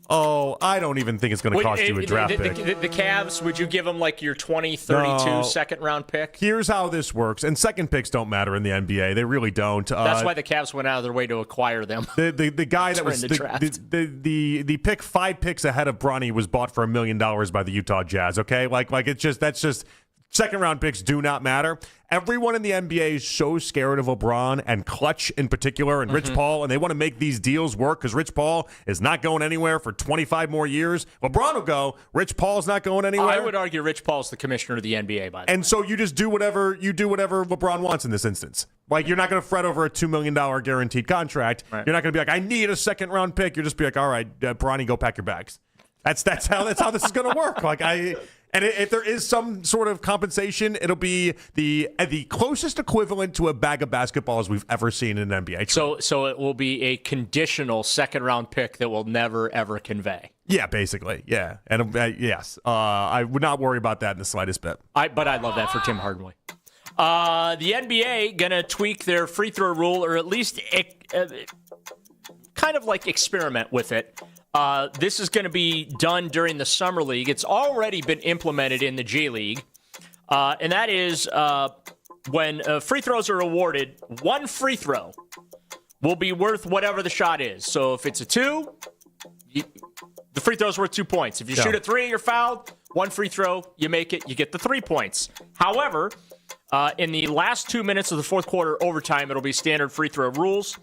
Oh, I don't even think it's going to cost you a draft pick. The Cavs, would you give them like your 2032 second-round pick? Here's how this works. And second picks don't matter in the NBA. They really don't. That's why the Cavs went out of their way to acquire them. The guy that was the pick 5 picks ahead of Bronny was bought for $1 million by the Utah Jazz. Okay, that's just second-round picks do not matter. Everyone in the NBA is so scared of LeBron and Clutch in particular and Rich Paul, and they want to make these deals work because Rich Paul is not going anywhere for 25 more years. LeBron will go. Rich Paul's not going anywhere. I would argue Rich Paul's the commissioner of the NBA, by the way. And so you just do whatever LeBron wants in this instance. Like, you're not going to fret over a $2 million guaranteed contract. Right. You're not going to be like, I need a second-round pick. You'll just be like, all right, Bronny, go pack your bags. That's how this is going to work. And if there is some sort of compensation, it'll be the closest equivalent to a bag of basketballs we've ever seen in an NBA. So it will be a conditional second-round pick that will never, ever convey. Yeah, basically. Yeah. And yes, I would not worry about that in the slightest bit. But I love that for Tim Hardaway. The NBA going to tweak their free throw rule, or at least kind of like experiment with it. This is going to be done during the Summer League. It's already been implemented in the G League. And that is when free throws are awarded, one free throw will be worth whatever the shot is. So if it's a 2, the free throw's worth 2 points. If you shoot a 3, you're fouled. One free throw, you make it, you get the 3 points. However, in the last 2 minutes of the fourth quarter overtime, it'll be standard free throw rules.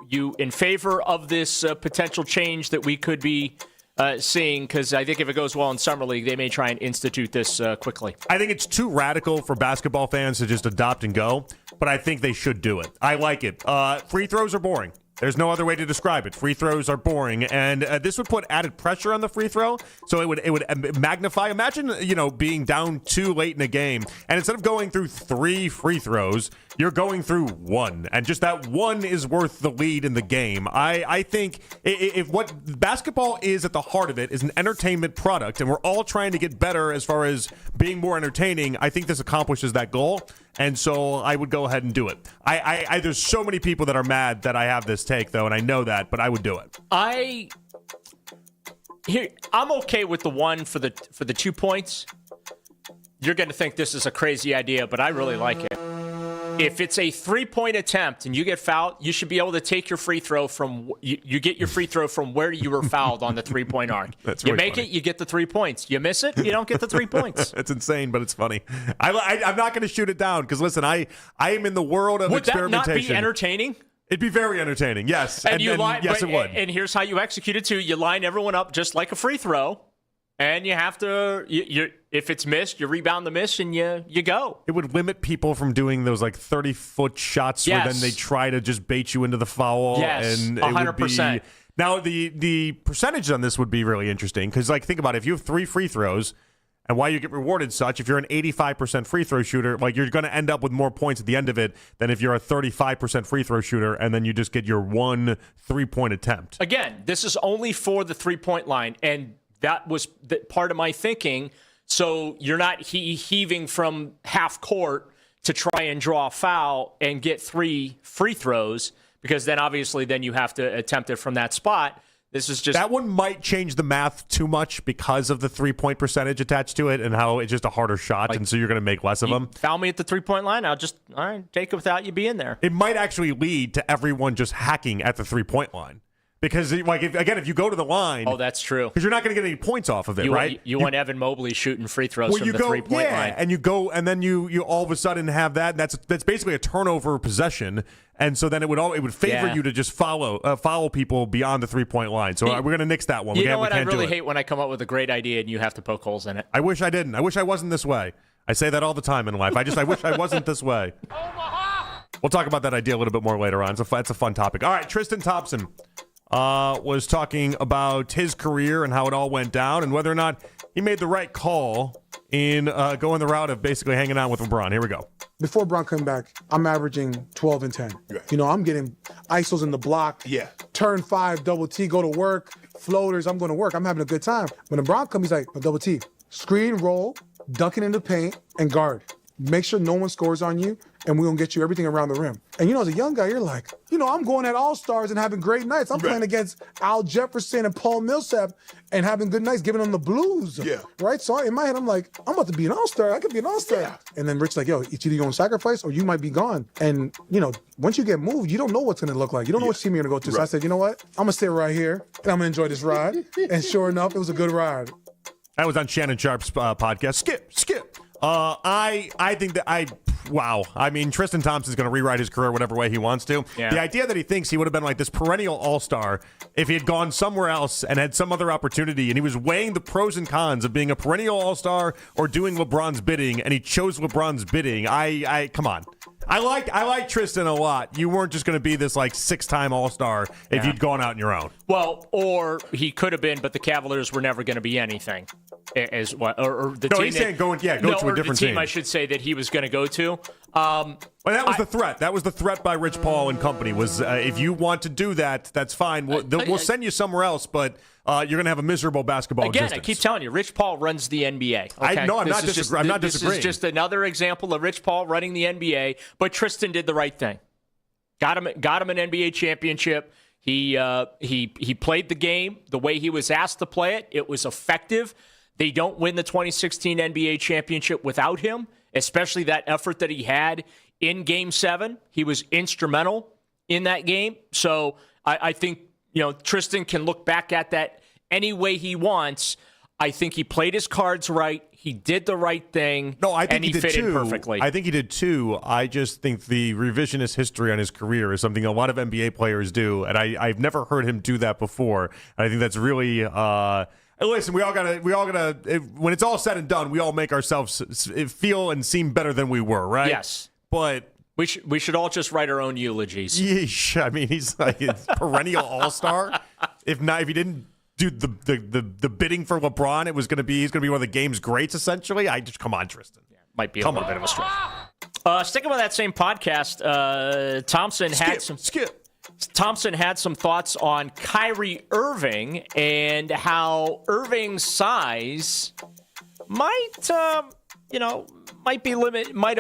You in favor of this potential change that we could be seeing? Because I think if it goes well in Summer League, they may try and institute this quickly. I think it's too radical for basketball fans to just adopt and go, but I think they should do it. I like it. Free throws are boring. There's no other way to describe it. Free throws are boring, and this would put added pressure on the free throw. So it would magnify. Imagine being down too late in a game, and instead of going through 3 free throws, you're going through 1, and just that 1 is worth the lead in the game. I think if what basketball is at the heart of it is an entertainment product, and we're all trying to get better as far as being more entertaining, I think this accomplishes that goal. And so I would go ahead and do it. There's so many people that are mad that I have this take, though, and I know that, but I would do it. I'm okay with the 1 for the 2 points. You're going to think this is a crazy idea, but I really like it. If it's a 3-point attempt and you get fouled, you should be able to take your free throw from you get your free throw from where you were fouled on the 3-point arc. That's you really make funny. it, you get the 3 points. You miss it, you don't get the 3 points. It's insane, but it's funny. I'm not going to shoot it down because listen, I am in the world of Would experimentation. that not be entertaining? It'd be very entertaining. Yes, yes, it would. And here's how you execute it too: you line everyone up just like a free throw. And you have to, if it's missed, you rebound the miss and you go. It would limit people from doing those 30-foot shots where then they try to just bait you into the foul. Yes, and 100%. Now, the percentage on this would be really interesting because, think about it. If you have 3 free throws and why you get rewarded such, if you're an 85% free throw shooter, you're going to end up with more points at the end of it than if you're a 35% free throw shooter and then you just get your 1 3-point attempt. Again, this is only for the 3-point line, and that was part of my thinking. So you're not heaving from half court to try and draw a foul and get 3 free throws, because then obviously you have to attempt it from that spot. This is just that one might change the math too much because of the 3-point percentage attached to it and how it's just a harder shot, and so you're going to make less of them. Foul me at the 3-point line, I'll just take it without you being there. It might actually lead to everyone just hacking at the 3-point line. Because, if you go to the line... Oh, that's true. Because you're not going to get any points off of it, right? You want Evan Mobley shooting free throws from the 3-point line. And you go, and then you all of a sudden have that. That's basically a turnover possession. And so then it would favor you to just follow people beyond the 3-point line. So we're going to nix that one. You know what I really hate when I come up with a great idea and you have to poke holes in it. I wish I didn't. I wish I wasn't this way. I say that all the time in life. I wish I wasn't this way. We'll talk about that idea a little bit more later on. It's a fun topic. All right, Tristan Thompson was talking about his career and how it all went down and whether or not he made the right call in going the route of basically hanging out with LeBron. Here we go. Before LeBron came back, I'm averaging 12 and 10. Yeah. I'm getting ISOs in the block. Yeah. Turn 5, double T, go to work, floaters, I'm going to work. I'm having a good time. When LeBron comes, he's like, double T, screen, roll, dunking in the paint, and guard. Make sure no one scores on you, and we're going to get you everything around the rim. And, as a young guy, you're like, I'm going at All-Stars and having great nights. I'm playing against Al Jefferson and Paul Millsap and having good nights, giving them the blues. Yeah. Right? So in my head, I'm like, I'm about to be an All-Star. I could be an All-Star. Yeah. And then Rick's like, yo, it's either you're going to sacrifice or you might be gone. And, once you get moved, you don't know what's going to look like. You don't know what team you're going to go to. So I said, you know what? I'm going to stay right here, and I'm going to enjoy this ride. And sure enough, it was a good ride. That was on Shannon Sharp's podcast. Skip. I think that wow. I mean, Tristan Thompson's going to rewrite his career whatever way he wants to. Yeah. The idea that he thinks he would have been like this perennial all-star if he had gone somewhere else and had some other opportunity, and he was weighing the pros and cons of being a perennial all-star or doing LeBron's bidding, and he chose LeBron's bidding. Come on. I like Tristan a lot. You weren't just going to be this 6-time all-star if you'd gone out on your own. Well, or he could have been, but the Cavaliers were never going to be anything. As what? Or the team he's saying go to a different team. I should say that he was going to go to. Well, that was the threat. That was the threat by Rich Paul and company. Was if you want to do that, that's fine. We'll send you somewhere else, but you're going to have a miserable basketball existence. Again, I keep telling you, Rich Paul runs the NBA. Okay? I'm not disagreeing. This is just another example of Rich Paul running the NBA, but Tristan did the right thing. Got him an NBA championship. He played the game the way he was asked to play it. It was effective. They don't win the 2016 NBA championship without him, especially that effort that he had in Game 7. He was instrumental in that game. So I think, Tristan can look back at that any way he wants. I think he played his cards right. He did the right thing. No, I think and he fit in perfectly. I think he did too. I just think the revisionist history on his career is something a lot of NBA players do, and I've never heard him do that before. And I think that's really. Listen, we all gotta. When it's all said and done, we all make ourselves feel and seem better than we were, right? Yes. But We should all just write our own eulogies. Yeesh. I mean, he's like a perennial all-star. If he didn't do the bidding for LeBron, he's going to be one of the game's greats, essentially. Come on, Tristan. Might be a little bit of a stretch. Sticking with that same podcast, Thompson had some thoughts on Kyrie Irving and how Irving's size might have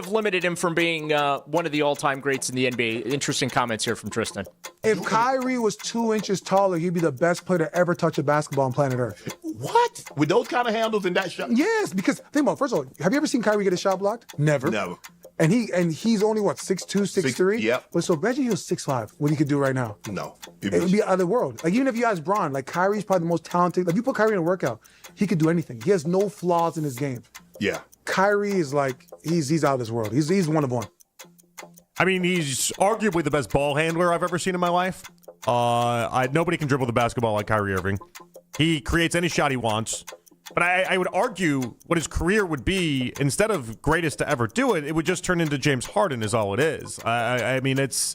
limited him from being one of the all-time greats in the NBA. Interesting comments here from Tristan. If Kyrie was 2 inches taller, he'd be the best player to ever touch a basketball on planet Earth. What? With those kind of handles in that shot? Yes, because think about it. First of all, have you ever seen Kyrie get a shot blocked? Never. Never. And he's only, 6'2", 6'3"? Yep. But so imagine he was 6'5", what he could do right now. No. It would be out of the world. Like, even if you ask Bron, like, Kyrie's probably the most talented. Like, you put Kyrie in a workout, he could do anything. He has no flaws in his game. Yeah. Kyrie is like, he's out of this world. He's one of one. I mean, he's arguably the best ball handler I've ever seen in my life. Nobody can dribble the basketball like Kyrie Irving. He creates any shot he wants. But I would argue what his career would be, instead of greatest to ever do it, it would just turn into James Harden is all it is. I mean, it's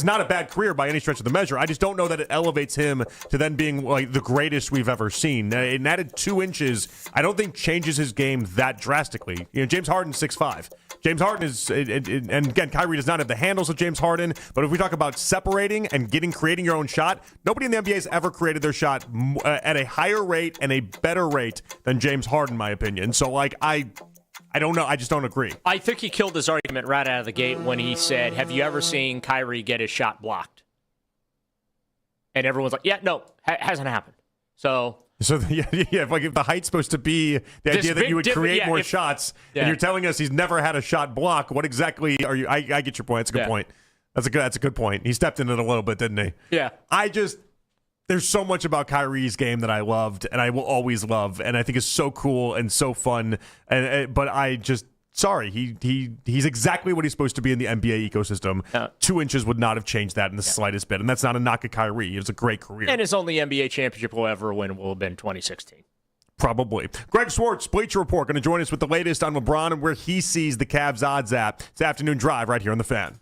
not a bad career by any stretch of the measure. I just don't know that it elevates him to then being like the greatest we've ever seen. An added 2 inches, I don't think changes his game that drastically. James Harden's 6'5". James Harden is, and again, Kyrie does not have the handles of James Harden, but if we talk about separating and creating your own shot, nobody in the NBA has ever created their shot at a higher rate and a better rate than James Harden, in my opinion. So, I don't know. I just don't agree. I think he killed his argument right out of the gate when he said, have you ever seen Kyrie get his shot blocked? And everyone's like, yeah, no, hasn't happened. So like if the height's supposed to be the idea that you would create more shots, and you're telling us he's never had a shot block, what exactly are you? I get your point. That's a good point. That's a good point. He stepped in it a little bit, didn't he? Yeah. There's so much about Kyrie's game that I loved and I will always love, and I think is so cool and so fun. But he's exactly what he's supposed to be in the NBA ecosystem. 2 inches would not have changed that in the slightest bit, and that's not a knock at Kyrie. It was a great career. And his only NBA championship he'll ever win will have been 2016. Probably. Greg Swartz, Bleacher Report, going to join us with the latest on LeBron and where he sees the Cavs odds at. It's Afternoon Drive right here on The Fan.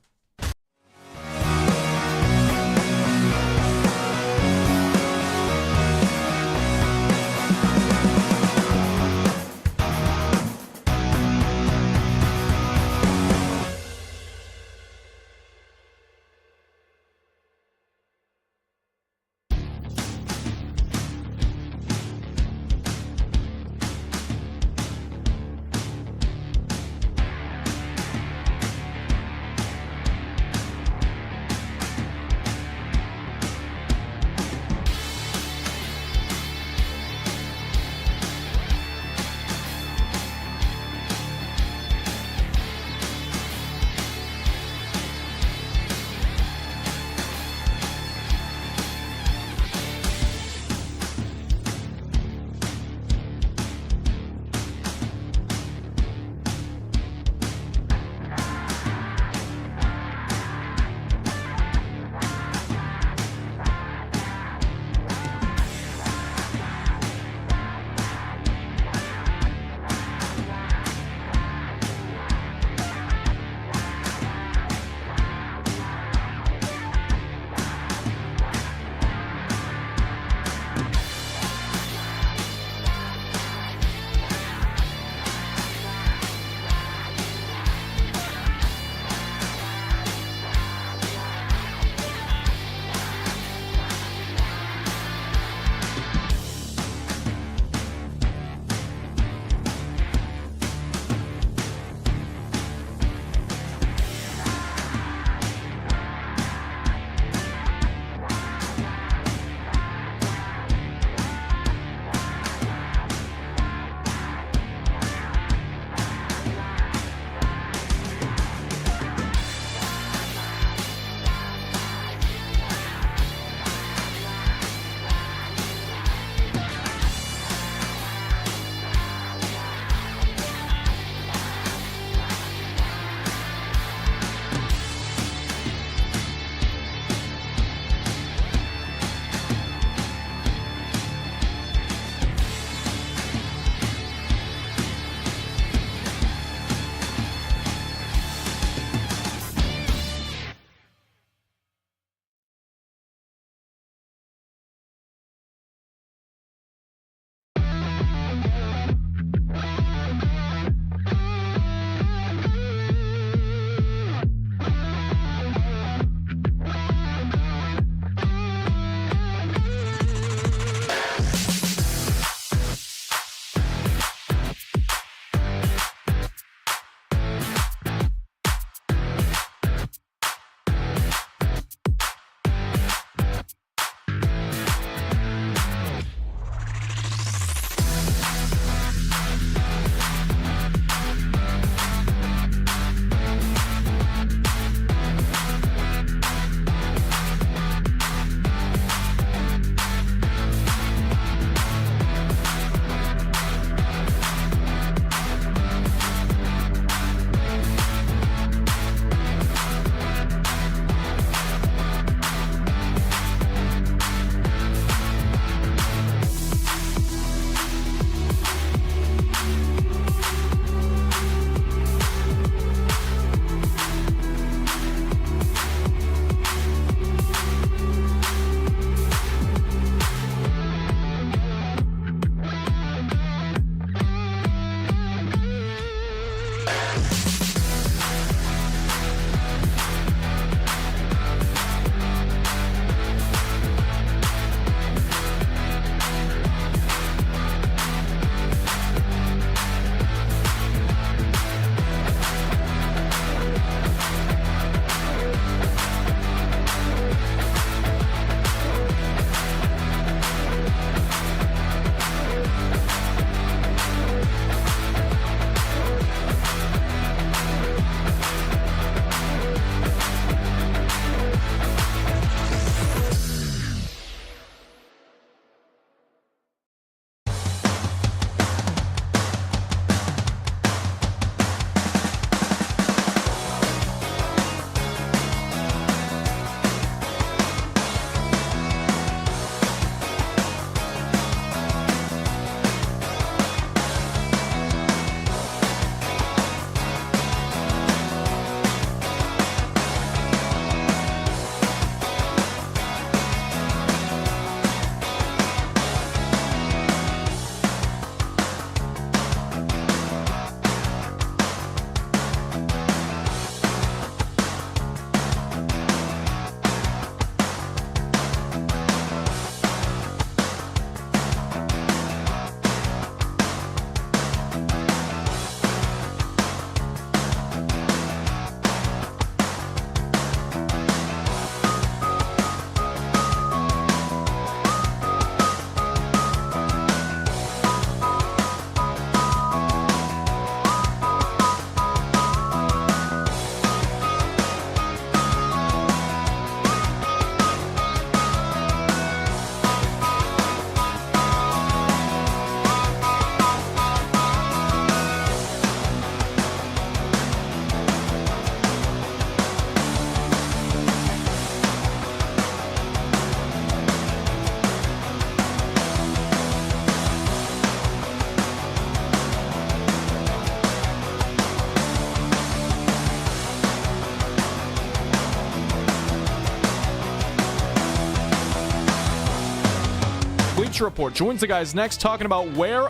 Bleacher Report joins the guys next, talking about where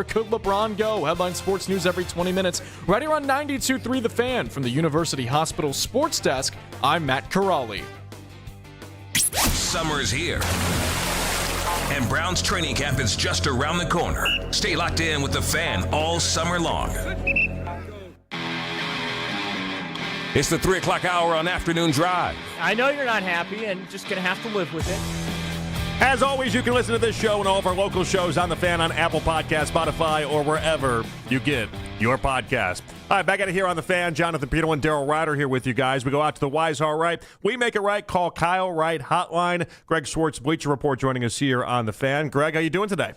could LeBron go? Headline sports news every 20 minutes. Right here on 92.3 The Fan from the University Hospital Sports Desk, I'm Matt Corrali. Summer's here, and Browns training camp is just around the corner. Stay locked in with The Fan all summer long. It's the 3 o'clock hour on Afternoon Drive. I know you're not happy and just going to have to live with it. As always, you can listen to this show and all of our local shows on The Fan on Apple Podcasts, Spotify, or wherever you get your podcast. All right, back out of here on The Fan. Jonathan Peterlin, Daryl Ryder here with you guys. We go out to the Wise Are Right. We make it right. Call Kyle Wright hotline. Greg Schwartz, Bleacher Report, joining us here on The Fan. Greg, how you doing today?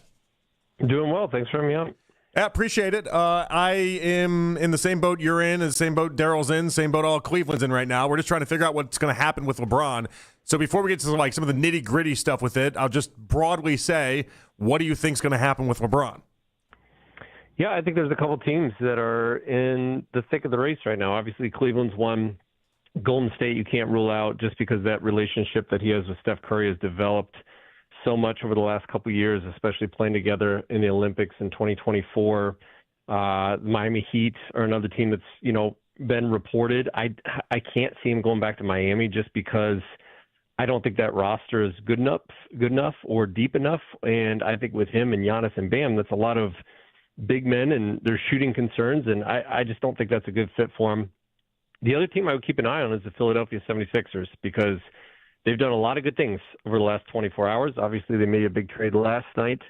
Doing well. Thanks for having me on. Yeah, appreciate it. I am in the same boat you're in, and the same boat Daryl's in, same boat all Cleveland's in right now. We're just trying to figure out what's going to happen with LeBron. So before we get to some of the nitty-gritty stuff with it, I'll just broadly say, what do you think is going to happen with LeBron? Yeah, I think there's a couple teams that are in the thick of the race right now. Obviously, Cleveland's one. Golden State, you can't rule out just because that relationship that he has with Steph Curry has developed so much over the last couple of years, especially playing together in the Olympics in 2024. Miami Heat are another team that's, been reported. I can't see him going back to Miami just because I don't think that roster is good enough or deep enough. And I think with him and Giannis and Bam, that's a lot of big men and there's shooting concerns. And I just don't think that's a good fit for him. The other team I would keep an eye on is the Philadelphia 76ers because they've done a lot of good things over the last 24 hours. Obviously, they made a big trade last night.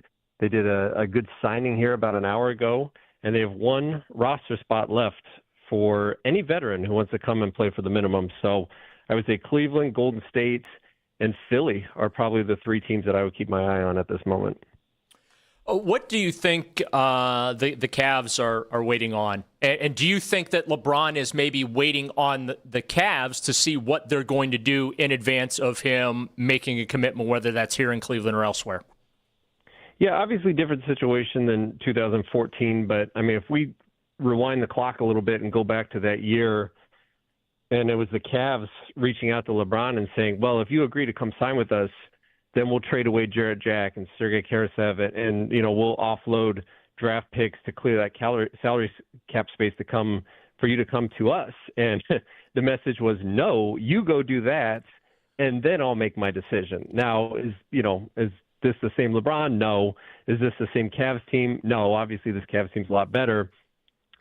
They did a good signing here about an hour ago, and they have one roster spot left for any veteran who wants to come and play for the minimum. So I would say Cleveland, Golden State, and Philly are probably the three teams that I would keep my eye on at this moment. What do you think the Cavs are waiting on? And do you think that LeBron is maybe waiting on the Cavs to see what they're going to do in advance of him making a commitment, whether that's here in Cleveland or elsewhere? Yeah, obviously different situation than 2014. But, I mean, if we rewind the clock a little bit and go back to that year, and it was the Cavs reaching out to LeBron and saying, well, if you agree to come sign with us, then we'll trade away Jarrett Jack and Sergei Karasev, and we'll offload draft picks to clear that salary cap space for you to come to us. And the message was, no, you go do that, and then I'll make my decision. Now, is this the same LeBron? No. Is this the same Cavs team? No. Obviously, this Cavs team's a lot better.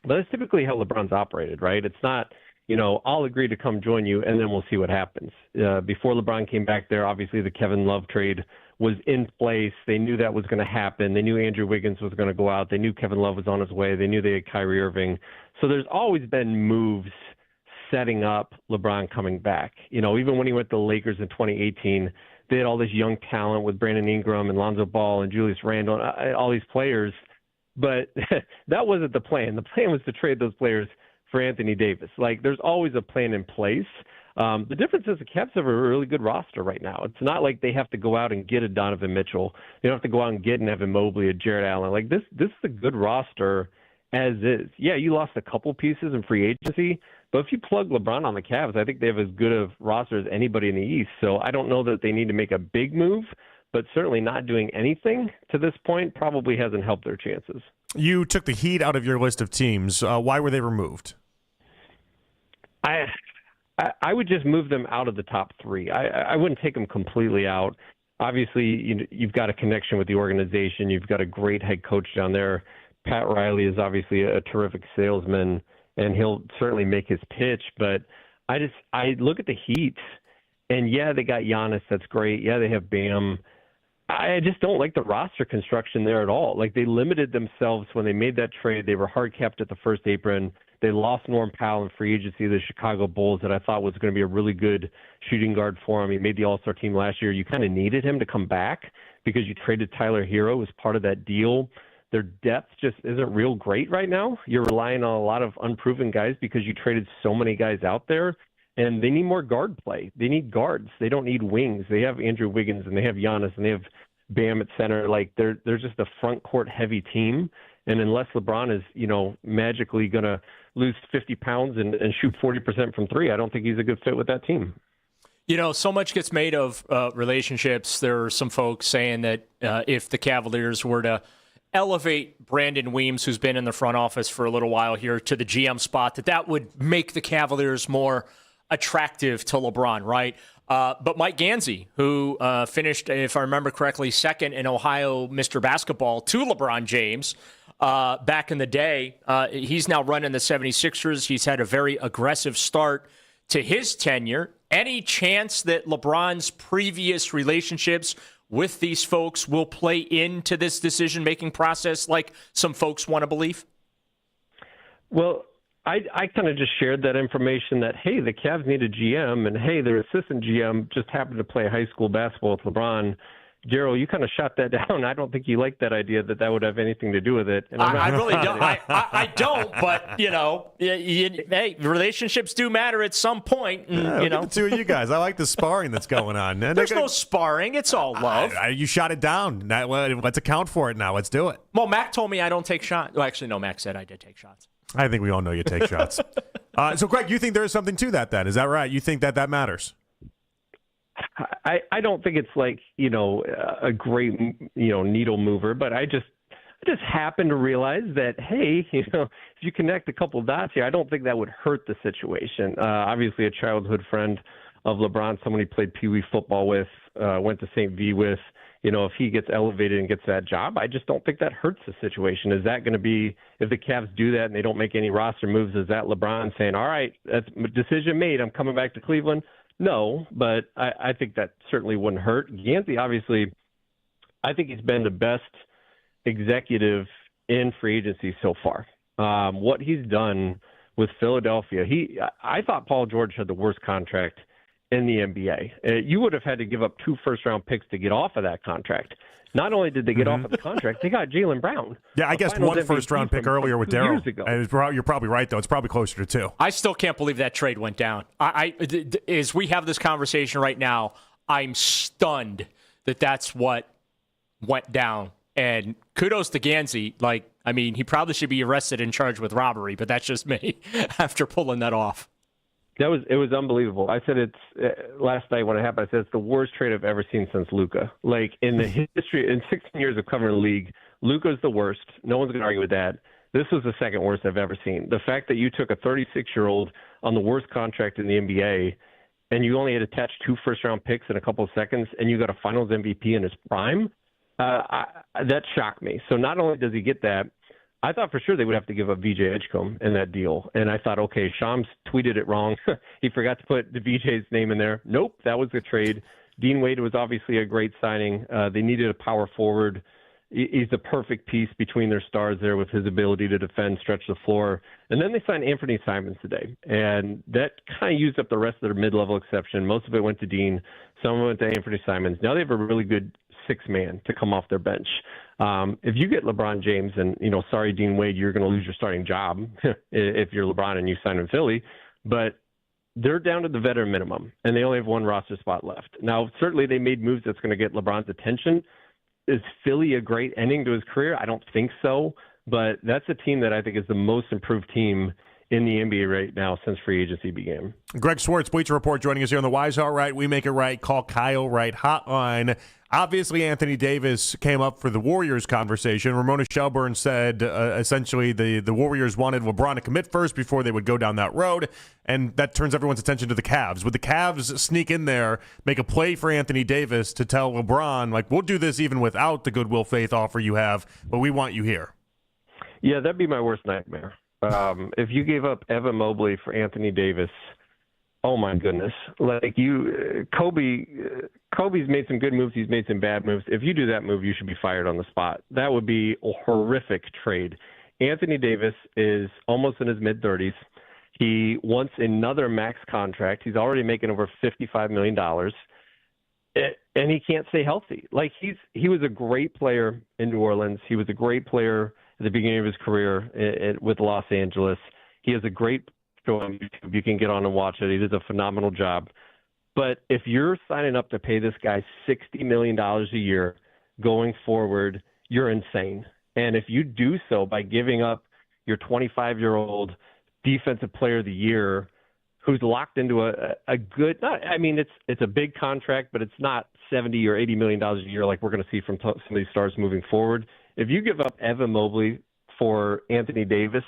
But that's typically how LeBron's operated, right? It's not, I'll agree to come join you, and then we'll see what happens. Before LeBron came back there, obviously the Kevin Love trade was in place. They knew that was going to happen. They knew Andrew Wiggins was going to go out. They knew Kevin Love was on his way. They knew they had Kyrie Irving. So there's always been moves setting up LeBron coming back. Even when he went to the Lakers in 2018, they had all this young talent with Brandon Ingram and Lonzo Ball and Julius Randle, all these players. But that wasn't the plan. The plan was to trade those players for Anthony Davis. There's always a plan in place. The difference is the Cavs have a really good roster right now. It's not like they have to go out and get a Donovan Mitchell. They don't have to go out and get an Evan Mobley, a Jarrett Allen. This is a good roster as is. Yeah, you lost a couple pieces in free agency, but if you plug LeBron on the Cavs, I think they have as good a roster as anybody in the East. So I don't know that they need to make a big move, but certainly not doing anything to this point probably hasn't helped their chances. You took the Heat out of your list of teams. Why were they removed? I would just move them out of the top three. I wouldn't take them completely out. Obviously, you've got a connection with the organization. You've got a great head coach down there. Pat Riley is obviously a terrific salesman, and he'll certainly make his pitch. But I look at the Heat, and yeah, they got Giannis. That's great. Yeah, they have Bam. I just don't like the roster construction there at all. They limited themselves when they made that trade. They were hard capped at the first apron. They lost Norm Powell in free agency to the Chicago Bulls that I thought was going to be a really good shooting guard for him. He made the All-Star team last year. You kind of needed him to come back because you traded Tyler Hero as part of that deal. Their depth just isn't real great right now. You're relying on a lot of unproven guys because you traded so many guys out there, and they need more guard play. They need guards. They don't need wings. They have Andrew Wiggins, and they have Giannis, and they have Bam at center. They're just a front court heavy team. And unless LeBron is, magically going to lose 50 pounds and shoot 40% from three, I don't think he's a good fit with that team. So much gets made of relationships. There are some folks saying that if the Cavaliers were to elevate Brandon Weems, who's been in the front office for a little while here, to the GM spot, that would make the Cavaliers more attractive to LeBron, right? But Mike Gansey, who finished, if I remember correctly, second in Ohio Mr. Basketball to LeBron James back in the day, he's now running the 76ers. He's had a very aggressive start to his tenure. Any chance that LeBron's previous relationships with these folks will play into this decision-making process like some folks want to believe? Well, I kind of just shared that information that, hey, the Cavs need a GM, and, hey, their assistant GM just happened to play high school basketball with LeBron. Daryl, you kind of shot that down. I don't think you like that idea that would have anything to do with it. And I really don't. I don't, but, hey, relationships do matter at some point. And, Look at the two of you guys. I like the sparring that's going on. There's no sparring. It's all love. You shot it down. Let's account for it now. Let's do it. Well, Mac told me I don't take shots. Well, actually, no, Mac said I did take shots. I think we all know you take shots. So, Greg, you think there's something to that then? Is that right? You think that matters? I don't think it's like, a great, needle mover, but I just happen to realize that, hey, if you connect a couple of dots here, I don't think that would hurt the situation. Obviously, a childhood friend of LeBron, someone he played Pee Wee football with, went to St. V with, if he gets elevated and gets that job, I just don't think that hurts the situation. Is that going to be, if the Cavs do that and they don't make any roster moves, is that LeBron saying, all right, that's decision made, I'm coming back to Cleveland? No, but I think that certainly wouldn't hurt. Gansey, obviously, I think he's been the best executive in free agency so far. What he's done with Philadelphia, I thought Paul George had the worst contract in the NBA. You would have had to give up 2 first-round picks to get off of that contract. Not only did they get off of the contract, they got Jaylen Brown. Yeah, I guess 1 first-round pick earlier with Daryl. You're probably right, though. It's probably closer to 2. I still can't believe that trade went down. As we have this conversation right now, I'm stunned that that's what went down. And kudos to Gansey. He probably should be arrested and charged with robbery, but that's just me after pulling that off. It was unbelievable. I said last night when it happened. I said it's the worst trade I've ever seen since Luka. In the history, in 16 years of covering the league, Luka's the worst. No one's going to argue with that. This was the second worst I've ever seen. The fact that you took a 36-year-old on the worst contract in the NBA, and you only had attached 2 first-round picks in a couple of seconds, and you got a Finals MVP in his prime, that shocked me. So not only does he get that, I thought for sure they would have to give up VJ Edgecombe in that deal. And I thought, okay, Shams tweeted it wrong. He forgot to put the VJ's name in there. Nope, that was the trade. Dean Wade was obviously a great signing. They needed a power forward. He's the perfect piece between their stars there with his ability to defend, stretch the floor. And then they signed Anthony Simons today. And that kind of used up the rest of their mid-level exception. Most of it went to Dean. Some of it went to Anthony Simons. Now they have a really good 6-man to come off their bench. If you get LeBron James and, sorry, Dean Wade, you're going to lose your starting job if you're LeBron and you sign in Philly, but they're down to the veteran minimum and they only have 1 roster spot left. Now, certainly they made moves that's going to get LeBron's attention. Is Philly a great ending to his career? I don't think so, but that's a team that I think is the most improved team in the NBA right now since free agency began. Greg Swartz, Bleacher Report, joining us here on the Wise All Right, We Make It Right, Call Kyle Right hotline. Obviously, Anthony Davis came up for the Warriors conversation. Ramona Shelburne said essentially the Warriors wanted LeBron to commit first before they would go down that road, and that turns everyone's attention to the Cavs. Would the Cavs sneak in there, make a play for Anthony Davis to tell LeBron, we'll do this even without the goodwill faith offer you have, but we want you here? Yeah, that'd be my worst nightmare. If you gave up Evan Mobley for Anthony Davis, oh my goodness! Kobe's made some good moves. He's made some bad moves. If you do that move, you should be fired on the spot. That would be a horrific trade. Anthony Davis is almost in his mid-30s. He wants another max contract. He's already making over $55 million, and he can't stay healthy. He was a great player in New Orleans. He was a great player at the beginning of his career with Los Angeles. He has a great show on YouTube. You can get on and watch it. He does a phenomenal job. But if you're signing up to pay this guy $60 million a year going forward, you're insane. And if you do so by giving up your 25-year-old defensive player of the year who's locked into a good. It's a big contract, but it's not $70 or $80 million a year like we're going to see from some of these stars moving forward. If you give up Evan Mobley for Anthony Davis,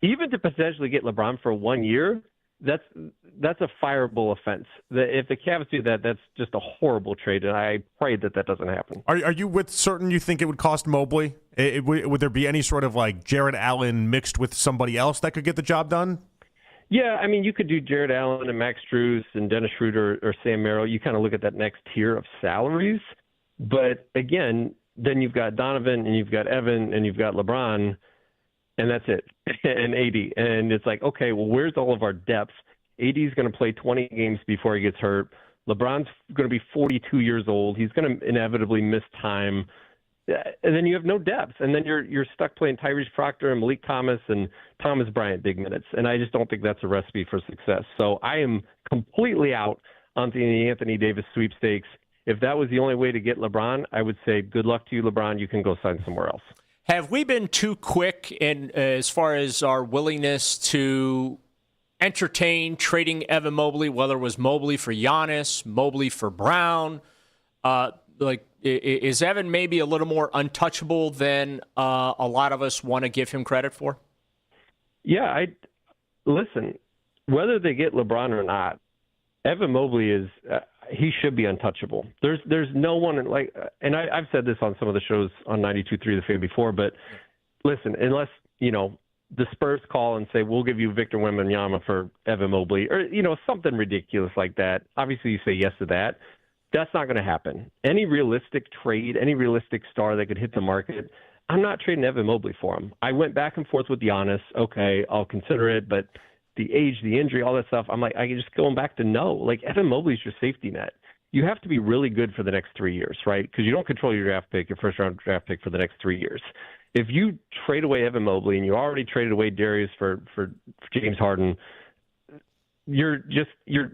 even to potentially get LeBron for 1 year, that's a fireable offense. If the Cavs do that, that's just a horrible trade, and I pray that doesn't happen. Are you certain you think it would cost Mobley? Would there be any sort of like Jared Allen mixed with somebody else that could get the job done? Yeah, I mean, you could do Jared Allen and Max Strus and Dennis Schroeder or Sam Merrill. You kind of look at that next tier of salaries. But again, then you've got Donovan and you've got Evan and you've got LeBron, and that's it, and AD. And it's like, okay, well, where's all of our depth? AD is going to play 20 games before he gets hurt. LeBron's going to be 42 years old. He's going to inevitably miss time. And then you have no depth. And then you're stuck playing Tyrese Proctor and Malik Thomas and Thomas Bryant big minutes. And I just don't think that's a recipe for success. So I am completely out on the Anthony Davis sweepstakes. If that was the only way to get LeBron, I would say good luck to you, LeBron. You can go sign somewhere else. Have we been too quick in as far as our willingness to entertain trading Evan Mobley, whether it was Mobley for Giannis, Mobley for Brown? Is Evan maybe a little more untouchable than a lot of us want to give him credit for? Yeah, listen, whether they get LeBron or not, Evan Mobley is he should be untouchable. There's no one and I've said this on some of the shows on 92.3 The Fan before, but listen, unless, the Spurs call and say, we'll give you Victor Wembanyama for Evan Mobley or, something ridiculous like that. Obviously you say yes to that. That's not going to happen. Any realistic trade, any realistic star that could hit the market, I'm not trading Evan Mobley for him. I went back and forth with Giannis. Okay, I'll consider it, but the age, the injury, all that stuff, I'm like, I just going back to no. Like, Evan Mobley's your safety net. You have to be really good for the next 3 years, right? Because you don't control your draft pick, your first-round draft pick for the next 3 years. If you trade away Evan Mobley and you already traded away Darius for James Harden, you're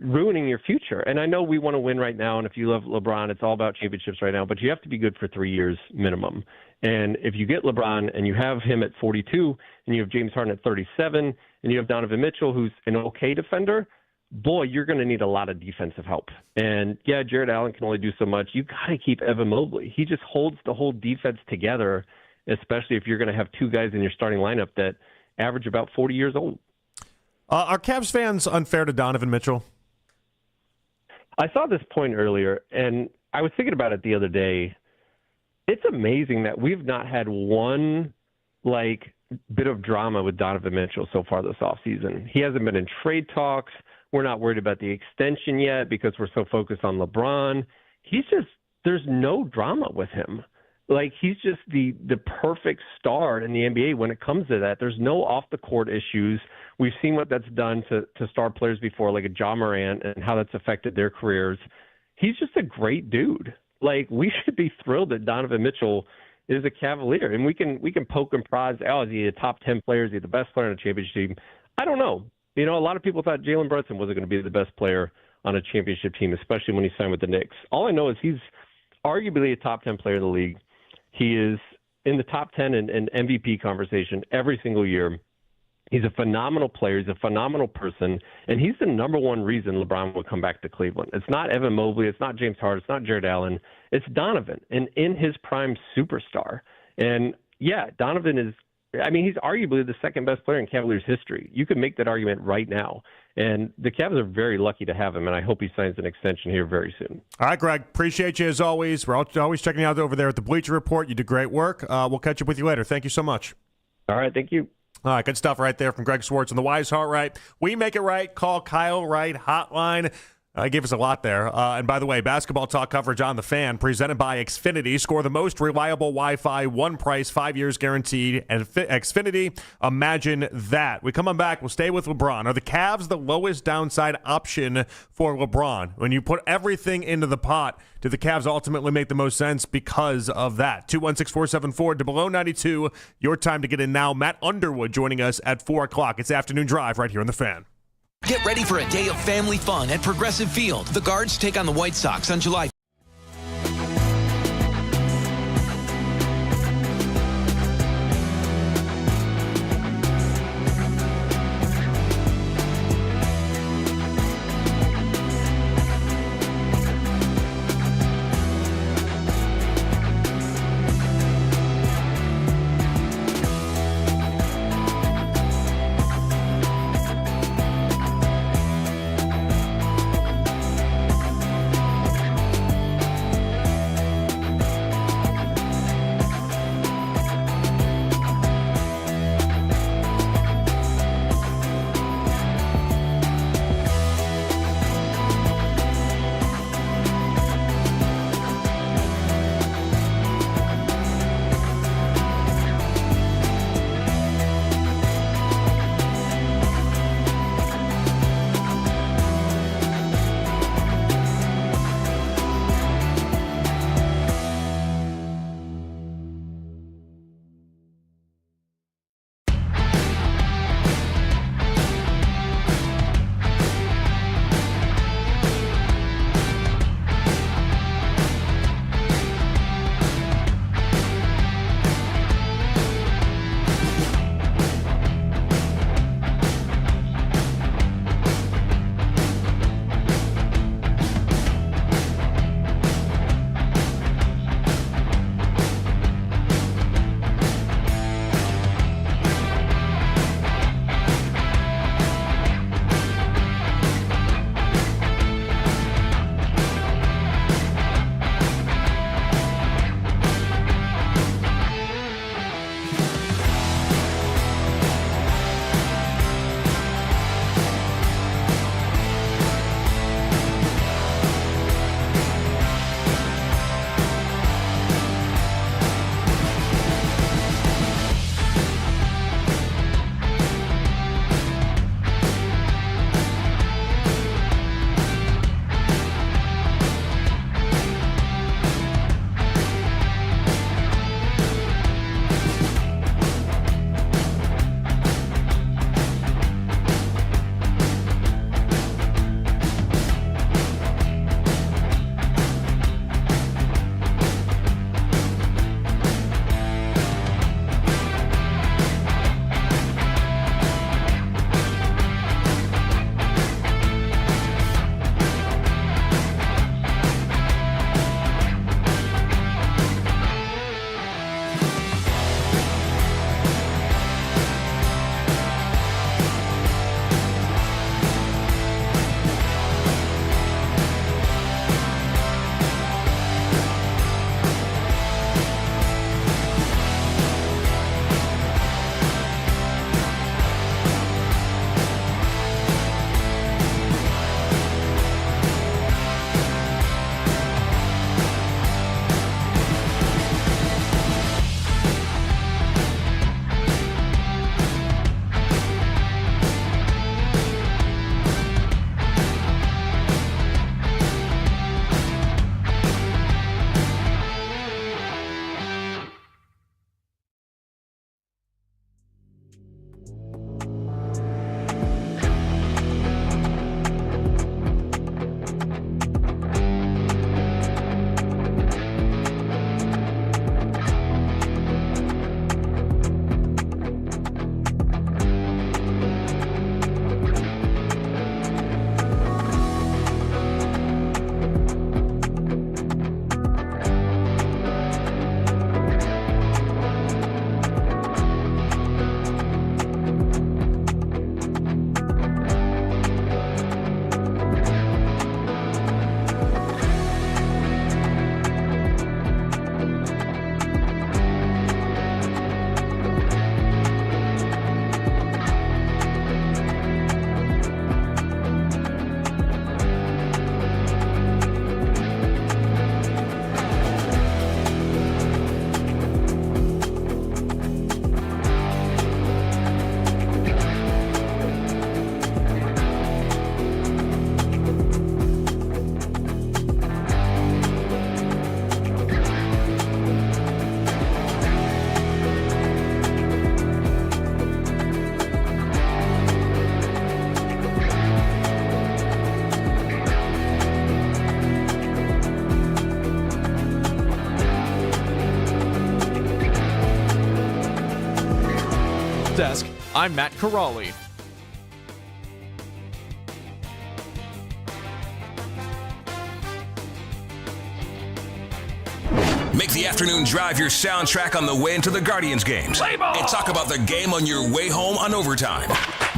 ruining your future. And I know we want to win right now, and if you love LeBron, it's all about championships right now, but you have to be good for 3 years minimum. And if you get LeBron and you have him at 42 and you have James Harden at 37 and you have Donovan Mitchell, who's an okay defender, boy, you're going to need a lot of defensive help. And yeah, Jared Allen can only do so much. You got to keep Evan Mobley. He just holds the whole defense together, especially if you're going to have two guys in your starting lineup that average about 40 years old. Are Cavs fans unfair to Donovan Mitchell? I saw this point earlier, and I was thinking about it the other day. It's amazing that we've not had one, bit of drama with Donovan Mitchell so far this offseason. He hasn't been in trade talks. We're not worried about the extension yet because we're so focused on LeBron. There's no drama with him. He's just the perfect star in the NBA when it comes to that. There's no off-the-court issues. We've seen what that's done to star players before, like a Ja Morant, and how that's affected their careers. He's just a great dude. We should be thrilled that Donovan Mitchell is a Cavalier. And we can poke and prod, is he a top 10 player? Is he the best player on a championship team? I don't know. A lot of people thought Jalen Brunson wasn't going to be the best player on a championship team, especially when he signed with the Knicks. All I know is he's arguably a top 10 player in the league. He is in the top 10 in MVP conversation every single year. He's a phenomenal player. He's a phenomenal person. And he's the number one reason LeBron would come back to Cleveland. It's not Evan Mobley. It's not James Harden. It's not Jared Allen. It's Donovan, and in his prime superstar. And, yeah, Donovan is – he's arguably the second best player in Cavaliers history. You can make that argument right now. And the Cavs are very lucky to have him, and I hope he signs an extension here very soon. All right, Greg. Appreciate you as always. We're always checking you out over there at the Bleacher Report. You did great work. We'll catch up with you later. Thank you so much. All right, thank you. All right, good stuff right there from Greg Swartz on the Wise Heart Right. We make it right. Call Kyle Wright hotline. Gave us a lot there. And by the way, basketball talk coverage on The Fan, presented by Xfinity. Score the most reliable Wi-Fi, one price, 5 years guaranteed. And Xfinity, imagine that. We come on back. We'll stay with LeBron. Are the Cavs the lowest downside option for LeBron? When you put everything into the pot, do the Cavs ultimately make the most sense because of that? 216-474-0092. Your time to get in now. Matt Underwood joining us at 4 o'clock. It's Afternoon Drive right here on The Fan. Get ready for a day of family fun at Progressive Field. The Guards take on the White Sox on July. I'm Matt Corrali. Make the afternoon drive your soundtrack on the way into the Guardians games. And talk about the game on your way home on overtime.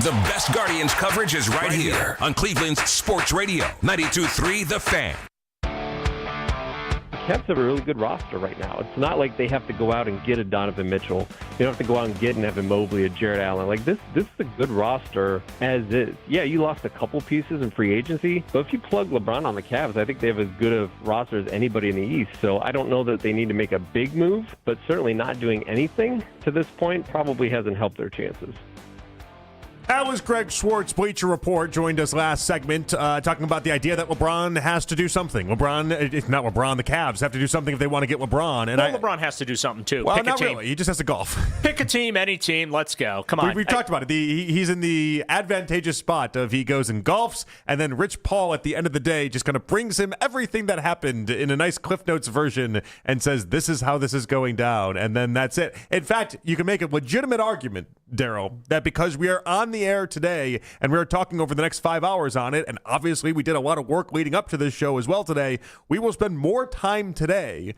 The best Guardians coverage is right here on Cleveland's Sports Radio, 92.3 The Fan. The Cavs have a really good roster right now. It's not like they have to go out and get a Donovan Mitchell. They don't have to go out and get an Evan Mobley, a Jared Allen. Like this is a good roster as is. Yeah, you lost a couple pieces in free agency, but if you plug LeBron on the Cavs, I think they have as good a roster as anybody in the East. So I don't know that they need to make a big move, but certainly not doing anything to this point probably hasn't helped their chances. That was Greg Schwartz, Bleacher Report, joined us last segment talking about the idea that LeBron has to do something. The Cavs have to do something if they want to get LeBron. And LeBron has to do something too. Well, Pick not a team. really. He just has to golf. Pick a team, any team. Let's go. Come on. We've talked about it. He's in the advantageous spot of he goes and golfs, and then Rich Paul at the end of the day just kind of brings him everything that happened in a nice Cliff Notes version and says, this is how this is going down. And then that's it. In fact, you can make a legitimate argument, Daryl, that because we are on the air today and we're talking over the next 5 hours on it, and obviously we did a lot of work leading up to this show as well today, we will spend more time today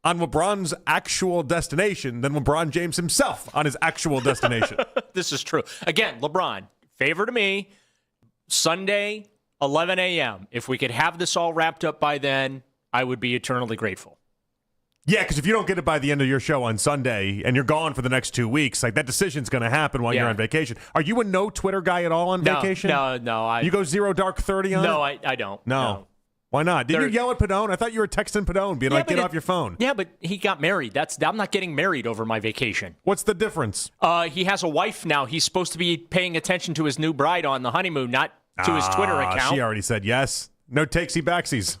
on LeBron's actual destination than LeBron James himself on his actual destination. This is true. Again, LeBron, favor to me, Sunday, 11 a.m. If we could have this all wrapped up by then, I would be eternally grateful. Yeah, because if you don't get it by the end of your show on Sunday and you're gone for the next 2 weeks, like that decision's going to happen while you're on vacation. Are you a no Twitter guy at all on vacation? No. You go 0 dark 30 on No, it? I don't. No. Why not? Did you yell at Padone? I thought you were texting Padone, being like, get off your phone. Yeah, but he got married. I'm not getting married over my vacation. What's the difference? He has a wife now. He's supposed to be paying attention to his new bride on the honeymoon, not to his Twitter account. She already said yes. No takesy backsies.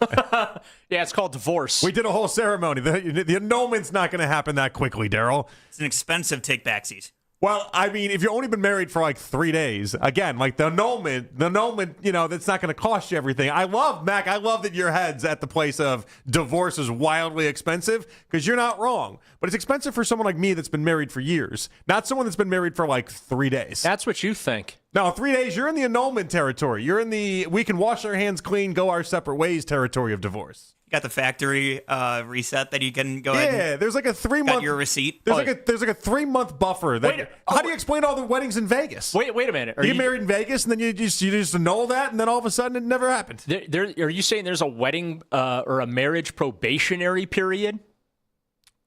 Yeah, it's called divorce. We did a whole ceremony. The annulment's not going to happen that quickly, Daryl. It's an expensive take backsies. Well, I mean, if you've only been married for like 3 days, again, like the annulment, that's not going to cost you everything. I love that your head's at the place of divorce is wildly expensive, because you're not wrong. But it's expensive for someone like me that's been married for years, not someone that's been married for like 3 days. That's what you think. No, 3 days, you're in the annulment territory. You're in the we can wash our hands clean, go our separate ways territory of divorce. You got the factory reset that you can go ahead. Yeah, there's like a 3 month. Got your receipt. There's like a 3 month buffer. How do you explain all the weddings in Vegas? Wait a minute. You get married in Vegas and then you just annul that, and then all of a sudden it never happened. Are you saying there's a wedding or a marriage probationary period?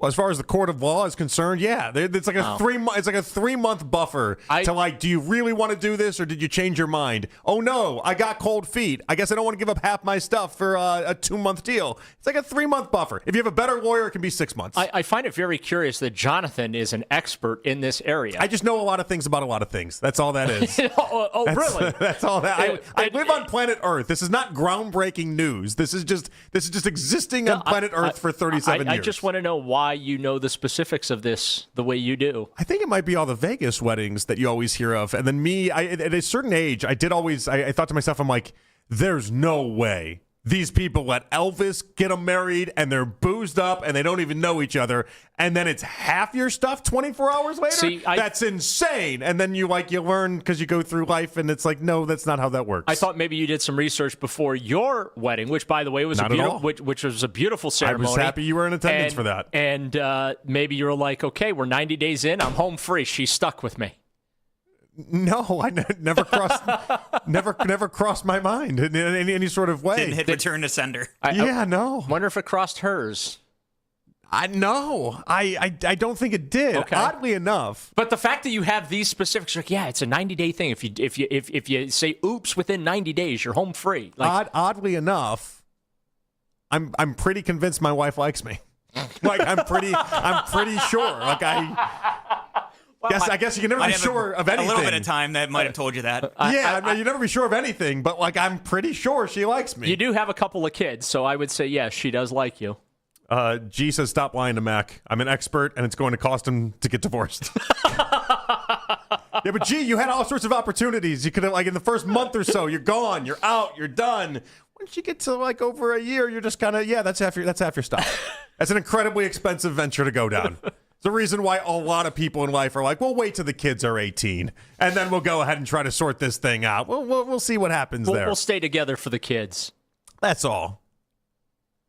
Well, as far as the court of law is concerned, yeah, it's like a 3 month. It's like a 3 month buffer to like, do you really want to do this, or did you change your mind? Oh no, I got cold feet. I guess I don't want to give up half my stuff for a 2 month deal. It's like a 3 month buffer. If you have a better lawyer, it can be 6 months. I find it very curious that Jonathan is an expert in this area. I just know a lot of things about a lot of things. That's all that is. Really? That's all that. I live on planet Earth. This is not groundbreaking news. This is just existing on planet Earth for 37 years. I just want to know why you know the specifics of this the way you do. I think it might be all the Vegas weddings that you always hear of. And then me, at a certain age, I thought to myself, I'm like, there's no way these people let Elvis get them married and they're boozed up and they don't even know each other. And then it's half your stuff 24 hours later? See, that's insane. And then you learn because you go through life and it's like, no, that's not how that works. I thought maybe you did some research before your wedding, which, by the way, was which was a beautiful ceremony. I was happy you were in attendance for that. And maybe you're like, okay, we're 90 days in. I'm home free. She's stuck with me. No, I never crossed my mind in any sort of way. Didn't hit return to sender. No. Wonder if it crossed hers. I don't think it did. Okay. Oddly enough. But the fact that you have these specifics, like, yeah, it's a 90-day thing. If you say oops within 90 days, you're home free. Oddly enough, I'm pretty convinced my wife likes me. Like I'm pretty sure. Like I guess you can never be sure of anything. A little bit of time that might have told you that. You never be sure of anything, but like I'm pretty sure she likes me. You do have a couple of kids, so I would say yes, she does like you. G says, stop lying to Mac. I'm an expert, and it's going to cost him to get divorced. Yeah, but G, you had all sorts of opportunities. You could have, like, in the first month or so, you're gone, you're out, you're done. Once you get to like over a year, you're just kind of, that's half your stuff. That's an incredibly expensive venture to go down. It's the reason why a lot of people in life are like, we'll wait till the kids are 18, and then we'll go ahead and try to sort this thing out. We'll see what happens there. We'll stay together for the kids. That's all.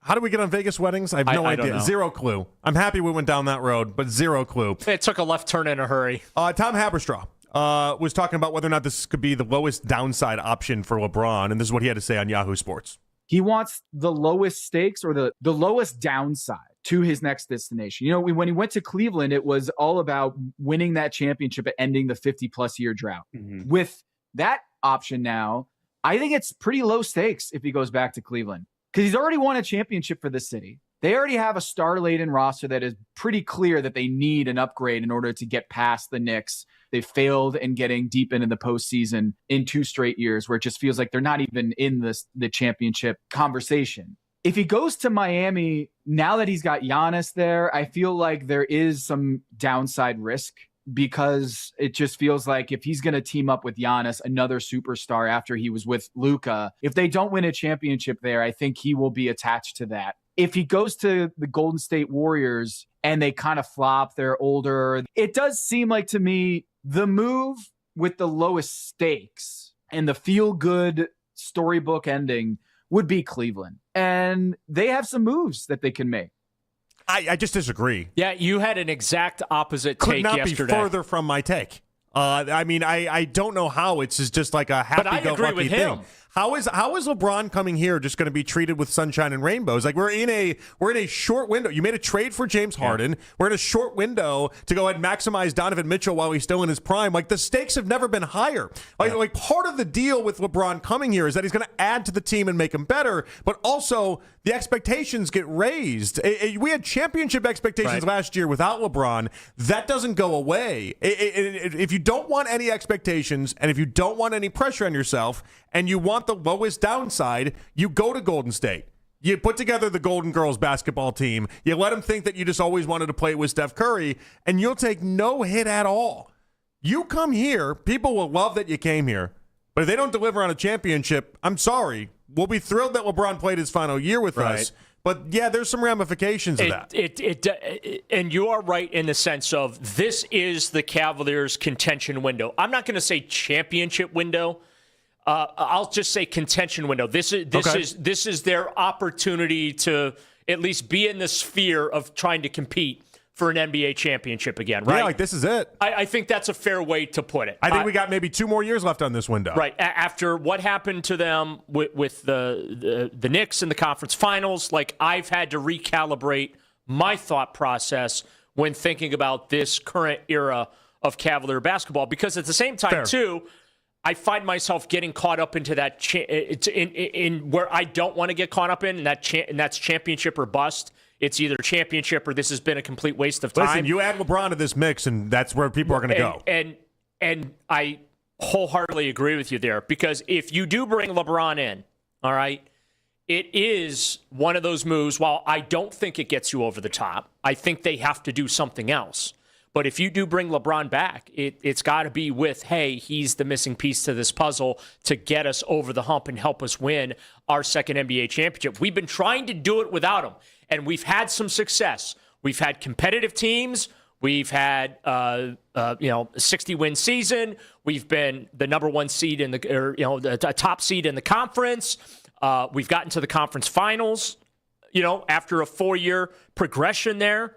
How do we get on Vegas weddings? I have no idea. Zero clue. I'm happy we went down that road, but zero clue. It took a left turn in a hurry. Tom Haberstraw was talking about whether or not this could be the lowest downside option for LeBron, and this is what he had to say on Yahoo Sports. He wants the lowest stakes or the lowest downside to his next destination. You know, when he went to Cleveland, it was all about winning that championship and ending the 50-plus year drought. Mm-hmm. With that option now, I think it's pretty low stakes if he goes back to Cleveland because he's already won a championship for the city. They already have a star-laden roster that is pretty clear that they need an upgrade in order to get past the Knicks. They failed in getting deep into the postseason in 2 straight years where it just feels like they're not even in the championship conversation. If he goes to Miami, now that he's got Giannis there, I feel like there is some downside risk because it just feels like if he's going to team up with Giannis, another superstar after he was with Luka, if they don't win a championship there, I think he will be attached to that. If he goes to the Golden State Warriors and they kind of flop, they're older, it does seem like to me the move with the lowest stakes and the feel-good storybook ending would be Cleveland. And they have some moves that they can make. I just disagree. Yeah, you had an exact opposite take yesterday. Could not be further from my take. I mean, I don't know how it's just like a happy-go-lucky thing. How is LeBron coming here just going to be treated with sunshine and rainbows? Like we're in a short window. You made a trade for James Harden. We're in a short window to go ahead and maximize Donovan Mitchell while he's still in his prime. Like the stakes have never been higher. Like part of the deal with LeBron coming here is that he's going to add to the team and make them better, but also the expectations get raised. We had championship expectations last year without LeBron. That doesn't go away. If you don't want any expectations and if you don't want any pressure on yourself and you want the lowest downside, you go to Golden State. You put together the Golden Girls basketball team. You let them think that you just always wanted to play with Steph Curry, and you'll take no hit at all. You come here, people will love that you came here, but if they don't deliver on a championship, I'm sorry. We'll be thrilled that LeBron played his final year with us. But, yeah, there's some ramifications of that. And you are right in the sense of this is the Cavaliers' contention window. I'm not going to say championship window. I'll just say contention window. This is their opportunity to at least be in the sphere of trying to compete for an NBA championship again, right? Yeah, like this is it. I think that's a fair way to put it. I think we got maybe 2 more years left on this window. Right. After what happened to them with the Knicks in the conference finals, like I've had to recalibrate my thought process when thinking about this current era of Cavalier basketball. Because at the same time, too, I find myself getting caught up into that in where I don't want to get caught up in, and that's championship or bust. It's either championship or this has been a complete waste of time. Listen, you add LeBron to this mix, and that's where people are going to go. And I wholeheartedly agree with you there, because if you do bring LeBron in, all right, it is one of those moves. While I don't think it gets you over the top, I think they have to do something else. But if you do bring LeBron back, it's got to be with, hey, he's the missing piece to this puzzle to get us over the hump and help us win our second NBA championship. We've been trying to do it without him, and we've had some success. We've had competitive teams. We've had a 60-win season. We've been the number 1 seed the top seed in the conference. We've gotten to the conference finals, after a 4-year progression there.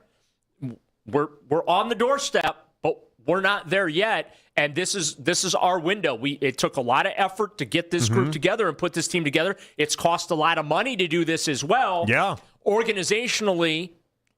We're on the doorstep, but we're not there yet. And this is our window. It took a lot of effort to get this group together and put this team together. It's cost a lot of money to do this as well. Yeah. Organizationally,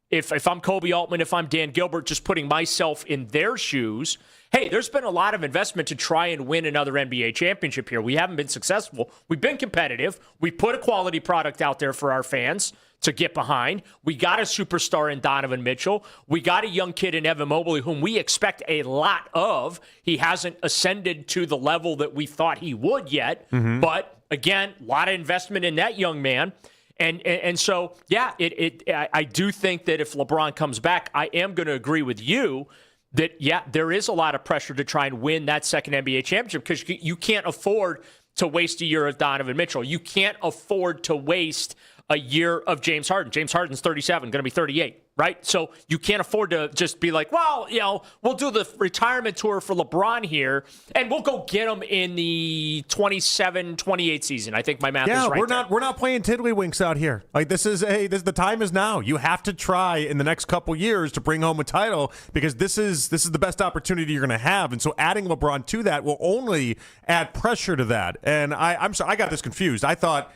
if I'm Kobe Altman, if I'm Dan Gilbert, just putting myself in their shoes, hey, there's been a lot of investment to try and win another NBA championship here. We haven't been successful. We've been competitive. We put a quality product out there for our fans to get behind. We got a superstar in Donovan Mitchell. We got a young kid in Evan Mobley, whom we expect a lot of. He hasn't ascended to the level that we thought he would yet. But, again, a lot of investment in that young man. And so, yeah, I do think that if LeBron comes back, I am going to agree with you that, yeah, there is a lot of pressure to try and win that second NBA championship because you can't afford to waste a year of Donovan Mitchell. You can't afford to waste a year of James Harden. James Harden's 37, going to be 38, right? So you can't afford to just be like, well, we'll do the retirement tour for LeBron here, and we'll go get him in the 27-28 season. I think my math is right. We're not playing tiddlywinks out here. Like the time is now. You have to try in the next couple years to bring home a title because this is the best opportunity you're going to have. And so adding LeBron to that will only add pressure to that. And I'm sorry, I got this confused. I thought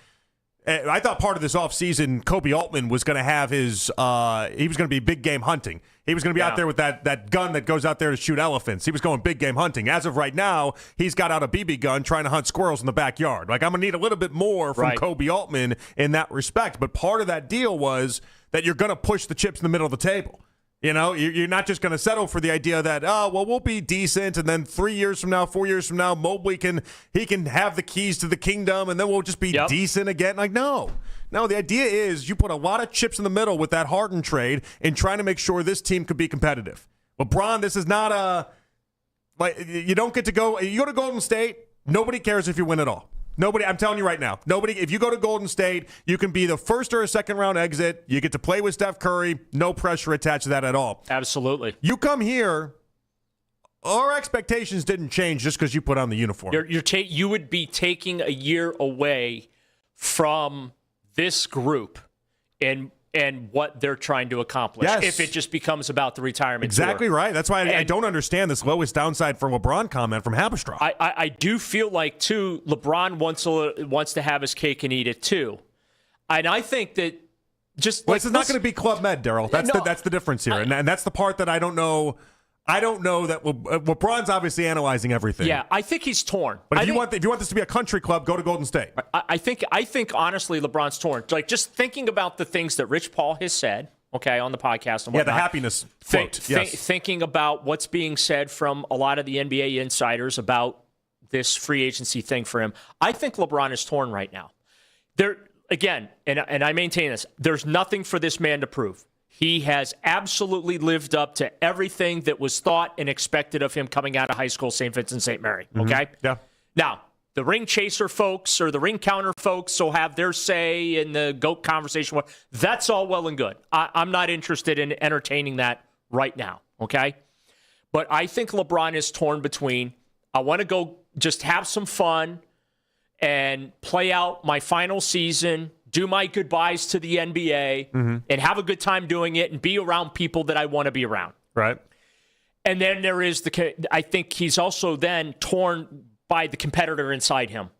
part of this offseason, Kobe Altman was going to have he was going to be big game hunting. He was going to be out there with that gun that goes out there to shoot elephants. He was going big game hunting. As of right now, he's got out a BB gun trying to hunt squirrels in the backyard. Like, I'm going to need a little bit more from Kobe Altman in that respect. But part of that deal was that you're going to push the chips in the middle of the table. You're not just going to settle for the idea that, we'll be decent, and then 3 years from now, 4 years from now, Mobley can have the keys to the kingdom, and then we'll just be decent again. Like, no, the idea is you put a lot of chips in the middle with that Harden trade and trying to make sure this team could be competitive. LeBron, this is not you don't get to go. You go to Golden State, nobody cares if you win at all. Nobody, I'm telling you right now, if you go to Golden State, you can be the first or a second round exit. You get to play with Steph Curry. No pressure attached to that at all. Absolutely. You come here, our expectations didn't change just because you put on the uniform. You would be taking a year away from this group and what they're trying to accomplish if it just becomes about the retirement Exactly tour. Right. That's why I don't understand this lowest downside for LeBron comment from Haberstraw. I do feel like, too, LeBron wants to have his cake and eat it, too. And I think that this is not going to be Club Med, Daryl. That's the difference here. And that's the part that I don't know. I don't know that LeBron's obviously analyzing everything. Yeah, I think he's torn. But if you want this to be a country club, go to Golden State. I think honestly, LeBron's torn. Like, just thinking about the things that Rich Paul has said, on the podcast and whatnot. The happiness quote. Thinking about what's being said from a lot of the NBA insiders about this free agency thing for him. I think LeBron is torn right now. Again, and I maintain this, there's nothing for this man to prove. He has absolutely lived up to everything that was thought and expected of him coming out of high school, St. Vincent St. Mary. Okay? Mm-hmm. Yeah. Now, the ring chaser folks or the ring counter folks will have their say in the GOAT conversation. That's all well and good. I'm not interested in entertaining that right now. Okay? But I think LeBron is torn between, I want to go just have some fun and play out my final season, do my goodbyes to the NBA, and have a good time doing it and be around people that I want to be around. Right. And then there is I think he's also then torn by the competitor inside him.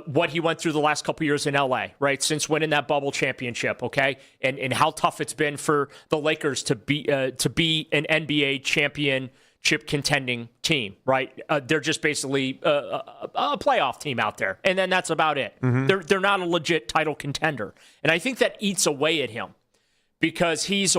What he went through the last couple years in LA, right? Since winning that bubble championship, okay? And how tough it's been for the Lakers to be an NBA championship contending team, right? They're just basically a playoff team out there, and then that's about it. They're not a legit title contender, and I think that eats away at him because he's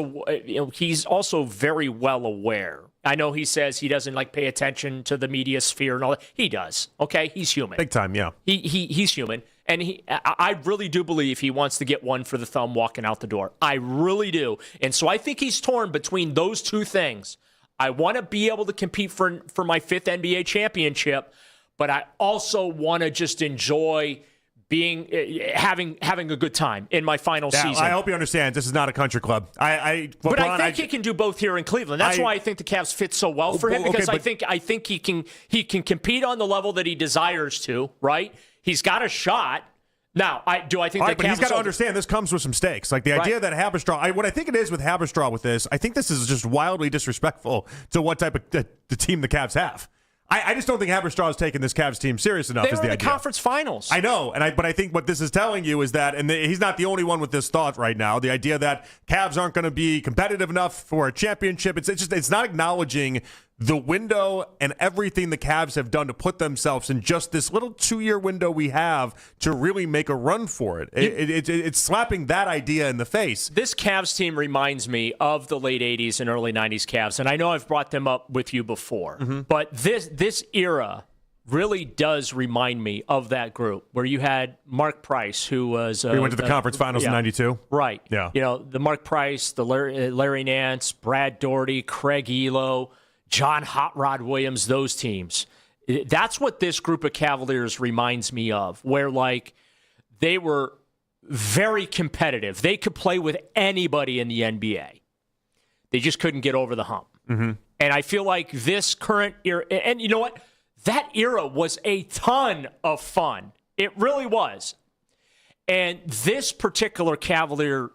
also very well aware. I know he says he doesn't pay attention to the media sphere and all that. He does. Okay, he's human, big time. Yeah, he's human, and I really do believe he wants to get one for the thumb walking out the door. I really do, and so I think he's torn between those two things. I want to be able to compete for my 5th NBA championship, but I also want to just enjoy having a good time in my final season. I hope you understand this is not a country club. But I think he can do both here in Cleveland. That's why I think the Cavs fit so well for him because I think he can compete on the level that he desires to. Right? He's got a shot. Now, do I think that but he's got to understand this comes with some stakes. Like the idea that Haberstraw, what I think it is with Haberstraw with this, I think this is just wildly disrespectful to what type of the team the Cavs have. I just don't think Haberstraw is taking this Cavs team serious enough. They were in the conference finals. I know, but I think what this is telling you is that, and he's not the only one with this thought right now. The idea that Cavs aren't going to be competitive enough for a championship. It's not acknowledging the window and everything the Cavs have done to put themselves in just this little 2-year window we have to really make a run for it. It's slapping that idea in the face. This Cavs team reminds me of the late 80s and early 90s Cavs, and I know I've brought them up with you before, but this era really does remind me of that group where you had Mark Price, who was... we went to the conference finals in 92. Right. Yeah. The Mark Price, the Larry Nance, Brad Daugherty, Craig Elo, John Hot Rod Williams, those teams. That's what this group of Cavaliers reminds me of, where they were very competitive. They could play with anybody in the NBA. They just couldn't get over the hump. Mm-hmm. And I feel like this current era, and you know what? That era was a ton of fun. It really was. And this particular Cavalier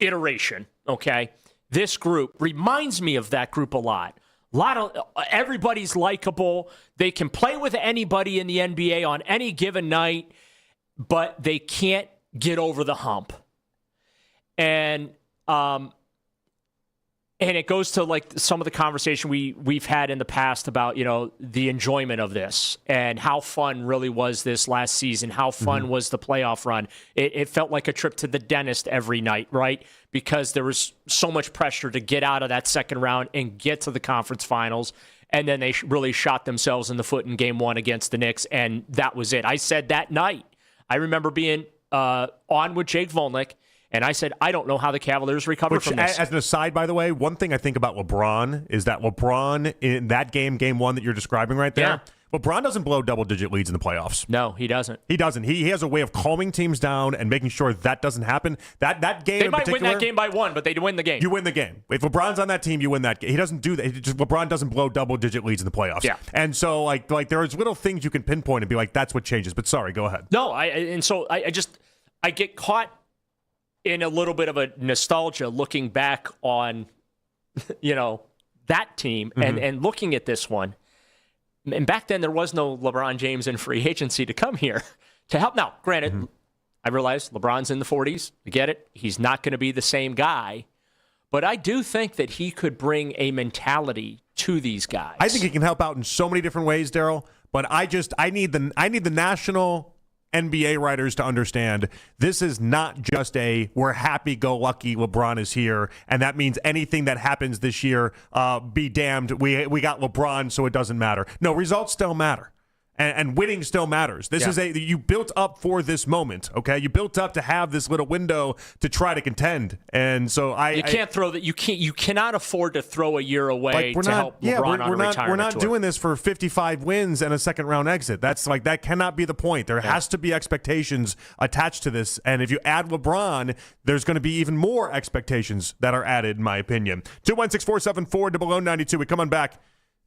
iteration, okay, this group reminds me of that group a lot. Everybody's likable. They can play with anybody in the NBA on any given night, but they can't get over the hump. And it goes to like some of the conversation we've had in the past about, the enjoyment of this and how fun really was this last season. How fun was the playoff run? It felt like a trip to the dentist every night, right? Because there was so much pressure to get out of that second round and get to the conference finals. And then they really shot themselves in the foot in game 1 against the Knicks. And that was it. I said that night, I remember being on with Jake Volnick. And I said, I don't know how the Cavaliers recover from this. As an aside, by the way, one thing I think about LeBron is that LeBron, in that game 1 that you're describing right there, LeBron doesn't blow double-digit leads in the playoffs. No, he doesn't. He doesn't. He has a way of calming teams down and making sure that doesn't happen. That game they in might particular, win that game by 1, but they win the game. You win the game. If LeBron's on that team, you win that game. He doesn't do that. LeBron doesn't blow double-digit leads in the playoffs. Yeah. And so, like there's little things you can pinpoint and be like, that's what changes. But sorry, go ahead. No, I get caught in a little bit of a nostalgia looking back on, that team and looking at this one. And back then there was no LeBron James in free agency to come here to help. Now, granted, I realize LeBron's in the 40s. I get it. He's not going to be the same guy. But I do think that he could bring a mentality to these guys. I think he can help out in so many different ways, Daryl. But I need the national NBA writers to understand this is not just we're happy-go-lucky LeBron is here, and that means anything that happens this year, be damned, we got LeBron, so it doesn't matter. No, results still matter. And winning still matters. This is you built up for this moment, okay? You built up to have this little window to try to contend, and so you cannot afford to throw a year away to help LeBron on a retirement We're not tour. doing this for 55 wins and a second round exit. That cannot be the point. There has to be expectations attached to this, and if you add LeBron, there's going to be even more expectations that are added, in my opinion. 216-474-0092. We come on back.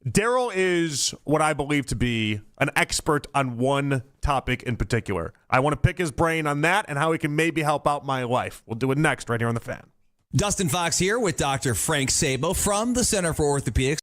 Daryl is what I believe to be an expert on one topic in particular. I want to pick his brain on that and how he can maybe help out my life. We'll do it next right here on The Fan. Dustin Fox here with Dr. Frank Sabo from the Center for Orthopedics.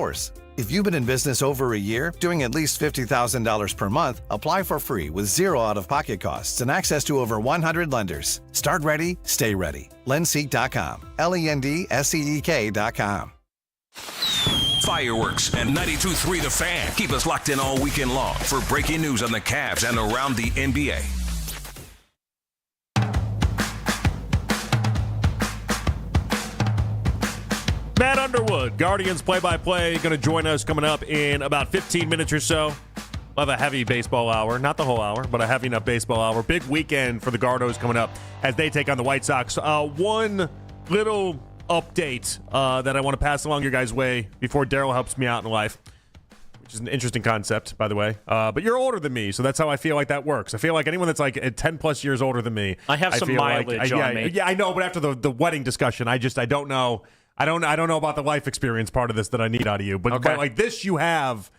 hours. If you've been in business over a year, doing at least $50,000 per month, apply for free with zero out-of-pocket costs and access to over 100 lenders. Start ready, stay ready. Lendseek.com. LENDSEEK.com. Fireworks and 92.3 The Fan. Keep us locked in all weekend long for breaking news on the Cavs and around the NBA. Matt Underwood, Guardians play-by-play, going to join us coming up in about 15 minutes or so. We'll have a heavy baseball hour. Not the whole hour, but a heavy enough baseball hour. Big weekend for the Gardos coming up as they take on the White Sox. One little update that I want to pass along your guys' way before Daryl helps me out in life, which is an interesting concept, by the way. But you're older than me, so that's how I feel like that works. I feel like anyone that's like 10-plus years older than me. I have some mileage on me. Yeah, I know, but after the wedding discussion, I don't know. I don't know about the life experience part of this that I need out of you, but like this, you have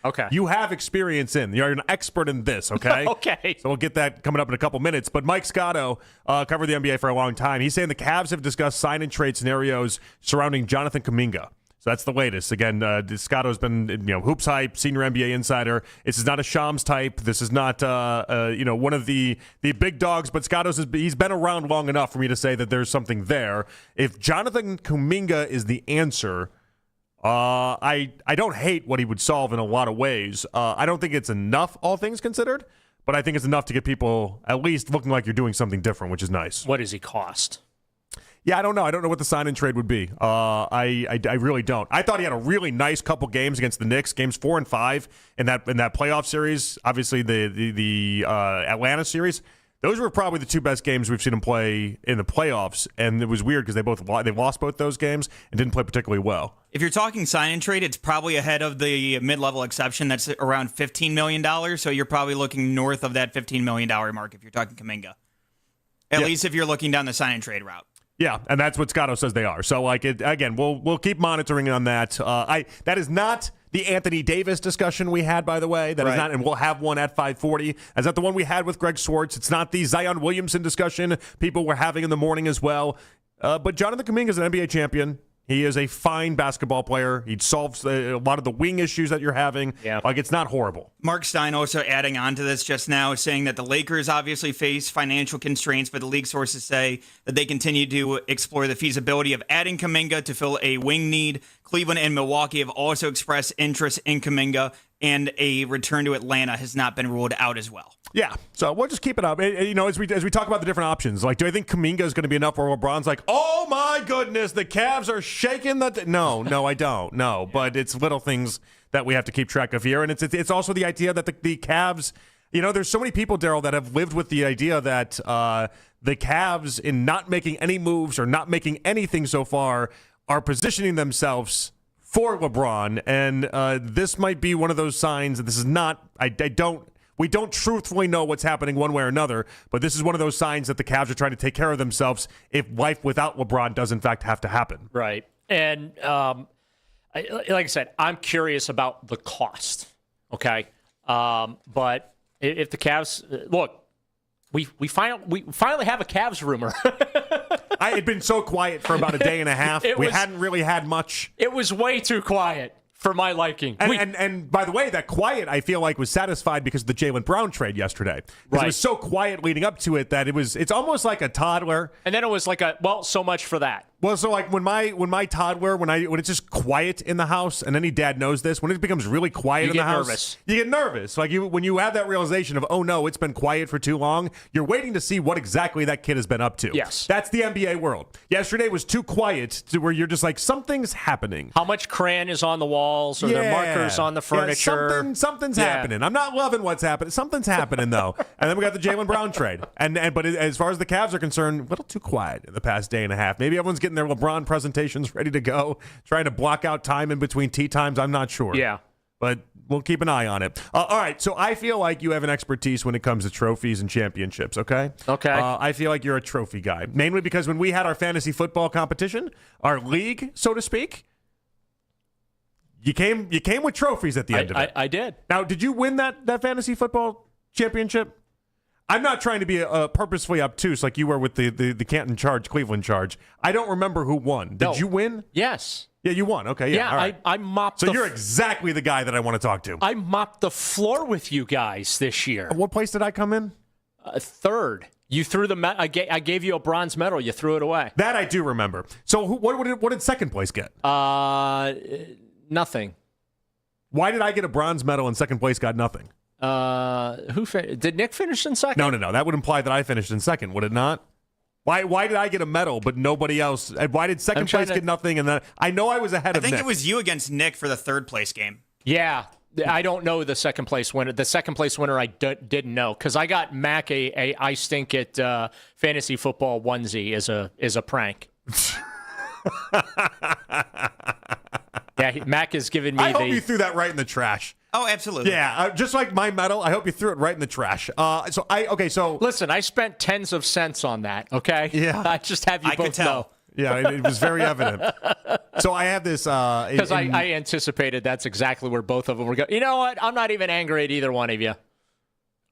experience in. You're an expert in this. Okay. Okay. So we'll get that coming up in a couple minutes. But Mike Scotto covered the NBA for a long time. He's saying the Cavs have discussed sign and trade scenarios surrounding Jonathan Kuminga. So that's the latest. Again, Scotto's been, hoops hype, senior NBA insider. This is not a Shams type. This is not, one of the big dogs. But he's been around long enough for me to say that there's something there. If Jonathan Kuminga is the answer, I don't hate what he would solve in a lot of ways. I don't think it's enough, all things considered. But I think it's enough to get people at least looking like you're doing something different, which is nice. What does he cost? Yeah, I don't know. I don't know what the sign and trade would be. I really don't. I thought he had a really nice couple games against the Knicks, games 4 and 5 in that playoff series. Obviously, the Atlanta series. Those were probably the two best games we've seen him play in the playoffs, and it was weird because they lost both those games and didn't play particularly well. If you're talking sign and trade, it's probably ahead of the mid-level exception. That's around $15 million. So you're probably looking north of that $15 million mark if you're talking Kuminga. At least if you're looking down the sign and trade route. Yeah, and that's what Scotto says they are. So, again, we'll keep monitoring on that. That is not the Anthony Davis discussion we had, by the way. That is not, and we'll have one at 5:40. Is that the one we had with Greg Swartz? It's not the Zion Williamson discussion people were having in the morning as well. But Jonathan Kuminga is an NBA champion. He is a fine basketball player. He solves a lot of the wing issues that you're having. Yeah. It's not horrible. Mark Stein also adding on to this just now, saying that the Lakers obviously face financial constraints, but the league sources say that they continue to explore the feasibility of adding Kuminga to fill a wing need. Cleveland and Milwaukee have also expressed interest in Kuminga, and a return to Atlanta has not been ruled out as well. Yeah, so we'll just keep it up. As we talk about the different options, do I think Kuminga is going to be enough where LeBron's like, oh my goodness, the Cavs are shaking the... No, I don't. No, but it's little things that we have to keep track of here. And it's also the idea that the Cavs, there's so many people, Daryl, that have lived with the idea that the Cavs, in not making any moves or not making anything so far, are positioning themselves for LeBron. And this might be one of those signs that this is not... We don't truthfully know what's happening one way or another, but this is one of those signs that the Cavs are trying to take care of themselves if life without LeBron does, in fact, have to happen. Right. And like I said, I'm curious about the cost, okay? But if the Cavs – look, we finally have a Cavs rumor. I had been so quiet for about a day and a half. We hadn't really had much. It was way too quiet. For my liking. And by the way, that quiet, I feel like, was satisfied because of the Jaylen Brown trade yesterday. Because it was so quiet leading up to it that it's almost like a toddler. And then it was like so much for that. Well, so like when my toddler, when it's just quiet in the house, and any dad knows this, when it becomes really quiet in the house, you get nervous. Like when you have that realization of, oh no, it's been quiet for too long, you're waiting to see what exactly that kid has been up to. Yes. That's the NBA world. Yesterday was too quiet to where you're just like, something's happening. How much crayon is on the walls or the markers on the furniture? Yeah, something's happening. I'm not loving what's happening. Something's happening though. And then we got the Jaylen Brown trade. But as far as the Cavs are concerned, a little too quiet in the past day and a half. Maybe everyone's getting their LeBron presentations ready to go, trying to block out time in between tea times. I'm not sure. Yeah. But we'll keep an eye on it. All right. So I feel like you have an expertise when it comes to trophies and championships. Okay. Okay. I feel like you're a trophy guy, mainly because when we had our fantasy football competition, our league, so to speak, you came with trophies at the end of it. I did. Now, did you win that fantasy football championship? I'm not trying to be purposefully obtuse like you were with the Canton Charge, Cleveland Charge. I don't remember who won. Did you win? Yes. Yeah, you won. Okay, yeah. All right. I mopped. So you're exactly the guy that I want to talk to. I mopped the floor with you guys this year. What place did I come in? Third. You threw the. I gave you a bronze medal. You threw it away. That I do remember. So what did second place get? Nothing. Why did I get a bronze medal and second place got nothing? Did Nick finish in second? No. That would imply that I finished in second, would it not? Why did I get a medal but nobody else? Why did second place get nothing? And then I know I was ahead of Nick. I think it was you against Nick for the third place game. Yeah. I don't know the second place winner. The second place winner I didn't know because I got Mac a I stink at fantasy football onesie as a prank. Yeah, Mac has given me. I hope you threw that right in the trash. Oh, absolutely. Yeah, just like my medal, I hope you threw it right in the trash. So listen, I spent tens of cents on that. Okay. Yeah, I just have you I both could tell. know. Yeah, it was very evident. So I have this because I anticipated that's exactly where both of them were going. You know what? I'm not even angry at either one of you.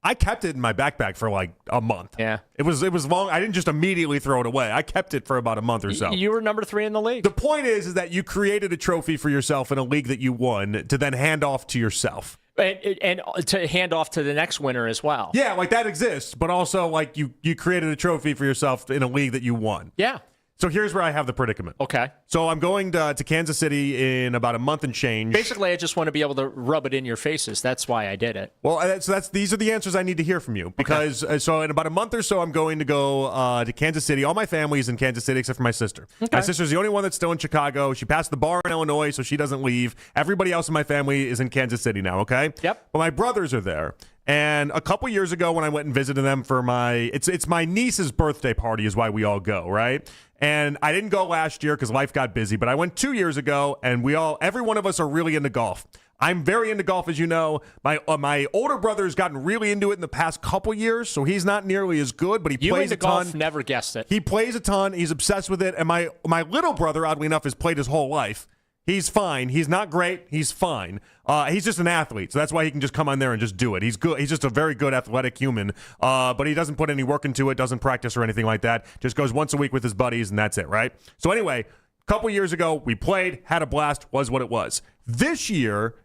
I kept it in my backpack for like a month. Yeah. It was long. I didn't just immediately throw it away. I kept it for about a month or so. You were number 3 in the league. The point is that you created a trophy for yourself in a league that you won to then hand off to yourself. And to hand off to the next winner as well. Yeah, like that exists, but also like you created a trophy for yourself in a league that you won. Yeah. So here's where I have the predicament. Okay. So I'm going to Kansas City in about a month and change. Basically, I just want to be able to rub it in your faces. That's why I did it. Well, so these are the answers I need to hear from you because so in about a month or so, I'm going to go to Kansas City. All my family is in Kansas City except for my sister. Okay. My sister's the only one that's still in Chicago. She passed the bar in Illinois, so she doesn't leave. Everybody else in my family is in Kansas City now. Okay. Yep. Well, my brothers are there. And a couple years ago when I went and visited them for it's my niece's birthday party is why we all go, right? And I didn't go last year because life got busy, but I went 2 years ago, and every one of us are really into golf. I'm very into golf, as you know. My older brother has gotten really into it in the past couple years, so he's not nearly as good, but he plays a ton. Golf, never guessed it. He plays a ton. He's obsessed with it. And my little brother, oddly enough, has played his whole life. He's fine. He's not great. He's fine. He's just an athlete, so that's why he can just come on there and just do it. He's good. He's just a very good athletic human, but he doesn't put any work into it, doesn't practice or anything like that. Just goes once a week with his buddies, and that's it, right? So anyway, a couple years ago, we played, had a blast, was what it was. This year,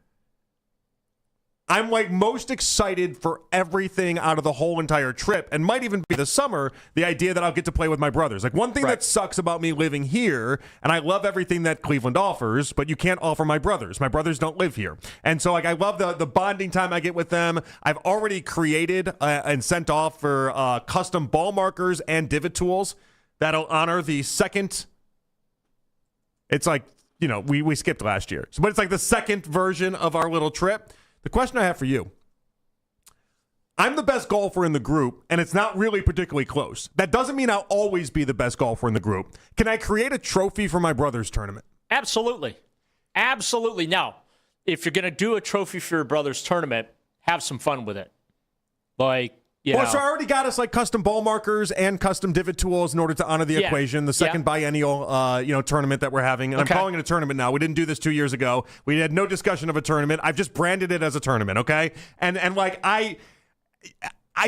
I'm like most excited for everything out of the whole entire trip, and might even be the summer, the idea that I'll get to play with my brothers. Like one thing that sucks about me living here, and I love everything that Cleveland offers, but you can't offer my brothers. My brothers don't live here. And so like I love the bonding time I get with them. I've already created and sent off for custom ball markers and divot tools that'll honor the second. It's like, you know, we skipped last year. But it's like the second version of our little trip. The question I have for you, I'm the best golfer in the group, and it's not really particularly close. That doesn't mean I'll always be the best golfer in the group. Can I create a trophy for my brother's tournament? Absolutely. Absolutely. Now, if you're going to do a trophy for your brother's tournament, have some fun with it. Like, so I already got us like custom ball markers and custom divot tools in order to honor the equation, the second biennial tournament that we're having. And I'm calling it a tournament now. We didn't do this 2 years ago. We had no discussion of a tournament. I've just branded it as a tournament, okay? And like I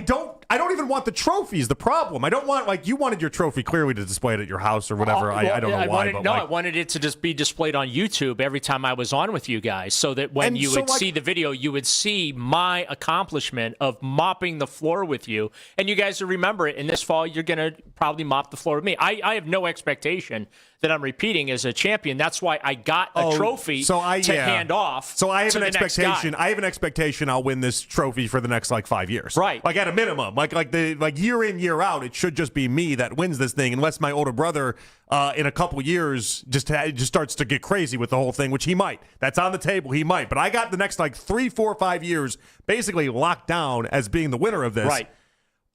don't even want the trophies. The problem, I don't want, like, you wanted your trophy clearly to display it at your house or whatever. I don't know why. I wanted it to just be displayed on YouTube every time I was on with you guys, so that when you would see the video, you would see my accomplishment of mopping the floor with you, and you guys would remember it. And this fall, you're going to probably mop the floor with me. I have no expectation that I'm repeating as a champion. That's why I got a trophy to hand off. So I have an expectation. I have an expectation I'll win this trophy for the next 5 years. Right. Like at a minimum. Like year in, year out, it should just be me that wins this thing, unless my older brother in a couple years just starts to get crazy with the whole thing, which he might. That's on the table. He might. But I got the next 3, 4, 5 years basically locked down as being the winner of this. Right.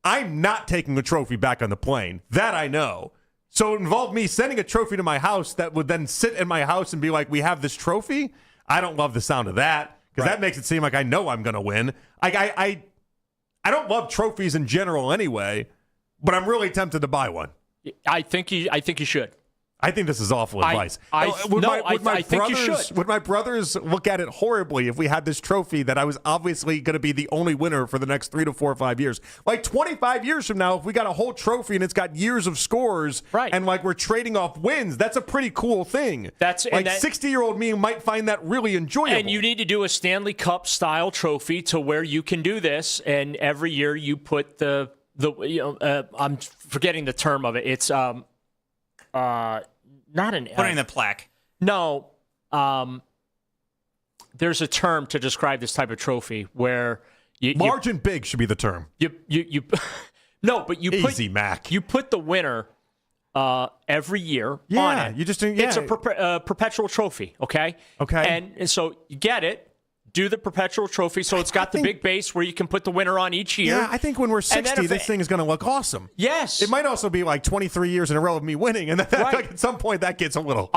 I'm not taking the trophy back on the plane. That I know. So it involved me sending a trophy to my house that would then sit in my house and be like, we have this trophy. I don't love the sound of that because that makes it seem like I know I'm going to win. I don't love trophies in general anyway, but I'm really tempted to buy one. I think you should. I think this is awful advice. I think you should. Would my brothers look at it horribly if we had this trophy that I was obviously going to be the only winner for the next 3 to 4 or 5 years? Like 25 years from now, if we got a whole trophy and it's got years of scores, and like we're trading off wins, that's a pretty cool thing. That's like 60-year-old me might find that really enjoyable. And you need to do a Stanley Cup style trophy to where you can do this, and every year you put the I'm forgetting the term of it. It's not an putting the plaque. No, there's a term to describe this type of trophy where large and big should be the term. No, but you easy, Mac. You put the winner every year on it. It's a perpetual trophy. Okay. And so you get it. Do the perpetual trophy, so it's got the big base where you can put the winner on each year. Yeah, I think when we're 60, this thing is going to look awesome. Yes. It might also be like 23 years in a row of me winning, and then like at some point that gets a little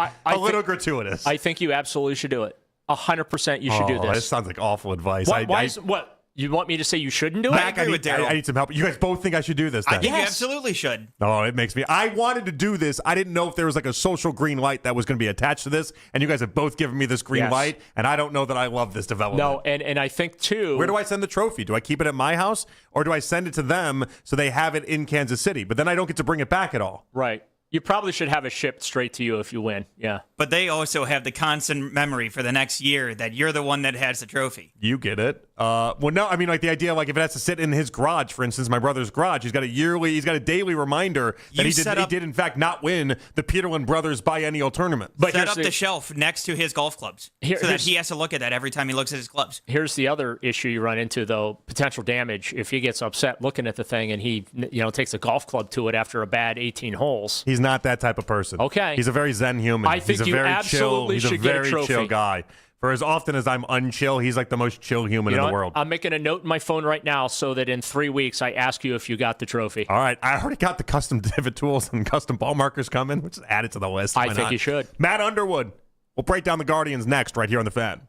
gratuitous. I think you absolutely should do it. 100% you should do this. This sounds like awful advice. What? You want me to say you shouldn't do it? Mac, I need some help. You guys both think I should do this then? I think you absolutely should. Oh, it makes me. I wanted to do this. I didn't know if there was like a social green light that was going to be attached to this, and you guys have both given me this green light, and I don't know that I love this development. No, and I think too. Where do I send the trophy? Do I keep it at my house, or do I send it to them so they have it in Kansas City? But then I don't get to bring it back at all. Right. You probably should have it shipped straight to you if you win. Yeah. But they also have the constant memory for the next year that you're the one that has the trophy. You get it. Well, no, I mean, like the idea, like if it has to sit in his garage, for instance, my brother's garage, he's got a daily reminder that he did in fact not win the Peterlin Brothers biennial tournament. But set up the shelf next to his golf clubs so that he has to look at that every time he looks at his clubs. Here's the other issue you run into, though: potential damage. If he gets upset looking at the thing and he, takes a golf club to it after a bad 18 holes. He's not that type of person. Okay. He's a very zen human. I think he's a you very absolutely chill, should get a trophy. He's a very chill guy. For as often as I'm unchill, he's like the most chill human in the world. I'm making a note in my phone right now so that in 3 weeks I ask you if you got the trophy. All right. I already got the custom divot tools and custom ball markers coming. We'll just add it to the list. I think you should. Matt Underwood. We'll break down the Guardians next right here on The Fan.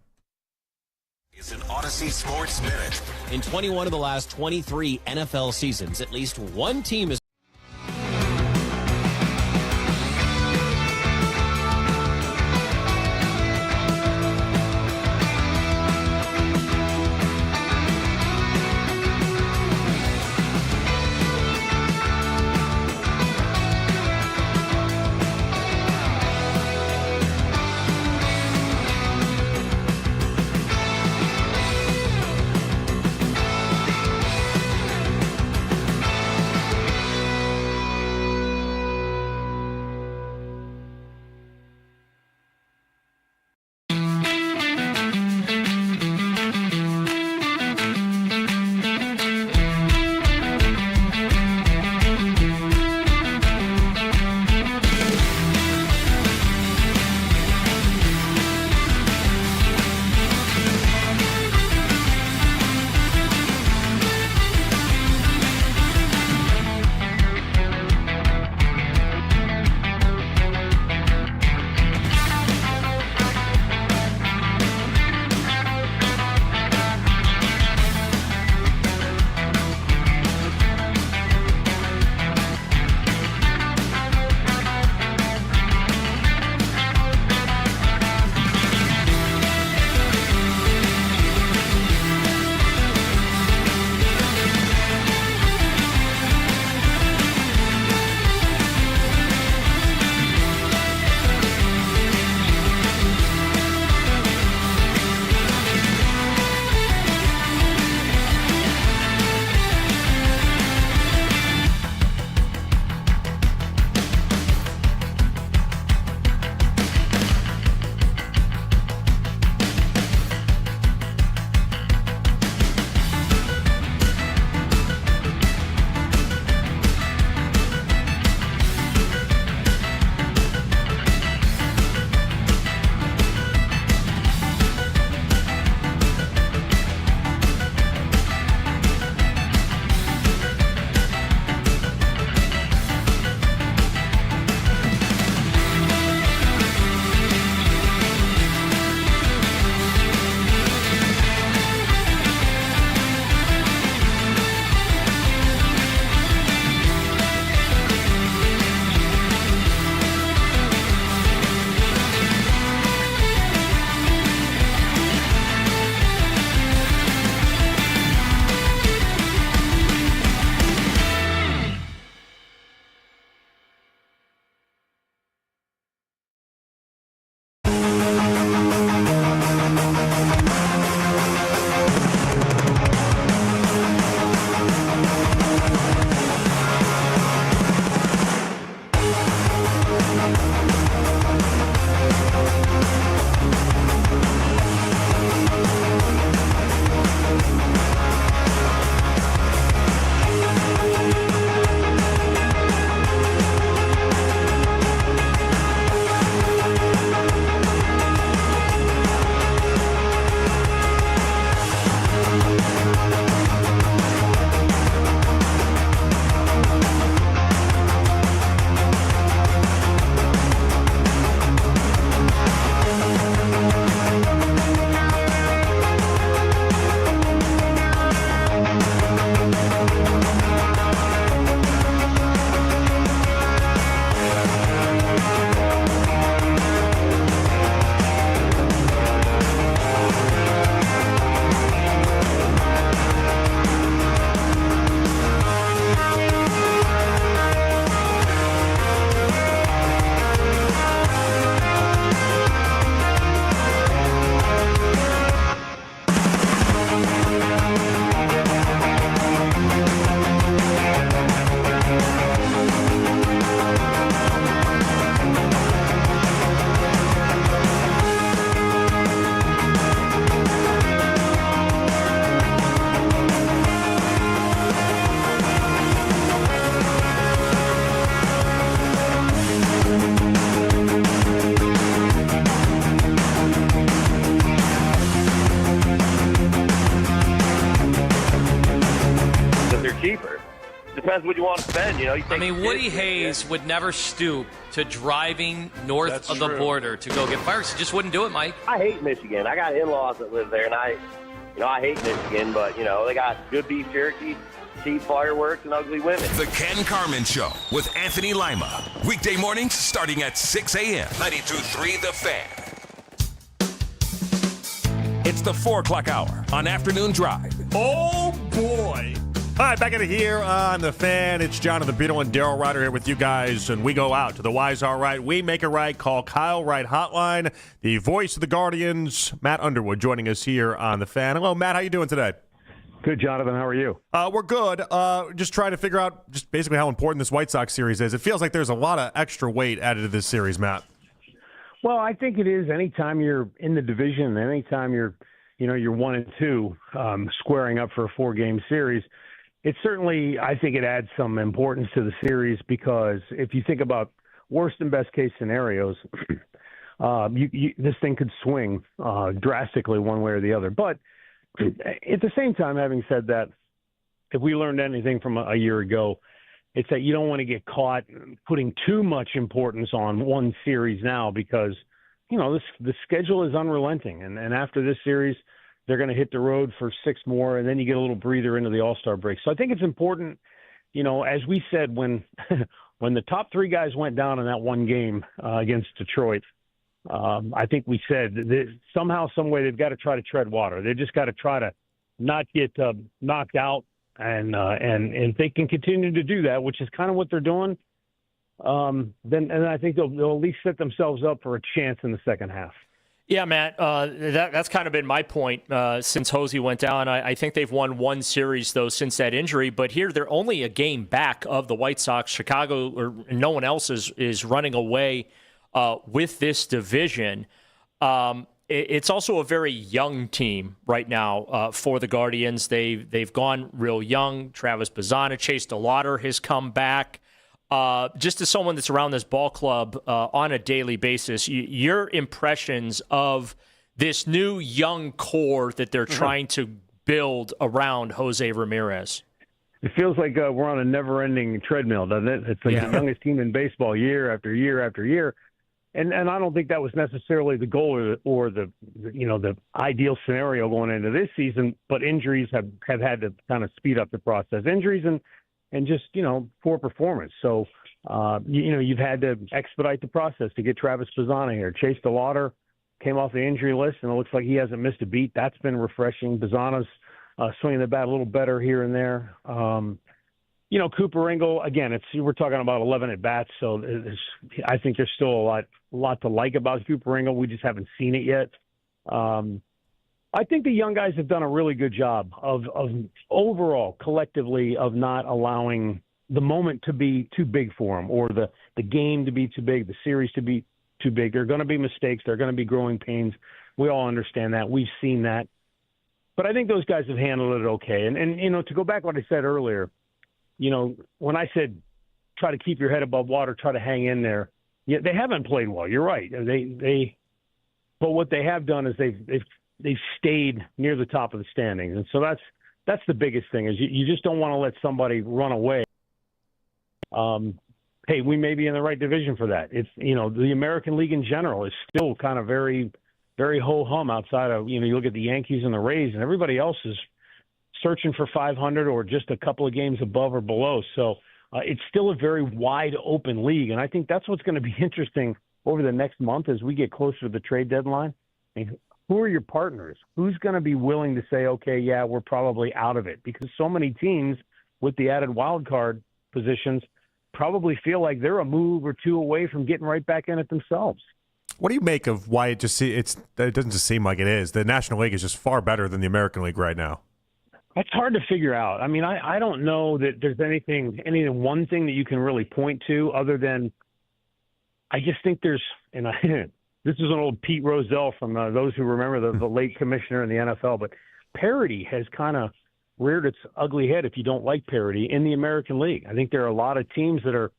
It's an Odyssey Sports Minute. In 21 of the last 23 NFL seasons, at least one team is depends what you want to spend. You know, I mean, Woody Hayes would never stoop to driving north of the border to go get fireworks. He just wouldn't do it, Mike. I hate Michigan. I got in-laws that live there, and I hate Michigan, but they got good beef jerky, cheap fireworks, and ugly women. The Ken Carman Show with Anthony Lima. Weekday mornings starting at 6 a.m. 92.3 The Fan. It's the 4 o'clock hour on Afternoon Drive. Oh, boy. All right, back at it here on The Fan. It's Jonathan Beadle and Daryl Ryder here with you guys, and we go out to the Wise Are Right. We make it right. Call Kyle Wright hotline. The voice of the Guardians, Matt Underwood, joining us here on The Fan. Hello, Matt. How you doing today? Good, Jonathan. How are you? We're good. Just trying to figure out just basically how important this White Sox series is. It feels like there's a lot of extra weight added to this series, Matt. Well, I think it is. Anytime you're in the division, anytime you're 1-2, squaring up for a 4-game series, it certainly, I think it adds some importance to the series because if you think about worst and best case scenarios, this thing could swing drastically one way or the other. But at the same time, having said that, if we learned anything from a year ago, it's that you don't want to get caught putting too much importance on one series now because, the schedule is unrelenting. And after this series, they're going to hit the road for 6 more, and then you get a little breather into the All-Star break. So I think it's important, as we said, when the top 3 guys went down in that one game against Detroit, I think we said that somehow, some way, they've got to try to tread water. They just got to try to not get knocked out, and if they can continue to do that, which is kind of what they're doing, then I think they'll at least set themselves up for a chance in the second half. Yeah, Matt, that's kind of been my point since Hosey went down. I think they've won 1 series, though, since that injury. But here, they're only a game back of the White Sox. Chicago, or no one else is running away with this division. It's also a very young team right now for the Guardians. They've gone real young. Travis Bazzana, Chase DeLauter has come back. Just as someone that's around this ball club on a daily basis, your impressions of this new young core that they're trying to build around Jose Ramirez? It feels like we're on a never-ending treadmill, doesn't it? It's like the youngest team in baseball year after year after year. And I don't think that was necessarily the goal or the ideal scenario going into this season, but injuries have had to kind of speed up the process. Injuries and just, poor performance. So, you've had to expedite the process to get Travis Bazzana here. Chase DeLauter came off the injury list, and it looks like he hasn't missed a beat. That's been refreshing. Bazzana's swinging the bat a little better here and there. Cooper Engel, again, we're talking about 11 at-bats, so I think there's still a lot to like about Cooper Engel. We just haven't seen it yet. I think the young guys have done a really good job of overall, collectively, of not allowing the moment to be too big for them or the game to be too big, the series to be too big. There are going to be mistakes. There are going to be growing pains. We all understand that. We've seen that. But I think those guys have handled it okay. And to go back to what I said earlier, when I said try to keep your head above water, try to hang in there, yeah, they haven't played well. You're right. But what they have done is they've stayed near the top of the standings. And so that's the biggest thing is you just don't want to let somebody run away. Hey, we may be in the right division for that. It's, the American League in general is still kind of very, very ho-hum outside of, you look at the Yankees and the Rays and everybody else is searching for 500 or just a couple of games above or below. So it's still a very wide open league. And I think that's what's going to be interesting over the next month as we get closer to the trade deadline. Who are your partners? Who's going to be willing to say, okay, yeah, we're probably out of it? Because so many teams with the added wild card positions probably feel like they're a move or two away from getting right back in it themselves. What do you make of why it doesn't just seem like it is? The National League is just far better than the American League right now. That's hard to figure out. I mean, I don't know that there's any one thing that you can really point to other than I just think there's this is an old Pete Rozelle from those who remember the late commissioner in the NFL, but parity has kind of reared its ugly head if you don't like parity in the American League. I think there are a lot of teams that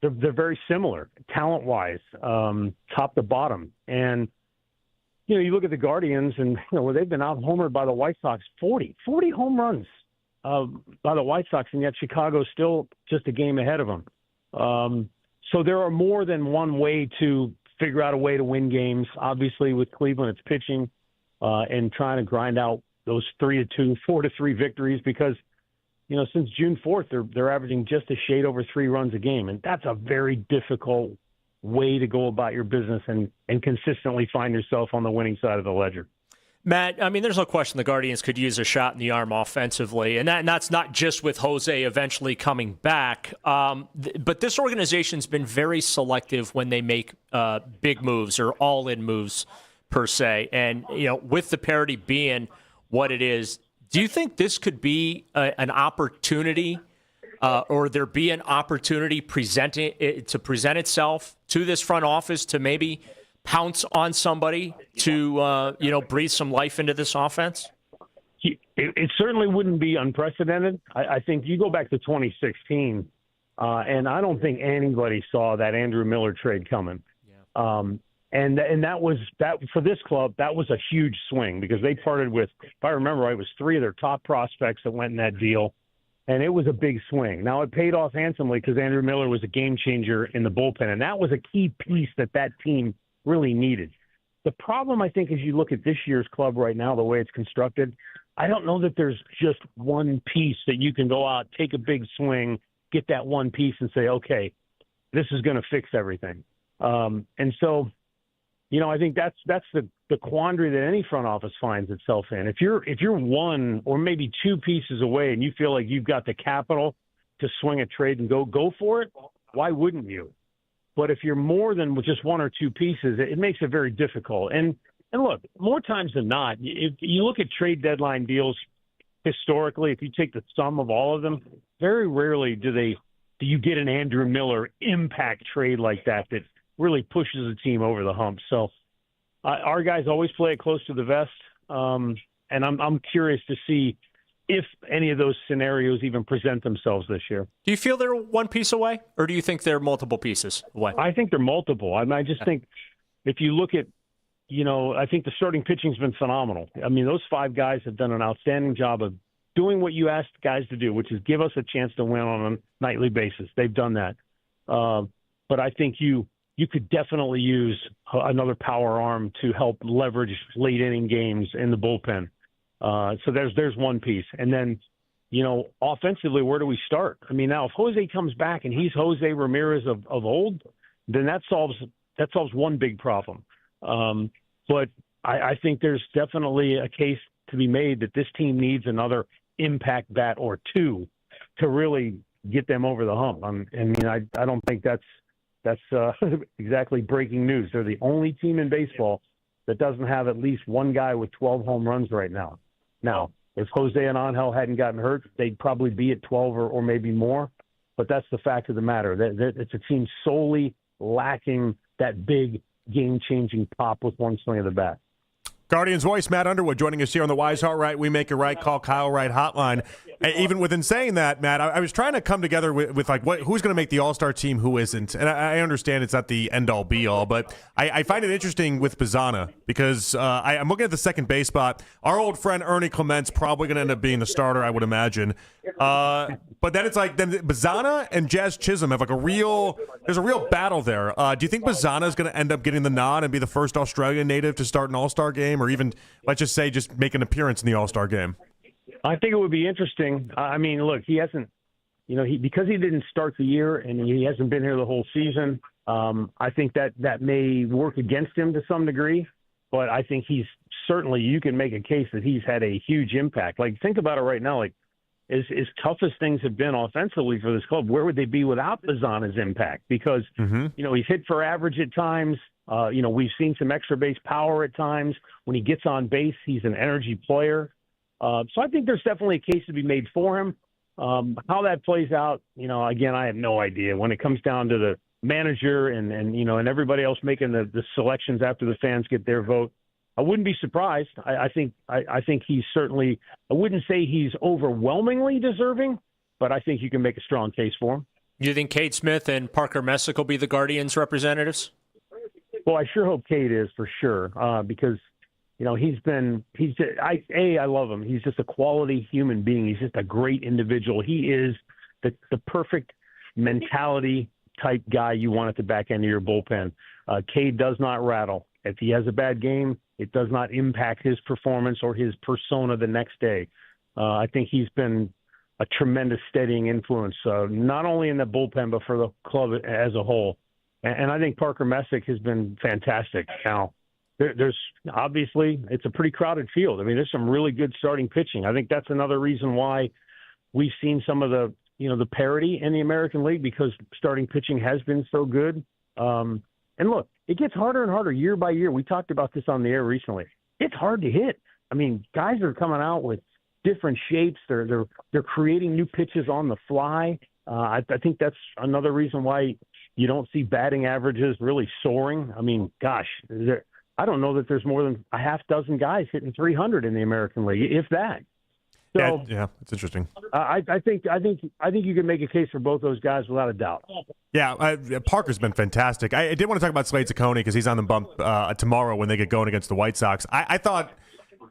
they're very similar talent-wise, top to bottom. And, you look at the Guardians and, they've been out-homered by the White Sox 40 home runs by the White Sox, and yet Chicago's still just a game ahead of them. So there are more than one way to figure out a way to win games. Obviously, with Cleveland, it's pitching and trying to grind out those 3-2, 4-3 victories because, since June 4th, they're averaging just a shade over 3 runs a game, and that's a very difficult way to go about your business and consistently find yourself on the winning side of the ledger. Matt, I mean, there's no question the Guardians could use a shot in the arm offensively, and that's not just with Jose eventually coming back. But this organization's been very selective when they make big moves or all-in moves, per se. And, with the parity being what it is, do you think this could be an opportunity or there be an opportunity to present itself to this front office to maybe pounce on somebody to, breathe some life into this offense? It certainly wouldn't be unprecedented. I think you go back to 2016, and I don't think anybody saw that Andrew Miller trade coming. Yeah. And that was for this club, that was a huge swing because they parted with, if I remember right, it was 3 of their top prospects that went in that deal. And it was a big swing. Now, it paid off handsomely because Andrew Miller was a game changer in the bullpen, and that was a key piece that team really needed. The problem, I think, as you look at this year's club right now, the way it's constructed, I don't know that there's just one piece that you can go out, take a big swing, get that one piece and say, okay, this is going to fix everything. And so, I think that's the quandary that any front office finds itself in. If you're one or maybe 2 pieces away and you feel like you've got the capital to swing a trade and go for it, why wouldn't you? But if you're more than just 1 or 2 pieces, it makes it very difficult. And look, more times than not, if you look at trade deadline deals historically, if you take the sum of all of them, very rarely do you get an Andrew Miller impact trade like that really pushes the team over the hump. So our guys always play it close to the vest, and I'm curious to see if any of those scenarios even present themselves this year. Do you feel they're one piece away, or do you think they're multiple pieces away? I think they're multiple. I just think if you look at, I think the starting pitching's been phenomenal. I mean, those 5 guys have done an outstanding job of doing what you asked guys to do, which is give us a chance to win on a nightly basis. They've done that. But I think you could definitely use another power arm to help leverage late inning games in the bullpen. So there's one piece. And then, offensively, where do we start? I mean, now if Jose comes back and he's Jose Ramirez of old, then that solves one big problem. But I think there's definitely a case to be made that this team needs another impact bat or 2 to really get them over the hump. I don't think that's exactly breaking news. They're the only team in baseball that doesn't have at least one guy with 12 home runs right now. Now, if Jose and Angel hadn't gotten hurt, they'd probably be at 12 or maybe more. But that's the fact of the matter. It's a team solely lacking that big game-changing pop with one swing of the bat. Guardians voice Matt Underwood joining us here on the Wise Heart Right, We Make It Right, Call Kyle Wright hotline. Even within saying that, Matt, I was trying to come together with like who's going to make the All-Star team, who isn't. And I understand it's not the end-all, be-all, but I find it interesting with Bazzana because I'm looking at the second base spot. Our old friend Ernie Clement's probably going to end up being the starter, I would imagine. But then it's like Bazzana and Jazz Chisholm have there's a real battle there. Do you think Bazzana is going to end up getting the nod and be the first Australian native to start an All-Star game, or even, let's just say, just make an appearance in the All-Star game? I think it would be interesting. I mean, look, he hasn't, because he didn't start the year and he hasn't been here the whole season. I think that may work against him to some degree, but I think he's certainly, you can make a case that he's had a huge impact. Like, think about it right now. Like, as tough as things have been offensively for this club, where would they be without Bazzana's impact? Because, he's hit for average at times. We've seen some extra base power at times. When he gets on base, he's an energy player. So I think there's definitely a case to be made for him. How that plays out, again, I have no idea. When it comes down to the manager and everybody else making the selections after the fans get their vote, I wouldn't be surprised. I think he's certainly, I wouldn't say he's overwhelmingly deserving, but I think you can make a strong case for him. Do you think Cade Smith and Parker Messick will be the Guardians representatives? Well, I sure hope Cade is, for sure, because I love him. He's just a quality human being. He's just a great individual. He is the perfect mentality type guy you want at the back end of your bullpen. Cade does not rattle. If he has a bad game, it does not impact his performance or his persona the next day. I think he's been a tremendous steadying influence, not only in the bullpen, but for the club as a whole. And I think Parker Messick has been fantastic. Now, there's obviously, it's a pretty crowded field. I mean, there's some really good starting pitching. I think that's another reason why we've seen some of the parity in the American League, because starting pitching has been so good. And look, it gets harder and harder year by year. We talked about this on the air recently. It's hard to hit. I mean, guys are coming out with different shapes. They're creating new pitches on the fly. I think that's another reason why you don't see batting averages really soaring. I mean, gosh, I don't know that there's more than a half dozen guys hitting 300 in the American League, if that. So, yeah, it's interesting. I think you can make a case for both those guys without a doubt. Yeah, Parker's been fantastic. I did want to talk about Slade Ciccone because he's on the bump tomorrow when they get going against the White Sox.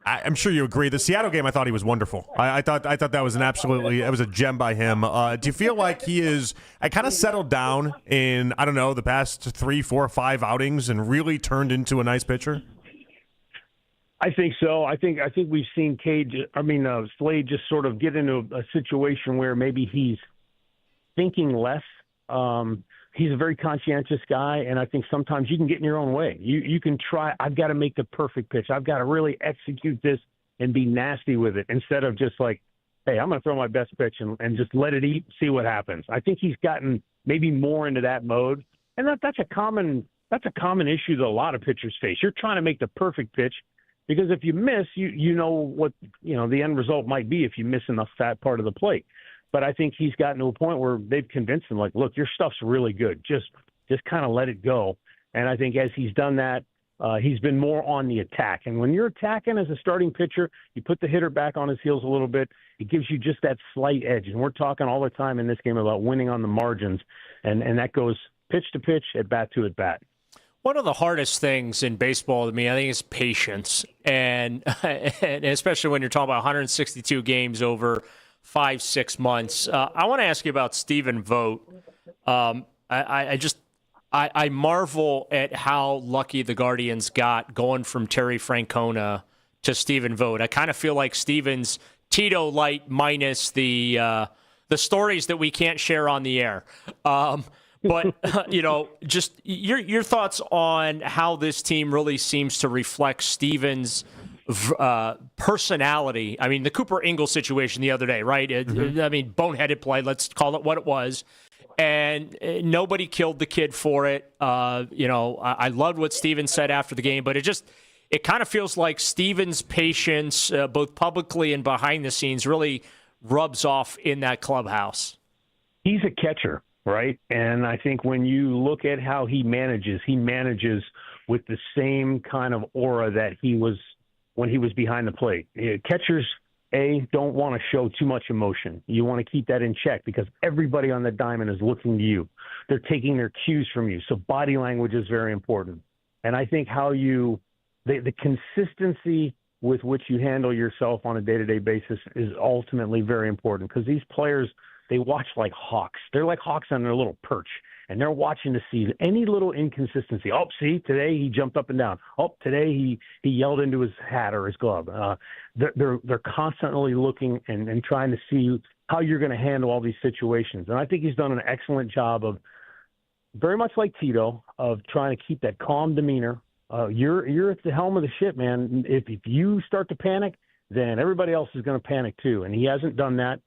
I'm sure you agree. The Seattle game, I thought he was wonderful. I thought that was it was a gem by him. Do you feel like he is kind of settled down in, I don't know, the past 3, 4, 5 outings and really turned into a nice pitcher? I think so. I think we've seen Slade just sort of get into a situation where maybe he's thinking less. He's a very conscientious guy, and I think sometimes you can get in your own way. You can try, I've got to make the perfect pitch. I've got to really execute this and be nasty with it instead of just like, hey, I'm going to throw my best pitch and just let it eat, see what happens. I think he's gotten maybe more into that mode, and that's a common issue that a lot of pitchers face. You're trying to make the perfect pitch, because if you miss, you know what the end result might be if you miss in the fat part of the plate. But I think he's gotten to a point where they've convinced him, like, look, your stuff's really good. Just kind of let it go. And I think as he's done that, he's been more on the attack. And when you're attacking as a starting pitcher, you put the hitter back on his heels a little bit. It gives you just that slight edge. And we're talking all the time in this game about winning on the margins. And that goes pitch to pitch, at bat to at bat. One of the hardest things in baseball to me, I think, is patience. And especially when you're talking about 162 games over 5-6 months. I want to ask you about Stephen Vogt. I marvel at how lucky the Guardians got going from Terry Francona to Stephen Vogt. I kind of feel like Stephen's Tito Light minus the stories that we can't share on the air. But, just your thoughts on how this team really seems to reflect Stephen's personality. I mean, the Cooper Ingle situation the other day, right? I mean, boneheaded play, let's call it what it was. And nobody killed the kid for it. I loved what Stephen said after the game, but it kind of feels like Stephen's patience, both publicly and behind the scenes, really rubs off in that clubhouse. He's a catcher, right? And I think when you look at how he manages with the same kind of aura that he was when he was behind the plate. Catchers, don't want to show too much emotion. You want to keep that in check because everybody on the diamond is looking to you. They're taking their cues from you. So body language is very important. And I think how the consistency with which you handle yourself on a day-to-day basis is ultimately very important, because these players, they watch like hawks. They're like hawks on their little perch, and they're watching to see any little inconsistency. Oh, see, today he jumped up and down. Oh, today he yelled into his hat or his glove. They're constantly looking and trying to see how you're going to handle all these situations. And I think he's done an excellent job of, very much like Tito, of trying to keep that calm demeanor. You're at the helm of the ship, man. If you start to panic, then everybody else is going to panic too. And he hasn't done that.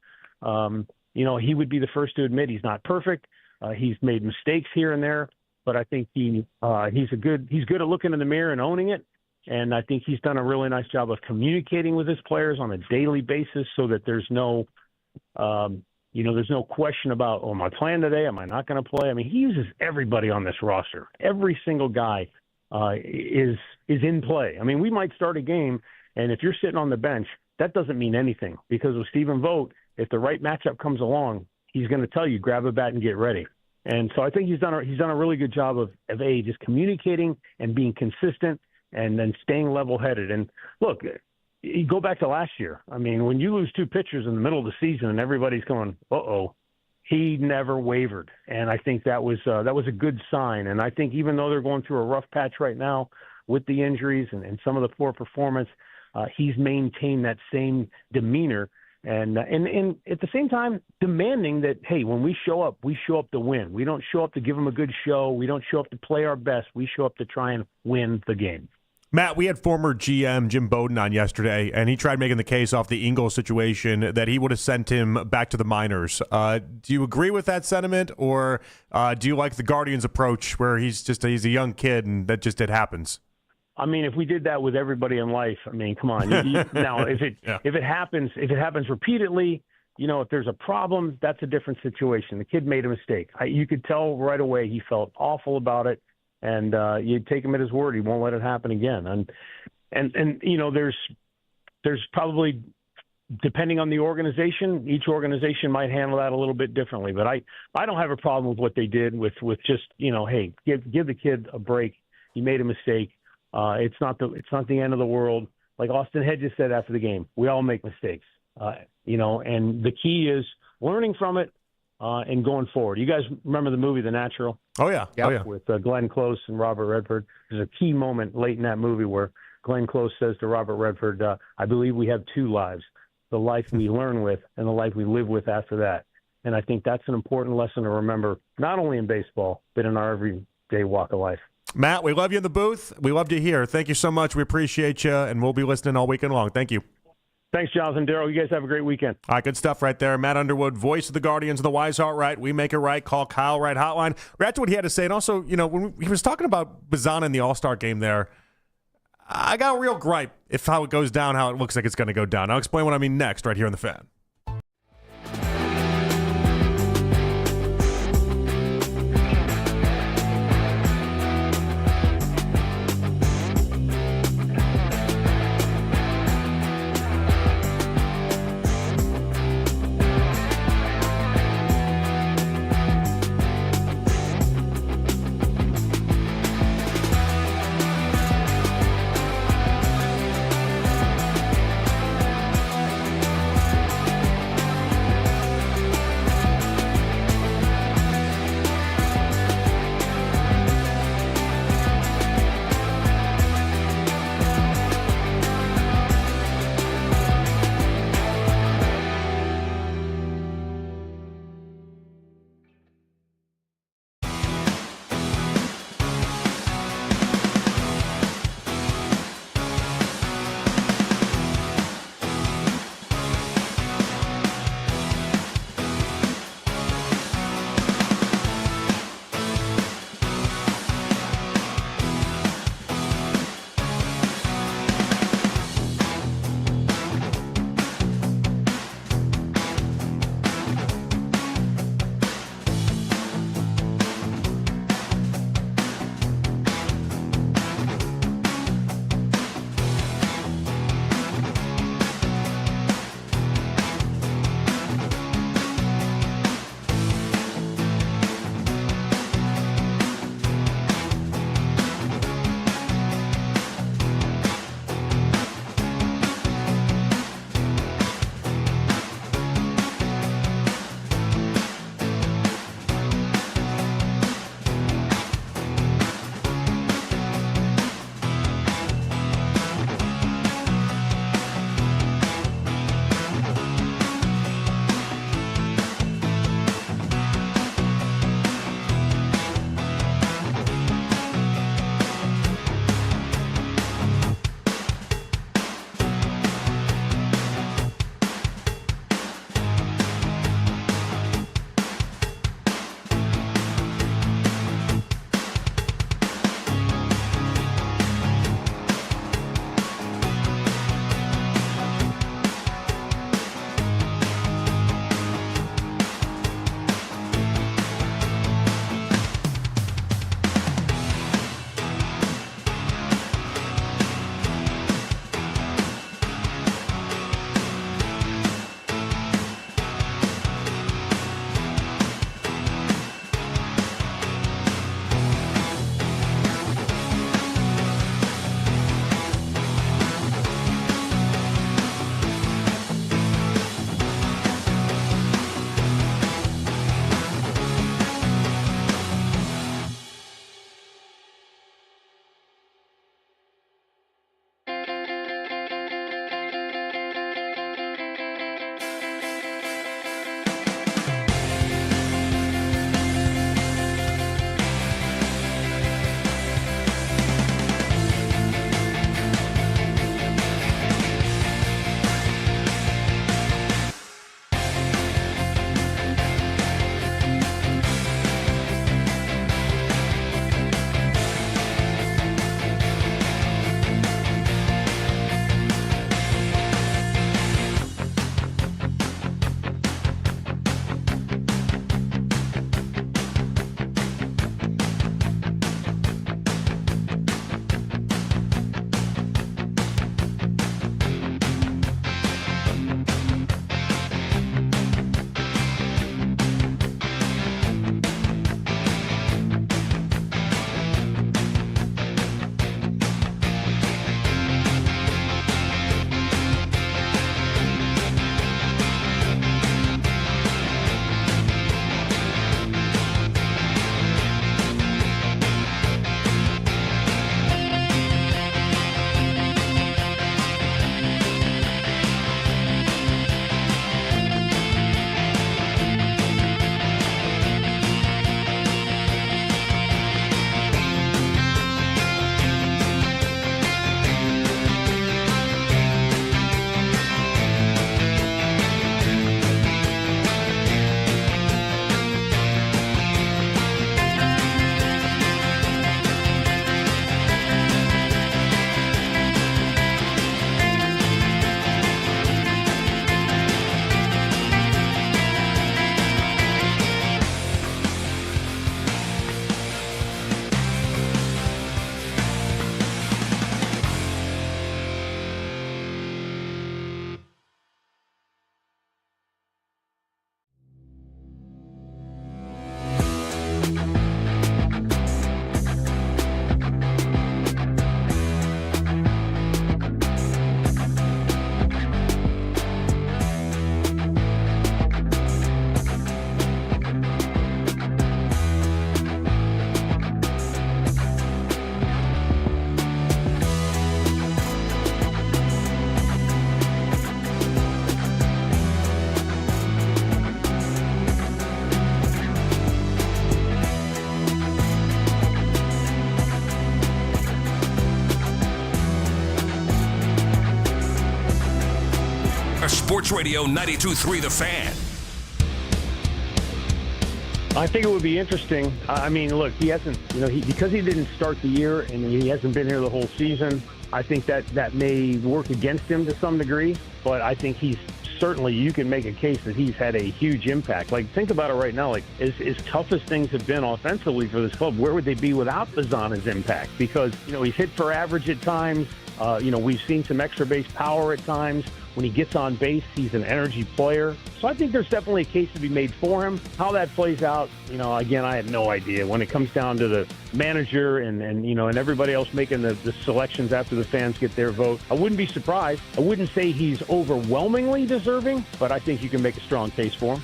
He would be the first to admit he's not perfect. He's made mistakes here and there, but I think he's good at looking in the mirror and owning it. And I think he's done a really nice job of communicating with his players on a daily basis, so that there's no question about, am I playing today? Am I not going to play? I mean, he uses everybody on this roster. Every single guy is in play. I mean, we might start a game, and if you're sitting on the bench, that doesn't mean anything, because with Stephen Vogt, if the right matchup comes along, he's going to tell you, grab a bat and get ready. And so I think he's done a really good job of just communicating and being consistent and then staying level-headed. And look, you go back to last year. I mean, when you lose 2 pitchers in the middle of the season and everybody's going, uh-oh, he never wavered. And I think that was a good sign. And I think even though they're going through a rough patch right now with the injuries and some of the poor performance, he's maintained that same demeanor. And at the same time, demanding that, hey, when we show up to win. We don't show up to give them a good show. We don't show up to play our best. We show up to try and win the game. Matt, we had former GM Jim Bowden on yesterday, and he tried making the case off the Ingles situation that he would have sent him back to the minors. Do you agree with that sentiment, or do you like the Guardians' approach where he's a young kid and that just it happens? I mean, if we did that with everybody in life, I mean, come on. Now, if it happens repeatedly, if there's a problem, that's a different situation. The kid made a mistake. You could tell right away he felt awful about it, and you take him at his word. He won't let it happen again. And there's probably, depending on the organization, each organization might handle that a little bit differently. But I don't have a problem with what they did with just hey, give the kid a break. He made a mistake. It's not the end of the world. Like Austin Hedges said after the game, we all make mistakes, and the key is learning from it and going forward. You guys remember the movie The Natural? Oh, yeah. Yep. Oh, yeah. With Glenn Close and Robert Redford. There's a key moment late in that movie where Glenn Close says to Robert Redford, I believe we have 2 lives, the life we learn with and the life we live with after that. And I think that's an important lesson to remember, not only in baseball, but in our everyday walk of life. Matt, we love you in the booth. We loved you here. Thank you so much. We appreciate you, and we'll be listening all weekend long. Thank you. Thanks, Jonathan. Darryl, you guys have a great weekend. All right, good stuff right there. Matt Underwood, voice of the Guardians of the Wise Heart Right. We make it right. Call Kyle Wright hotline. React to what he had to say. And also, when he was talking about Bazana in the All-Star game there, I got a real gripe if how it goes down, how it looks like it's going to go down. I'll explain what I mean next right here on The Fan. Sports Radio 92.3 The Fan. I think it would be interesting. I mean, look, he hasn't, because he didn't start the year and he hasn't been here the whole season, I think that may work against him to some degree, but I think he's certainly, you can make a case that he's had a huge impact. Like, think about it right now. Like, as tough as things have been offensively for this club, where would they be without Bazana's impact? Because, he's hit for average at times. We've seen some extra base power at times. When he gets on base, he's an energy player. So I think there's definitely a case to be made for him. How that plays out, again, I have no idea. When it comes down to the manager and everybody else making the selections after the fans get their vote, I wouldn't be surprised. I wouldn't say he's overwhelmingly deserving, but I think you can make a strong case for him.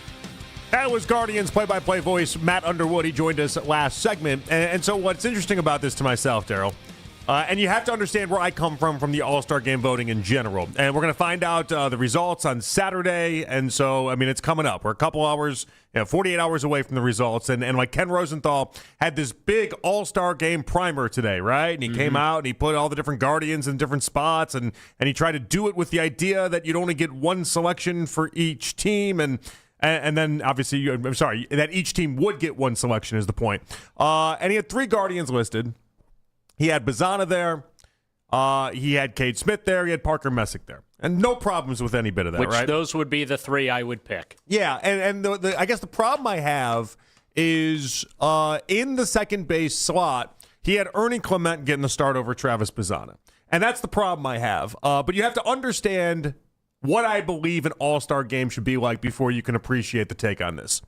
That was Guardians play-by-play voice Matt Underwood. He joined us last segment. And so what's interesting about this to myself, Daryl, and you have to understand where I come from the All-Star Game voting in general. And we're going to find out the results on Saturday. And so, it's coming up. We're a couple hours, 48 hours away from the results. And like Ken Rosenthal had this big All-Star Game primer today, right? And he came out and he put all the different Guardians in different spots. And he tried to do it with the idea that you'd only get one selection for each team. And then, obviously, that each team would get one selection is the point. And he had 3 Guardians listed. He had Bazana there. He had Cade Smith there. He had Parker Messick there. And no problems with any bit of that, right? Which those would be the 3 I would pick. Yeah, and I guess the problem I have is in the second base slot, he had Ernie Clement getting the start over Travis Bazana. And that's the problem I have. But you have to understand what I believe an all-star game should be like before you can appreciate the take on this.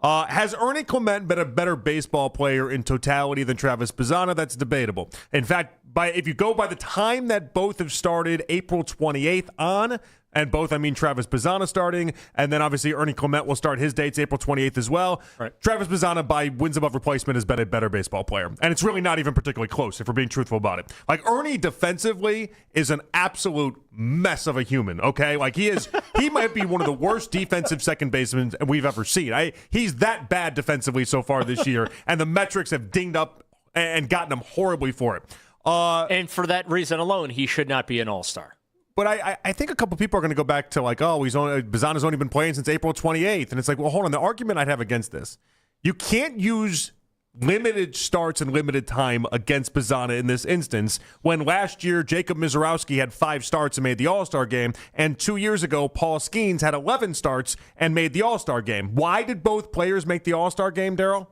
Has Ernie Clement been a better baseball player in totality than Travis Bazana? That's debatable. In fact, if you go by the time that both have started, April 28th on, and both, I mean Travis Bazana starting, and then obviously Ernie Clement will start his dates April 28th as well. Right. Travis Bazana, by wins above replacement, has been a better baseball player. And it's really not even particularly close, if we're being truthful about it. Like, Ernie defensively is an absolute mess of a human, okay? Like, he might be one of the worst defensive second basemen we've ever seen. He's that bad defensively so far this year, and the metrics have dinged up and gotten him horribly for it. And for that reason alone, he should not be an all-star. But I think a couple people are going to go back to like, Bazana's only been playing since April 28th. And it's like, well, hold on. The argument I'd have against this, you can't use limited starts and limited time against Bazana in this instance when last year Jacob Mizorowski had 5 starts and made the All-Star game, and 2 years ago Paul Skeens had 11 starts and made the All-Star game. Why did both players make the All-Star game, Daryl?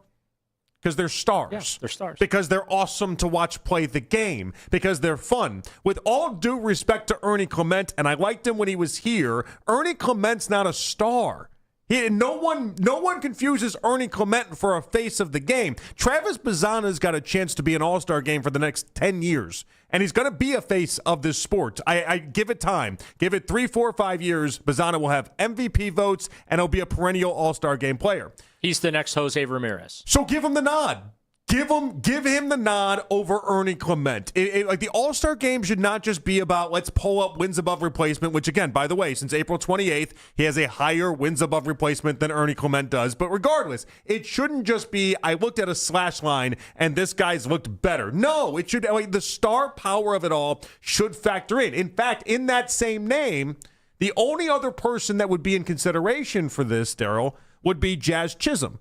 Because they're stars. Yeah, they're stars. Because they're awesome to watch play the game. Because they're fun. With all due respect to Ernie Clement, and I liked him when he was here, Ernie Clement's not a star. No one confuses Ernie Clement for a face of the game. Travis Bazana's got a chance to be an all-star game for the next 10 years. And he's going to be a face of this sport. I give it time. Give it 3, 4, 5 years. Bazana will have MVP votes, and he'll be a perennial all-star game player. He's the next Jose Ramirez. So give him the nod. Give him the nod over Ernie Clement. Like, the All-Star game should not just be about let's pull up wins above replacement, which, again, by the way, since April 28th, he has a higher wins above replacement than Ernie Clement does. But regardless, it shouldn't just be I looked at a slash line and this guy's looked better. No, it should, like, the star power of it all should factor in. In fact, in that same name, the only other person that would be in consideration for this, Daryl, would be Jazz Chisholm.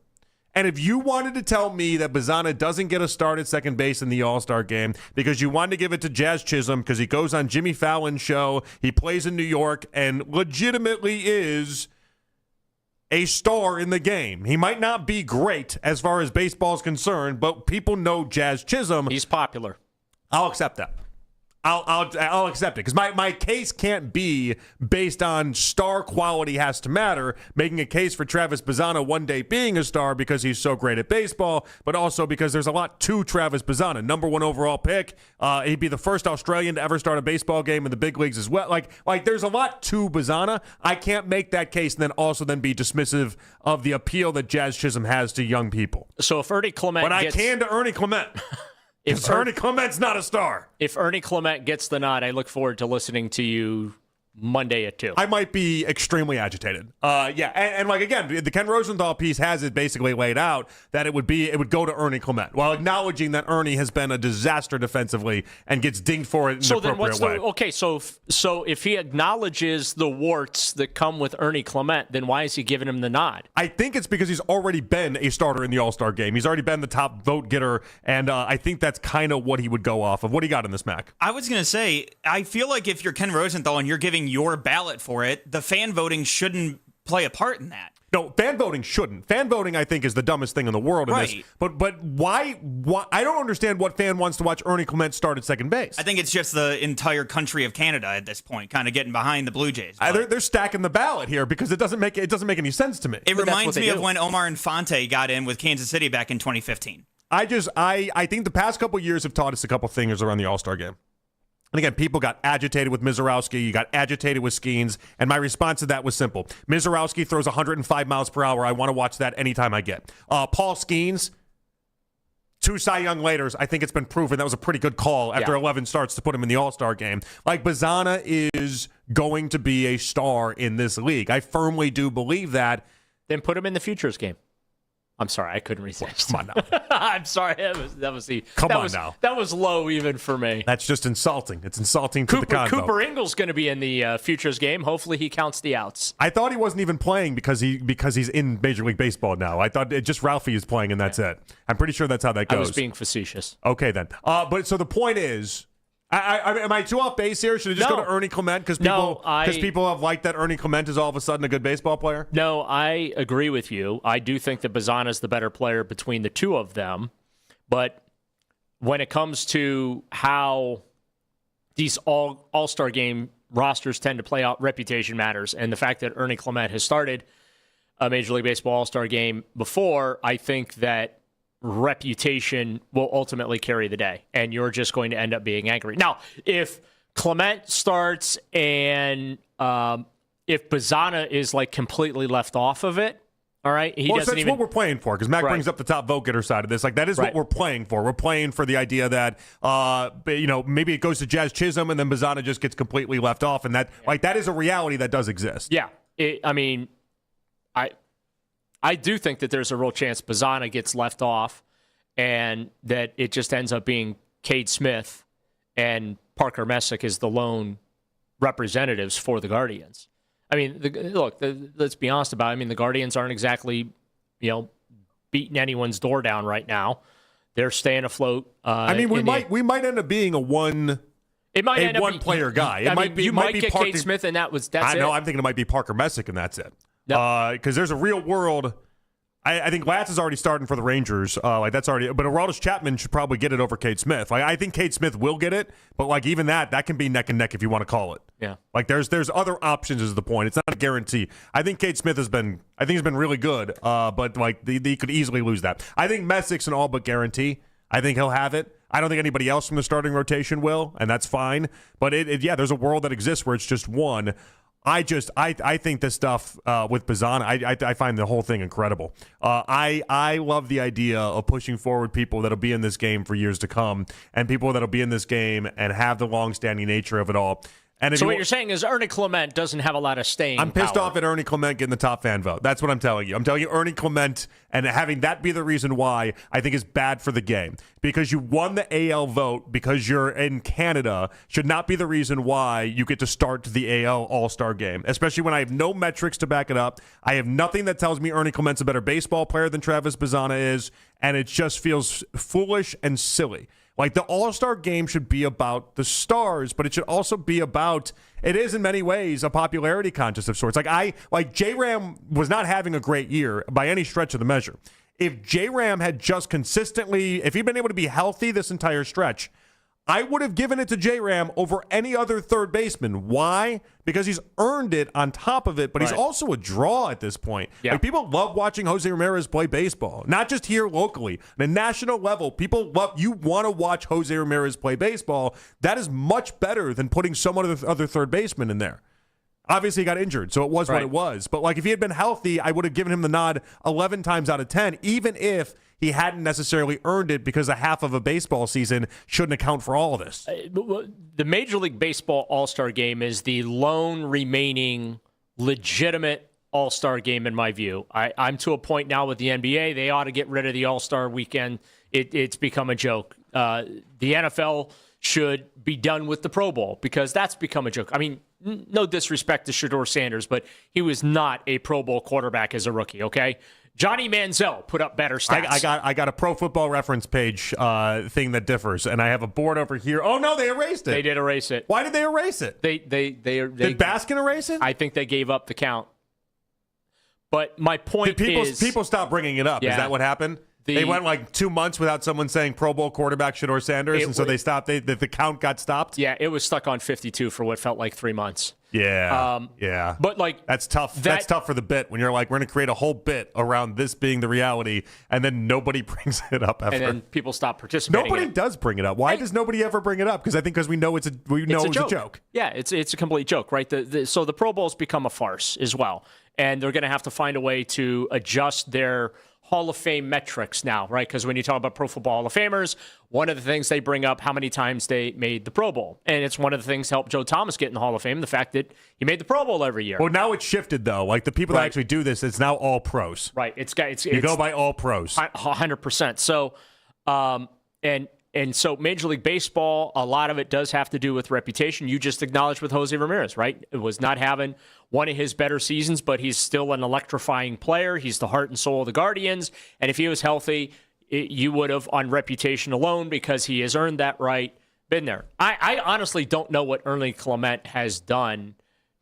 And if you wanted to tell me that Bazana doesn't get a start at second base in the All-Star game because you wanted to give it to Jazz Chisholm because he goes on Jimmy Fallon's show, he plays in New York, and legitimately is a star in the game. He might not be great as far as baseball is concerned, but people know Jazz Chisholm. He's popular. I'll accept that. I'll accept it because my case can't be based on star quality has to matter, making a case for Travis Bazana one day being a star because he's so great at baseball, but also because there's a lot to Travis Bazana. Number 1 overall pick. He'd be the first Australian to ever start a baseball game in the big leagues as well. Like there's a lot to Bazana. I can't make that case and then also be dismissive of the appeal that Jazz Chisholm has to young people. So if Ernie Clement I can to Ernie Clement. If Ernie Clement's not a star. If Ernie Clement gets the nod, I look forward to listening to you Monday at 2. I might be extremely agitated. And like again, the Ken Rosenthal piece has it basically laid out that it would go to Ernie Clement, while acknowledging that Ernie has been a disaster defensively and gets dinged for it in So an then what's appropriate way. okay? So if he acknowledges the warts that come with Ernie Clement, then why is he giving him the nod? I think it's because he's already been a starter in the All-Star game. He's already been the top vote getter, and I think that's kind of what he would go off of. What do you got in this, Mac? I was going to say, I feel like if you're Ken Rosenthal and you're giving your ballot for it, the fan voting shouldn't play a part in that. No, fan voting shouldn't. Fan voting, I think, is the dumbest thing in the world in this. But why? I don't understand what fan wants to watch Ernie Clement start at second base. I think it's just the entire country of Canada at this point, kind of getting behind the Blue Jays. They're stacking the ballot here because it doesn't make any sense to me. It reminds me of when Omar Infante got in with Kansas City back in 2015. I think the past couple of years have taught us a couple things around the All-Star game. And again, people got agitated with Mizorowski. You got agitated with Skeens. And my response to that was simple. Mizorowski throws 105 miles per hour. I want to watch that anytime I get. Paul Skeens, 2 Cy Young laters. I think it's been proven that was a pretty good call after 11 starts to put him in the All-Star game. Like, Bazana is going to be a star in this league. I firmly do believe that. Then put him in the Futures game. I'm sorry, I couldn't resist. Come on now. I'm sorry, that was low even for me. That's just insulting. It's insulting to the convo. Cooper Ingles going to be in the Futures game. Hopefully, he counts the outs. I thought he wasn't even playing because he's in Major League Baseball now. I thought just Ralphie is playing and that's it. I'm pretty sure that's how that goes. I was being facetious. Okay then. But so the point is, am I too off base here? Should I just go to Ernie Clement because people have liked that Ernie Clement is all of a sudden a good baseball player? No, I agree with you. I do think that Bazana is the better player between the two of them. But when it comes to how these all-star game rosters tend to play out, reputation matters. And the fact that Ernie Clement has started a Major League Baseball all-star game before, I think that reputation will ultimately carry the day, and you're just going to end up being angry. Now, if Clement starts and if Bazana is like completely left off of it, all right, that's what we're playing for, because Mac brings up the top vote getter side of this. Like, that is what we're playing for. We're playing for the idea that maybe it goes to Jazz Chisholm and then Bazana just gets completely left off, and that is a reality that does exist. Yeah, I do think that there's a real chance Bazana gets left off and that it just ends up being Cade Smith and Parker Messick is the lone representatives for the Guardians. I mean, let's be honest about it. I mean, the Guardians aren't exactly, beating anyone's door down right now. They're staying afloat. We might end up being a one player guy. You might get Cade Smith, and that's it. I know. I'm thinking it might be Parker Messick, and that's it. Because there's a real world. I think Latz is already starting for the Rangers. That's already. But Aroldis Chapman should probably get it over Cade Smith. I think Cade Smith will get it, but even that can be neck and neck if you want to call it. Yeah. There's other options is the point. It's not a guarantee. I think Cade Smith he's been really good. But they could easily lose that. I think Messick's an all but guarantee. I think he'll have it. I don't think anybody else from the starting rotation will, and that's fine. But there's a world that exists where it's just one. I think this stuff with Bazana, I find the whole thing incredible. I love the idea of pushing forward people that'll be in this game for years to come, and people that'll be in this game and have the long-standing nature of it all. And so what you're saying is Ernie Clement doesn't have a lot of staying I'm pissed power. off at Ernie Clement getting the top fan vote. That's what I'm telling you. I'm telling you Ernie Clement, and having that be the reason why I think is bad for the game. Because you won the AL vote because you're in Canada should not be the reason why you get to start the AL All-Star game, especially when I have no metrics to back it up. I have nothing that tells me Ernie Clement's a better baseball player than Travis Bazana is, and it just feels foolish and silly. The All-Star game should be about the stars, but it should also be about, it is in many ways a popularity contest of sorts. J-Ram was not having a great year by any stretch of the measure. If J-Ram had just consistently, if he'd been able to be healthy this entire stretch, I would have given it to J-Ram over any other third baseman. Why? Because he's earned it on top of it, but he's also a draw at this point. Yeah. People love watching Jose Ramirez play baseball, not just here locally. On a national level, you want to watch Jose Ramirez play baseball. That is much better than putting some other third baseman in there. Obviously, he got injured, so it was what it was. But if he had been healthy, I would have given him the nod 11 times out of 10, even if he hadn't necessarily earned it because a half of a baseball season shouldn't account for all of this. The Major League Baseball All-Star Game is the lone remaining legitimate All-Star game in my view. I'm to a point now with the NBA. They ought to get rid of the All-Star weekend. It's become a joke. The NFL should be done with the Pro Bowl because that's become a joke. I mean, no disrespect to Shedeur Sanders, but he was not a Pro Bowl quarterback as a rookie, okay? Johnny Manziel put up better stats. I got a Pro Football Reference page thing that differs, and I have a board over here. Oh no, they erased it. They did erase it. Why did they erase it? Did Baskin erase it? I think they gave up the count. But my point is, people stopped bringing it up. Yeah. Is that what happened? They went like 2 months without someone saying Pro Bowl quarterback Shedeur Sanders, and so they stopped. The count got stopped. Yeah, it was stuck on 52 for what felt like 3 months. Yeah, yeah. But like that's tough. That's tough for the bit when you're like, we're going to create a whole bit around this being the reality, and then nobody brings it up ever. And then people stop participating. Nobody does bring it up. Why does nobody ever bring it up? Because I think we know it's a joke. Yeah, it's a complete joke, right? So the Pro Bowl's become a farce as well, and they're going to have to find a way to adjust their Hall of Fame metrics now, right? Because when you talk about Pro Football Hall of Famers, one of the things they bring up how many times they made the Pro Bowl. And it's one of the things that helped Joe Thomas get in the Hall of Fame, the fact that he made the Pro Bowl every year. Well, now it's shifted, though. Like, the people that actually do this, it's now all pros. Right. You go by all pros. 100%. So, and so Major League Baseball, a lot of it does have to do with reputation. You just acknowledged with Jose Ramirez, right? It was not having one of his better seasons, but he's still an electrifying player. He's the heart and soul of the Guardians. And if he was healthy, you would have, on reputation alone, because he has earned that right, been there. I honestly don't know what Ernie Clement has done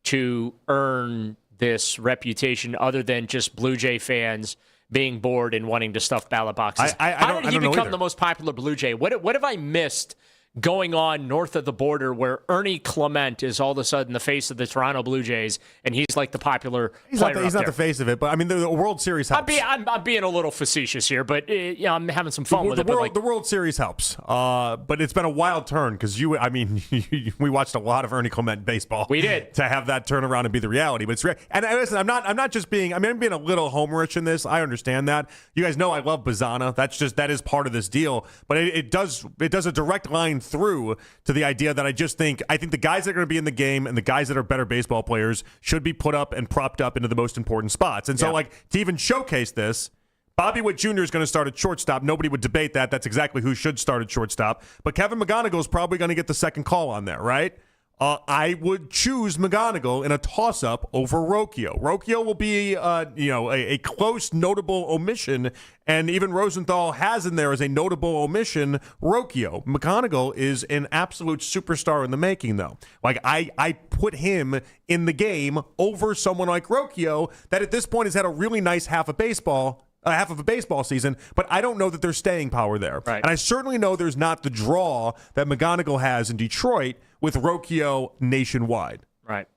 to earn this reputation other than just Blue Jay fans being bored and wanting to stuff ballot boxes. How did he become the most popular Blue Jay? What have I missed going on north of the border where Ernie Clement is all of a sudden the face of the Toronto Blue Jays and he's like the popular player? He's not the face of it, but I mean the World Series helps. I'm being a little facetious here, but I'm having some fun with it. The World Series helps, but it's been a wild turn because we watched a lot of Ernie Clement baseball. We did to have that turn around and be the reality. But and listen, I'm not just being. I mean, I'm being a little homerish in this. I understand that. You guys know I love Bazana. That is part of this deal. But it does a direct line through to the idea that I think the guys that are going to be in the game and the guys that are better baseball players should be put up and propped up into the most important spots. And so, to even showcase this, Bobby Witt Jr. is going to start at shortstop. Nobody would debate that. That's exactly who should start at shortstop. But Kevin McGonigal is probably going to get the second call on there, right? I would choose McGonigal in a toss-up over Rocchio. Rocchio will be, a close, notable omission, and even Rosenthal has in there as a notable omission Rocchio. McGonigal is an absolute superstar in the making, though. Like, I put him in the game over someone like Rocchio that at this point has had a really nice half of a baseball season, but I don't know that there's staying power there. Right. And I certainly know there's not the draw that McGonigal has in Detroit with Rocchio nationwide. Right.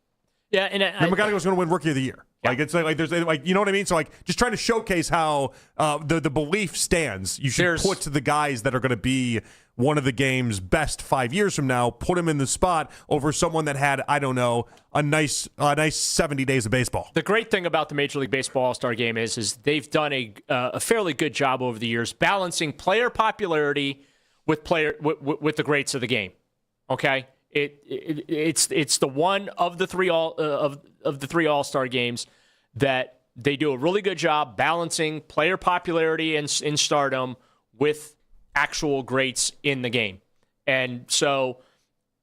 Yeah, and McGonigal's going to win Rookie of the Year. Yeah. Like it's like there's like, you know what I mean? So like just trying to showcase how the belief stands. You should put to the guys that are going to be one of the game's best 5 years from now, put him in the spot over someone that had, I don't know, a nice 70 days of baseball. The great thing about the Major League Baseball All-Star Game is they've done a fairly good job over the years balancing player popularity with the greats of the game. Okay, it's the one of the three All-Star games that they do a really good job balancing player popularity and in stardom with actual greats in the game. And so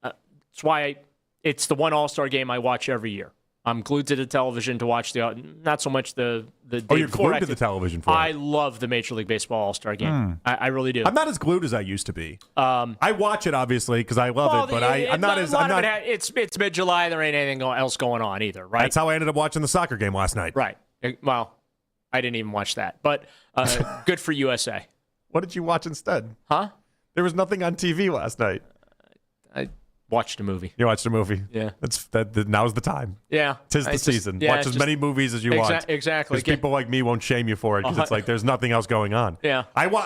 that's why it's the one All-Star game I watch every year. I'm glued to the television to watch not so much the day you're before. glued to the television for it. I love the Major League Baseball All-Star game. I really do. I'm not as glued as I used to be. I watch it obviously because I love it, but I'm not as. It's mid-July. There ain't anything else going on either, right? That's how I ended up watching the soccer game last night. Right. Well, I didn't even watch that, but good for USA. What did you watch instead? Huh? There was nothing on TV last night. I watched a movie. You watched a movie? Yeah. Now's the time. Yeah. 'Tis the season. Watch as many movies as you want. Exactly. Because people like me won't shame you for it because it's like there's nothing else going on. Yeah.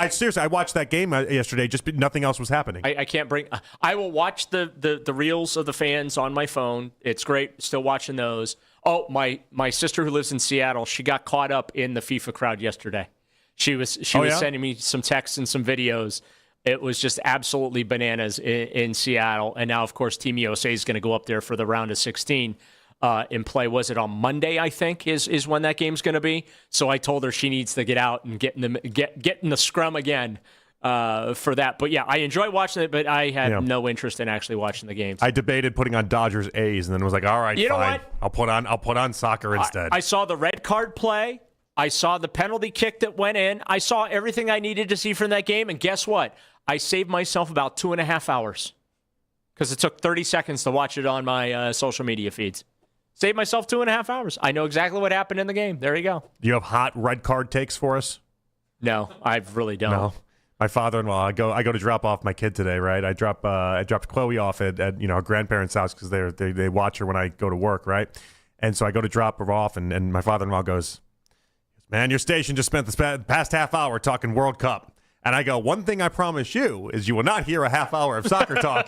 Seriously, I watched that game yesterday. Just nothing else was happening. I can't bring. I will watch the reels of the fans on my phone. It's great. Still watching those. Oh, my sister who lives in Seattle, she got caught up in the FIFA crowd yesterday. She was sending me some texts and some videos. It was just absolutely bananas in Seattle. And now, of course, Team USA is going to go up there for the round of 16 and play. Was it on Monday, I think, is when that game's going to be? So I told her she needs to get out and get in the scrum again for that. But, yeah, I enjoy watching it, but I had no interest in actually watching the games. I debated putting on Dodgers A's and then was like, all right, you know fine. what? I'll put on soccer instead. I saw the red card play. I saw the penalty kick that went in. I saw everything I needed to see from that game. And guess what? I saved myself about 2.5 hours because it took 30 seconds to watch it on my social media feeds. Saved myself 2.5 hours. I know exactly what happened in the game. There you go. Do you have hot red card takes for us? No, I really don't. No. My father-in-law, I go to drop off my kid today, right? I dropped Chloe off at her grandparents' house because they watch her when I go to work, right? And so I go to drop her off, and my father-in-law goes, "Man, your station just spent the past half hour talking World Cup." And I go, one thing I promise you is you will not hear a half hour of soccer talk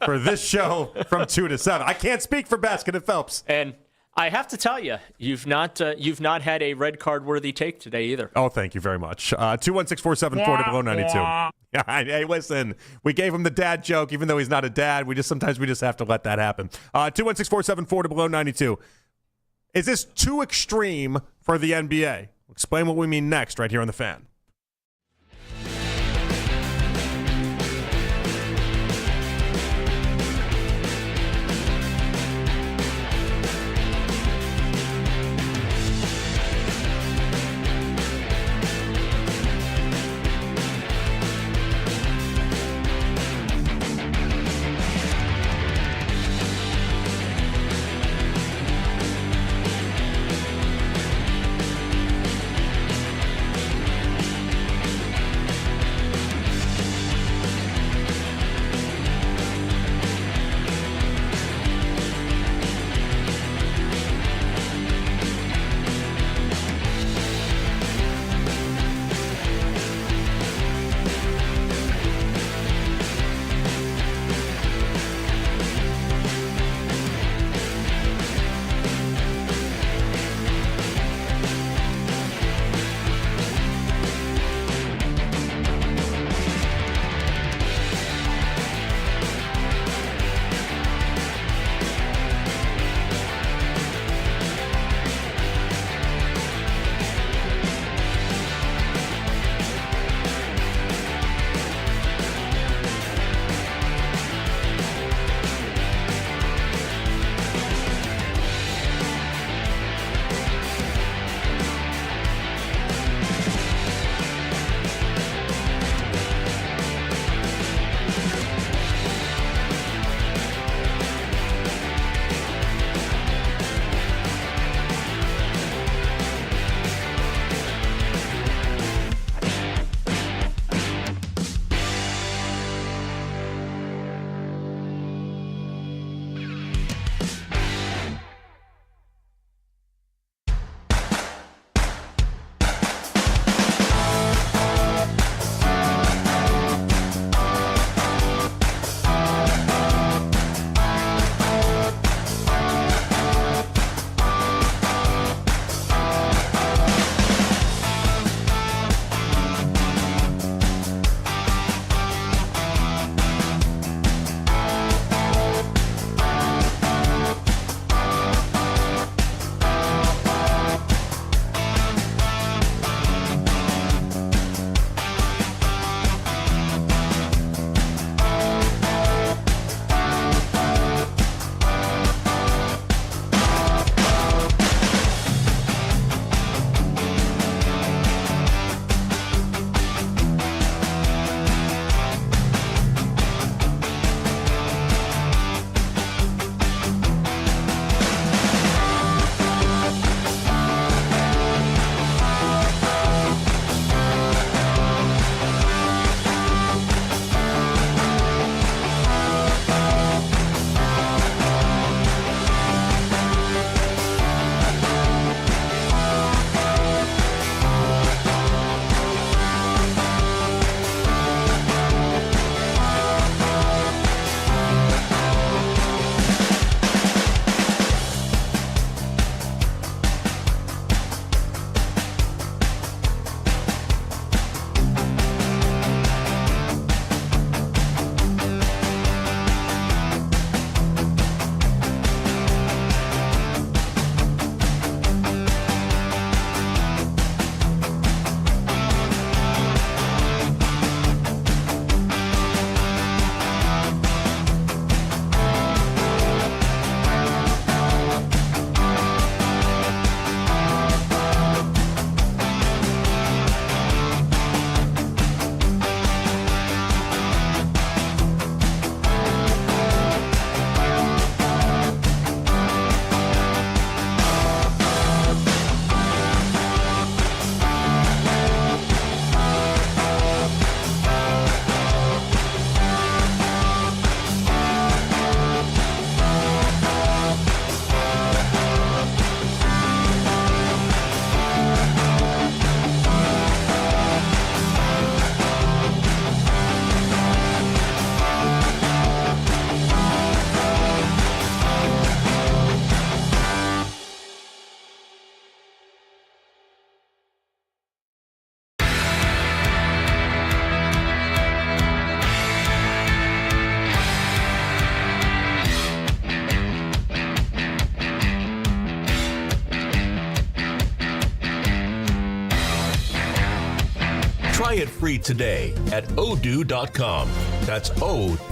for this show from 2 to 7. I can't speak for Baskin and Phelps. And I have to tell you, you've not had a red card worthy take today either. Oh, thank you very much. 216-474 below 92. Yeah, hey, listen, we gave him the dad joke, even though he's not a dad. Sometimes we just have to let that happen. 216-474 below 92. Is this too extreme for the NBA? Explain what we mean next, right here on The Fan. free today at odoo.com. That's ODOO.com.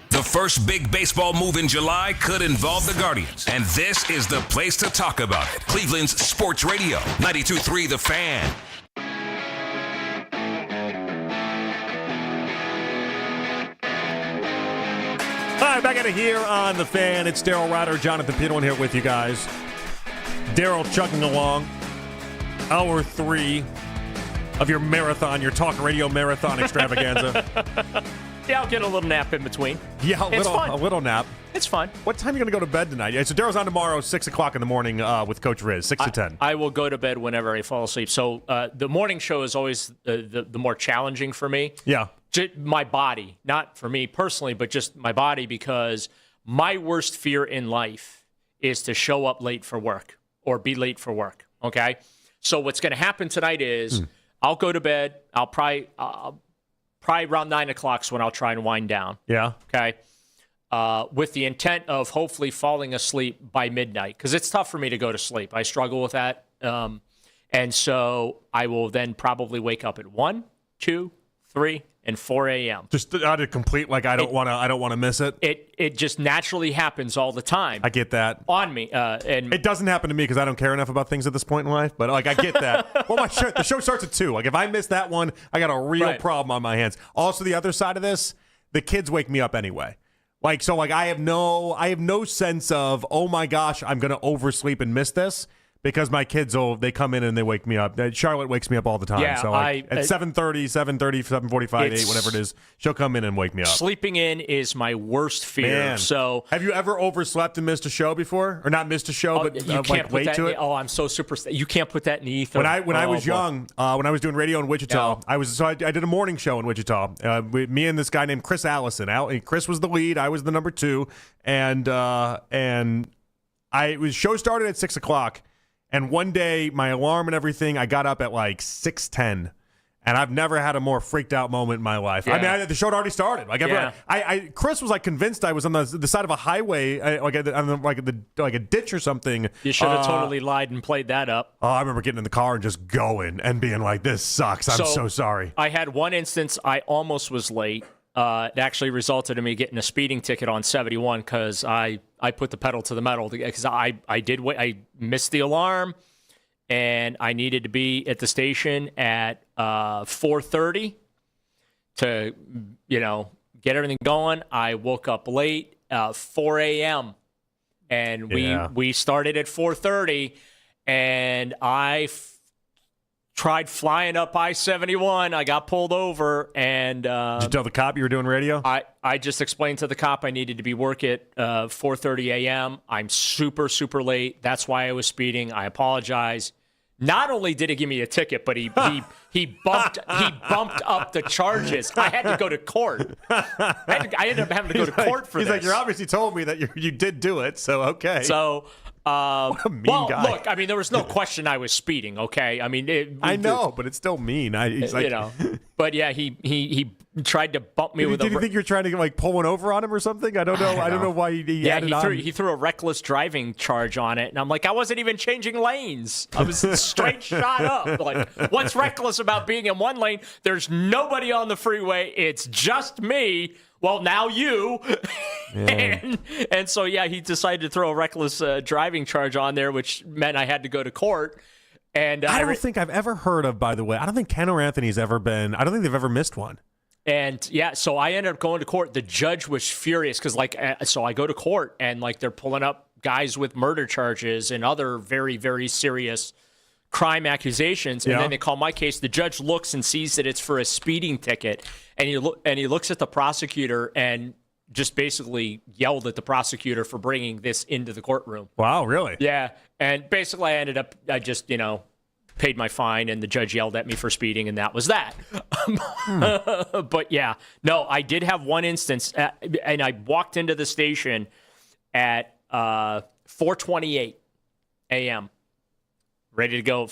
The first big baseball move in July could involve the Guardians, and this is the place to talk about it. Cleveland's Sports Radio, 92.3 The Fan. All right, back at it here on The Fan. It's Daryl Ryder, Jonathan Peterlin here with you guys. Daryl chugging along. Hour 3 of your marathon, your talk radio marathon extravaganza. Yeah, I'll get a little nap in between. Yeah, a little nap. It's fun. What time are you going to go to bed tonight? Yeah, so Daryl's on tomorrow, 6 o'clock in the morning with Coach Riz, 6 to 10. I will go to bed whenever I fall asleep. So the morning show is always the more challenging for me. Yeah. My body, not for me personally, but just my body, because my worst fear in life is to show up late for work or be late for work, okay? So what's going to happen tonight is I'll go to bed. I'll probably around 9 o'clock is when I'll try and wind down. Yeah. Okay. With the intent of hopefully falling asleep by midnight, because it's tough for me to go to sleep. I struggle with that. And so I will then probably wake up at 1, 2, 3, and 4 a.m. Just out of complete, like I don't want to miss it. It just naturally happens all the time. I get that on me, and it doesn't happen to me because I don't care enough about things at this point in life. But like I get that. Well, the show starts at 2. Like if I miss that one, I got a real problem on my hands. Also, the other side of this, the kids wake me up anyway. Like so, like I have no sense of, oh my gosh, I'm gonna oversleep and miss this. Because my kids, they come in and they wake me up. Charlotte wakes me up all the time. Yeah, so at 7:30, 7:45, 8, whatever it is, she'll come in and wake me up. Sleeping in is my worst fear. Man. So, have you ever overslept and missed a show before, or not missed a show, but you can't late to it? Oh, I'm so super. You can't put that in the ether. When I was young, when I was doing radio in Wichita, I did a morning show in Wichita. Me and this guy named Chris Allison. Chris was the lead. I was the number 2, and show started at 6 o'clock. And one day, my alarm and everything, I got up at like 6:10, and I've never had a more freaked out moment in my life. Yeah. I mean, the show had already started. Like, Chris was like convinced I was on the side of a highway, like a ditch or something. You should have totally lied and played that up. Oh, I remember getting in the car and just going and being like, "This sucks. I'm so sorry." I had one instance I almost was late. It actually resulted in me getting a speeding ticket on 71 because I put the pedal to the metal because I missed the alarm and I needed to be at the station at 4:30 to get everything going. I woke up late, 4 a.m. and we started at 4:30 and I tried flying up I-71. I got pulled over, and did you tell the cop you were doing radio? I just explained to the cop I needed to be work at 4:30 a.m. I'm super, super late. That's why I was speeding. I apologize. Not only did he give me a ticket, but he bumped up the charges. I had to go to court. I ended up having to go to court for this. He's like, you obviously told me that you did do it, so okay. So. What a mean guy. Look, I mean, there was no question I was speeding, okay? I mean, I know, but it's still mean. But yeah, he tried to bump me with Did you think you were trying to like pull one over on him or something? I don't know. I don't know why he added on. He threw a reckless driving charge on it, and I'm like, I wasn't even changing lanes. I was straight shot up. Like, what's reckless about being in one lane? There's nobody on the freeway. It's just me. Well, now you. and so, yeah, he decided to throw a reckless driving charge on there, which meant I had to go to court. And I don't think I've ever heard of, by the way, I don't think Ken or Anthony's ever been, I don't think they've ever missed one. And, yeah, so I ended up going to court. The judge was furious because, so I go to court, and, they're pulling up guys with murder charges and other very, very serious crime accusations, and then they call my case. The judge looks and sees that it's for a speeding ticket, and he looks at the prosecutor and just basically yelled at the prosecutor for bringing this into the courtroom. Wow, really? Yeah, and basically I just paid my fine, and the judge yelled at me for speeding, and that was that. But yeah, no, I did have one instance, and I walked into the station at 4:28 a.m. ready to go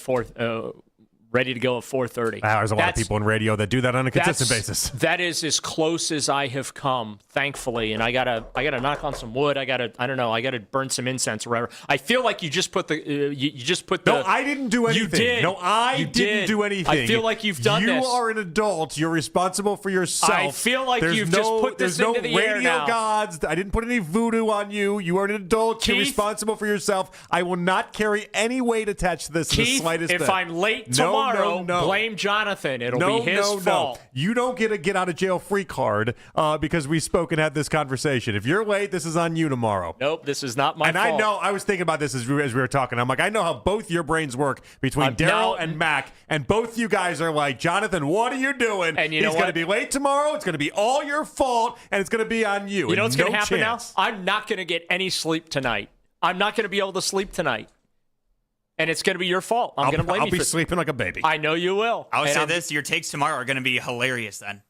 ready to go at 4:30. There's a lot of people in radio that do that on a consistent basis. That is as close as I have come, thankfully. And I gotta knock on some wood. I gotta burn some incense or whatever. I feel like you just put the No, I didn't do anything. You did. No, I didn't do anything. I feel like you've done this. You are an adult. You're responsible for yourself. I feel like you've just put this into the air now. There's no radio gods. I didn't put any voodoo on you. You are an adult. Keith, you're responsible for yourself. I will not carry any weight attached to this in the slightest if bit. I'm late tomorrow, blame Jonathan. It'll be his fault. You don't get a get out of jail free card because we spoke and had this conversation. If you're late, this is on you tomorrow. Nope, this is not my fault. And I know, I was thinking about this as we were talking. I'm like, I know how both your brains work between Daryl and Mac, and both you guys are like, Jonathan, what are you doing? And he's going to be late tomorrow. It's going to be all your fault, and it's going to be on you. You know what's going to happen now? chance. I'm not going to get any sleep tonight. I'm not going to be able to sleep tonight. And it's going to be your fault. I'm going to blame you. I'll be sleeping like a baby. I know you will. I'll say this. Your takes tomorrow are going to be hilarious then.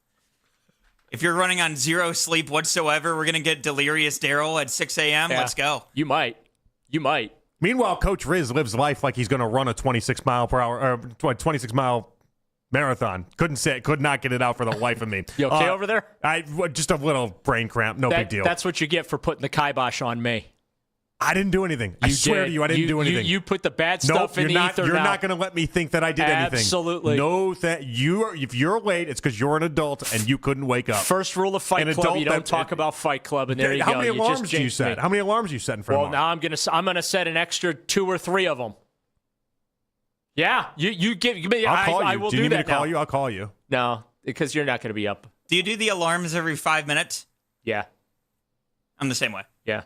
If you're running on zero sleep whatsoever, we're going to get delirious Daryl at 6 a.m. Yeah. Let's go. You might. Meanwhile, Coach Riz lives life like he's going to run a 26 mile marathon. Could not get it out for the life of me. You okay over there? Just a little brain cramp. No big deal. That's what you get for putting the kibosh on me. I didn't do anything. I swear to you, I didn't do anything. You put the bad stuff in the ether. You're not going to let me think that I did anything. Absolutely. No, if you're late, it's because you're an adult and you couldn't wake up. First rule of Fight Club: you don't talk about Fight Club. And there you go. How many alarms do you set? How many alarms do you set in front of? Well, now I'm gonna set an extra 2 or 3 of them. Yeah, you give me. I'll call you. I will do you need me that to call now. you? I'll call you. No, because you're not going to be up. Do you do the alarms every 5 minutes? Yeah, I'm the same way. Yeah.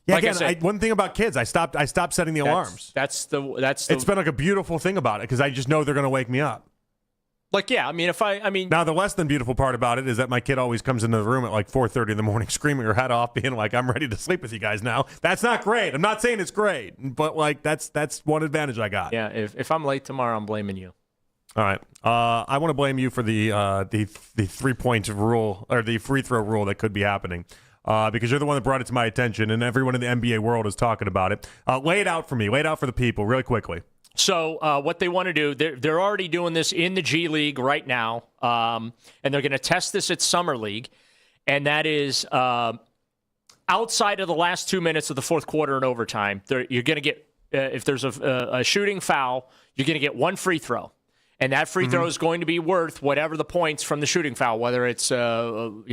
Yeah, Like I again, said, one thing about kids, I stopped setting the alarms. That's the. It's been like a beautiful thing about it because I just know they're going to wake me up. Like, yeah, I mean, now the less than beautiful part about it is that my kid always comes into the room at like 4:30 in the morning, screaming her head off, being like, "I'm ready to sleep with you guys now." That's not great. I'm not saying it's great, but like that's one advantage I got. Yeah, if I'm late tomorrow, I'm blaming you. All right, I want to blame you for the 3-point rule or the free throw rule that could be happening. Because you're the one that brought it to my attention, and everyone in the NBA world is talking about it. Lay it out for me. Lay it out for the people really quickly. So what they want to do, they're already doing this in the G League right now, and they're going to test this at Summer League, and that is outside of the last 2 minutes of the fourth quarter and overtime, you're going to get, if there's a shooting foul, you're going to get 1 free throw. And that free throw is going to be worth whatever the points from the shooting foul, whether it's 1,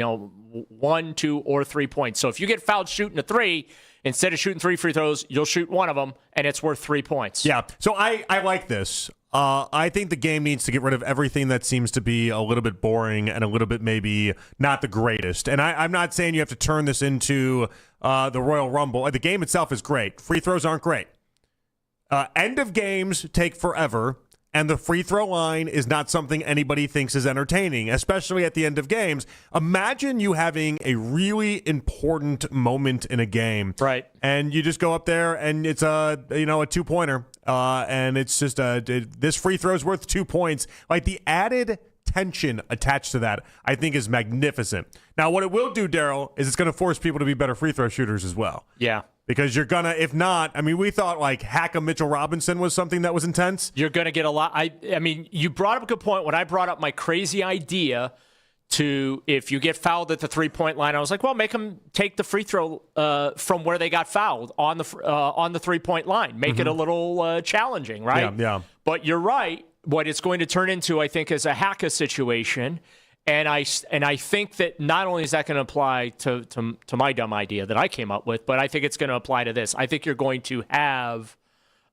2, or 3 points. So if you get fouled shooting a 3, instead of shooting 3 free throws, you'll shoot 1 of them, and it's worth 3 points. Yeah. So I like this. I think the game needs to get rid of everything that seems to be a little bit boring and a little bit maybe not the greatest. And I'm not saying you have to turn this into the Royal Rumble. The game itself is great. Free throws aren't great. End of games take forever. And the free throw line is not something anybody thinks is entertaining, especially at the end of games. Imagine you having a really important moment in a game. Right. And you just go up there and it's a 2-pointer. And it's just this free throw is worth 2 points. Like the added tension attached to that, I think is magnificent. Now, what it will do, Daryl, is it's going to force people to be better free throw shooters as well. Yeah. Because you're going to, if not, I mean, we thought like Hack-a Mitchell Robinson was something that was intense. You're going to get a lot. I mean, you brought up a good point. When I brought up my crazy idea to if you get fouled at the 3-point line, I was like, well, make them take the free throw from where they got fouled on the 3-point line. Make it a little challenging, right? Yeah. But you're right. What it's going to turn into, I think, is a Hack-a situation. And I think that not only is that going to apply to my dumb idea that I came up with, but I think it's going to apply to this. I think you're going to have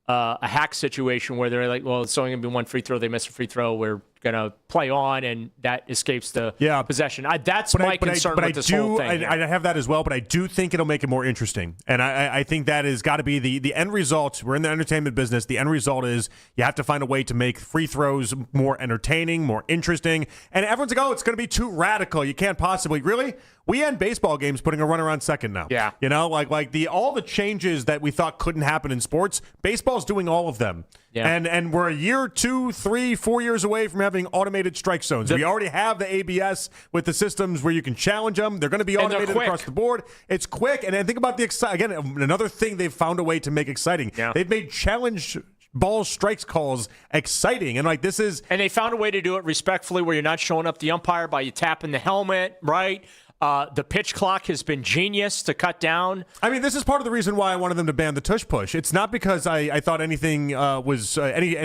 a hack situation where they're like, well, it's only going to be 1 free throw. They miss a free throw. We're going to play on, and that escapes the possession. That's my concern with this whole thing. I have that as well, but I do think it'll make it more interesting. And I think that has got to be the end result. We're in the entertainment business. The end result is you have to find a way to make free throws more entertaining, more interesting. And everyone's like, oh, it's going to be too radical. You can't possibly. Really? We end baseball games putting a runner on second now. Yeah. You know, like all the changes that we thought couldn't happen in sports, baseball's doing all of them. Yeah. And we're a year, 2, 3, 4 years away from having automated strike zones. We already have the ABS with the systems where you can challenge them. They're going to be automated across the board. It's quick. And then think about again, another thing they've found a way to make exciting. Yeah. They've made challenge ball strikes calls exciting. And like, this is. And they found a way to do it respectfully where you're not showing up the umpire by you tapping the helmet, right? The pitch clock has been genius to cut down. I mean, this is part of the reason why I wanted them to ban the tush push. It's not because I thought anything was any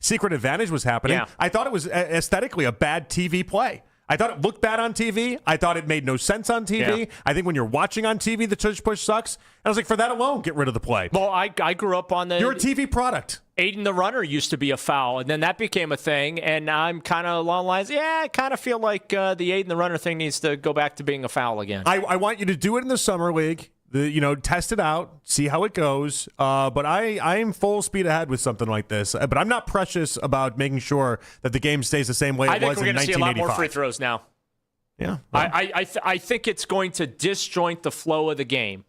secret advantage was happening. Yeah. I thought it was aesthetically a bad TV play. I thought it looked bad on TV. I thought it made no sense on TV. Yeah. I think when you're watching on TV, the tush push sucks. And I was like, for that alone, get rid of the play. Well, I grew up on the. You're a TV product. Aiden the runner used to be a foul, and then that became a thing. And I'm kind of along the lines, I kind of feel like the Aiden the runner thing needs to go back to being a foul again. I want you to do it in the summer league. Test it out, see how it goes. But I am full speed ahead with something like this. But I'm not precious about making sure that the game stays the same way it was in 1985. I think we're going to see a lot more free throws now. Yeah, well. I think it's going to disjoint the flow of the game.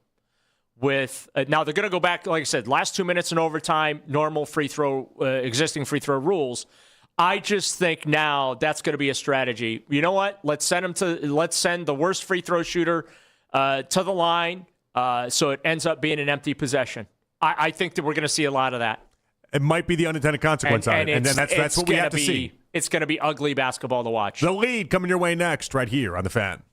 With now they're going to go back, like I said, last 2 minutes in overtime, normal free throw, existing free throw rules. I just think now that's going to be a strategy. You know what? Let's send the worst free throw shooter to the line, so it ends up being an empty possession. I think that we're going to see a lot of that. It might be the unintended consequence on it, and then that's what we have to see. It's going to be ugly basketball to watch. The Lead coming your way next, right here on The Fan.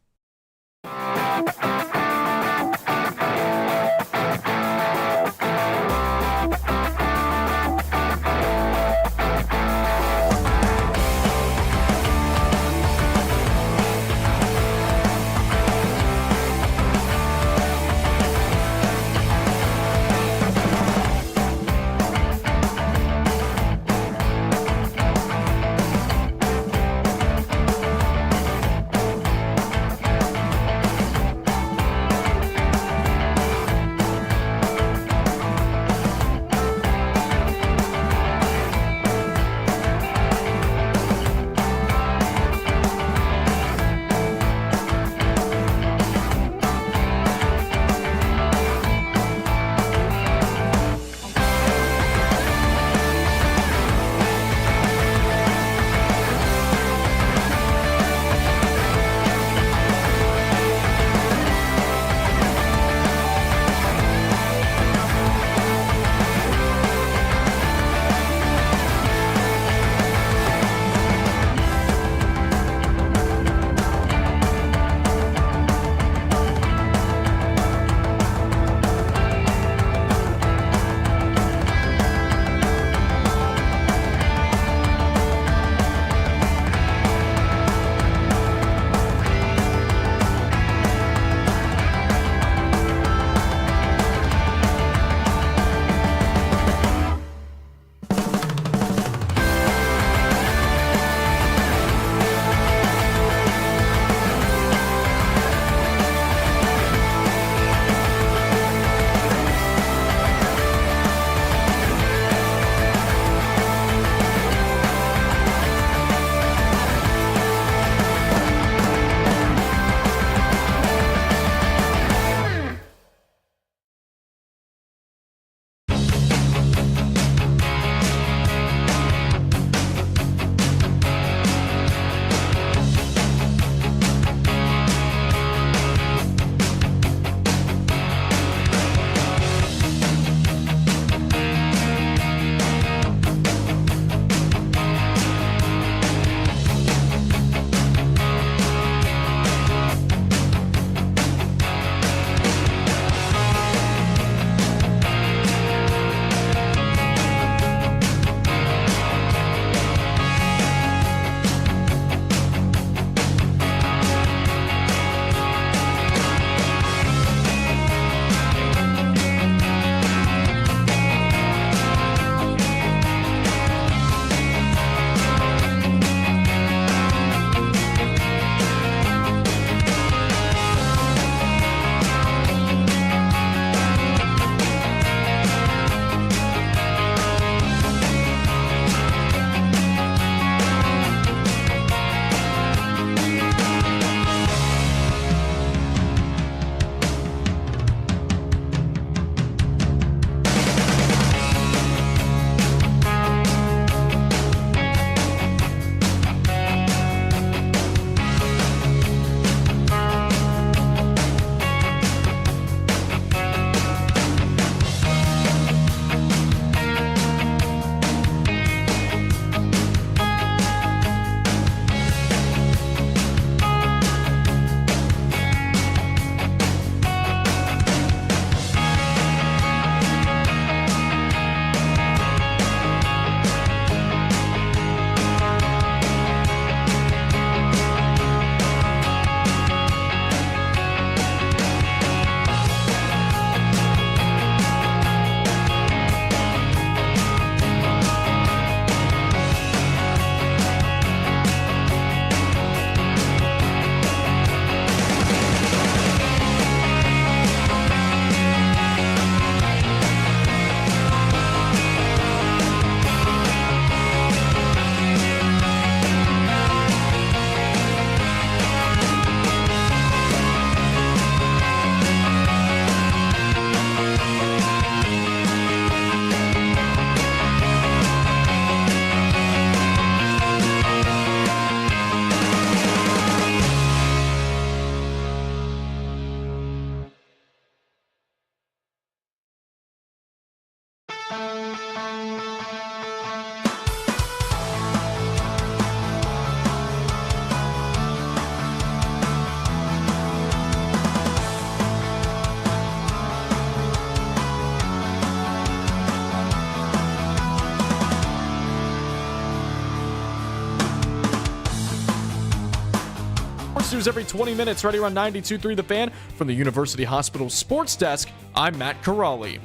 Sports news every 20 minutes, right here on 92.3 The Fan. From the University Hospital Sports Desk, I'm Matt Corrali.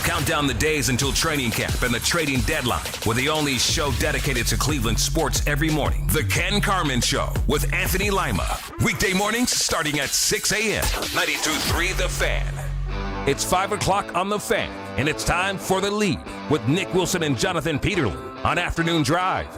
Count down the days until training camp and the trading deadline with the only show dedicated to Cleveland sports every morning. The Ken Carman Show with Anthony Lima. Weekday mornings starting at 6 a.m. 92.3 The Fan. It's 5 o'clock on The Fan, and it's time for The Lead with Nick Wilson and Jonathan Peterlin on Afternoon Drive.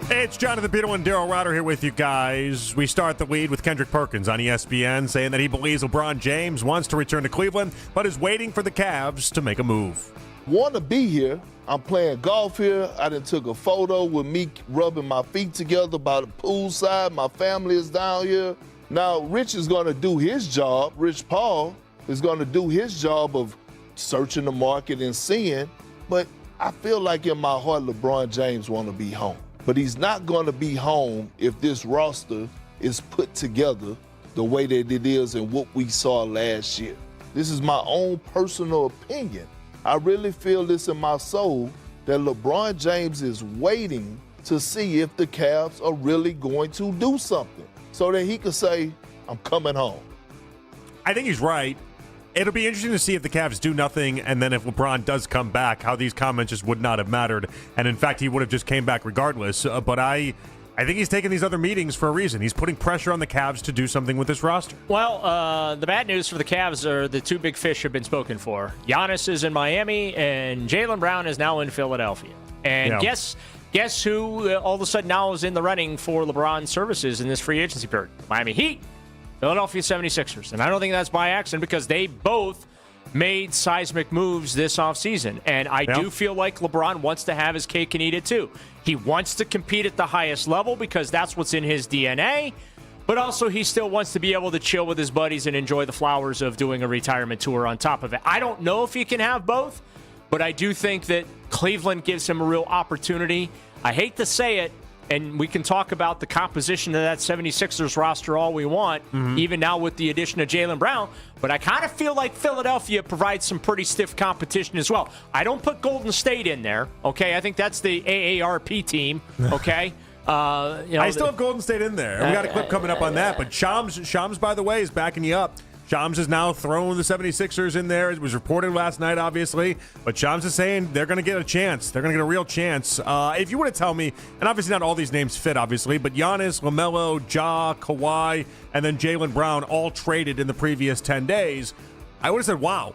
Hey, it's Jonathan Peterlin, Daryl Router here with you guys. We start The Lead with Kendrick Perkins on ESPN saying that he believes LeBron James wants to return to Cleveland, but is waiting for the Cavs to make a move. Want to be here. I'm playing golf here. I done took a photo with me rubbing my feet together by the poolside. My family is down here. Now, Rich is going to do his job. Rich Paul is going to do his job of searching the market and seeing. But I feel like in my heart, LeBron James want to be home. But he's not going to be home if this roster is put together the way that it is and what we saw last year. This is my own personal opinion. I really feel this in my soul that LeBron James is waiting to see if the Cavs are really going to do something so that he can say, I'm coming home. I think he's right. It'll be interesting to see if the Cavs do nothing, and then if LeBron does come back, how these comments just would not have mattered. And in fact, he would have just came back regardless. But I think he's taking these other meetings for a reason. He's putting pressure on the Cavs to do something with this roster. Well, the bad news for the Cavs are the two big fish have been spoken for. Giannis is in Miami, and Jaylen Brown is now in Philadelphia. And guess who all of a sudden now is in the running for LeBron's services in this free agency period? Miami Heat. Philadelphia 76ers. And I don't think that's by accident because they both made seismic moves this offseason. And I do feel like LeBron wants to have his cake and eat it too. He wants to compete at the highest level because that's what's in his DNA. But also he still wants to be able to chill with his buddies and enjoy the flowers of doing a retirement tour on top of it. I don't know if he can have both, but I do think that Cleveland gives him a real opportunity. I hate to say it, and we can talk about the composition of that 76ers roster all we want, even now with the addition of Jaylen Brown. But I kind of feel like Philadelphia provides some pretty stiff competition as well. I don't put Golden State in there, okay? I think that's the AARP team, okay? I still have Golden State in there. We got a clip coming up on that. But Shams, by the way, is backing you up. Shams has now thrown the 76ers in there. It was reported last night, obviously. But Shams is saying they're going to get a chance. They're going to get a real chance. If you were to tell me, and obviously not all these names fit, obviously, but Giannis, LaMelo, Ja, Kawhi, and then Jaylen Brown all traded in the previous 10 days, I would have said, wow,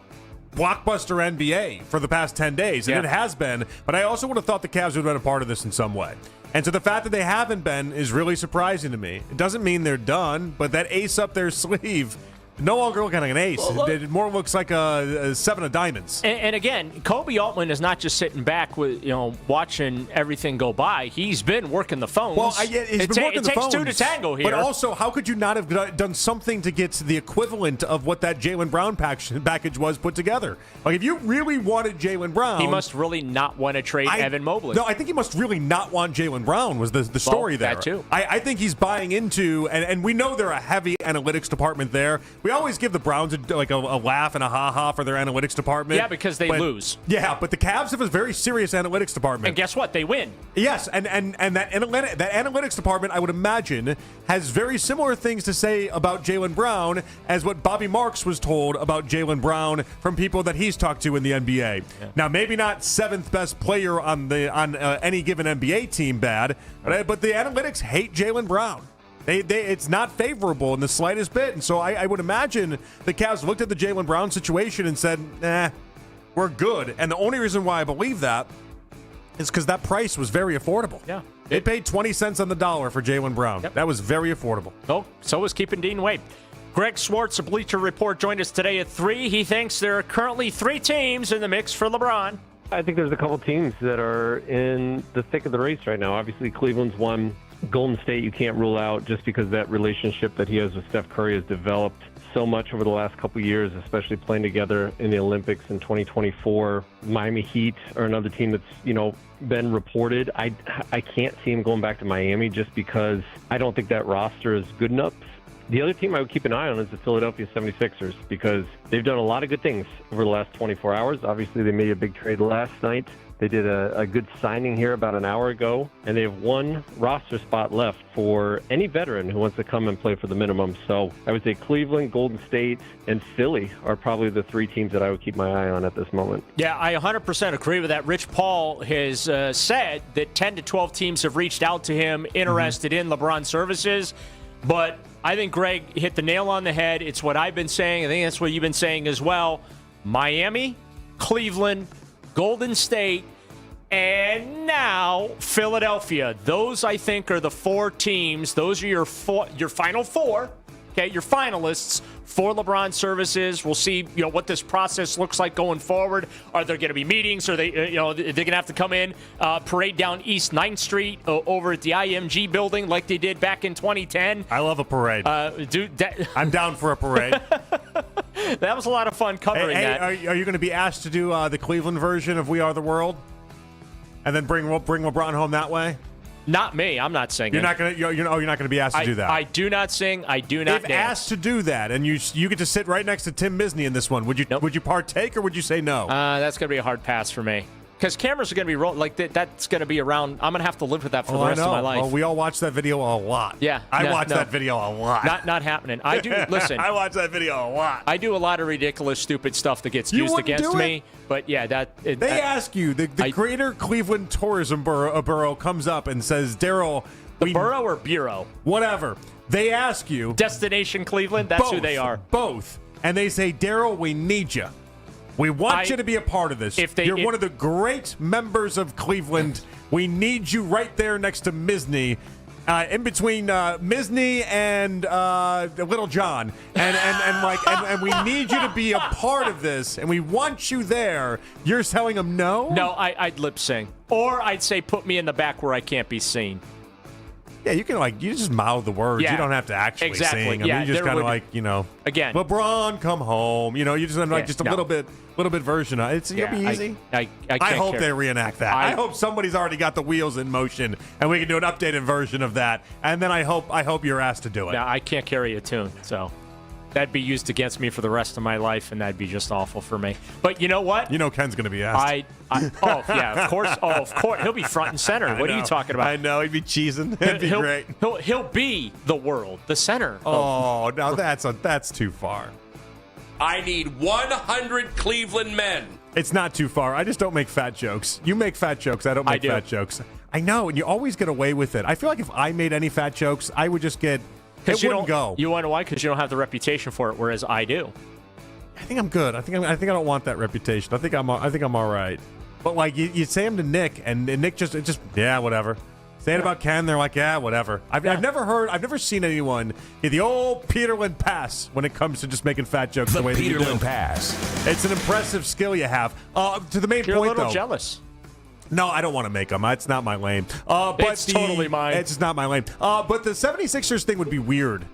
blockbuster NBA for the past 10 days. And it has been. But I also would have thought the Cavs would have been a part of this in some way. And so the fact that they haven't been is really surprising to me. It doesn't mean they're done, but that ace up their sleeve no longer looking like an ace. It more looks like a seven of diamonds. And again, Kobe Altman is not just sitting back with watching everything go by. He's been working the phones. Well, it takes two to tango here. But also, how could you not have done something to get the equivalent of what that Jaylen Brown package was put together? Like, if you really wanted Jaylen Brown, he must really not want to trade Evan Mobley. No, I think he must really not want Jaylen Brown. Was the story there? That too. I think he's buying into, and we know they're a heavy analytics department there. We always give the Browns a laugh and a ha-ha for their analytics department. Yeah, because they lose. Yeah, but the Cavs have a very serious analytics department. And guess what? They win. Yes, and that analytics department, I would imagine, has very similar things to say about Jaylen Brown as what Bobby Marks was told about Jaylen Brown from people that he's talked to in the NBA. Yeah. Now, maybe not seventh best player on any given NBA team, but the analytics hate Jaylen Brown. It's not favorable in the slightest bit. And so I would imagine the Cavs looked at the Jaylen Brown situation and said, nah, we're good. And the only reason why I believe that is because that price was very affordable. Yeah. They paid 20 cents on the dollar for Jaylen Brown. Yep. That was very affordable. Oh, so was keeping Dean Wade. Greg Swartz of Bleacher Report joined us today at 3. He thinks there are currently 3 teams in the mix for LeBron. I think there's a couple teams that are in the thick of the race right now. Obviously, Cleveland's one. Golden State you can't rule out just because that relationship that he has with Steph Curry has developed so much over the last couple of years, especially playing together in the Olympics in 2024. Miami Heat are another team that's, been reported. I can't see him going back to Miami just because I don't think that roster is good enough The other team I would keep an eye on is the Philadelphia 76ers because they've done a lot of good things over the last 24 hours. Obviously, they made a big trade last night. They did a good signing here about an hour ago, and they have one roster spot left for any veteran who wants to come and play for the minimum. So I would say Cleveland, Golden State, and Philly are probably the three teams that I would keep my eye on at this moment. Yeah, I 100% agree with that. Rich Paul has said that 10 to 12 teams have reached out to him interested in LeBron services, but I think Greg hit the nail on the head. It's what I've been saying. I think that's what you've been saying as well. Miami, Cleveland, Golden State, and now Philadelphia. Those, I think, are the four teams. Those are your final four. Okay, your finalists for LeBron services. We'll see, what this process looks like going forward. Are there going to be meetings? Are they, they're going to have to come in, parade down East 9th Street over at the IMG building like they did back in 2010? I love a parade. I'm down for a parade. That was a lot of fun covering that. Are you going to be asked to do the Cleveland version of We Are the World, and then bring LeBron home that way? Not me. I'm not singing. You're not going to be asked to do that. I do not sing. I do not If dance. asked to do that, and you get to sit right next to Tim Misny in this one, would you partake or would you say no? That's going to be a hard pass for me. Because cameras are going to be rolling. Like, that's going to be around. I'm going to have to live with that for the rest of my life. Oh, we all watch that video a lot. Yeah. I watch that video a lot. Not happening. I do, listen. I watch that video a lot. I do a lot of ridiculous, stupid stuff that gets used against me. But, yeah, They ask you, the Greater Cleveland Tourism Borough comes up and says, Daryl. Borough or Bureau? Whatever. They ask you. Destination Cleveland? That's who they are. Both. And they say, Daryl, we need you. We want you to be a part of this. You're one of the great members of Cleveland. We need you right there next to Misny, in between Misny and Little John, and we need you to be a part of this, and we want you there. You're telling them no? No, I'd lip sync, or I'd say put me in the back where I can't be seen. Yeah, you can you just mouth the words. Yeah, you don't have to actually sing. I mean, yeah, you just kind of again, LeBron, come home. You just just a little bit version of it. It'll be easy. I hope they reenact that. I hope somebody's already got the wheels in motion, and we can do an updated version of that. And then I hope you're asked to do it. No, I can't carry a tune, so that'd be used against me for the rest of my life, and that'd be just awful for me. But you know what? Ken's going to be asked. Of course. Oh, of course. He'll be front and center. What are you talking about? I know. He'd be cheesing. It'd be great. He'll be the world, the center. Oh, no, that's too far. I need 100 Cleveland men. It's not too far. I just don't make fat jokes. You make fat jokes. I don't make fat jokes. I know, and you always get away with it. I feel like if I made any fat jokes, I would just get... It wouldn't go. You want to know why? Because you don't have the reputation for it, whereas I do. I think I'm good. I think I don't want that reputation. I think I'm all right. But you say them to Nick, and Nick just whatever. Say it about Ken, they're like, yeah, whatever. I've never seen anyone get the old Peterland pass when it comes to just making fat jokes the way that you do. Peterland pass. It's an impressive skill you have. To the main You're point, a little though. Jealous. No, I don't want to make them. It's not my lane. It's totally mine. It's not my lane. But the 76ers thing would be weird.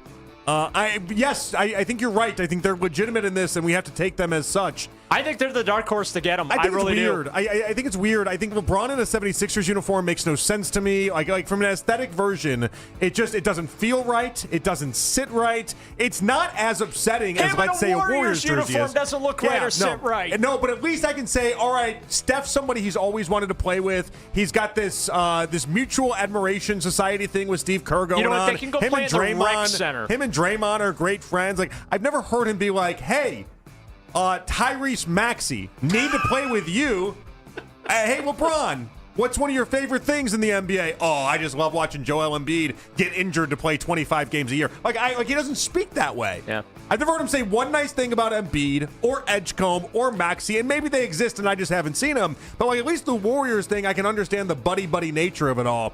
I think you're right. I think they're legitimate in this, and we have to take them as such. I think they're the dark horse to get them. I think really it's weird. do. I think it's weird. I think LeBron in a 76ers uniform makes no sense to me. Like from an aesthetic version, it doesn't feel right. It doesn't sit right. It's not as upsetting as, let's say, a Warriors jersey uniform is. doesn't look right or sit right. No, but at least I can say, all right, Steph's somebody he's always wanted to play with. He's got this mutual admiration society thing with Steve Kerr going on. They can go play in the rec center. Him and Draymond are great friends. Like, I've never heard him be like, hey, Tyrese Maxey, need to play with you. Hey, LeBron, what's one of your favorite things in the NBA? Oh, I just love watching Joel Embiid get injured to play 25 games a year. Like he doesn't speak that way. Yeah. I've never heard him say one nice thing about Embiid or Edgecombe or Maxey, and maybe they exist and I just haven't seen them. But at least the Warriors thing, I can understand the buddy-buddy nature of it all.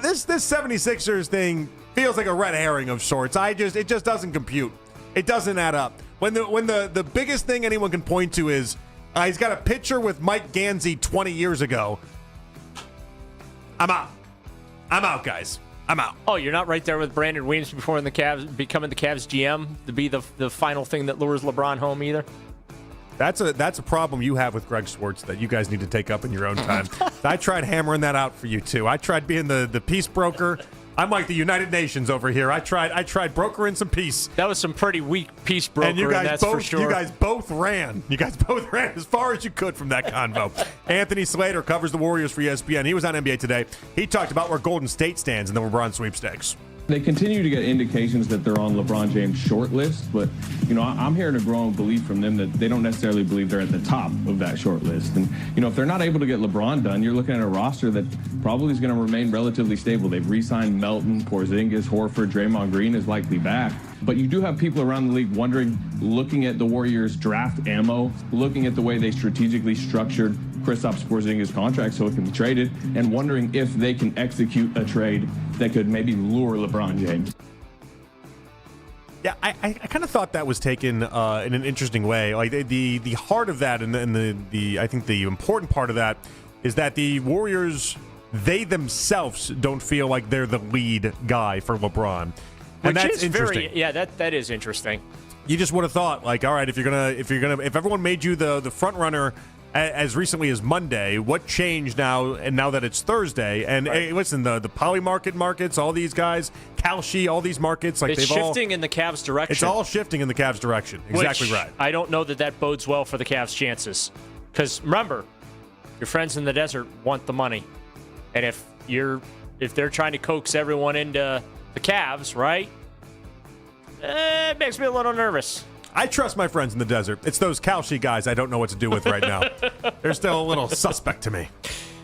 This 76ers thing feels like a red herring of sorts. It just doesn't compute. It doesn't add up. When the biggest thing anyone can point to is he's got a picture with Mike Gansey 20 years ago. I'm out, guys. I'm out. Oh, you're not right there with Brandon Williams before the Cavs becoming the Cavs GM to be the final thing that lures LeBron home either? That's a problem you have with Greg Swartz that you guys need to take up in your own time. I tried hammering that out for you too. I tried being the peace broker. I'm like the United Nations over here. I tried brokering some peace. That was some pretty weak peace brokering, and you guys that's both, for sure. You guys both ran. You guys both ran as far as you could from that convo. Anthony Slater covers the Warriors for ESPN. He was on NBA Today. He talked about where Golden State stands in the LeBron sweepstakes. They continue to get indications that they're on LeBron James' short list, but I'm hearing a growing belief from them that they don't necessarily believe they're at the top of that short list. And if they're not able to get LeBron done, you're looking at a roster that probably is going to remain relatively stable. They've re-signed Melton, Porzingis, Horford, Draymond Green is likely back. But you do have people around the league wondering, looking at the Warriors' draft ammo, looking at the way they strategically structured Kristaps Porzingis' contract so it can be traded, and wondering if they can execute a trade that could maybe lure LeBron James. Yeah, I kind of thought that was taken in an interesting way. Like the heart of that, and the I think the important part of that is that the Warriors, they themselves don't feel like they're the lead guy for LeBron, and that's interesting. That is interesting. You just would have thought, like, all right, if everyone made you the front runner as recently as Monday, what changed now? And now that it's Thursday, and hey, listen, the poly markets, all these guys, Kalshi, all these markets, like it's shifting in the Cavs' direction. It's all shifting in the Cavs' direction. Exactly right. I don't know that bodes well for the Cavs' chances, because remember, your friends in the desert want the money, and if they're trying to coax everyone into the Cavs, right? It makes me a little nervous. I trust my friends in the desert. It's those Kalshi guys I don't know what to do with right now. They're still a little suspect to me.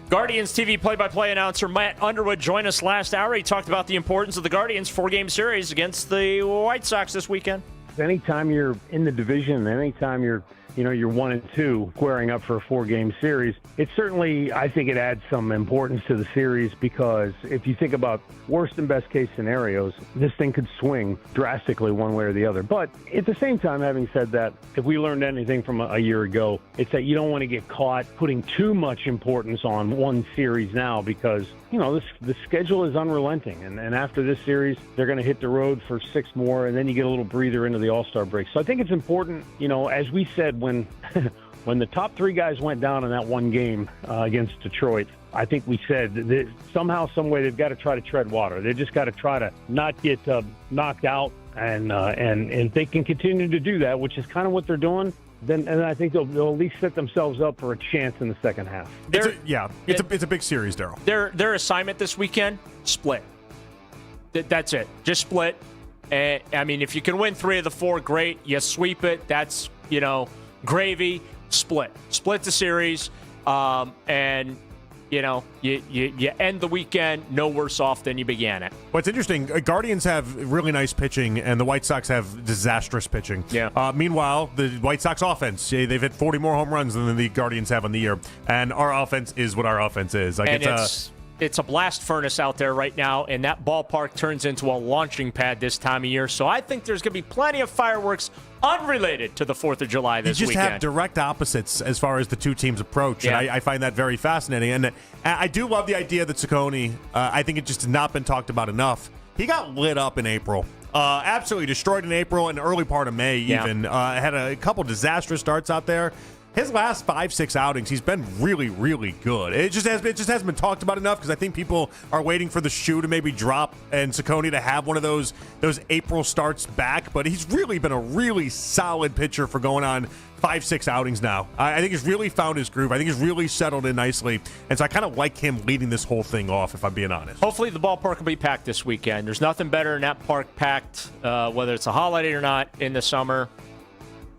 Guardians TV play-by-play announcer Matt Underwood joined us last hour. He talked about the importance of the Guardians' 4-game series against the White Sox this weekend. Anytime you're in the division, anytime you're 1-2 squaring up for a 4-game series, it certainly, I think it adds some importance to the series, because if you think about worst and best case scenarios, this thing could swing drastically one way or the other. But at the same time, having said that, if we learned anything from a year ago, it's that you don't want to get caught putting too much importance on one series now, because the schedule is unrelenting, and after this series, they're going to hit the road for 6 more, and then you get a little breather into the All-Star break. So I think it's important, as we said when the top 3 guys went down in that one game against Detroit, I think we said that somehow, some way, they've got to try to tread water. They just got to try to not get knocked out, and if they can continue to do that, which is kind of what they're doing, then I think they'll at least set themselves up for a chance in the second half. It's a big series, Daryl. Their assignment this weekend, split. That's it. Just split. And I mean, if you can win 3 of the 4, great. You sweep it. That's gravy. Split the series, and you end the weekend no worse off than you began it. What's interesting, Guardians have really nice pitching, and the White Sox have disastrous pitching. Yeah. Meanwhile, the White Sox offense, they've hit 40 more home runs than the Guardians have on the year, and our offense is what our offense is. Like, it's a blast furnace out there right now, and that ballpark turns into a launching pad this time of year. So I think there's going to be plenty of fireworks unrelated to the 4th of July this weekend. You just have direct opposites as far as the two teams approach, and I find that very fascinating. And I do love the idea that Ciccone, I think it just has not been talked about enough. He got lit up in April. Absolutely destroyed in April and early part of May even. Had a couple disastrous starts out there. His last 5-6 outings, he's been really, really good. It just hasn't been talked about enough, because I think people are waiting for the shoe to maybe drop and Ciccone to have one of those April starts back. But he's really been a really solid pitcher for going on 5-6 outings now. I think he's really found his groove. I think he's really settled in nicely. And so I kind of like him leading this whole thing off, if I'm being honest. Hopefully the ballpark will be packed this weekend. There's nothing better than that park packed, whether it's a holiday or not, in the summer.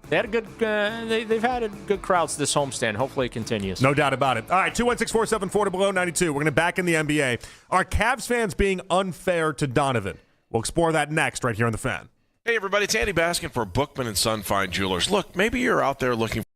They had a good. They've had a good crowds this homestand. Hopefully it continues. No doubt about it. All right, 216-474 below 92. We're going to back in the NBA. Are Cavs fans being unfair to Donovan? We'll explore that next, right here on The Fan. Hey, everybody, it's Andy Baskin for Bookman and Son Fine Jewelers. Look, maybe you're out there looking for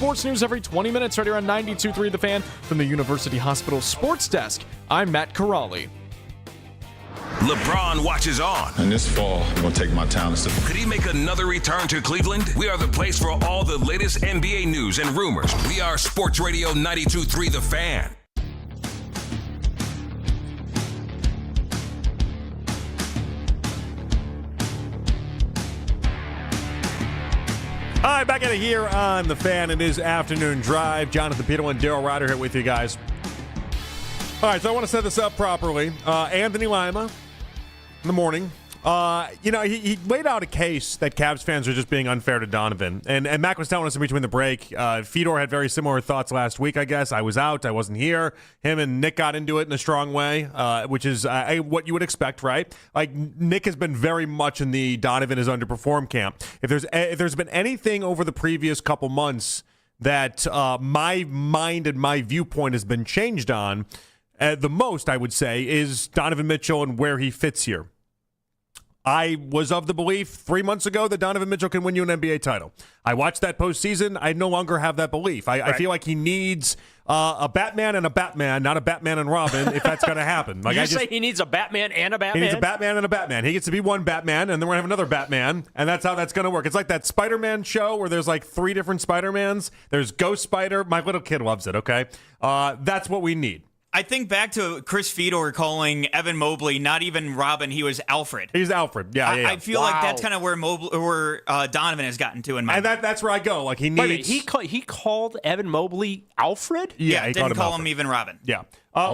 sports news every 20 minutes right here on 92.3 The Fan from the University Hospital Sports Desk. I'm Matt Corrali. LeBron watches on. And this fall, I'm going to take my talents to... Could he make another return to Cleveland? We are the place for all the latest NBA news and rumors. We are Sports Radio 92.3 The Fan. All right, back at it here on The Fan. It is Afternoon Drive. Jonathan Peterlin and Daryl Ryder here with you guys. All right, so I want to set this up properly. Anthony Lima in the morning. He laid out a case that Cavs fans are just being unfair to Donovan. And Mac was telling us in between the break, Fedor had very similar thoughts last week, I guess. I was out. I wasn't here. Him and Nick got into it in a strong way, which is what you would expect, right? Like, Nick has been very much in the Donovan is underperformed camp. If there's been anything over the previous couple months that my mind and my viewpoint has been changed on, the most, I would say, is Donovan Mitchell and where he fits here. I was of the belief 3 months ago that Donovan Mitchell can win you an NBA title. I watched that postseason. I no longer have that belief. I feel like he needs a Batman and a Batman, not a Batman and Robin, if that's going to happen. Like, say he needs a Batman and a Batman? He needs a Batman and a Batman. He gets to be one Batman, and then we're going to have another Batman, and that's how that's going to work. It's like that Spider-Man show where there's like 3 different Spider-Mans. There's Ghost Spider. My little kid loves it, okay? That's what we need. I think back to Chris Fedor calling Evan Mobley not even Robin, he was Alfred. He's Alfred, yeah. I feel like that's kind of where Donovan has gotten to in my mind. And that's where I go. Like, he needs... He called Evan Mobley Alfred? Yeah, he didn't call him even Robin. Yeah.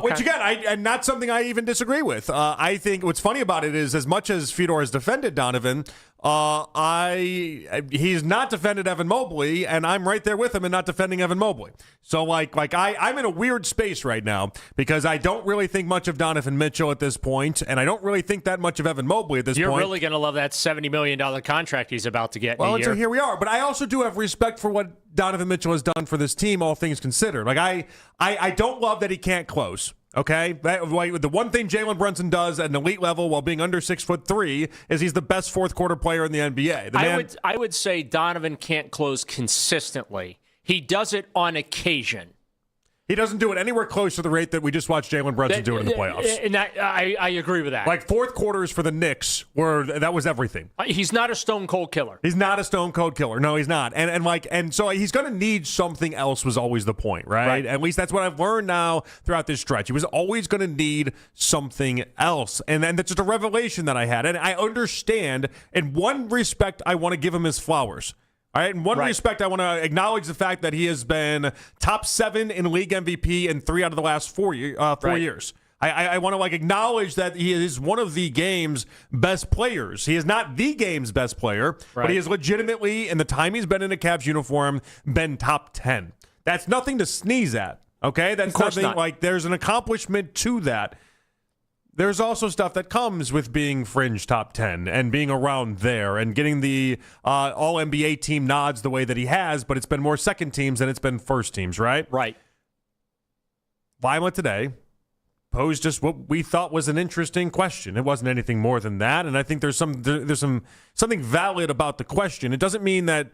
Which, again, and not something I even disagree with. I think what's funny about it is, as much as Fedor has defended Donovan, he's not defended Evan Mobley, and I'm right there with him in not defending Evan Mobley. So, I'm in a weird space right now because I don't really think much of Donovan Mitchell at this point, and I don't really think that much of Evan Mobley at this point. You're really going to love that $70 million contract he's about to get in a year. So here we are. But I also do have respect for what Donovan Mitchell has done for this team, all things considered. Like, I don't love that he can't close. Okay, the one thing Jalen Brunson does at an elite level while being under 6'3" is he's the best fourth quarter player in the NBA. I would say Donovan can't close consistently. He does it on occasion. He doesn't do it anywhere close to the rate that we just watched Jalen Brunson do it in the playoffs. And I agree with that. Like, fourth quarters for the Knicks, that was everything. He's not a stone cold killer. He's not a stone cold killer. No, he's not. And so he's going to need something else was always the point, right? At least that's what I've learned now throughout this stretch. He was always going to need something else. And that's just a revelation that I had. And I understand, in one respect, I want to give him his flowers. All right, in one respect, I want to acknowledge the fact that he has been top 7 in league MVP in 3 out of the last 4 years. I want to acknowledge that he is one of the game's best players. He is not the game's best player, but he is legitimately, in the time he's been in a Cavs uniform, been top 10. That's nothing to sneeze at, okay? That's nothing there's an accomplishment to that. There's also stuff that comes with being fringe top 10 and being around there and getting the all-NBA team nods the way that he has, but it's been more second teams than it's been first teams, right? Right. Lima today posed just what we thought was an interesting question. It wasn't anything more than that, and I think there's something valid about the question. It doesn't mean that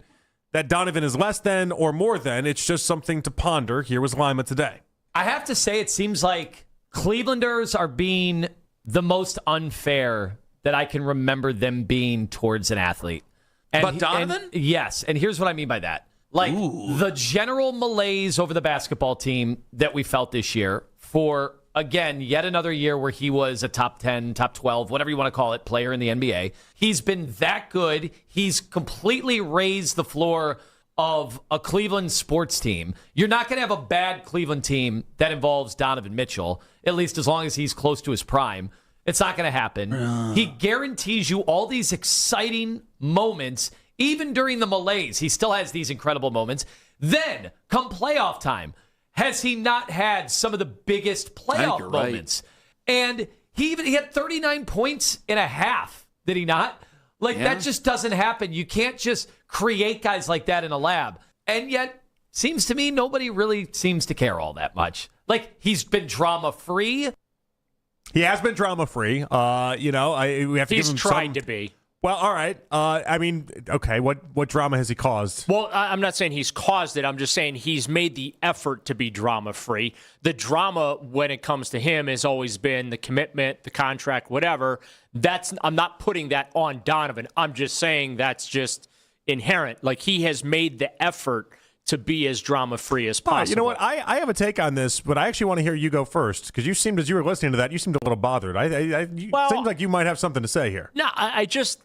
Donovan is less than or more than. It's just something to ponder. Here was Lima today. I have to say, it seems like Clevelanders are being the most unfair that I can remember them being towards an athlete. But Donovan? Yes, and here's what I mean by that. Like, the general malaise over the basketball team that we felt this year for, again, yet another year where he was a top 10, top 12, whatever you want to call it, player in the NBA. He's been that good. He's completely raised the floor of a Cleveland sports team. You're not going to have a bad Cleveland team that involves Donovan Mitchell, at least as long as he's close to his prime. It's not going to happen. He guarantees you all these exciting moments, even during the malaise. He still has these incredible moments. Then, come playoff time, has he not had some of the biggest playoff moments? Right. And he had 39 points in a half, did he not? That just doesn't happen. You can't just create guys like that in a lab. And yet, seems to me, nobody really seems to care all that much. He's been drama-free. He has been drama-free. We have to give him He's tried to be. Well, all right. I mean, okay, what drama has he caused? Well, I'm not saying he's caused it. I'm just saying he's made the effort to be drama-free. The drama, when it comes to him, has always been the commitment, the contract, whatever. I'm not putting that on Donovan. I'm just saying that's just inherent. Like, he has made the effort to be as drama-free as possible. You know what? I have a take on this, but I actually want to hear you go first, because you seemed, as you were listening to that, you seemed a little bothered. Seems like you might have something to say here. No, I just...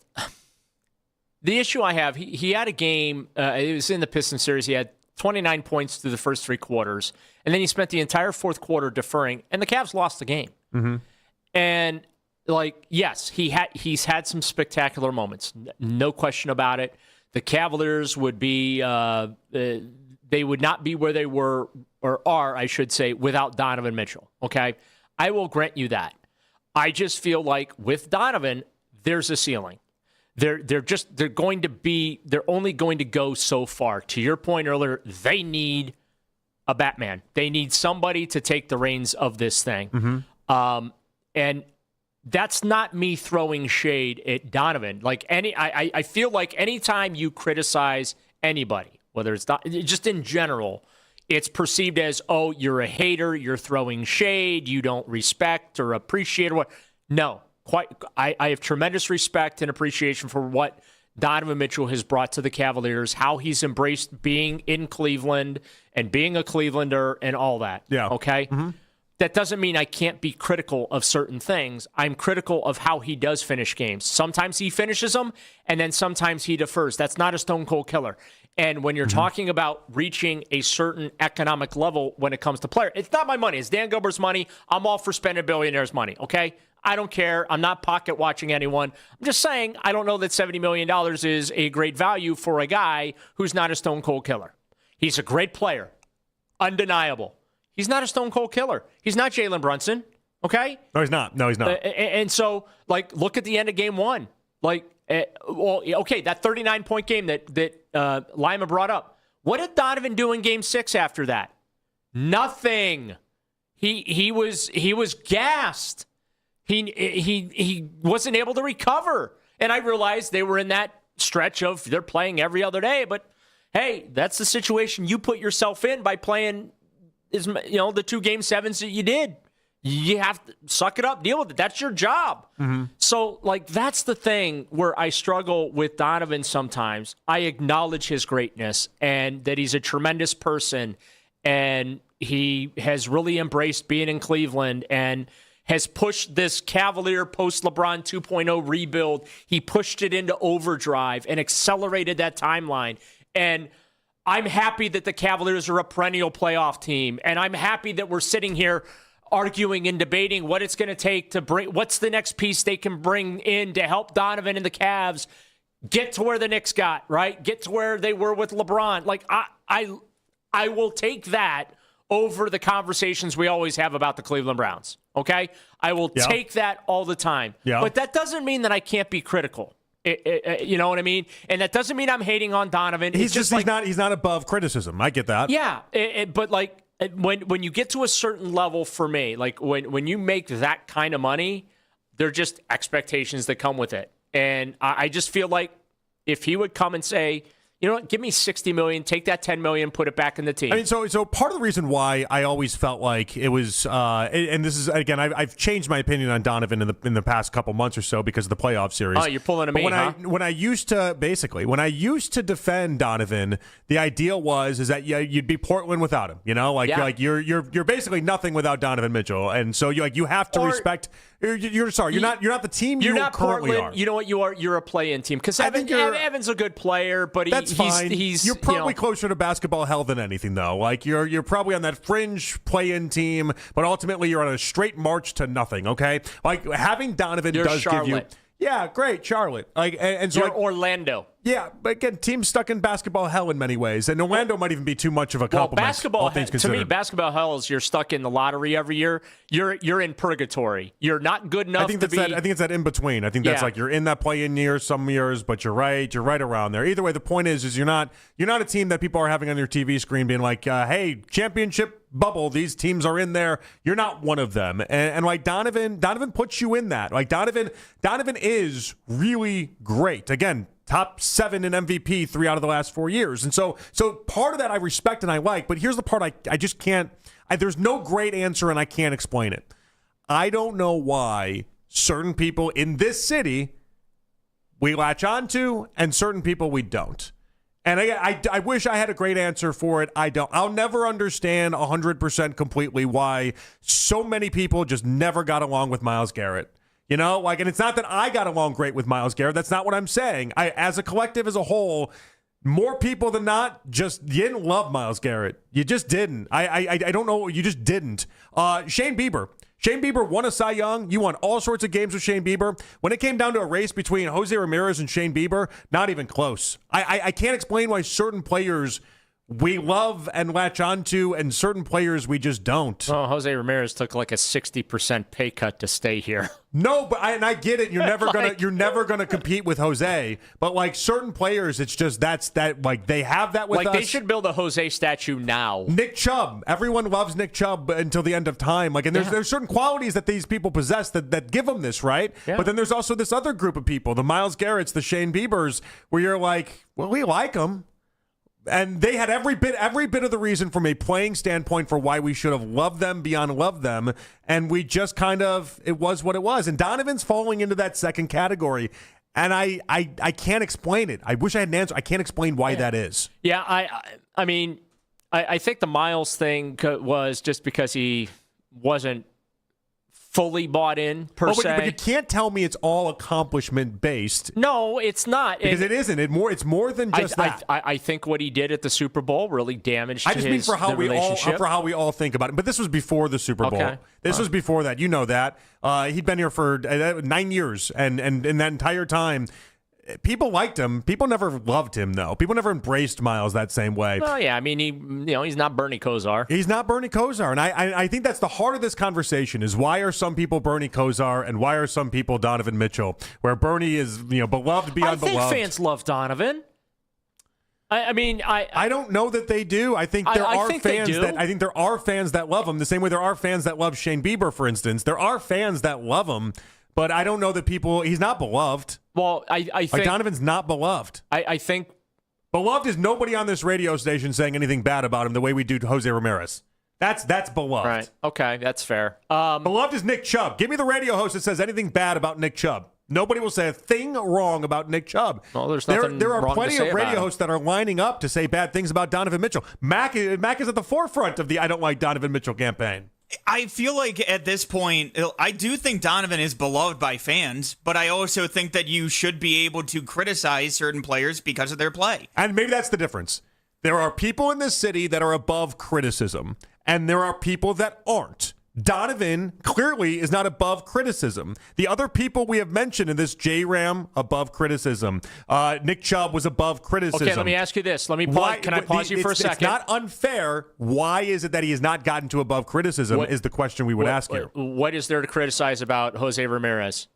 The issue I have, he had a game, it was in the Pistons series, he had 29 points through the first three quarters, and then he spent the entire fourth quarter deferring, and the Cavs lost the game. Mm-hmm. And, yes, he's had some spectacular moments, no question about it. The Cavaliers would be, they would not be where they were, or are, I should say, without Donovan Mitchell, okay? I will grant you that. I just feel like with Donovan, there's a ceiling. They're only going to go so far. To your point earlier, they need a Batman. They need somebody to take the reins of this thing. Mm-hmm. And that's not me throwing shade at Donovan. I feel like anytime you criticize anybody, whether it's not, just in general, it's perceived as, oh, you're a hater, you're throwing shade, you don't respect or appreciate or what. No. I have tremendous respect and appreciation for what Donovan Mitchell has brought to the Cavaliers, how he's embraced being in Cleveland and being a Clevelander and all that. Yeah. Okay? Mm-hmm. That doesn't mean I can't be critical of certain things. I'm critical of how he does finish games. Sometimes he finishes them, and then sometimes he defers. That's not a stone cold killer. And when you're talking about reaching a certain economic level when it comes to player, it's not my money. It's Dan Gilbert's money. I'm all for spending billionaires' money, okay? I don't care. I'm not pocket watching anyone. I'm just saying I don't know that $70 million is a great value for a guy who's not a stone cold killer. He's a great player. Undeniable. He's not a stone cold killer. He's not Jalen Brunson, okay? No, he's not. And so, look at the end of game one. That 39-point game that Lima brought up. What did Donovan do in game 6 after that? Nothing. He was gassed. He wasn't able to recover. And I realized they were in that stretch of they're playing every other day, but hey, that's the situation you put yourself in by playing the 2 game 7s that you did. You have to suck it up, deal with it. That's your job. Mm-hmm. So, that's the thing where I struggle with Donovan sometimes. I acknowledge his greatness and that he's a tremendous person, and he has really embraced being in Cleveland and has pushed this Cavalier post-LeBron 2.0 rebuild. He pushed it into overdrive and accelerated that timeline. And I'm happy that the Cavaliers are a perennial playoff team, and I'm happy that we're sitting here arguing and debating what it's going to take to bring, what's the next piece they can bring in to help Donovan and the Cavs get to where the Knicks got, right? Get to where they were with LeBron. I will take that over the conversations we always have about the Cleveland Browns, okay? I will take that all the time. Yeah. But that doesn't mean that I can't be critical. You know what I mean? And that doesn't mean I'm hating on Donovan. He's not above criticism. I get that. Yeah, but when you get to a certain level, for me, when you make that kind of money, there are just expectations that come with it. And I just feel like if he would come and say, you know what, give me $60 million, take that $10 million, put it back in the team. I mean, so part of the reason why I always felt like it was, and this is, again, I've changed my opinion on Donovan in the past couple months or so because of the playoff series. Oh, you're pulling a me, huh? When I used to defend Donovan, the idea is that you'd be Portland without him. You're basically nothing without Donovan Mitchell, and so you have to respect. You're not the team. You're not currently Portland. Are. You know what you are? You're a play-in team because Evan's a good player, but that's fine. You're probably closer to basketball hell than anything, though. You're probably on that fringe play-in team, but ultimately you're on a straight march to nothing. Okay, having Donovan does Charlotte. give you. Yeah, great, Charlotte. And so you're Orlando. Yeah, but again, teams stuck in basketball hell in many ways, and Orlando might even be too much of a compliment. Basketball, to me, basketball hell is you're stuck in the lottery every year. You're in purgatory. You're not good enough I think to be. I think it's that in between. I think that's like you're in that play-in year some years, but you're right around there. Either way, the point is you're not a team that people are having on their TV screen being like, hey, championship bubble, these teams are in there. You're not one of them, and like Donovan puts you in that. Like Donovan is really great. Again, top 7 in MVP 3 out of the last 4 years. And so part of that I respect and I like, but here's the part I just can't, there's no great answer and I can't explain it. I don't know why certain people in this city we latch on to and certain people we don't. And I wish I had a great answer for it. I don't. I'll never understand 100% completely why so many people just never got along with Myles Garrett. You know, like, and it's not that I got along great with Myles Garrett. That's not what I'm saying. As a collective, as a whole, more people than not you didn't love Myles Garrett. You just didn't. I don't know. You just didn't. Shane Bieber. Shane Bieber won a Cy Young. You won all sorts of games with Shane Bieber. When it came down to a race between Jose Ramirez and Shane Bieber, not even close. I can't explain why certain players we love and latch onto, and certain players we just don't. Oh, Jose Ramirez took like a 60% pay cut to stay here. No, but I get it. You're never gonna compete with Jose. But like certain players, it's just like they have that with us. Like they should build a Jose statue now. Nick Chubb. Everyone loves Nick Chubb until the end of time. Like, and there's certain qualities that these people possess that give them this, right? Yeah. But then there's also this other group of people, the Myles Garretts, the Shane Biebers, where you're like, well, we like them. And they had every bit of the reason from a playing standpoint for why we should have loved them beyond loved them. And we just it was what it was. And Donovan's falling into that second category. And I can't explain it. I wish I had an answer. I can't explain why that is. Yeah, I mean, I think the Myles thing was just because he wasn't fully bought in per se. But you can't tell me it's all accomplishment based. No, it's not. Because it isn't. It's more than just that. I think what he did at the Super Bowl really damaged his relationship. For how we all think about it. But this was before the Super Bowl. Okay. This was before that. You know that. He'd been here for 9 years, and in that entire time, people liked him. People never loved him, though. People never embraced Myles that same way. Well, yeah. I mean, he's not Bernie Kosar. He's not Bernie Kosar, and I think that's the heart of this conversation: is why are some people Bernie Kosar and why are some people Donovan Mitchell? Where Bernie is, beloved beyond beloved. I think fans love Donovan. I don't know that they do. I think there are fans that love him the same way there are fans that love Shane Bieber, for instance. There are fans that love him. But I don't know that he's not beloved. Well, I think like Donovan's not beloved. I think beloved is nobody on this radio station saying anything bad about him the way we do Jose Ramirez. That's beloved. Right. Okay, that's fair. Beloved is Nick Chubb. Give me the radio host that says anything bad about Nick Chubb. Nobody will say a thing wrong about Nick Chubb. Well, there's nothing there are wrong plenty to say of radio about hosts that are lining up to say bad things about Donovan Mitchell. Mac is at the forefront of the I don't like Donovan Mitchell campaign. I feel like at this point, I do think Donovan is beloved by fans, but I also think that you should be able to criticize certain players because of their play. And maybe that's the difference. There are people in this city that are above criticism, and there are people that aren't. Donovan clearly is not above criticism. The other people we have mentioned in this, J-Ram, above criticism. Nick Chubb was above criticism. Okay, let me ask you this. Let me pause. Can I pause you for a second? It's not unfair. Why is it that he has not gotten to above criticism is the question we would ask you. What is there to criticize about Jose Ramirez?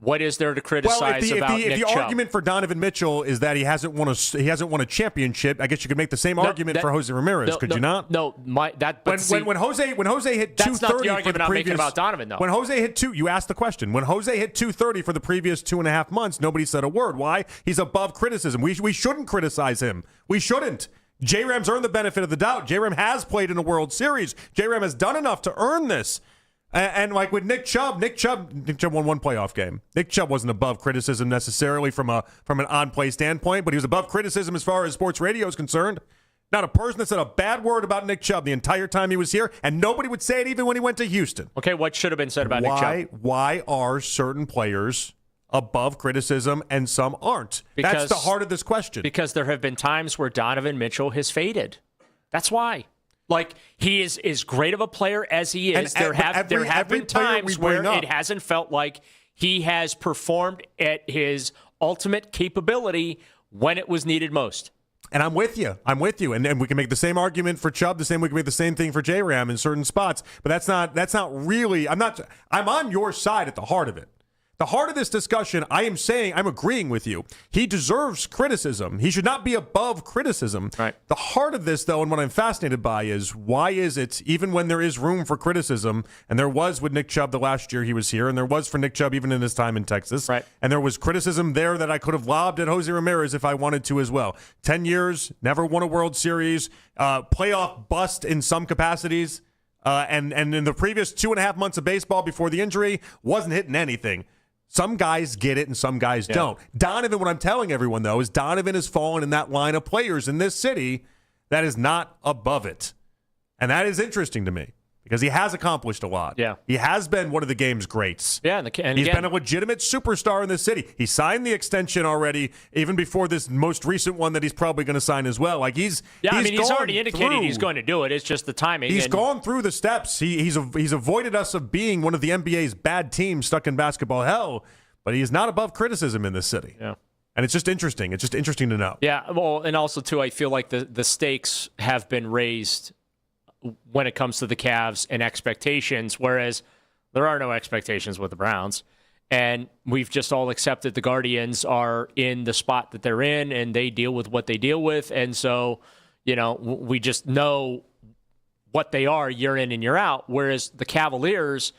What is there to criticize about Nick Chubb? If the argument for Donovan Mitchell is that he hasn't won a championship, I guess you could make the same argument for Jose Ramirez, could you not? No, when Jose hit 230 that's not the argument I'm making about Donovan, though. When Jose hit you asked the question. When Jose hit 230 for the previous 2.5 months, nobody said a word. Why? He's above criticism. We shouldn't criticize him. We shouldn't. J-Ram's earned the benefit of the doubt. J-Ram has played in a World Series. J-Ram has done enough to earn this. And like with Nick Chubb won one playoff game. Nick Chubb wasn't above criticism necessarily from an on-play standpoint, but he was above criticism as far as sports radio is concerned. Not a person that said a bad word about Nick Chubb the entire time he was here, and nobody would say it even when he went to Houston. Okay, what should have been said about Nick Chubb? Why are certain players above criticism and some aren't? That's the heart of this question. Because there have been times where Donovan Mitchell has faded. That's why. Like, he is as great of a player as he is. There have been times where it hasn't felt like he has performed at his ultimate capability when it was needed most. And I'm with you. And we can make the same argument for Chubb, we can make the same thing for J-Ram in certain spots. But that's not really, I'm on your side at the heart of it. The heart of this discussion, I'm agreeing with you. He deserves criticism. He should not be above criticism. Right. The heart of this, though, and what I'm fascinated by is why is it, even when there is room for criticism, and there was with Nick Chubb the last year he was here, and there was for Nick Chubb even in his time in Texas, right. And there was criticism there that I could have lobbed at Jose Ramirez if I wanted to as well. 10 years, never won a World Series, playoff bust in some capacities, and in the previous 2.5 months of baseball before the injury, wasn't hitting anything. Some guys get it and some guys don't. Donovan, what I'm telling everyone, though, is Donovan has fallen in that line of players in this city that is not above it. And that is interesting to me because he has accomplished a lot. Yeah. He has been one of the game's greats. Yeah, and he's been a legitimate superstar in this city. He signed the extension already, even before this most recent one that he's probably going to sign as well. Like he's already indicated he's going to do it. It's just the timing. He's gone through the steps. He's avoided us of being one of the NBA's bad teams stuck in basketball hell, but he is not above criticism in this city. Yeah. And it's just interesting. It's just interesting to know. Yeah, well, and also, too, I feel like the stakes have been raised when it comes to the Cavs and expectations, whereas there are no expectations with the Browns. And we've just all accepted the Guardians are in the spot that they're in, and they deal with what they deal with. And so, we just know what they are year in and year out, whereas the Cavaliers,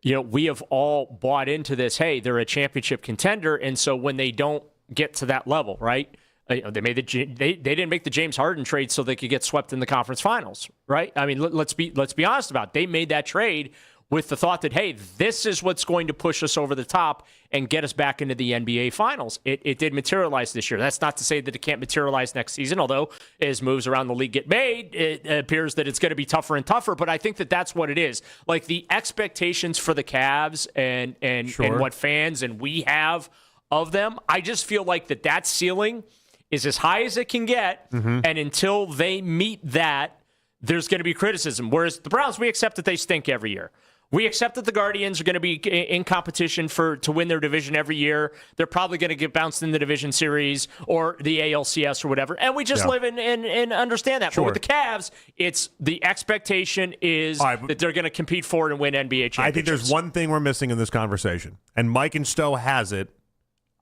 we have all bought into this, hey, they're a championship contender, and so when they don't get to that level, right? They didn't make the James Harden trade so they could get swept in the conference finals, right? I mean, let's be honest about it. They made that trade with the thought that, hey, this is what's going to push us over the top and get us back into the NBA finals. It did materialize this year. That's not to say that it can't materialize next season, although as moves around the league get made, it appears that it's going to be tougher and tougher. But I think that that's what it is. Like the expectations for the Cavs and what fans and we have of them, I just feel like that ceiling is as high as it can get, and until they meet that, there's going to be criticism. Whereas the Browns, we accept that they stink every year. We accept that the Guardians are going to be in competition to win their division every year. They're probably going to get bounced in the division series or the ALCS or whatever. And we just live and understand that. Sure. But with the Cavs, it's the expectation is that they're going to compete for it and win NBA championships. I think there's one thing we're missing in this conversation, and Mike and Stowe has it.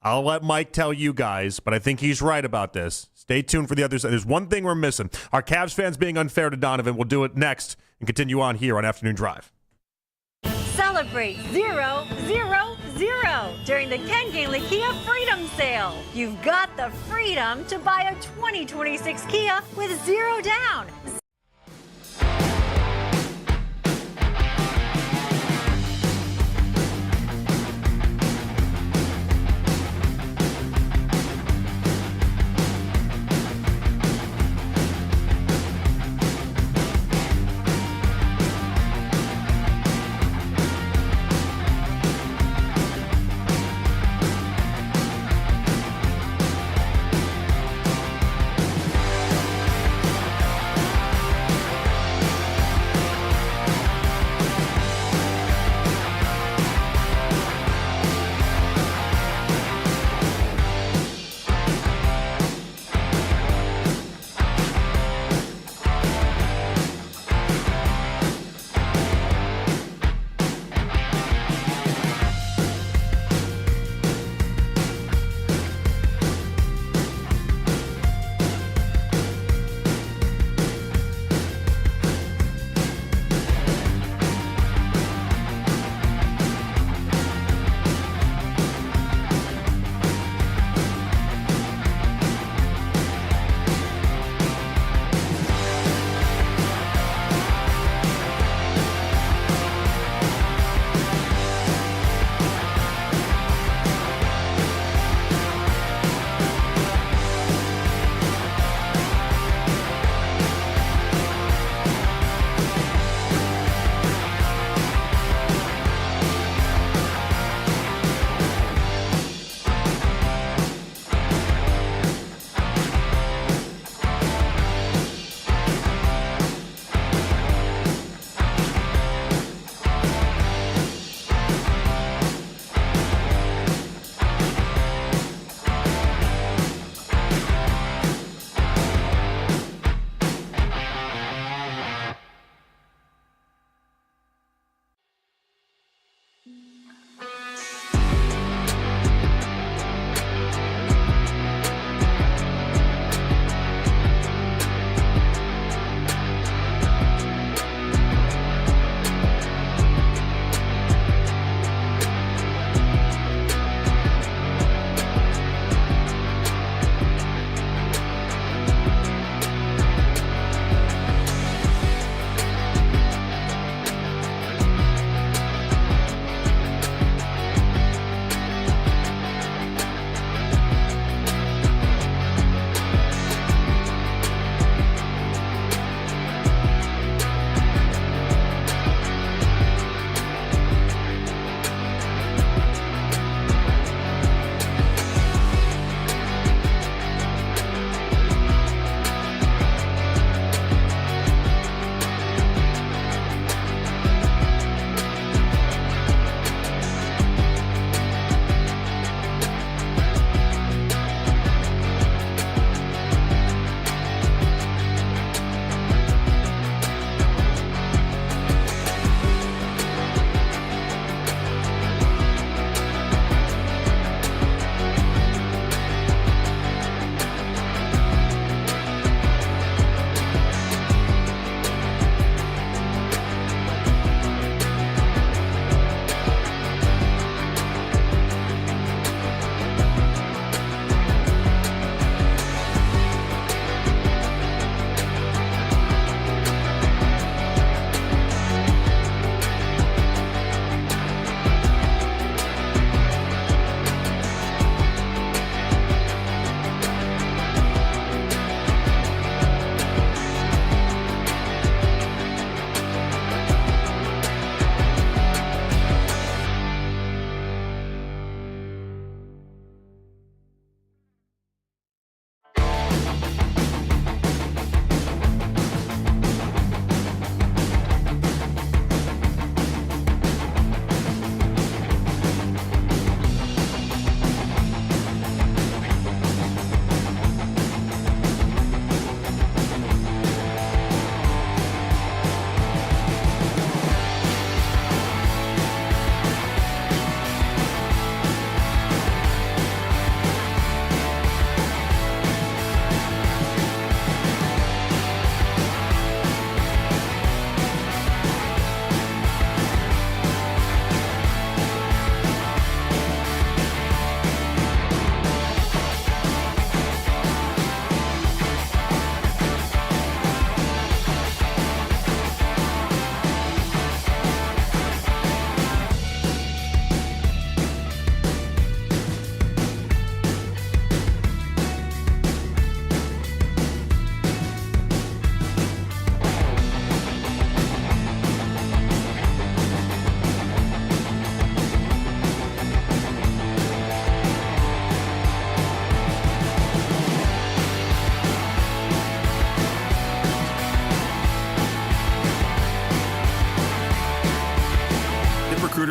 I'll let Mike tell you guys, but I think he's right about this. Stay tuned for the other side. There's one thing we're missing. Our Cavs fans being unfair to Donovan. We'll do it next and continue on here on Afternoon Drive. Celebrate 0-0-0 during the Ken Gainley Kia Freedom Sale. You've got the freedom to buy a 2026 Kia with 0 down.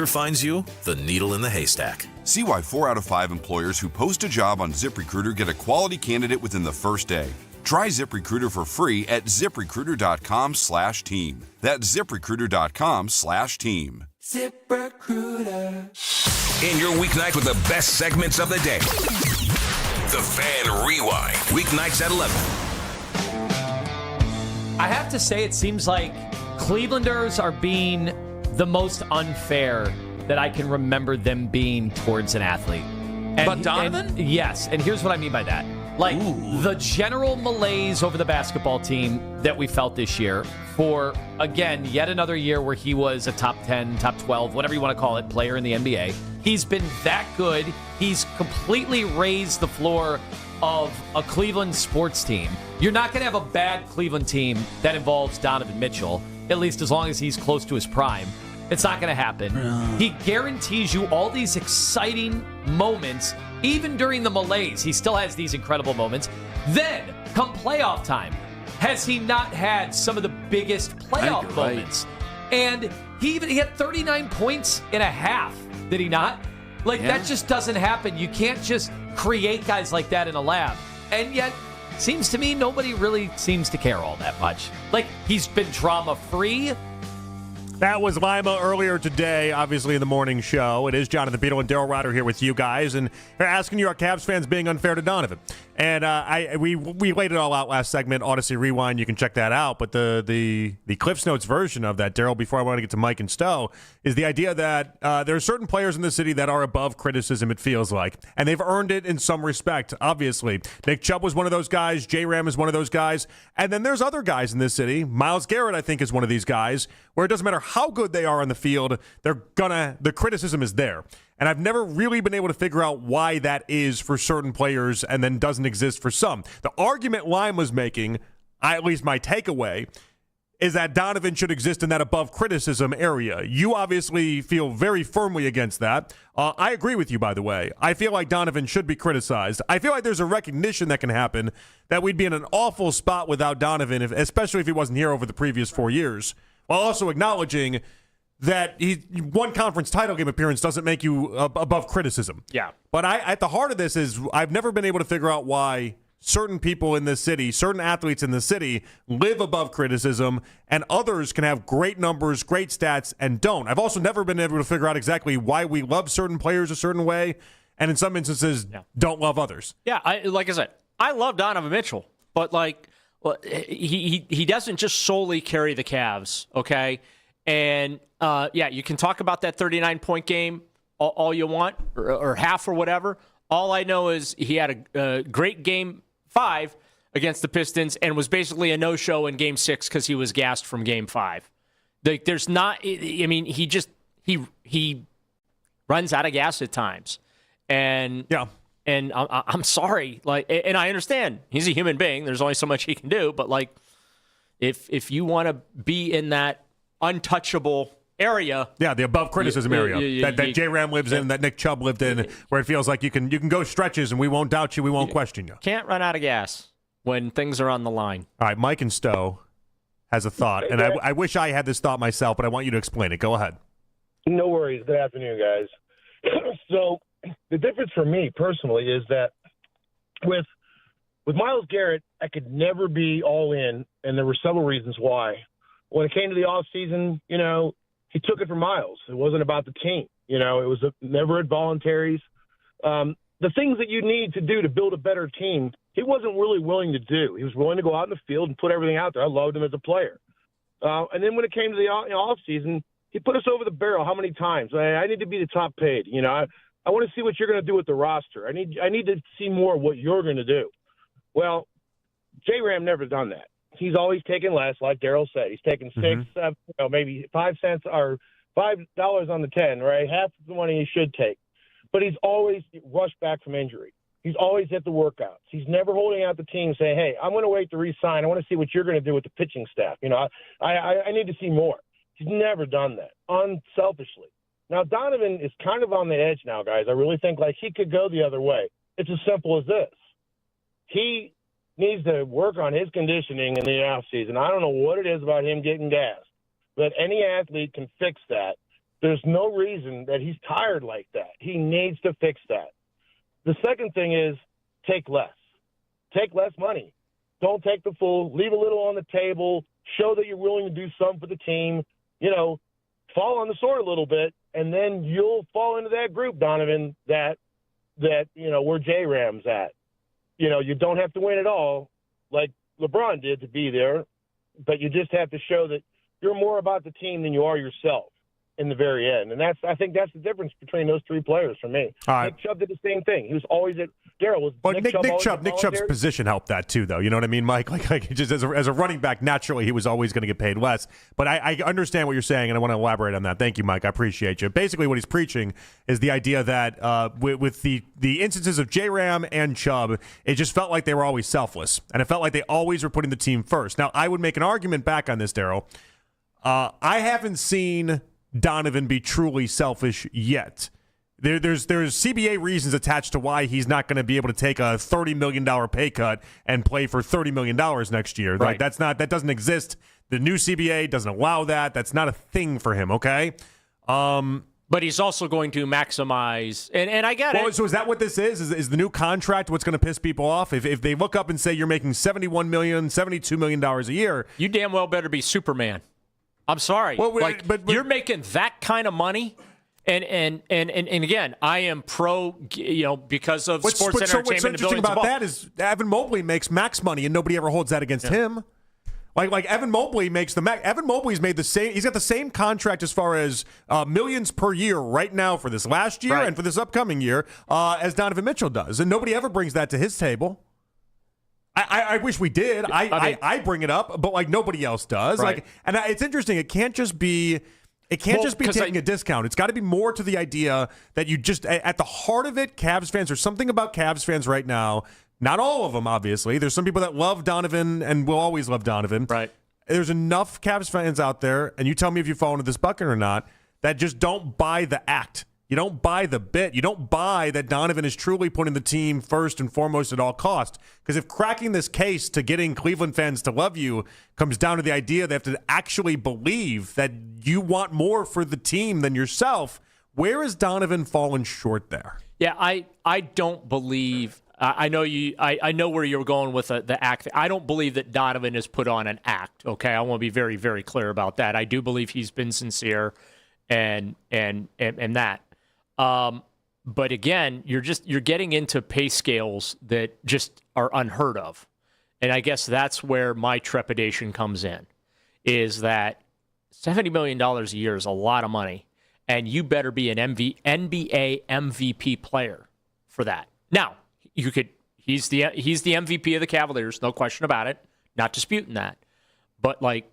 finds you the needle in the haystack. See why 4 out of 5 employers who post a job on ZipRecruiter get a quality candidate within the first day. Try ZipRecruiter for free at ZipRecruiter.com/team. That's ZipRecruiter.com/team. ZipRecruiter. In your weeknight with the best segments of the day. The Fan Rewind. Weeknights at 11. I have to say, it seems like Clevelanders are being the most unfair that I can remember them being towards an athlete. But Donovan? Yes, and here's what I mean by that. Like, the general malaise over the basketball team that we felt this year for, again, yet another year where he was a top 10, top 12, whatever you want to call it, player in the NBA. He's been that good. He's completely raised the floor of a Cleveland sports team. You're not going to have a bad Cleveland team that involves Donovan Mitchell, at least as long as he's close to his prime. It's not going to happen. He guarantees you all these exciting moments. Even during the malaise, he still has these incredible moments. Then, come playoff time, has he not had some of the biggest playoff moments? And he had 39 points in a half, did he not? Like, that just doesn't happen. You can't just create guys like that in a lab. And yet, seems to me, nobody really seems to care all that much. Like, he's been drama-free. That was Lima earlier today, obviously in the morning show. It is Jonathan Beadle and Daryl Ryder here with you guys, and they're asking you, are Cavs fans being unfair to Donovan? And we laid it all out last segment, Odyssey Rewind. You can check that out. But the Cliffs Notes version of that, Daryl, before I want to get to Mike and Stowe, is the idea that there are certain players in the city that are above criticism, it feels like, and they've earned it in some respect, obviously. Nick Chubb was one of those guys. J-Ram is one of those guys. And then there's other guys in this city. Myles Garrett, I think, is one of these guys, where it doesn't matter how good they are on the field, the criticism is there. And I've never really been able to figure out why that is for certain players and then doesn't exist for some. The argument Lime was making, at least my takeaway, is that Donovan should exist in that above criticism area. You obviously feel very firmly against that. I agree with you, by the way. I feel like Donovan should be criticized. I feel like there's a recognition that can happen that we'd be in an awful spot without Donovan, especially if he wasn't here over the previous 4 years, while also acknowledging that one conference title game appearance doesn't make you above criticism. Yeah. But at the heart of this is I've never been able to figure out why certain people in this city, certain athletes in the city live above criticism and others can have great numbers, great stats, and don't. I've also never been able to figure out exactly why we love certain players a certain way and in some instances don't love others. Yeah, like I said, I love Donovan Mitchell, but he doesn't just solely carry the Cavs, okay? And you can talk about that 39-point game all you want, or half or whatever. All I know is he had a great Game 5 against the Pistons and was basically a no-show in Game 6 because he was gassed from Game 5. There's not. I mean, he runs out of gas at times, and And I'm sorry, and I understand he's a human being. There's only so much he can do, but if you want to be in that untouchable area. Yeah, the above criticism area that J-Ram lives in, that Nick Chubb lived in, where it feels like you can go stretches and we won't doubt you, we won't question you. Can't run out of gas when things are on the line. All right, Mike and Stowe has a thought, and I wish I had this thought myself, but I want you to explain it. Go ahead. No worries. Good afternoon, guys. So the difference for me personally is that with Myles Garrett, I could never be all in, and there were several reasons why. When it came to the offseason, he took it for Myles. It wasn't about the team. It was never at voluntaries. The things that you need to do to build a better team, he wasn't really willing to do. He was willing to go out in the field and put everything out there. I loved him as a player. And then when it came to the offseason, he put us over the barrel how many times? I need to be the top paid. I want to see what you're going to do with the roster. I need to see more of what you're going to do. Well, J-Ram never done that. He's always taken less, like Daryl said. He's taken 6, 7, maybe 5 cents or $5 on the 10, right? Half the money he should take. But he's always rushed back from injury. He's always at the workouts. He's never holding out the team saying, hey, I'm going to wait to re-sign. I want to see what you're going to do with the pitching staff. I need to see more. He's never done that, unselfishly. Now, Donovan is kind of on the edge now, guys. I really think he could go the other way. It's as simple as this. He needs to work on his conditioning in the offseason. I don't know what it is about him getting gassed, but any athlete can fix that. There's no reason that he's tired like that. He needs to fix that. The second thing is take less. Take less money. Don't take the full. Leave a little on the table. Show that you're willing to do something for the team. Fall on the sword a little bit, and then you'll fall into that group, Donovan, that where J-Ram's at. You don't have to win it all like LeBron did to be there, but you just have to show that you're more about the team than you are yourself in the very end. And I think that's the difference between those three players for me. All right. Nick Chubb did the same thing. He was always at Daryl was But Nick Chubb's position helped that too, though. You know what I mean, Mike? Like just as a running back, naturally he was always going to get paid less. But I understand what you're saying, and I want to elaborate on that. Thank you, Mike. I appreciate you. Basically, what he's preaching is the idea that with the instances of J-Ram and Chubb, it just felt like they were always selfless, and it felt like they always were putting the team first. Now, I would make an argument back on this, Daryl. I haven't seen Donovan be truly selfish yet. There's CBA reasons attached to why he's not going to be able to take a $30 million pay cut and play for $30 million next year. Right. Like that doesn't exist. The new CBA doesn't allow that. That's not a thing for him. Okay. But he's also going to maximize, and I get it. So is that what this is? Is the new contract what's going to piss people off? If they look up and say you're making $71 million, $72 million a year, you damn well better be Superman. I'm sorry. Well, but you're making that kind of money. And again, I am pro, because of sports entertainment. What's interesting about that is Evan Mobley makes max money, and nobody ever holds that against him. Like Evan Mobley makes Evan Mobley's made the same. He's got the same contract as far as millions per year right now for this last year and for this upcoming year as Donovan Mitchell does, and nobody ever brings that to his table. I wish we did. I bring it up, but like nobody else does. Right. It's interesting. It can't just be taking a discount. It's got to be more to the idea that you just, at the heart of it, Cavs fans, there's something about Cavs fans right now. Not all of them, obviously. There's some people that love Donovan and will always love Donovan. Right. There's enough Cavs fans out there, and you tell me if you fall into this bucket or not, that just don't buy the act. You don't buy the bit. You don't buy that Donovan is truly putting the team first and foremost at all costs. Because if cracking this case to getting Cleveland fans to love you comes down to the idea they have to actually believe that you want more for the team than yourself, where is Donovan fallen short there? Yeah, I don't believe. I know you. I know where you're going with the act. I don't believe that Donovan has put on an act. Okay, I want to be very, very clear about that. I do believe he's been sincere, and that. But again, you're getting into pay scales that just are unheard of. And I guess that's where my trepidation comes in, is that $70 million a year is a lot of money, and you better be an NBA MVP player for that. Now, he's the MVP of the Cavaliers, no question about it, not disputing that. But like,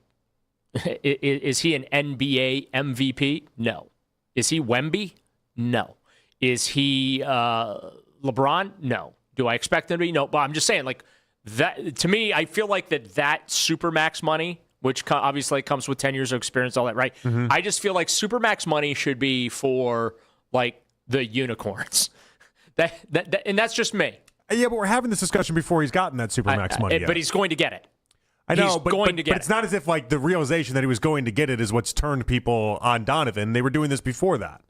is he an NBA MVP? No. Is he Wemby? No. Is he LeBron? No. Do I expect him to be? No. But I'm just saying, like, that to me, I feel like that Supermax money, which obviously comes with 10 years of experience, all that, right? Mm-hmm. I just feel like Supermax money should be for, like, the unicorns. And that's just me. Yeah, but we're having this discussion before he's gotten that Supermax money yet. But he's going to get it. I know, but it's not as if, like, the realization that he was going to get it is what's turned people on Donovan. They were doing this before that.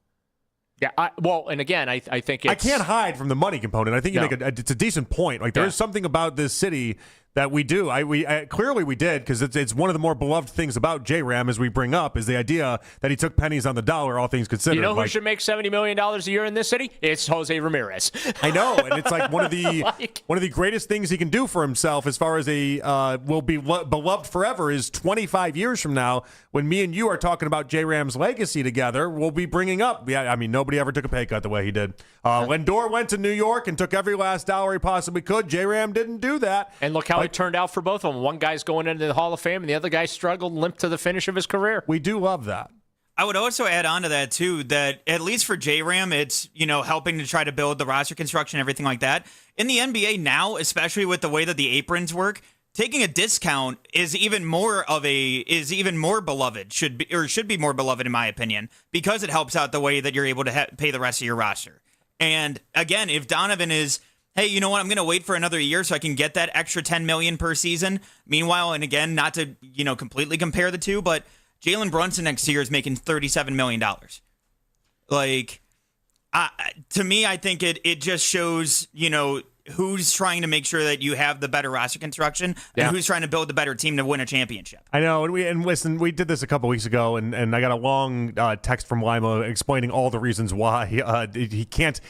Yeah, and again, I think it's... I can't hide from the money component. I think you make it's a decent point. Like, there's something about this city that we do. Clearly we did, because it's one of the more beloved things about J-Ram, as we bring up, is the idea that he took pennies on the dollar, all things considered. You know who should make $70 million a year in this city? It's Jose Ramirez. I know, and it's like one of the greatest things he can do for himself as far as will be beloved forever is 25 years from now, when me and you are talking about J-Ram's legacy together, we'll be bringing up, nobody ever took a pay cut the way he did. Lindor went to New York and took every last dollar he possibly could. J-Ram didn't do that. And look how it turned out for both of them. One guy's going into the Hall of Fame, and the other guy struggled and limped to the finish of his career. We do love that. I would also add on to that, too, that at least for J-Ram, it's, helping to try to build the roster construction, everything like that. In the NBA now, especially with the way that the aprons work, taking a discount is even more beloved, should be more beloved in my opinion, because it helps out the way that you're able to pay the rest of your roster. And again, if Donovan is, hey, you know what, I'm going to wait for another year so I can get that extra $10 million per season. Meanwhile, and again, not to completely compare the two, but Jalen Brunson next year is making $37 million. Like, to me, I think it just shows, who's trying to make sure that you have the better roster construction and who's trying to build the better team to win a championship. I know, and listen, we did this a couple weeks ago, and I got a long text from Lima explaining all the reasons why he can't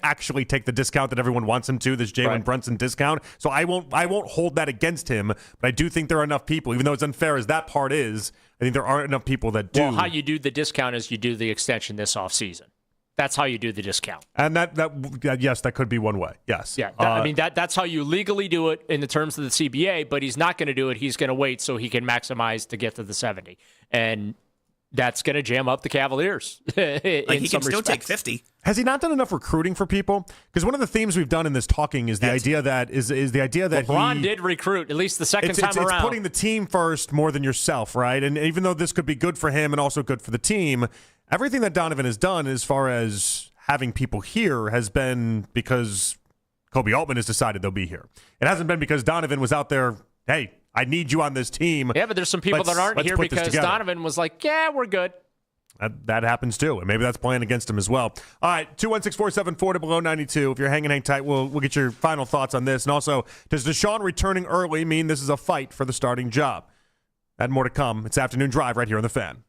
actually take the discount that everyone wants him to, this Jalen Brunson discount. So I won't hold that against him, but I do think there are enough people, even though it's unfair as that part is, I think there aren't enough people that do. Well, how you do the discount is you do the extension this offseason. That's how you do the discount. And yes, that could be one way. Yes. Yeah. That's how you legally do it in the terms of the CBA, but he's not going to do it. He's going to wait so he can maximize to get to the 70. And that's going to jam up the Cavaliers. He can still take 50. Has he not done enough recruiting for people? Because one of the themes we've done in this talking is the idea that LeBron did recruit, at least the second time around. It's putting the team first more than yourself, right? And even though this could be good for him and also good for the team, everything that Donovan has done as far as having people here has been because Kobe Altman has decided they'll be here. It hasn't been because Donovan was out there, hey, I need you on this team. Yeah, but there's some people that aren't here because Donovan was like, yeah, we're good. That happens too, and maybe that's playing against him as well. All right, 216-474-0092. If you're hang tight, we'll get your final thoughts on this. And also, does Deshaun returning early mean this is a fight for the starting job? And more to come. It's Afternoon Drive right here on The Fan.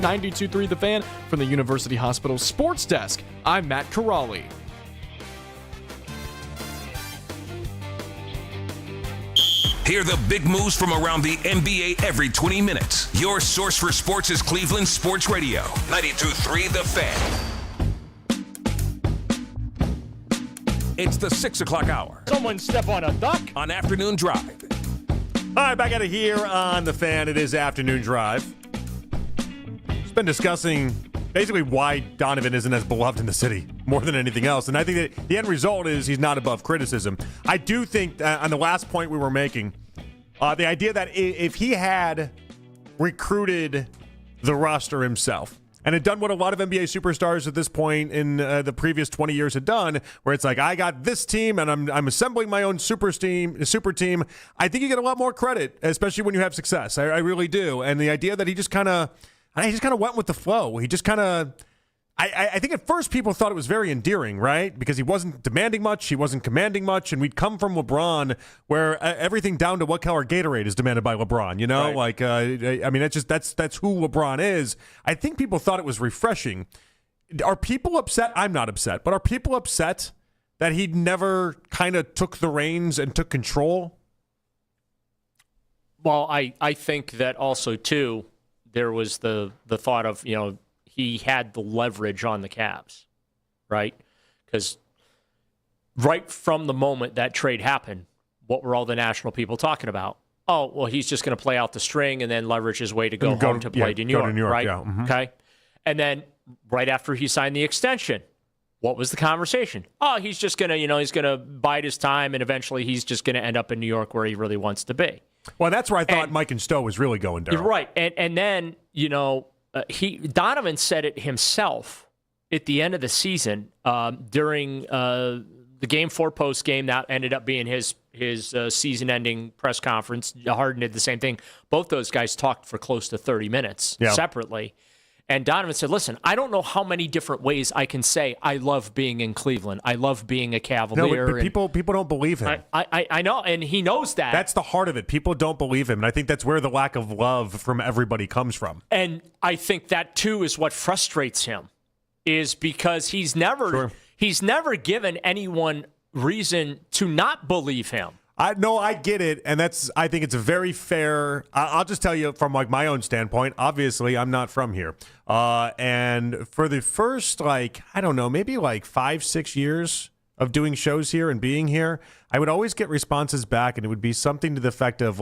on 92.3 The Fan from the University Hospital Sports Desk. I'm Matt Corrali. Hear the big moves from around the NBA every 20 minutes. Your source for sports is Cleveland Sports Radio. 92.3 The Fan. It's the 6 o'clock hour. Someone step on a duck. On Afternoon Drive. All right, back at it here on The Fan. It is Afternoon Drive. It's been discussing basically why Donovan isn't as beloved in the city more than anything else. And I think that the end result is he's not above criticism. I do think on the last point we were making, the idea that if he had recruited the roster himself and had done what a lot of NBA superstars at this point in the previous 20 years had done, where it's like, I got this team and I'm assembling my own super team, I think you get a lot more credit, especially when you have success. I really do. And the idea that he just kind of went with the flow. He just kind of, I think at first people thought it was very endearing, right? Because he wasn't demanding much, he wasn't commanding much, and we'd come from LeBron, where everything down to what color Gatorade is demanded by LeBron. You know, right. I mean, that's who LeBron is. I think people thought it was refreshing. Are people upset? I'm not upset, but are people upset that he never kind of took the reins and took control? Well, I think that also too, there was the thought of, you know, he had the leverage on the Cavs, right? Because right from the moment that trade happened, what were all the national people talking about? Oh, well, he's just going to play out the string and then leverage his way to go home to play to New York, right? Yeah. Mm-hmm. Okay. And then right after he signed the extension, what was the conversation? Oh, he's just going to, he's going to bide his time and eventually he's just going to end up in New York where he really wants to be. Well, that's where I thought Mike and Stowe was really going, Daryl. Right. And then, Donovan said it himself at the end of the season during the Game 4 post game that ended up being his season-ending press conference. Harden did the same thing. Both those guys talked for close to 30 minutes separately. And Donovan said, listen, I don't know how many different ways I can say I love being in Cleveland. I love being a Cavalier. No, but people don't believe him. I know, and he knows that. That's the heart of it. People don't believe him, and I think that's where the lack of love from everybody comes from. And I think that, too, is what frustrates him, is because he's never given anyone reason to not believe him. I get it, and I think it's a very fair. I'll just tell you from my own standpoint. Obviously, I'm not from here, and for the first maybe 5-6 years of doing shows here and being here, I would always get responses back, and it would be something to the effect of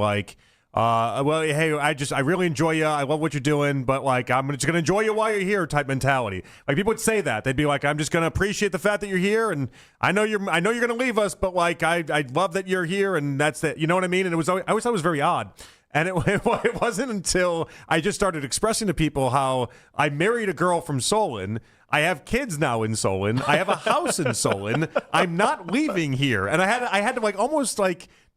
well, hey, I really enjoy you. I love what you're doing, but I'm just going to enjoy you while you're here type mentality. Like people would say that. They'd be like, I'm just going to appreciate the fact that you're here, and I know you're going to leave us, but I love that you're here, and that's it. You know what I mean? And I always thought it was very odd. And it wasn't until I just started expressing to people how I married a girl from Solon. I have kids now in Solon. I have a house in Solon. I'm not leaving here. And I had to almost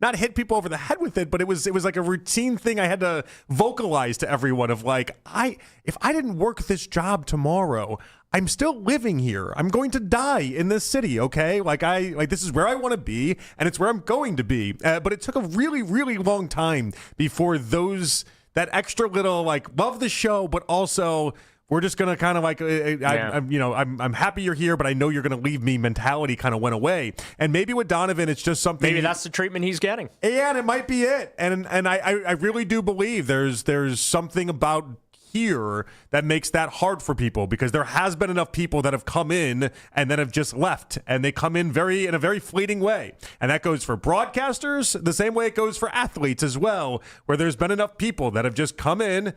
not hit people over the head with it, but it was like a routine thing I had to vocalize to everyone of if I didn't work this job tomorrow, I'm still living here. I'm going to die in this city, okay? This is where I want to be, and it's where I'm going to be. But it took a really, really long time before that extra little love the show, but also we're just gonna kind of I'm happy you're here, but I know you're gonna leave me mentality kind of went away. And maybe with Donovan, it's just something. Maybe that's the treatment he's getting. Yeah, and it might be it. And I really do believe there's something about here that makes that hard for people, because there has been enough people that have come in and then have just left, and they come in in a very fleeting way. And that goes for broadcasters the same way it goes for athletes as well, where there's been enough people that have just come in,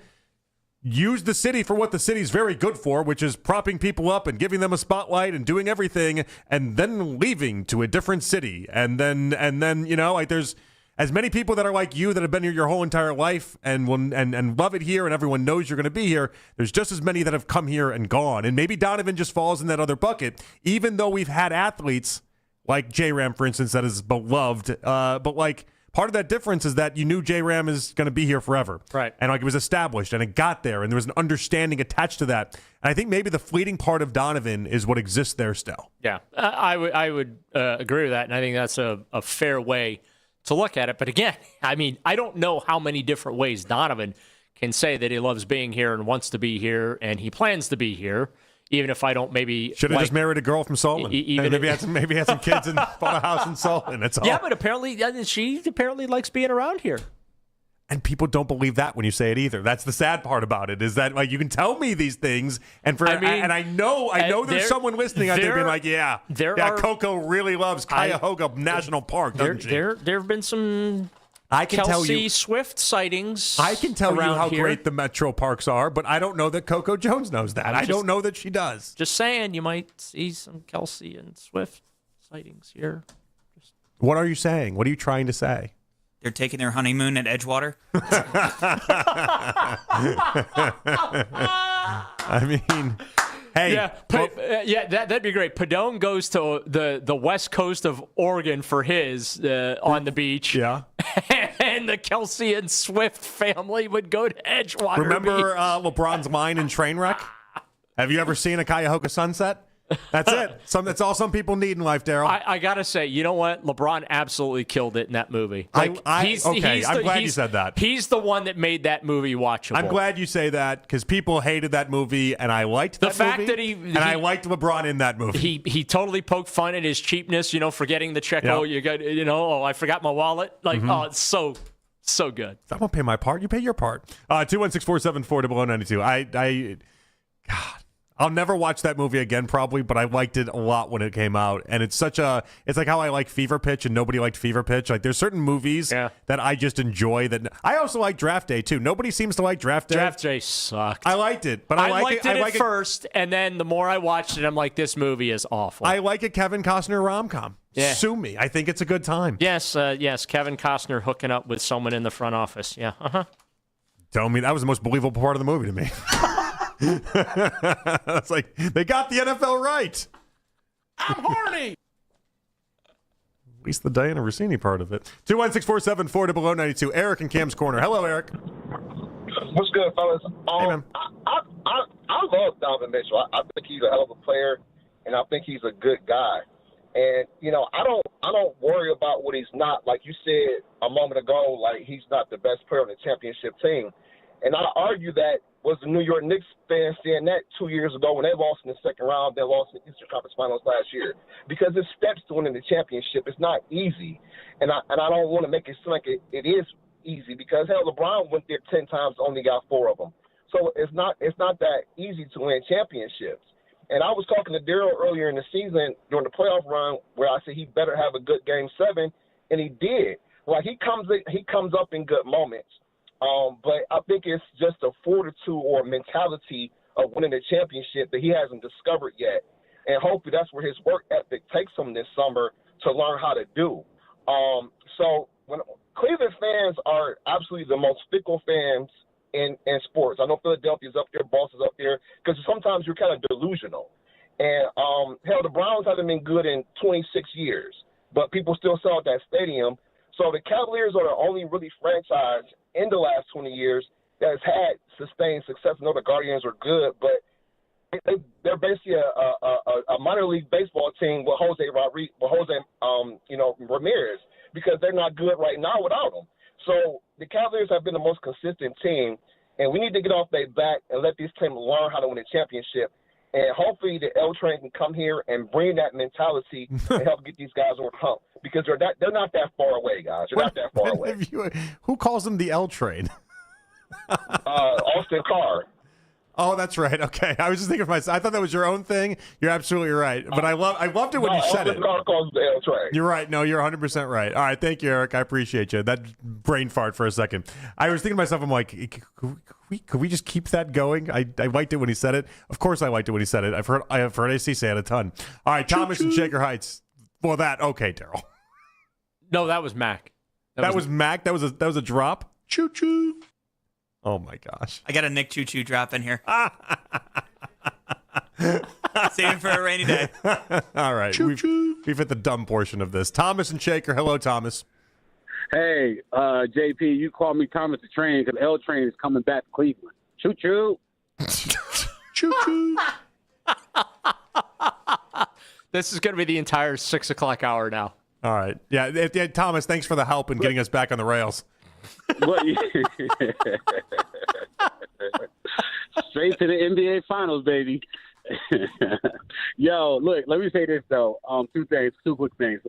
use the city for what the city's very good for, which is propping people up and giving them a spotlight and doing everything, and then leaving to a different city. And then there's as many people that are like you that have been here your whole entire life and love it here, and everyone knows you're going to be here. There's just as many that have come here and gone. And maybe Donovan just falls in that other bucket, even though we've had athletes like J-Ram, for instance, that is beloved. But part of that difference is that you knew J-Ram is going to be here forever. Right. And it was established, and it got there, and there was an understanding attached to that. And I think maybe the fleeting part of Donovan is what exists there still. Yeah, I would agree with that, and I think that's a fair way to look at it. But again, I mean, I don't know how many different ways Donovan can say that he loves being here and wants to be here, and he plans to be here, even if I don't maybe should have just married a girl from Solon. Even maybe had some kids and bought a house in Solon. That's all. Yeah, but apparently she likes being around here. And people don't believe that when you say it either. That's the sad part about it, is that like you can tell me these things, and I know there's someone listening out there being like, Coco really loves Cuyahoga National Park, doesn't she? There have been some Kelsey Swift sightings. I can tell you how here. great the metro parks are, but I don't know that Coco Jones knows that. I don't know that she does. Just saying, you might see some Kelsey and Swift sightings here. What are you saying? What are you trying to say? They're taking their honeymoon at Edgewater. I mean, hey. Yeah, that'd be great. Padone goes to the west coast of Oregon for his on the beach. Yeah. And the Kelsey and Swift family would go to Edgewater. Remember LeBron's line in Trainwreck? Have you ever seen a Cuyahoga sunset? That's it. That's all some people need in life, Daryl. I gotta say, you know what? LeBron absolutely killed it in that movie. I'm glad you said that. He's the one that made that movie watchable. I'm glad you say that because people hated that movie, and I liked that movie. I liked LeBron in that movie. He totally poked fun at his cheapness. Forgetting the check. Yep. Oh, you got. I forgot my wallet. It's so good. I won't pay my part. You pay your part. 216-474-0092. I'll never watch that movie again, probably, but I liked it a lot when it came out. And it's like how I like Fever Pitch and nobody liked Fever Pitch. Like, there's certain movies that I just enjoy. That I also like Draft Day, too. Nobody seems to like Draft Day. Draft Day sucked. I liked it, but I liked it at first, and then the more I watched it, I'm like, this movie is awful. I like a Kevin Costner rom-com. Yeah. Sue me. I think it's a good time. Yes, Kevin Costner hooking up with someone in the front office. Yeah, Tell me, that was the most believable part of the movie to me. It's like they got the NFL right. I'm horny. At least the Diana Rossini part of it. 216-474-0092. Eric in Cam's Corner. Hello, Eric. What's good, fellas? Hey, man. I love Donovan Mitchell. I think he's a hell of a player, and I think he's a good guy. And I don't worry about what he's not. Like you said a moment ago, like he's not the best player on the championship team. And I argue that was the New York Knicks fans saying that 2 years ago when they lost in the second round, they lost in the Eastern Conference Finals last year. Because it's steps to winning the championship. It's not easy. And I don't want to make it seem like it is easy because, hell, LeBron went there 10 times, only got 4 of them. So it's not that easy to win championships. And I was talking to Daryl earlier in the season during the playoff run where I said he better have a good Game 7, and he did. Like, he comes up in good moments. But I think it's just a fortitude or mentality of winning the championship that he hasn't discovered yet. And hopefully that's where his work ethic takes him this summer to learn how to do. So when Cleveland fans are absolutely the most fickle fans in sports. I know Philadelphia's up there, Boston's up there, because sometimes you're kind of delusional. And, hell, the Browns haven't been good in 26 years, but people still sell at that stadium. So the Cavaliers are the only really franchise in the last 20 years that has had sustained success. I know the Guardians are good, but they're basically a minor league baseball team with Jose Ramirez because they're not good right now without him. So the Cavaliers have been the most consistent team, and we need to get off their back and let these teams learn how to win a championship. And hopefully the L Train can come here and bring that mentality and help get these guys on the hump because they're not that far away, guys. They're not that far away. Who calls them the L Train? Austin Carr. Oh, that's right. Okay, I was just thinking of myself. I thought that was your own thing. You're absolutely right. But I loved it when you said it. Carr calls the L Train. You're right. No, you're 100% right. All right, thank you, Eric. I appreciate you. That brain fart for a second. I was thinking to myself, I'm like, could we just keep that going? I liked it when he said it. Of course, I liked it when he said it. I have heard AC say it a ton. All right, Thomas in Shaker Heights. Well, okay, Daryl. No, that was Mac. That was Mac. That was a drop. Choo choo. Oh my gosh. I got a Nick Choo Choo drop in here. Save it for a rainy day. All right. We've hit the dumb portion of this. Thomas and Shaker. Hello, Thomas. Hey, JP, you call me Thomas the Train because L Train is coming back to Cleveland. Choo choo. Choo choo. This is going to be the entire 6 o'clock hour now. All right. Yeah, Thomas, thanks for the help in getting us back on the rails. Straight to the NBA Finals, baby. Yo, look, let me say this, though. Two quick things.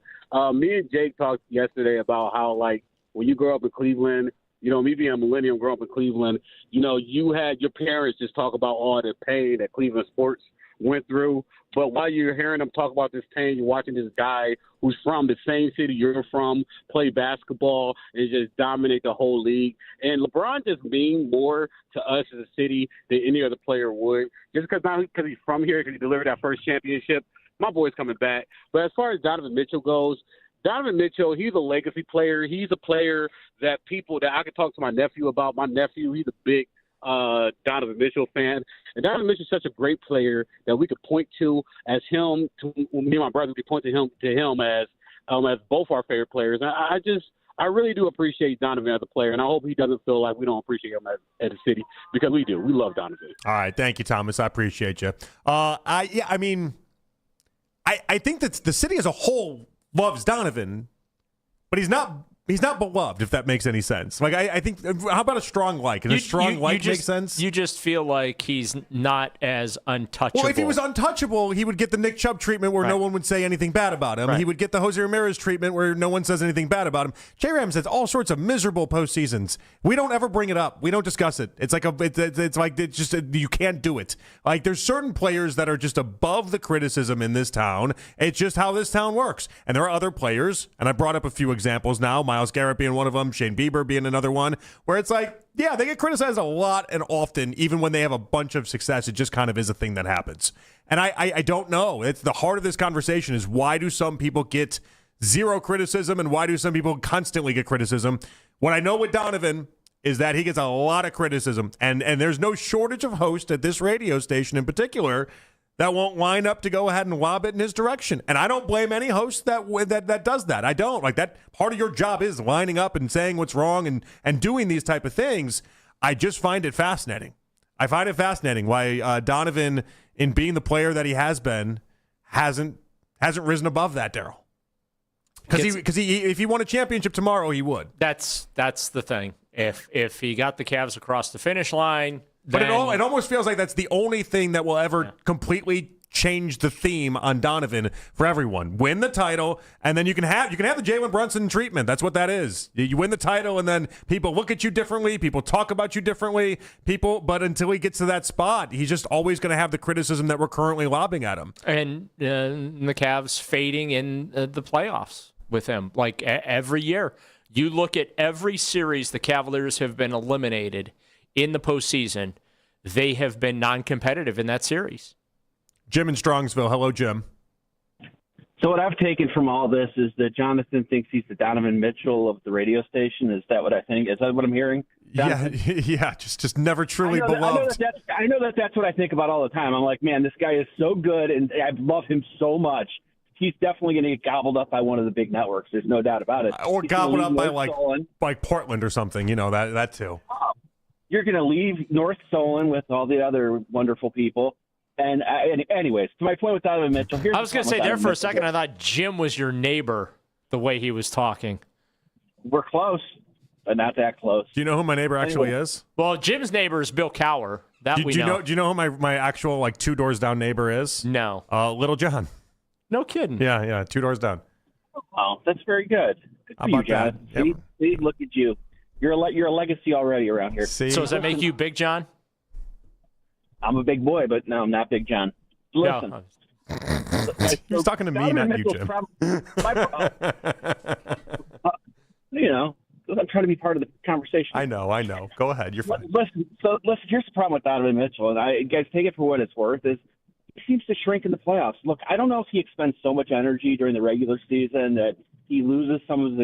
Me and Jake talked yesterday about how, like, when you grow up in Cleveland, you know, me being a millennial growing up in Cleveland, you know, you had your parents just talk about all the pain that Cleveland sports went through. But while you're hearing them talk about this pain, you're watching this guy who's from the same city you're from play basketball and just dominate the whole league. And LeBron just means more to us as a city than any other player would. Just because he's from here, because he delivered that first championship, my boy's coming back. But as far as Donovan Mitchell goes, Donovan Mitchell, he's a legacy player. He's a player that I could talk to my nephew about. My nephew, he's a big Donovan Mitchell fan. And Donovan Mitchell's such a great player that we could point to as him, me and my brother, we could point to him as both our favorite players. And I really do appreciate Donovan as a player, and I hope he doesn't feel like we don't appreciate him as a city, because we do. We love Donovan. All right. Thank you, Thomas. I appreciate you. I think that the city as a whole loves Donovan, but he's not beloved, if that makes any sense. Like, I think, how about a strong like? Does a strong like make sense? You just feel like he's not as untouchable. Well, if he was untouchable, he would get the Nick Chubb treatment where no one would say anything bad about him. Right. He would get the Jose Ramirez treatment where no one says anything bad about him. J-Rams has all sorts of miserable postseasons. We don't ever bring it up. We don't discuss it. It's like you can't do it. Like, there's certain players that are just above the criticism in this town. It's just how this town works. And there are other players, and I brought up a few examples now. Myles Garrett being one of them, Shane Bieber being another one, where it's like, yeah, they get criticized a lot and often, even when they have a bunch of success. It just kind of is a thing that happens. And I don't know. It's the heart of this conversation is, why do some people get zero criticism and why do some people constantly get criticism? What I know with Donovan is that he gets a lot of criticism, and there's no shortage of hosts at this radio station in particular that won't line up to go ahead and lob it in his direction. And I don't blame any host that does that. I don't. Like, that part of your job is lining up and saying what's wrong and doing these type of things. I just find it fascinating. I find it fascinating why Donovan, in being the player that he has been, hasn't risen above that, Daryl. Because if he won a championship tomorrow, he would. That's the thing. If he got the Cavs across the finish line. But it almost feels like that's the only thing that will ever completely change the theme on Donovan for everyone. Win the title, and then you can have the Jalen Brunson treatment. That's what that is. You win the title, and then people look at you differently. People talk about you differently. But until he gets to that spot, he's just always going to have the criticism that we're currently lobbing at him. And the Cavs fading in the playoffs with him, like every year. You look at every series the Cavaliers have been eliminated in the postseason, they have been non-competitive in that series. Jim in Strongsville. Hello, Jim. So what I've taken from all this is that Jonathan thinks he's the Donovan Mitchell of the radio station. Is that what I think? Is that what I'm hearing? Jonathan? Yeah. Just never truly beloved. I know that's what I think about all the time. I'm like, man, this guy is so good, and I love him so much. He's definitely going to get gobbled up by one of the big networks. There's no doubt about it. Or gobbled up by like Portland or something. You know, that too. You're going to leave North Solon with all the other wonderful people. And anyways, to my point with Donovan Mitchell, I was going to say there for a second, I thought Jim was your neighbor, the way he was talking. We're close, but not that close. Do you know who my neighbor actually is? Well, Jim's neighbor is Bill Cowher. Do you know who my actual, like, 2 doors down neighbor is? No. Little John. No kidding. Yeah, 2 doors down. Oh, that's very good. Good for you, John. Yep. See, look at you. You're a legacy already around here. See? So does that make you Big John? I'm a big boy, but no, I'm not Big John. Listen. No. He's talking to me, not you, Jim. I'm trying to be part of the conversation. I know. Go ahead. You're fine. Listen, here's the problem with Donovan Mitchell, and guys, take it for what it's worth, is he seems to shrink in the playoffs. Look, I don't know if he expends so much energy during the regular season that he loses some of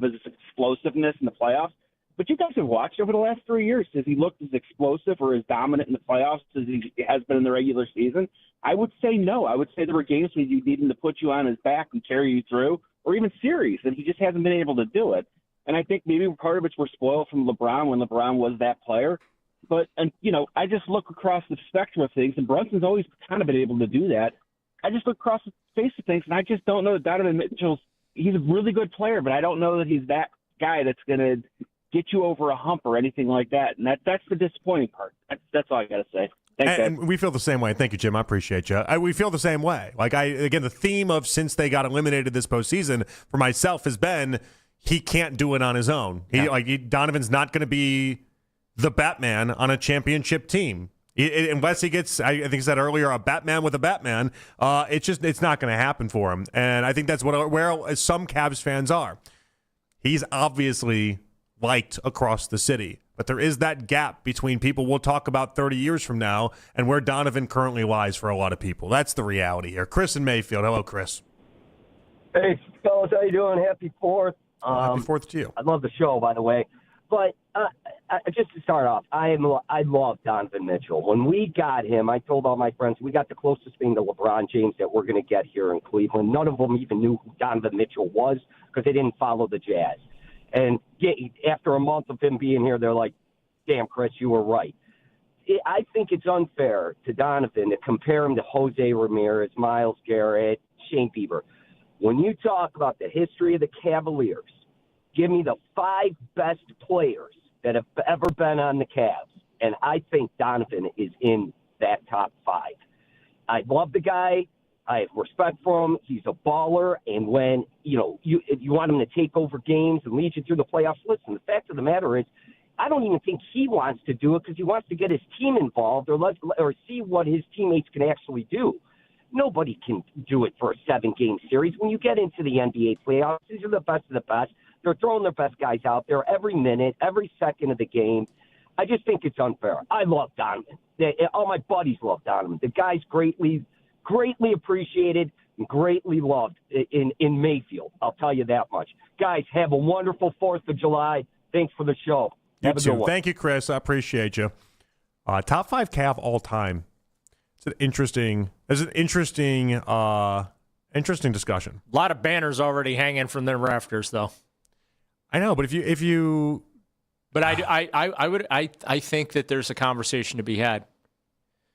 his explosiveness in the playoffs. But you guys have watched over the last 3 years. Has he looked as explosive or as dominant in the playoffs as he has been in the regular season? I would say no. I would say there were games when you need him to put you on his back and carry you through, or even series, and he just hasn't been able to do it. And I think maybe part of it's we're spoiled from LeBron when LeBron was that player. But, I just look across the spectrum of things, and Brunson's always kind of been able to do that. I just look across the face of things, and I just don't know that Donovan Mitchell's – he's a really good player, but I don't know that he's that guy that's going to get you over a hump or anything like that. And that's the disappointing part. That's all I got to say. Thanks, and we feel the same way. Thank you, Jim. I appreciate you. We feel the same way. Again, the theme of since they got eliminated this postseason for myself has been he can't do it on his own. Donovan's not going to be the Batman on a championship team. Unless he gets, I think I said earlier, a Batman with a Batman, it's not going to happen for him. And I think that's where some Cavs fans are. He's obviously liked across the city, but there is that gap between people we'll talk about 30 years from now and where Donovan currently lies for a lot of people. That's the reality here. Chris in Mayfield. Hello, Chris. Hey, fellas, how you doing? Happy 4th. Happy 4th to you. I love the show, by the way. But just to start off, I love Donovan Mitchell. When we got him, I told all my friends we got the closest thing to LeBron James that we're going to get here in Cleveland. None of them even knew who Donovan Mitchell was because they didn't follow the Jazz. And after a month of him being here, they're like, damn, Chris, you were right. I think it's unfair to Donovan to compare him to Jose Ramirez, Myles Garrett, Shane Bieber. When you talk about the history of the Cavaliers, give me the 5 best players that have ever been on the Cavs, and I think Donovan is in that top 5. I love the guy. I have respect for him. He's a baller, and when you want him to take over games and lead you through the playoffs, listen, the fact of the matter is I don't even think he wants to do it because he wants to get his team involved or see what his teammates can actually do. Nobody can do it for a 7-game series. When you get into the NBA playoffs, these are the best of the best. They're throwing their best guys out there every minute, every second of the game. I just think it's unfair. I love Donovan. All my buddies love Donovan. The guy's greatly appreciated and greatly loved in Mayfield. I'll tell you that much. Guys, have a wonderful 4th of July. Thanks for the show. Have a good one. Thank you, Chris. I appreciate you. Top 5 Cav all time. It's an interesting discussion. A lot of banners already hanging from their rafters, though. I know, but if you, but I think that there's a conversation to be had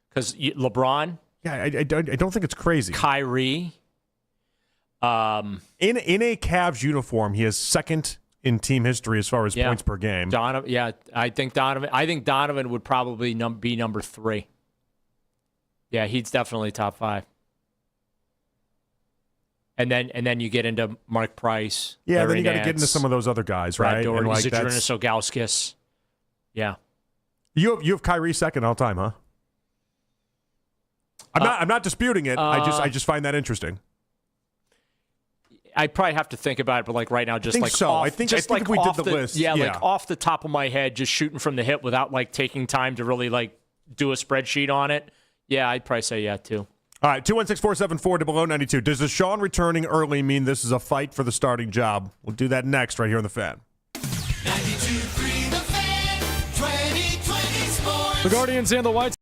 because LeBron. Yeah, I don't think it's crazy. Kyrie. In a Cavs uniform, he is second in team history as far as points per game. I think Donovan would probably be number 3. Yeah, he's definitely top 5. And then you get into Mark Price. Yeah, Larry then you got to Nance, get into some of those other guys, right? Brad Daugherty, And Zydrunas Ilgauskas. Yeah. You have Kyrie second all time, huh? I'm not disputing it. I just find that interesting. I probably have to think about it, but right now, just I think like so. off, I think just if we did the list, like off the top of my head, just shooting from the hip without taking time to really do a spreadsheet on it. Yeah, I'd probably say yeah too. All right, 216-474-0092. Does Deshaun returning early mean this is a fight for the starting job? We'll do that next right here on The Fan. 92.3 The Fan, 2020 Sports. The Guardians and the Whites.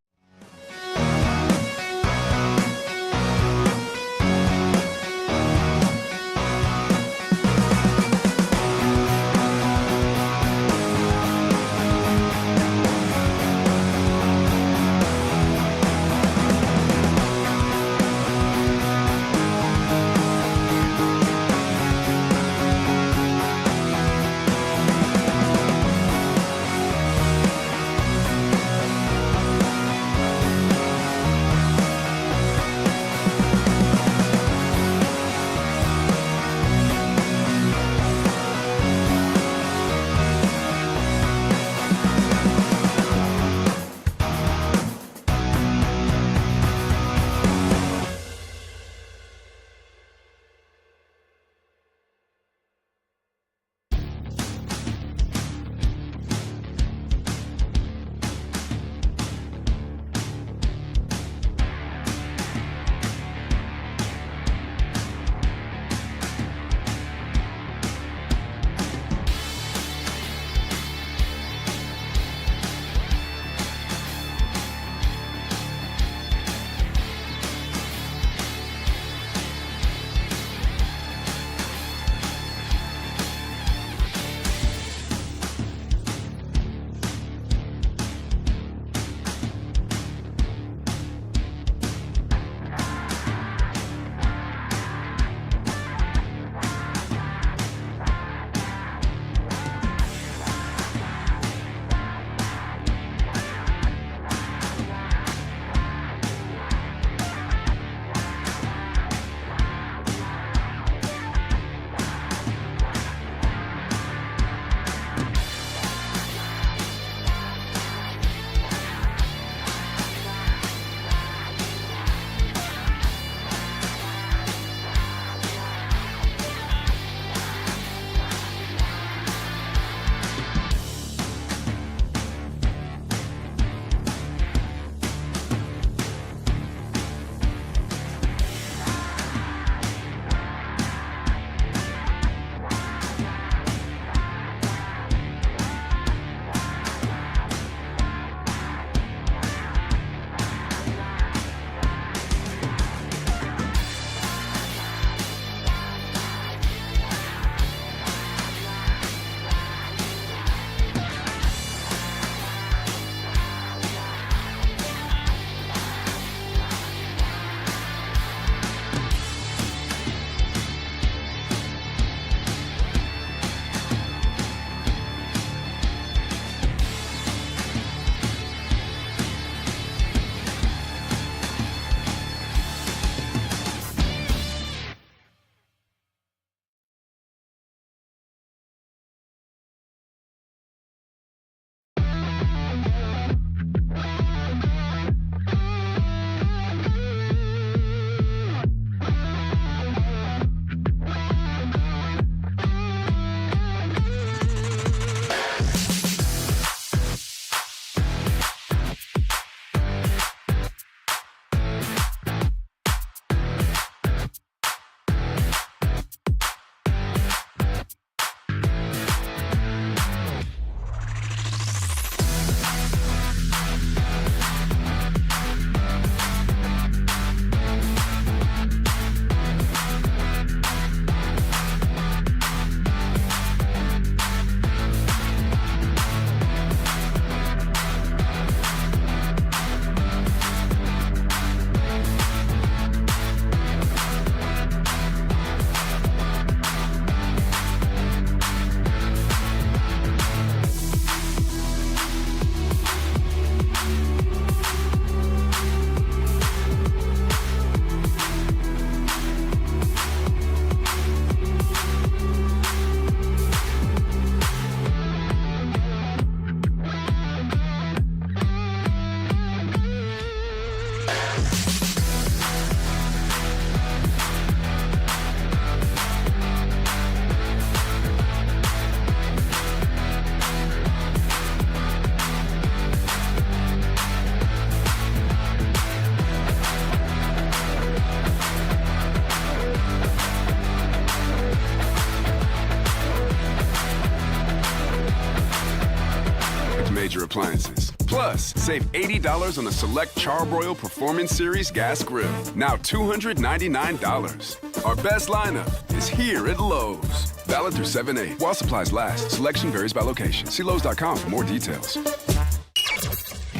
major appliances. Plus, save $80 on a select Charbroil Performance Series gas grill. Now $299. Our best lineup is here at Lowe's. Valid through 7/8. While supplies last. Selection varies by location. See Lowe's.com for more details.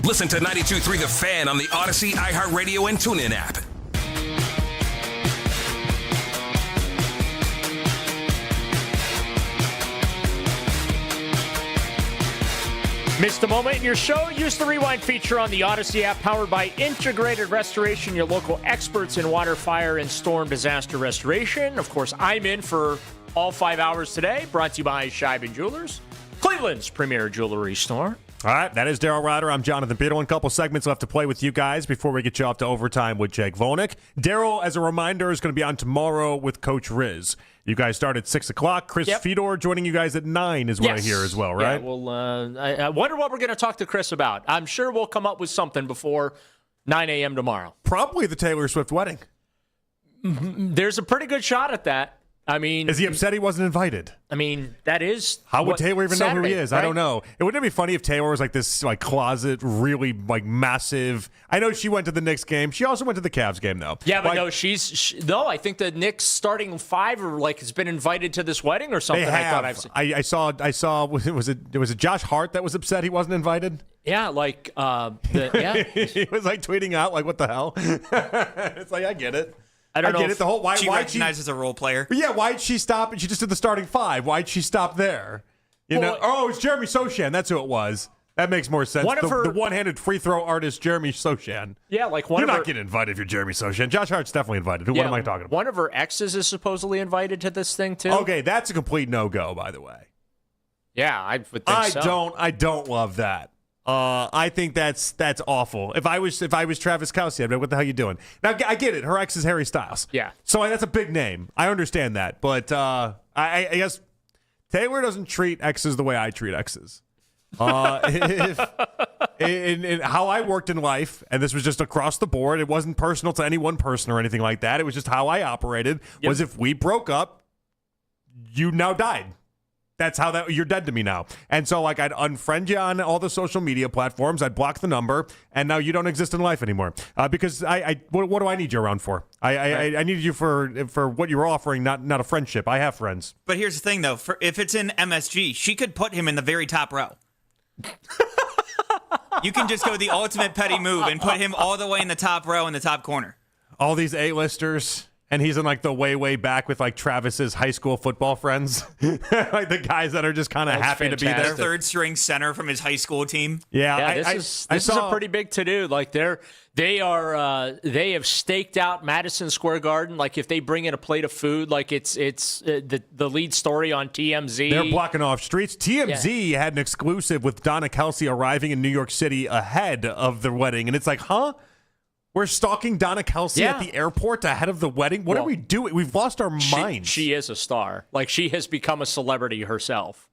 Listen to 92.3 The Fan on the Odyssey, iHeartRadio, and TuneIn app. Missed a moment in your show? Use the Rewind feature on the Odyssey app, powered by Integrated Restoration, your local experts in water, fire, and storm disaster restoration. Of course, I'm in for all 5 hours today, brought to you by Scheib Jewelers, Cleveland's premier jewelry store. All right, that is Daryl Ryder. I'm Jonathan Peterlin. A couple segments left to play with you guys before we get you off to overtime with Jake Volnick. Daryl, as a reminder, is going to be on tomorrow with Coach Riz. You guys start at 6 o'clock. Chris Fedor joining you guys at 9 is what I hear as well, right? Yeah, well, I wonder what we're going to talk to Chris about. I'm sure we'll come up with something before 9 a.m. tomorrow. Probably the Taylor Swift wedding. There's a pretty good shot at that. I mean, is he upset he wasn't invited? I mean, that is how would Taylor even know who he is? Right? I don't know. Wouldn't it be funny if Taylor was like this, like closet, really like massive? I know she went to the Knicks game. She also went to the Cavs game, though. Yeah, but no, I think the Knicks starting five or has been invited to this wedding or something. They have. I thought I've seen. I saw. Was it Josh Hart that was upset he wasn't invited? Yeah, he was like tweeting out like, "What the hell?" It's like I get it. I don't know get it. The whole why she recognizes a role player. Yeah, why'd she stop? And she just did the starting five. Why'd she stop there? You know? Oh, it's Jeremy Sochan. That's who it was. That makes more sense. The one-handed free throw artist, Jeremy Sochan. Yeah, you're not getting invited if you're Jeremy Sochan. Josh Hart's definitely invited. What am I talking about? One of her exes is supposedly invited to this thing too. Okay, that's a complete no-go, by the way. Yeah, I would think so. I don't love that. I think that's awful. If I was Travis Kelce, I'd be like, what the hell are you doing? Now, I get it. Her ex is Harry Styles. Yeah. So that's a big name. I understand that. But I guess Taylor doesn't treat exes the way I treat exes. In how I worked in life, and this was just across the board, it wasn't personal to any one person or anything like that. It was just how I operated, was if we broke up, you now died. That's how you're dead to me now. And so, I'd unfriend you on all the social media platforms. I'd block the number, and now you don't exist in life anymore. Because what do I need you around for? I needed you for what you were offering, not a friendship. I have friends. But here's the thing, though. If it's in MSG, she could put him in the very top row. You can just go the ultimate petty move and put him all the way in the top row in the top corner. All these A-listers. And he's in the way back with Travis's high school football friends, the guys that are just kind of happy to be there. The third string center from his high school team. Yeah, this is a pretty big to do. They have staked out Madison Square Garden. If they bring in a plate of food, it's the lead story on TMZ. They're blocking off streets. TMZ had an exclusive with Donna Kelce arriving in New York City ahead of the wedding, and it's huh? We're stalking Donna Kelce at the airport ahead of the wedding? What are we doing? We've lost our minds. She is a star. She has become a celebrity herself.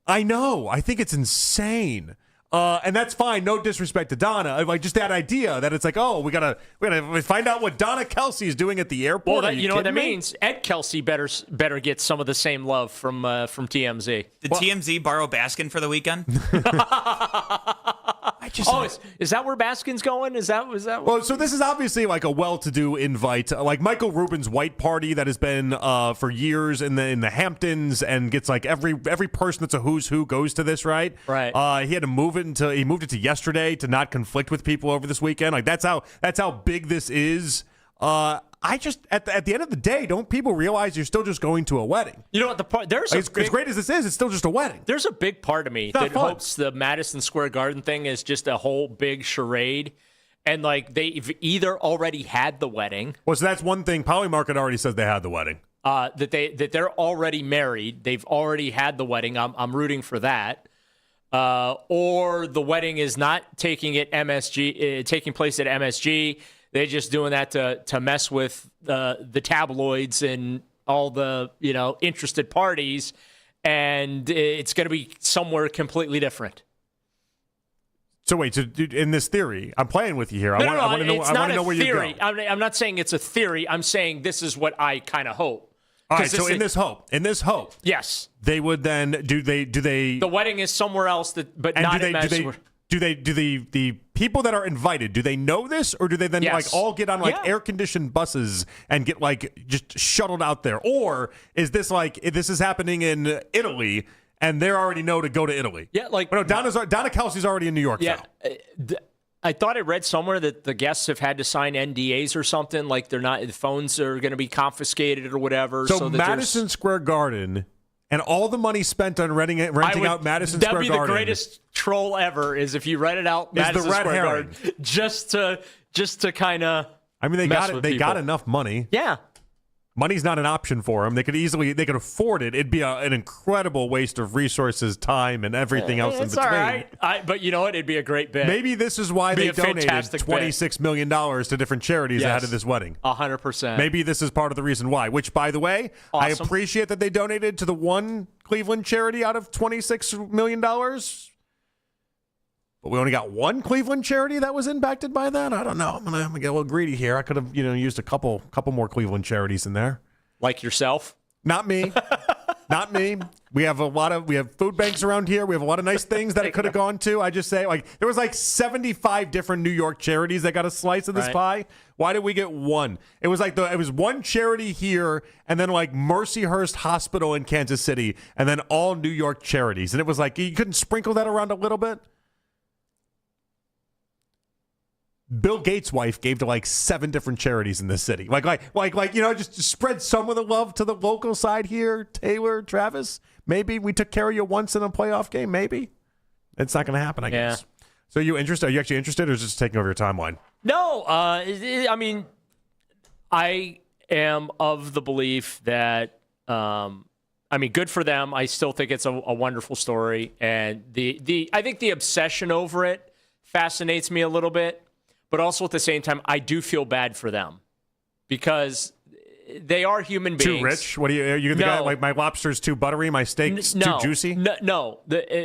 I know. I think it's insane. And that's fine. No disrespect to Donna. Just that idea that it's we gotta find out what Donna Kelce is doing at the airport. Well, you know what that means? Ed Kelce better get some of the same love from TMZ. Did TMZ borrow Baskin for the weekend? Is that where Baskin's going? Was that? Well, so this is obviously a well-to-do invite, Michael Rubin's white party that has been for years in the Hamptons and gets every person that's a who's who goes to this, right? Right. He had to move it he moved it to yesterday to not conflict with people over this weekend. That's how big this is. I just at the end of the day, don't people realize you're still just going to a wedding? You know what the point? As great as this is, it's still just a wedding. There's a big part of me that hopes the Madison Square Garden thing is just a whole big charade, and they've either already had the wedding. Well, so that's one thing. Polymarket already says they had the wedding. That they're already married. They've already had the wedding. I'm rooting for that. Or the wedding is not taking place at MSG. They're just doing that to mess with the tabloids and all the interested parties, and it's going to be somewhere completely different. So wait, in this theory, I'm playing with you here. I want to know where you're going. I'm not saying it's a theory. I'm saying this is what I kind of hope. All right, so in this hope, yes, they would then do they the wedding is somewhere else but not in Madison Square. Do the people that are invited, do they know this, or do they then like all get on air conditioned buses and get like just shuttled out there, or is this like this is happening in Italy and they already know to go to Italy? Yeah, like Donna Kelsey's already in New York. Yeah, I thought I read somewhere that the guests have had to sign NDAs or something, like the phones are going to be confiscated or whatever. So Madison Square Garden. And all the money spent on renting out Madison Square Garden. That'd be the greatest troll ever. Is if you rented out Madison Square Garden just to kind of. I mean, they got enough money. Yeah, money's not an option for them. They could afford it. It'd be an incredible waste of resources, time, and everything else in between. All right. But you know what? It'd be a great bid. Maybe this is why they donated $26 million to different charities ahead of this wedding. 100%. Maybe this is part of the reason why. Which, by the way, I appreciate that they donated to the one Cleveland charity out of $26 million. But we only got one Cleveland charity that was impacted by that. I don't know. I'm gonna get a little greedy here. I could have, used a couple more Cleveland charities in there. Like yourself? Not me. Not me. We have food banks around here. We have a lot of nice things that it could have gone to. I just say, there was 75 different New York charities that got a slice of this pie. Why did we get one? It was it was one charity here, and then Mercyhurst Hospital in Kansas City, and then all New York charities. And it was you couldn't sprinkle that around a little bit. Bill Gates' wife gave to 7 different charities in this city. Just spread some of the love to the local side here. Taylor, Travis, maybe we took care of you once in a playoff game. Maybe it's not going to happen. I guess. So you interested? Are you actually interested, or is it just taking over your timeline? No, I mean, I am of the belief that, good for them. I still think it's a wonderful story, and I think the obsession over it fascinates me a little bit. But also at the same time, I do feel bad for them because they are human beings. Too rich? What are you the guy my lobster's too buttery, my steak's too juicy? No.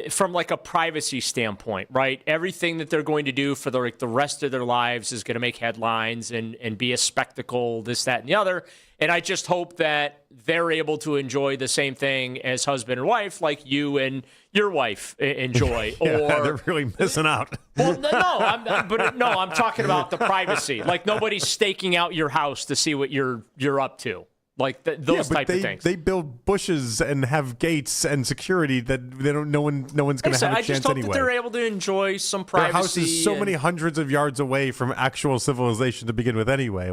From a privacy standpoint, right? Everything that they're going to do for the rest of their lives is going to make headlines and be a spectacle, this, that, and the other. And I just hope that they're able to enjoy the same thing as husband and wife, like you and your wife enjoy. They're really missing out. Well, I'm talking about the privacy. Nobody's staking out your house to see what you're up to. Those type of things. They build bushes and have gates and security that they don't. No one's going to have a chance anyway. I just hope that they're able to enjoy some privacy. Their house is so many hundreds of yards away from actual civilization to begin with anyway.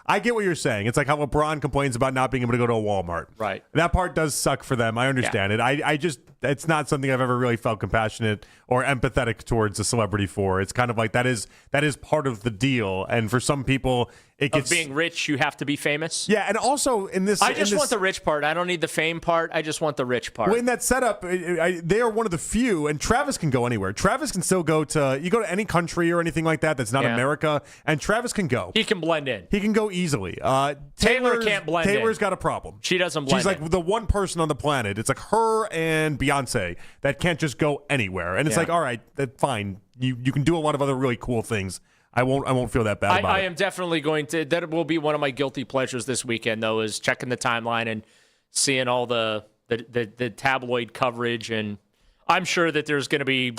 I get what you're saying. It's like how LeBron complains about not being able to go to a Walmart. Right. That part does suck for them. I understand it. I just, it's not something I've ever really felt compassionate or empathetic towards a celebrity for. It's kind of that is part of the deal. And for some people, it gets being rich, you have to be famous. Yeah, and also in this, I just want the rich part. I don't need the fame part. I just want the rich part. Well, in that setup, they are one of the few, and Travis can go anywhere. Travis can still go to any country or anything like that that's not America, and Travis can go. He can blend in. He can go easily. Taylor can't blend in. Taylor's got a problem. She doesn't blend in. She's the one person on the planet. It's her and Beyonce that can't just go anywhere. And it's all right, fine. You can do a lot of other really cool things. I won't feel that bad about it. I am definitely going to. That will be one of my guilty pleasures this weekend, though, is checking the timeline and seeing all the tabloid coverage. And I'm sure that there's going to be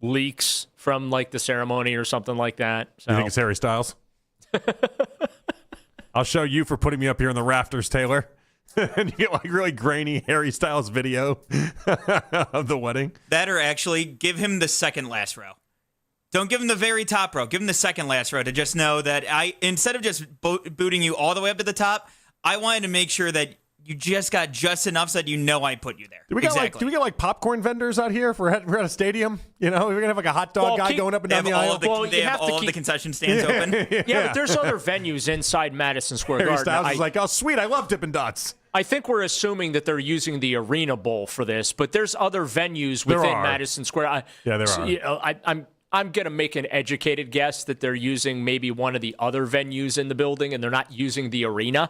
leaks from the ceremony or something like that. So. You think it's Harry Styles? I'll show you for putting me up here in the rafters, Taylor. And you get really grainy Harry Styles video of the wedding. That or actually give him the second last row. Don't give him the very top row. Give him the second last row to just know that instead of just booting you all the way up to the top, I wanted to make sure that you just got just enough so that I put you there. Do we get popcorn vendors out here if we're at a stadium? We're gonna have a hot dog guy going up and down the aisle. They have all of the concession stands open. Yeah, but there's other venues inside Madison Square Garden. Harry Styles is oh sweet, I love Dippin' Dots. I think we're assuming that they're using the Arena Bowl for this, but there's other venues within Madison Square. There are. I'm going to make an educated guess that they're using maybe one of the other venues in the building and they're not using the arena.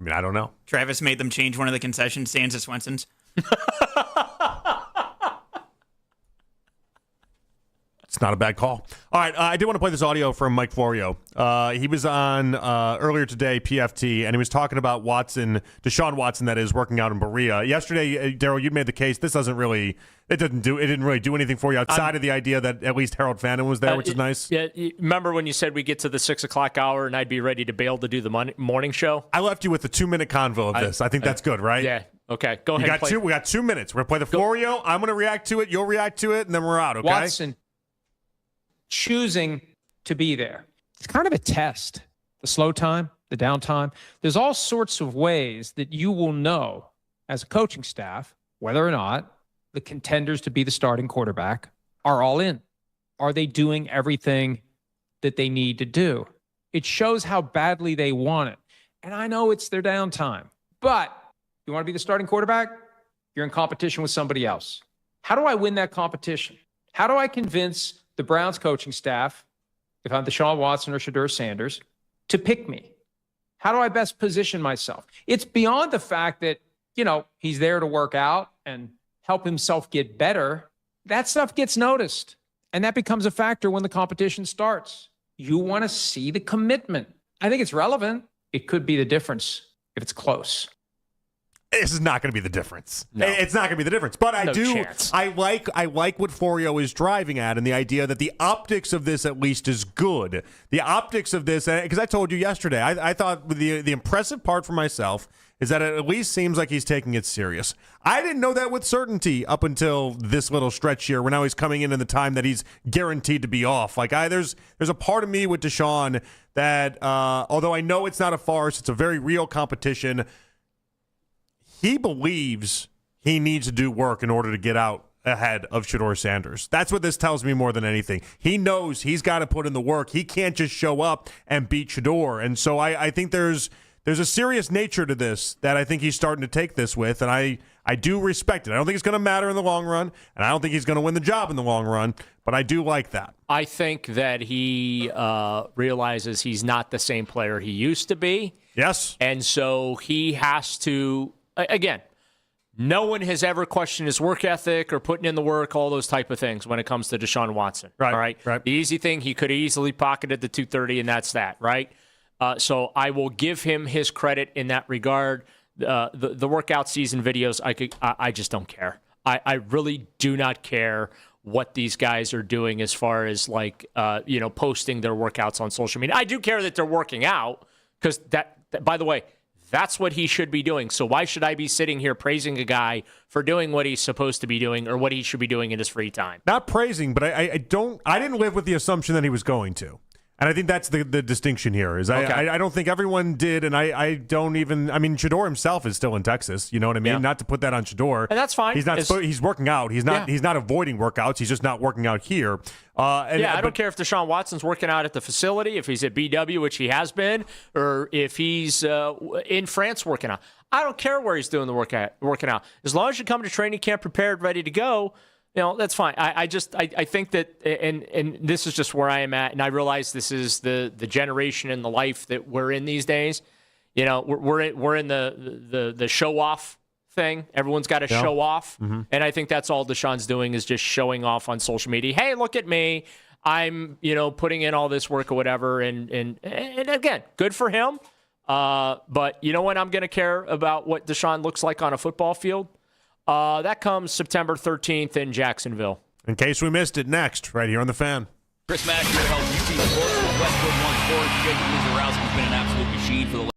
I don't know. Travis made them change one of the concession stands at Swenson's. It's not a bad call. All right, I did want to play this audio from Mike Florio. He was on earlier today, PFT, and he was talking about Deshaun Watson, that is, working out in Berea. Yesterday, Daryl, you made the case. This doesn't really, it didn't really do anything for you outside of the idea that at least Harold Fannin was there, which is nice. Yeah, remember when you said we get to the 6 o'clock hour and I'd be ready to bail to do the morning show? I left you with a 2-minute convo of this. I think that's good, right? Yeah. Okay, go ahead. We got 2 minutes. We're going to play the Florio. I'm going to react to it. You'll react to it, and then we're out, okay? Watson choosing to be there. It's kind of a test. The slow time, the downtime. There's all sorts of ways that you will know as a coaching staff whether or not the contenders to be the starting quarterback are all in. Are they doing everything that they need to do? It shows how badly they want it. And I know it's their downtime, but you want to be the starting quarterback? You're in competition with somebody else. How do I win that competition? How do I convince the Browns coaching staff, if I'm Deshaun Watson or Shedeur Sanders, to pick me? How do I best position myself? It's beyond the fact that, he's there to work out and help himself get better. That stuff gets noticed, and that becomes a factor when the competition starts. You want to see the commitment. I think it's relevant. It could be the difference if it's close. This is not going to be the difference. No. It's not going to be the difference. But I chance. I like what Florio is driving at, and the idea that the optics of this at least is good. The optics of this, because I told you yesterday, I thought the impressive part for myself is that it at least seems like he's taking it serious. I didn't know that with certainty up until this little stretch here, where now he's coming in the time that he's guaranteed to be off. There's a part of me with Deshaun that, although I know it's not a farce, it's a very real competition. He believes he needs to do work in order to get out ahead of Shedeur Sanders. That's what this tells me more than anything. He knows he's got to put in the work. He can't just show up and beat Shedeur. And so I think there's a serious nature to this that I think he's starting to take this with, and I do respect it. I don't think it's going to matter in the long run, and I don't think he's going to win the job in the long run, but I do like that. I think that he realizes he's not the same player he used to be. Yes. And so he has to... Again, no one has ever questioned his work ethic or putting in the work, all those type of things when it comes to Deshaun Watson. Right. All right. The easy thing, he could have easily pocketed the 230, and that's that. Right. So I will give him his credit in that regard. The workout season videos, I just don't care. I really do not care what these guys are doing as far as posting their workouts on social media. I do care that they're working out because that, by the way, that's what he should be doing. So why should I be sitting here praising a guy for doing what he's supposed to be doing or what he should be doing in his free time? Not praising, but I didn't live with the assumption that he was going to. And I think that's the distinction here. I don't think everyone did, and I don't even. I mean, Shedeur himself is still in Texas. You know what I mean? Yeah. Not to put that on Shedeur, and that's fine. He's not. He's working out. He's not. Yeah. He's not avoiding workouts. He's just not working out here. I don't care if Deshaun Watson's working out at the facility, if he's at BW, which he has been, or if he's in France working out. I don't care where he's doing the working out. As long as you come to training camp prepared, ready to go. That's fine. I think that, and this is just where I am at, and I realize this is the generation and the life that we're in these days. We're in the show off thing. Everyone's got to show off, and I think that's all Deshaun's doing is just showing off on social media. Hey, look at me! I'm putting in all this work or whatever, and again, good for him. But you know when I'm going to care about what Deshaun looks like on a football field? That comes September 13th in Jacksonville. In case we missed it, next, right here on The Fan. Chris Mack here helps UT Sports with Westwood One Sports. Jacob Lizarowski has been an absolute machine for the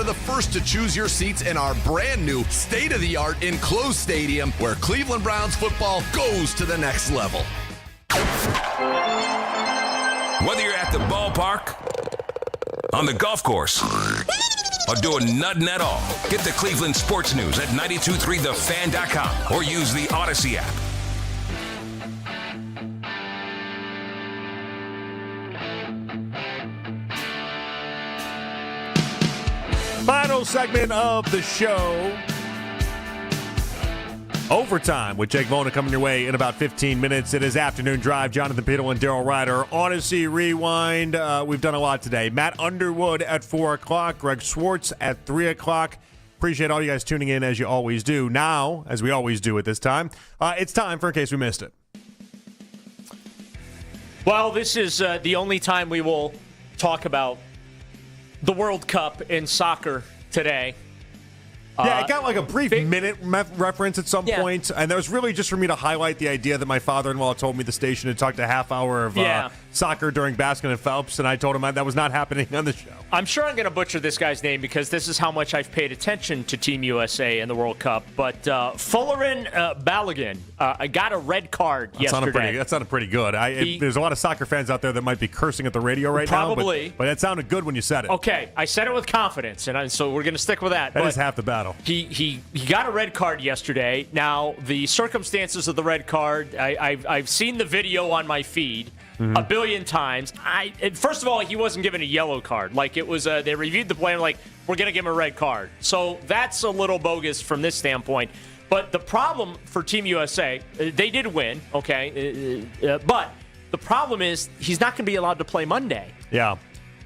the first to choose your seats in our brand new state-of-the-art enclosed stadium where Cleveland Browns football goes to the next level. Whether you're at the ballpark, on the golf course, or doing nothing at all, get the Cleveland sports news at 923thefan.com or use the Odyssey app. Final segment of the show. Overtime with Jake Volna coming your way in about 15 minutes. It is Afternoon Drive. Jonathan Peterl and Daryl Ryder. Odyssey Rewind. We've done a lot today. Matt Underwood at 4 o'clock. Greg Swartz at 3 o'clock. Appreciate all you guys tuning in as you always do. Now, as we always do at this time, it's time for In Case We Missed It. Well, this is the only time we will talk about the World Cup in soccer today. Yeah, it got like a brief minute reference at some point, and that was really just for me to highlight the idea that my father-in-law told me the station had talked a half hour of soccer during Baskin and Phelps, and I told him that was not happening on the show. I'm sure I'm going to butcher this guy's name because this is how much I've paid attention to Team USA in the World Cup, but Folarin Balogun got a red card yesterday. That sounded pretty good. There's a lot of soccer fans out there that might be cursing at the radio right now, but that sounded good when you said it. Okay, I said it with confidence, and so we're going to stick with that. That is half the battle. He got a red card yesterday. Now, the circumstances of the red card, I've seen the video on my feed a billion times. First of all, he wasn't given a yellow card. Like, it was, they reviewed the play and like, we're going to give him a red card. So that's a little bogus from this standpoint. But the problem for Team USA, they did win, okay? But the problem is he's not going to be allowed to play Monday. Yeah.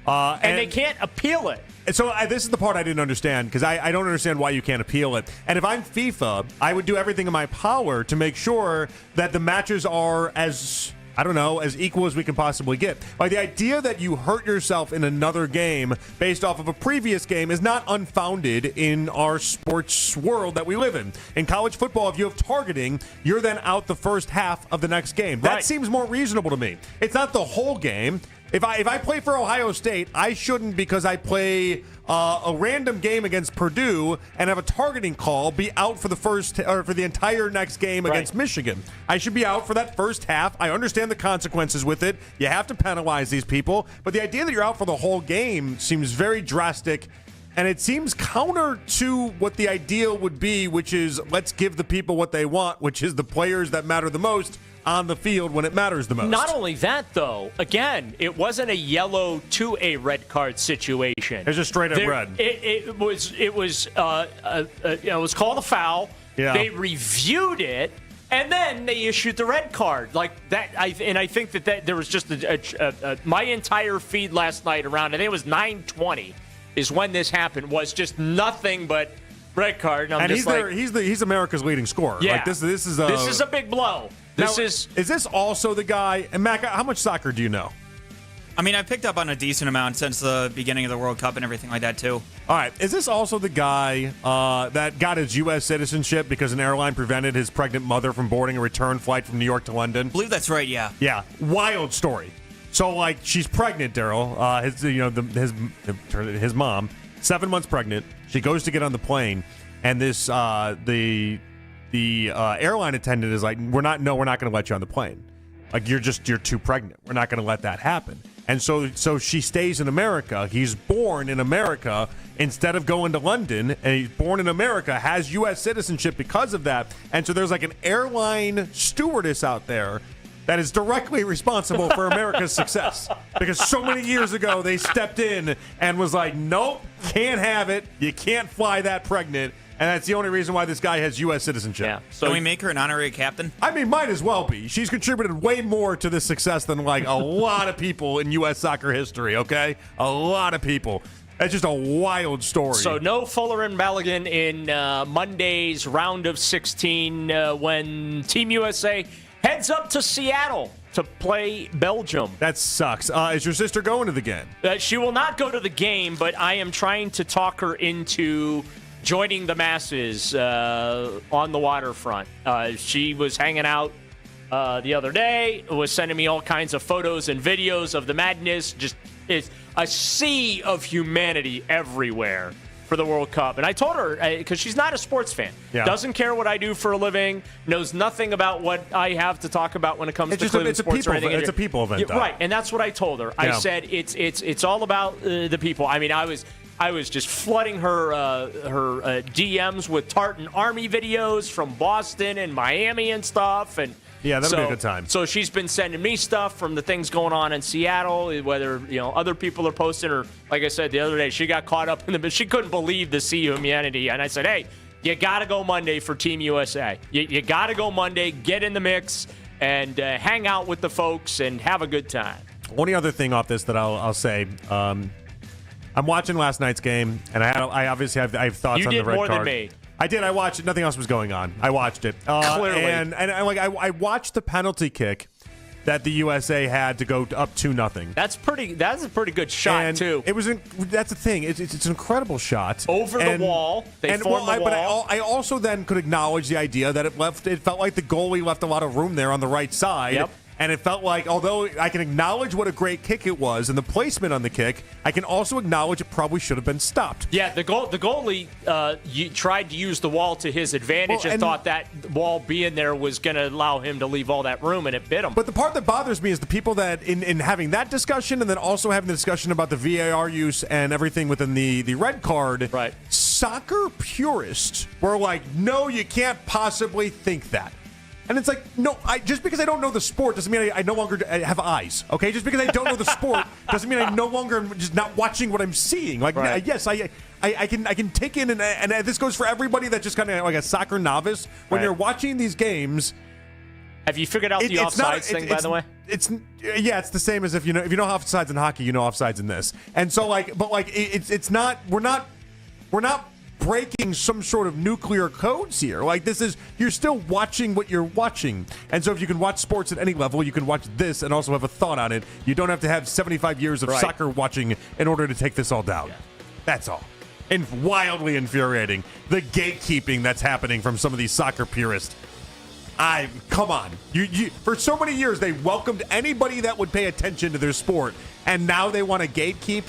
And they can't appeal it. So this is the part I didn't understand, because I don't understand why you can't appeal it. And if I'm FIFA, I would do everything in my power to make sure that the matches are as equal as we can possibly get. Like, the idea that you hurt yourself in another game based off of a previous game is not unfounded in our sports world that we live in. In college football, if you have targeting, you're then out the first half of the next game. That seems more reasonable to me. It's not the whole game. If I play for Ohio State, I shouldn't, because I play a random game against Purdue and have a targeting call, be out for the entire next game against Michigan. I should be out for that first half. I understand the consequences with it. You have to penalize these people, but the idea that you're out for the whole game seems very drastic. And it seems counter to what the ideal would be, which is let's give the people what they want, which is the players that matter the most on the field when it matters the most. Not only that, though, again, it wasn't a yellow to a red card situation. It's just straight up red. It was called a foul. Yeah. They reviewed it, and then they issued the red card like that. I think that there was just my entire feed last night around. I think it was 9:20 is when this happened. Was just nothing but red card. And he's America's leading scorer. Yeah. Like this is a big blow. Is this also the guy? And Mac, how much soccer do you know? I mean, I picked up on a decent amount since the beginning of the World Cup and everything like that, too. All right. Is this also the guy that got his U.S. citizenship because an airline prevented his pregnant mother from boarding a return flight from New York to London? I believe that's right, yeah. Yeah. Wild story. So, like, she's pregnant, Daryl. His mom, 7 months pregnant. She goes to get on the plane, and this the airline attendant is like, we're not going to let you on the plane. Like, you're too pregnant. We're not going to let that happen. And so she stays in America. He's born in America instead of going to London, and he's born in America, has U.S. citizenship because of that. And so there's like an airline stewardess out there that is directly responsible for America's success. Because so many years ago, they stepped in and was like, nope, can't have it. You can't fly that pregnant. And that's the only reason why this guy has U.S. citizenship. Yeah. So can we make her an honorary captain? I mean, might as well be. She's contributed way more to this success than, like, a lot of people in U.S. soccer history, okay? A lot of people. That's just a wild story. So no Folarin Balogun in Monday's round of 16 when Team USA heads up to Seattle to play Belgium. That sucks. Is your sister going to the game? She will not go to the game, but I am trying to talk her into joining the masses on the waterfront. She was hanging out the other day, was sending me all kinds of photos and videos of the madness. Just it's a sea of humanity everywhere. for the World Cup. And I told her, because she's not a sports fan, doesn't care what I do for a living, knows nothing about what I have to talk about when it comes to Cleveland sports or anything. It's a people event, though. Right, and that's what I told her. I said it's all about the people. I mean, I was just flooding her DMs with Tartan Army videos from Boston and Miami and stuff, and yeah, that'll be a good time. So she's been sending me stuff from the things going on in Seattle, whether other people are posting, or like I said the other day, she got caught up in she couldn't believe the sea humanity, and I said, hey, you got to go Monday for Team USA. You got to go Monday, get in the mix, and hang out with the folks and have a good time. Only other thing off this that I'll say. I'm watching last night's game, and I obviously have thoughts on the red card. You did more than me. I did. I watched it. Nothing else was going on. I watched it. Clearly. And I watched the penalty kick that the USA had to go up 2-0. That's a pretty good shot, too. It was. That's the thing. It's an incredible shot. Over the wall. They formed the wall. But I also then could acknowledge the idea that it felt like the goalie left a lot of room there on the right side. Yep. And it felt like, although I can acknowledge what a great kick it was and the placement on the kick, I can also acknowledge it probably should have been stopped. Yeah, the goalie tried to use the wall to his advantage and thought that wall being there was going to allow him to leave all that room, and it bit him. But the part that bothers me is the people that, in having that discussion and then also having the discussion about the VAR use and everything within the red card, right? Soccer purists were like, no, you can't possibly think that. And it's like, no, just because I don't know the sport doesn't mean I no longer have eyes, okay? Just because I don't know the sport doesn't mean I no longer am just not watching what I'm seeing. Like, right. Yes, I can take in, and this goes for everybody that's just kind of like a soccer novice. When you're watching these games... Have you figured out the offsides thing, by the way? It's the same as if you know offsides in hockey, you know offsides in this. And so, it's not, we're not breaking some sort of nuclear codes here. Like, you're still watching what you're watching. And so if you can watch sports at any level, you can watch this and also have a thought on it. You don't have to have 75 years of soccer watching in order to take this all down. Yeah. That's all. And wildly infuriating. The gatekeeping that's happening from some of these soccer purists. Come on. You for so many years, they welcomed anybody that would pay attention to their sport, and now they want to gatekeep?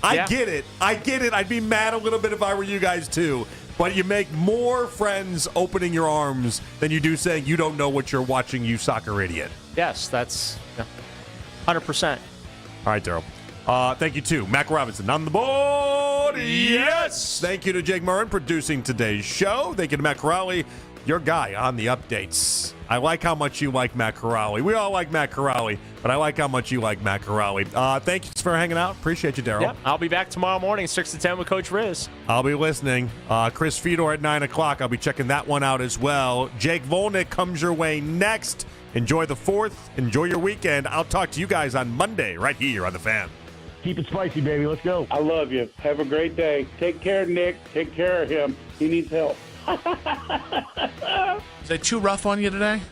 I get it. I'd be mad a little bit if I were you guys too. But you make more friends opening your arms than you do saying you don't know what you're watching, you soccer idiot. Yes, that's 100%. All right, Daryl. Thank you, too. Mac Robinson on the board. Yes. Thank you to Jake Murrin producing today's show. Thank you to Matt Corrali, your guy on the updates. I like how much you like Matt Corrali. We all like Matt Corrali, but I like how much you like Matt Corrali. Thank you for hanging out. Appreciate you, Daryl. Yep. I'll be back tomorrow morning, 6 to 10 with Coach Riz. I'll be listening. Chris Fedor at 9 o'clock. I'll be checking that one out as well. Jake Volnick comes your way next. Enjoy the 4th. Enjoy your weekend. I'll talk to you guys on Monday right here on The Fan. Keep it spicy, baby. Let's go. I love you. Have a great day. Take care, Nick. Take care of him. He needs help. Is that too rough on you today?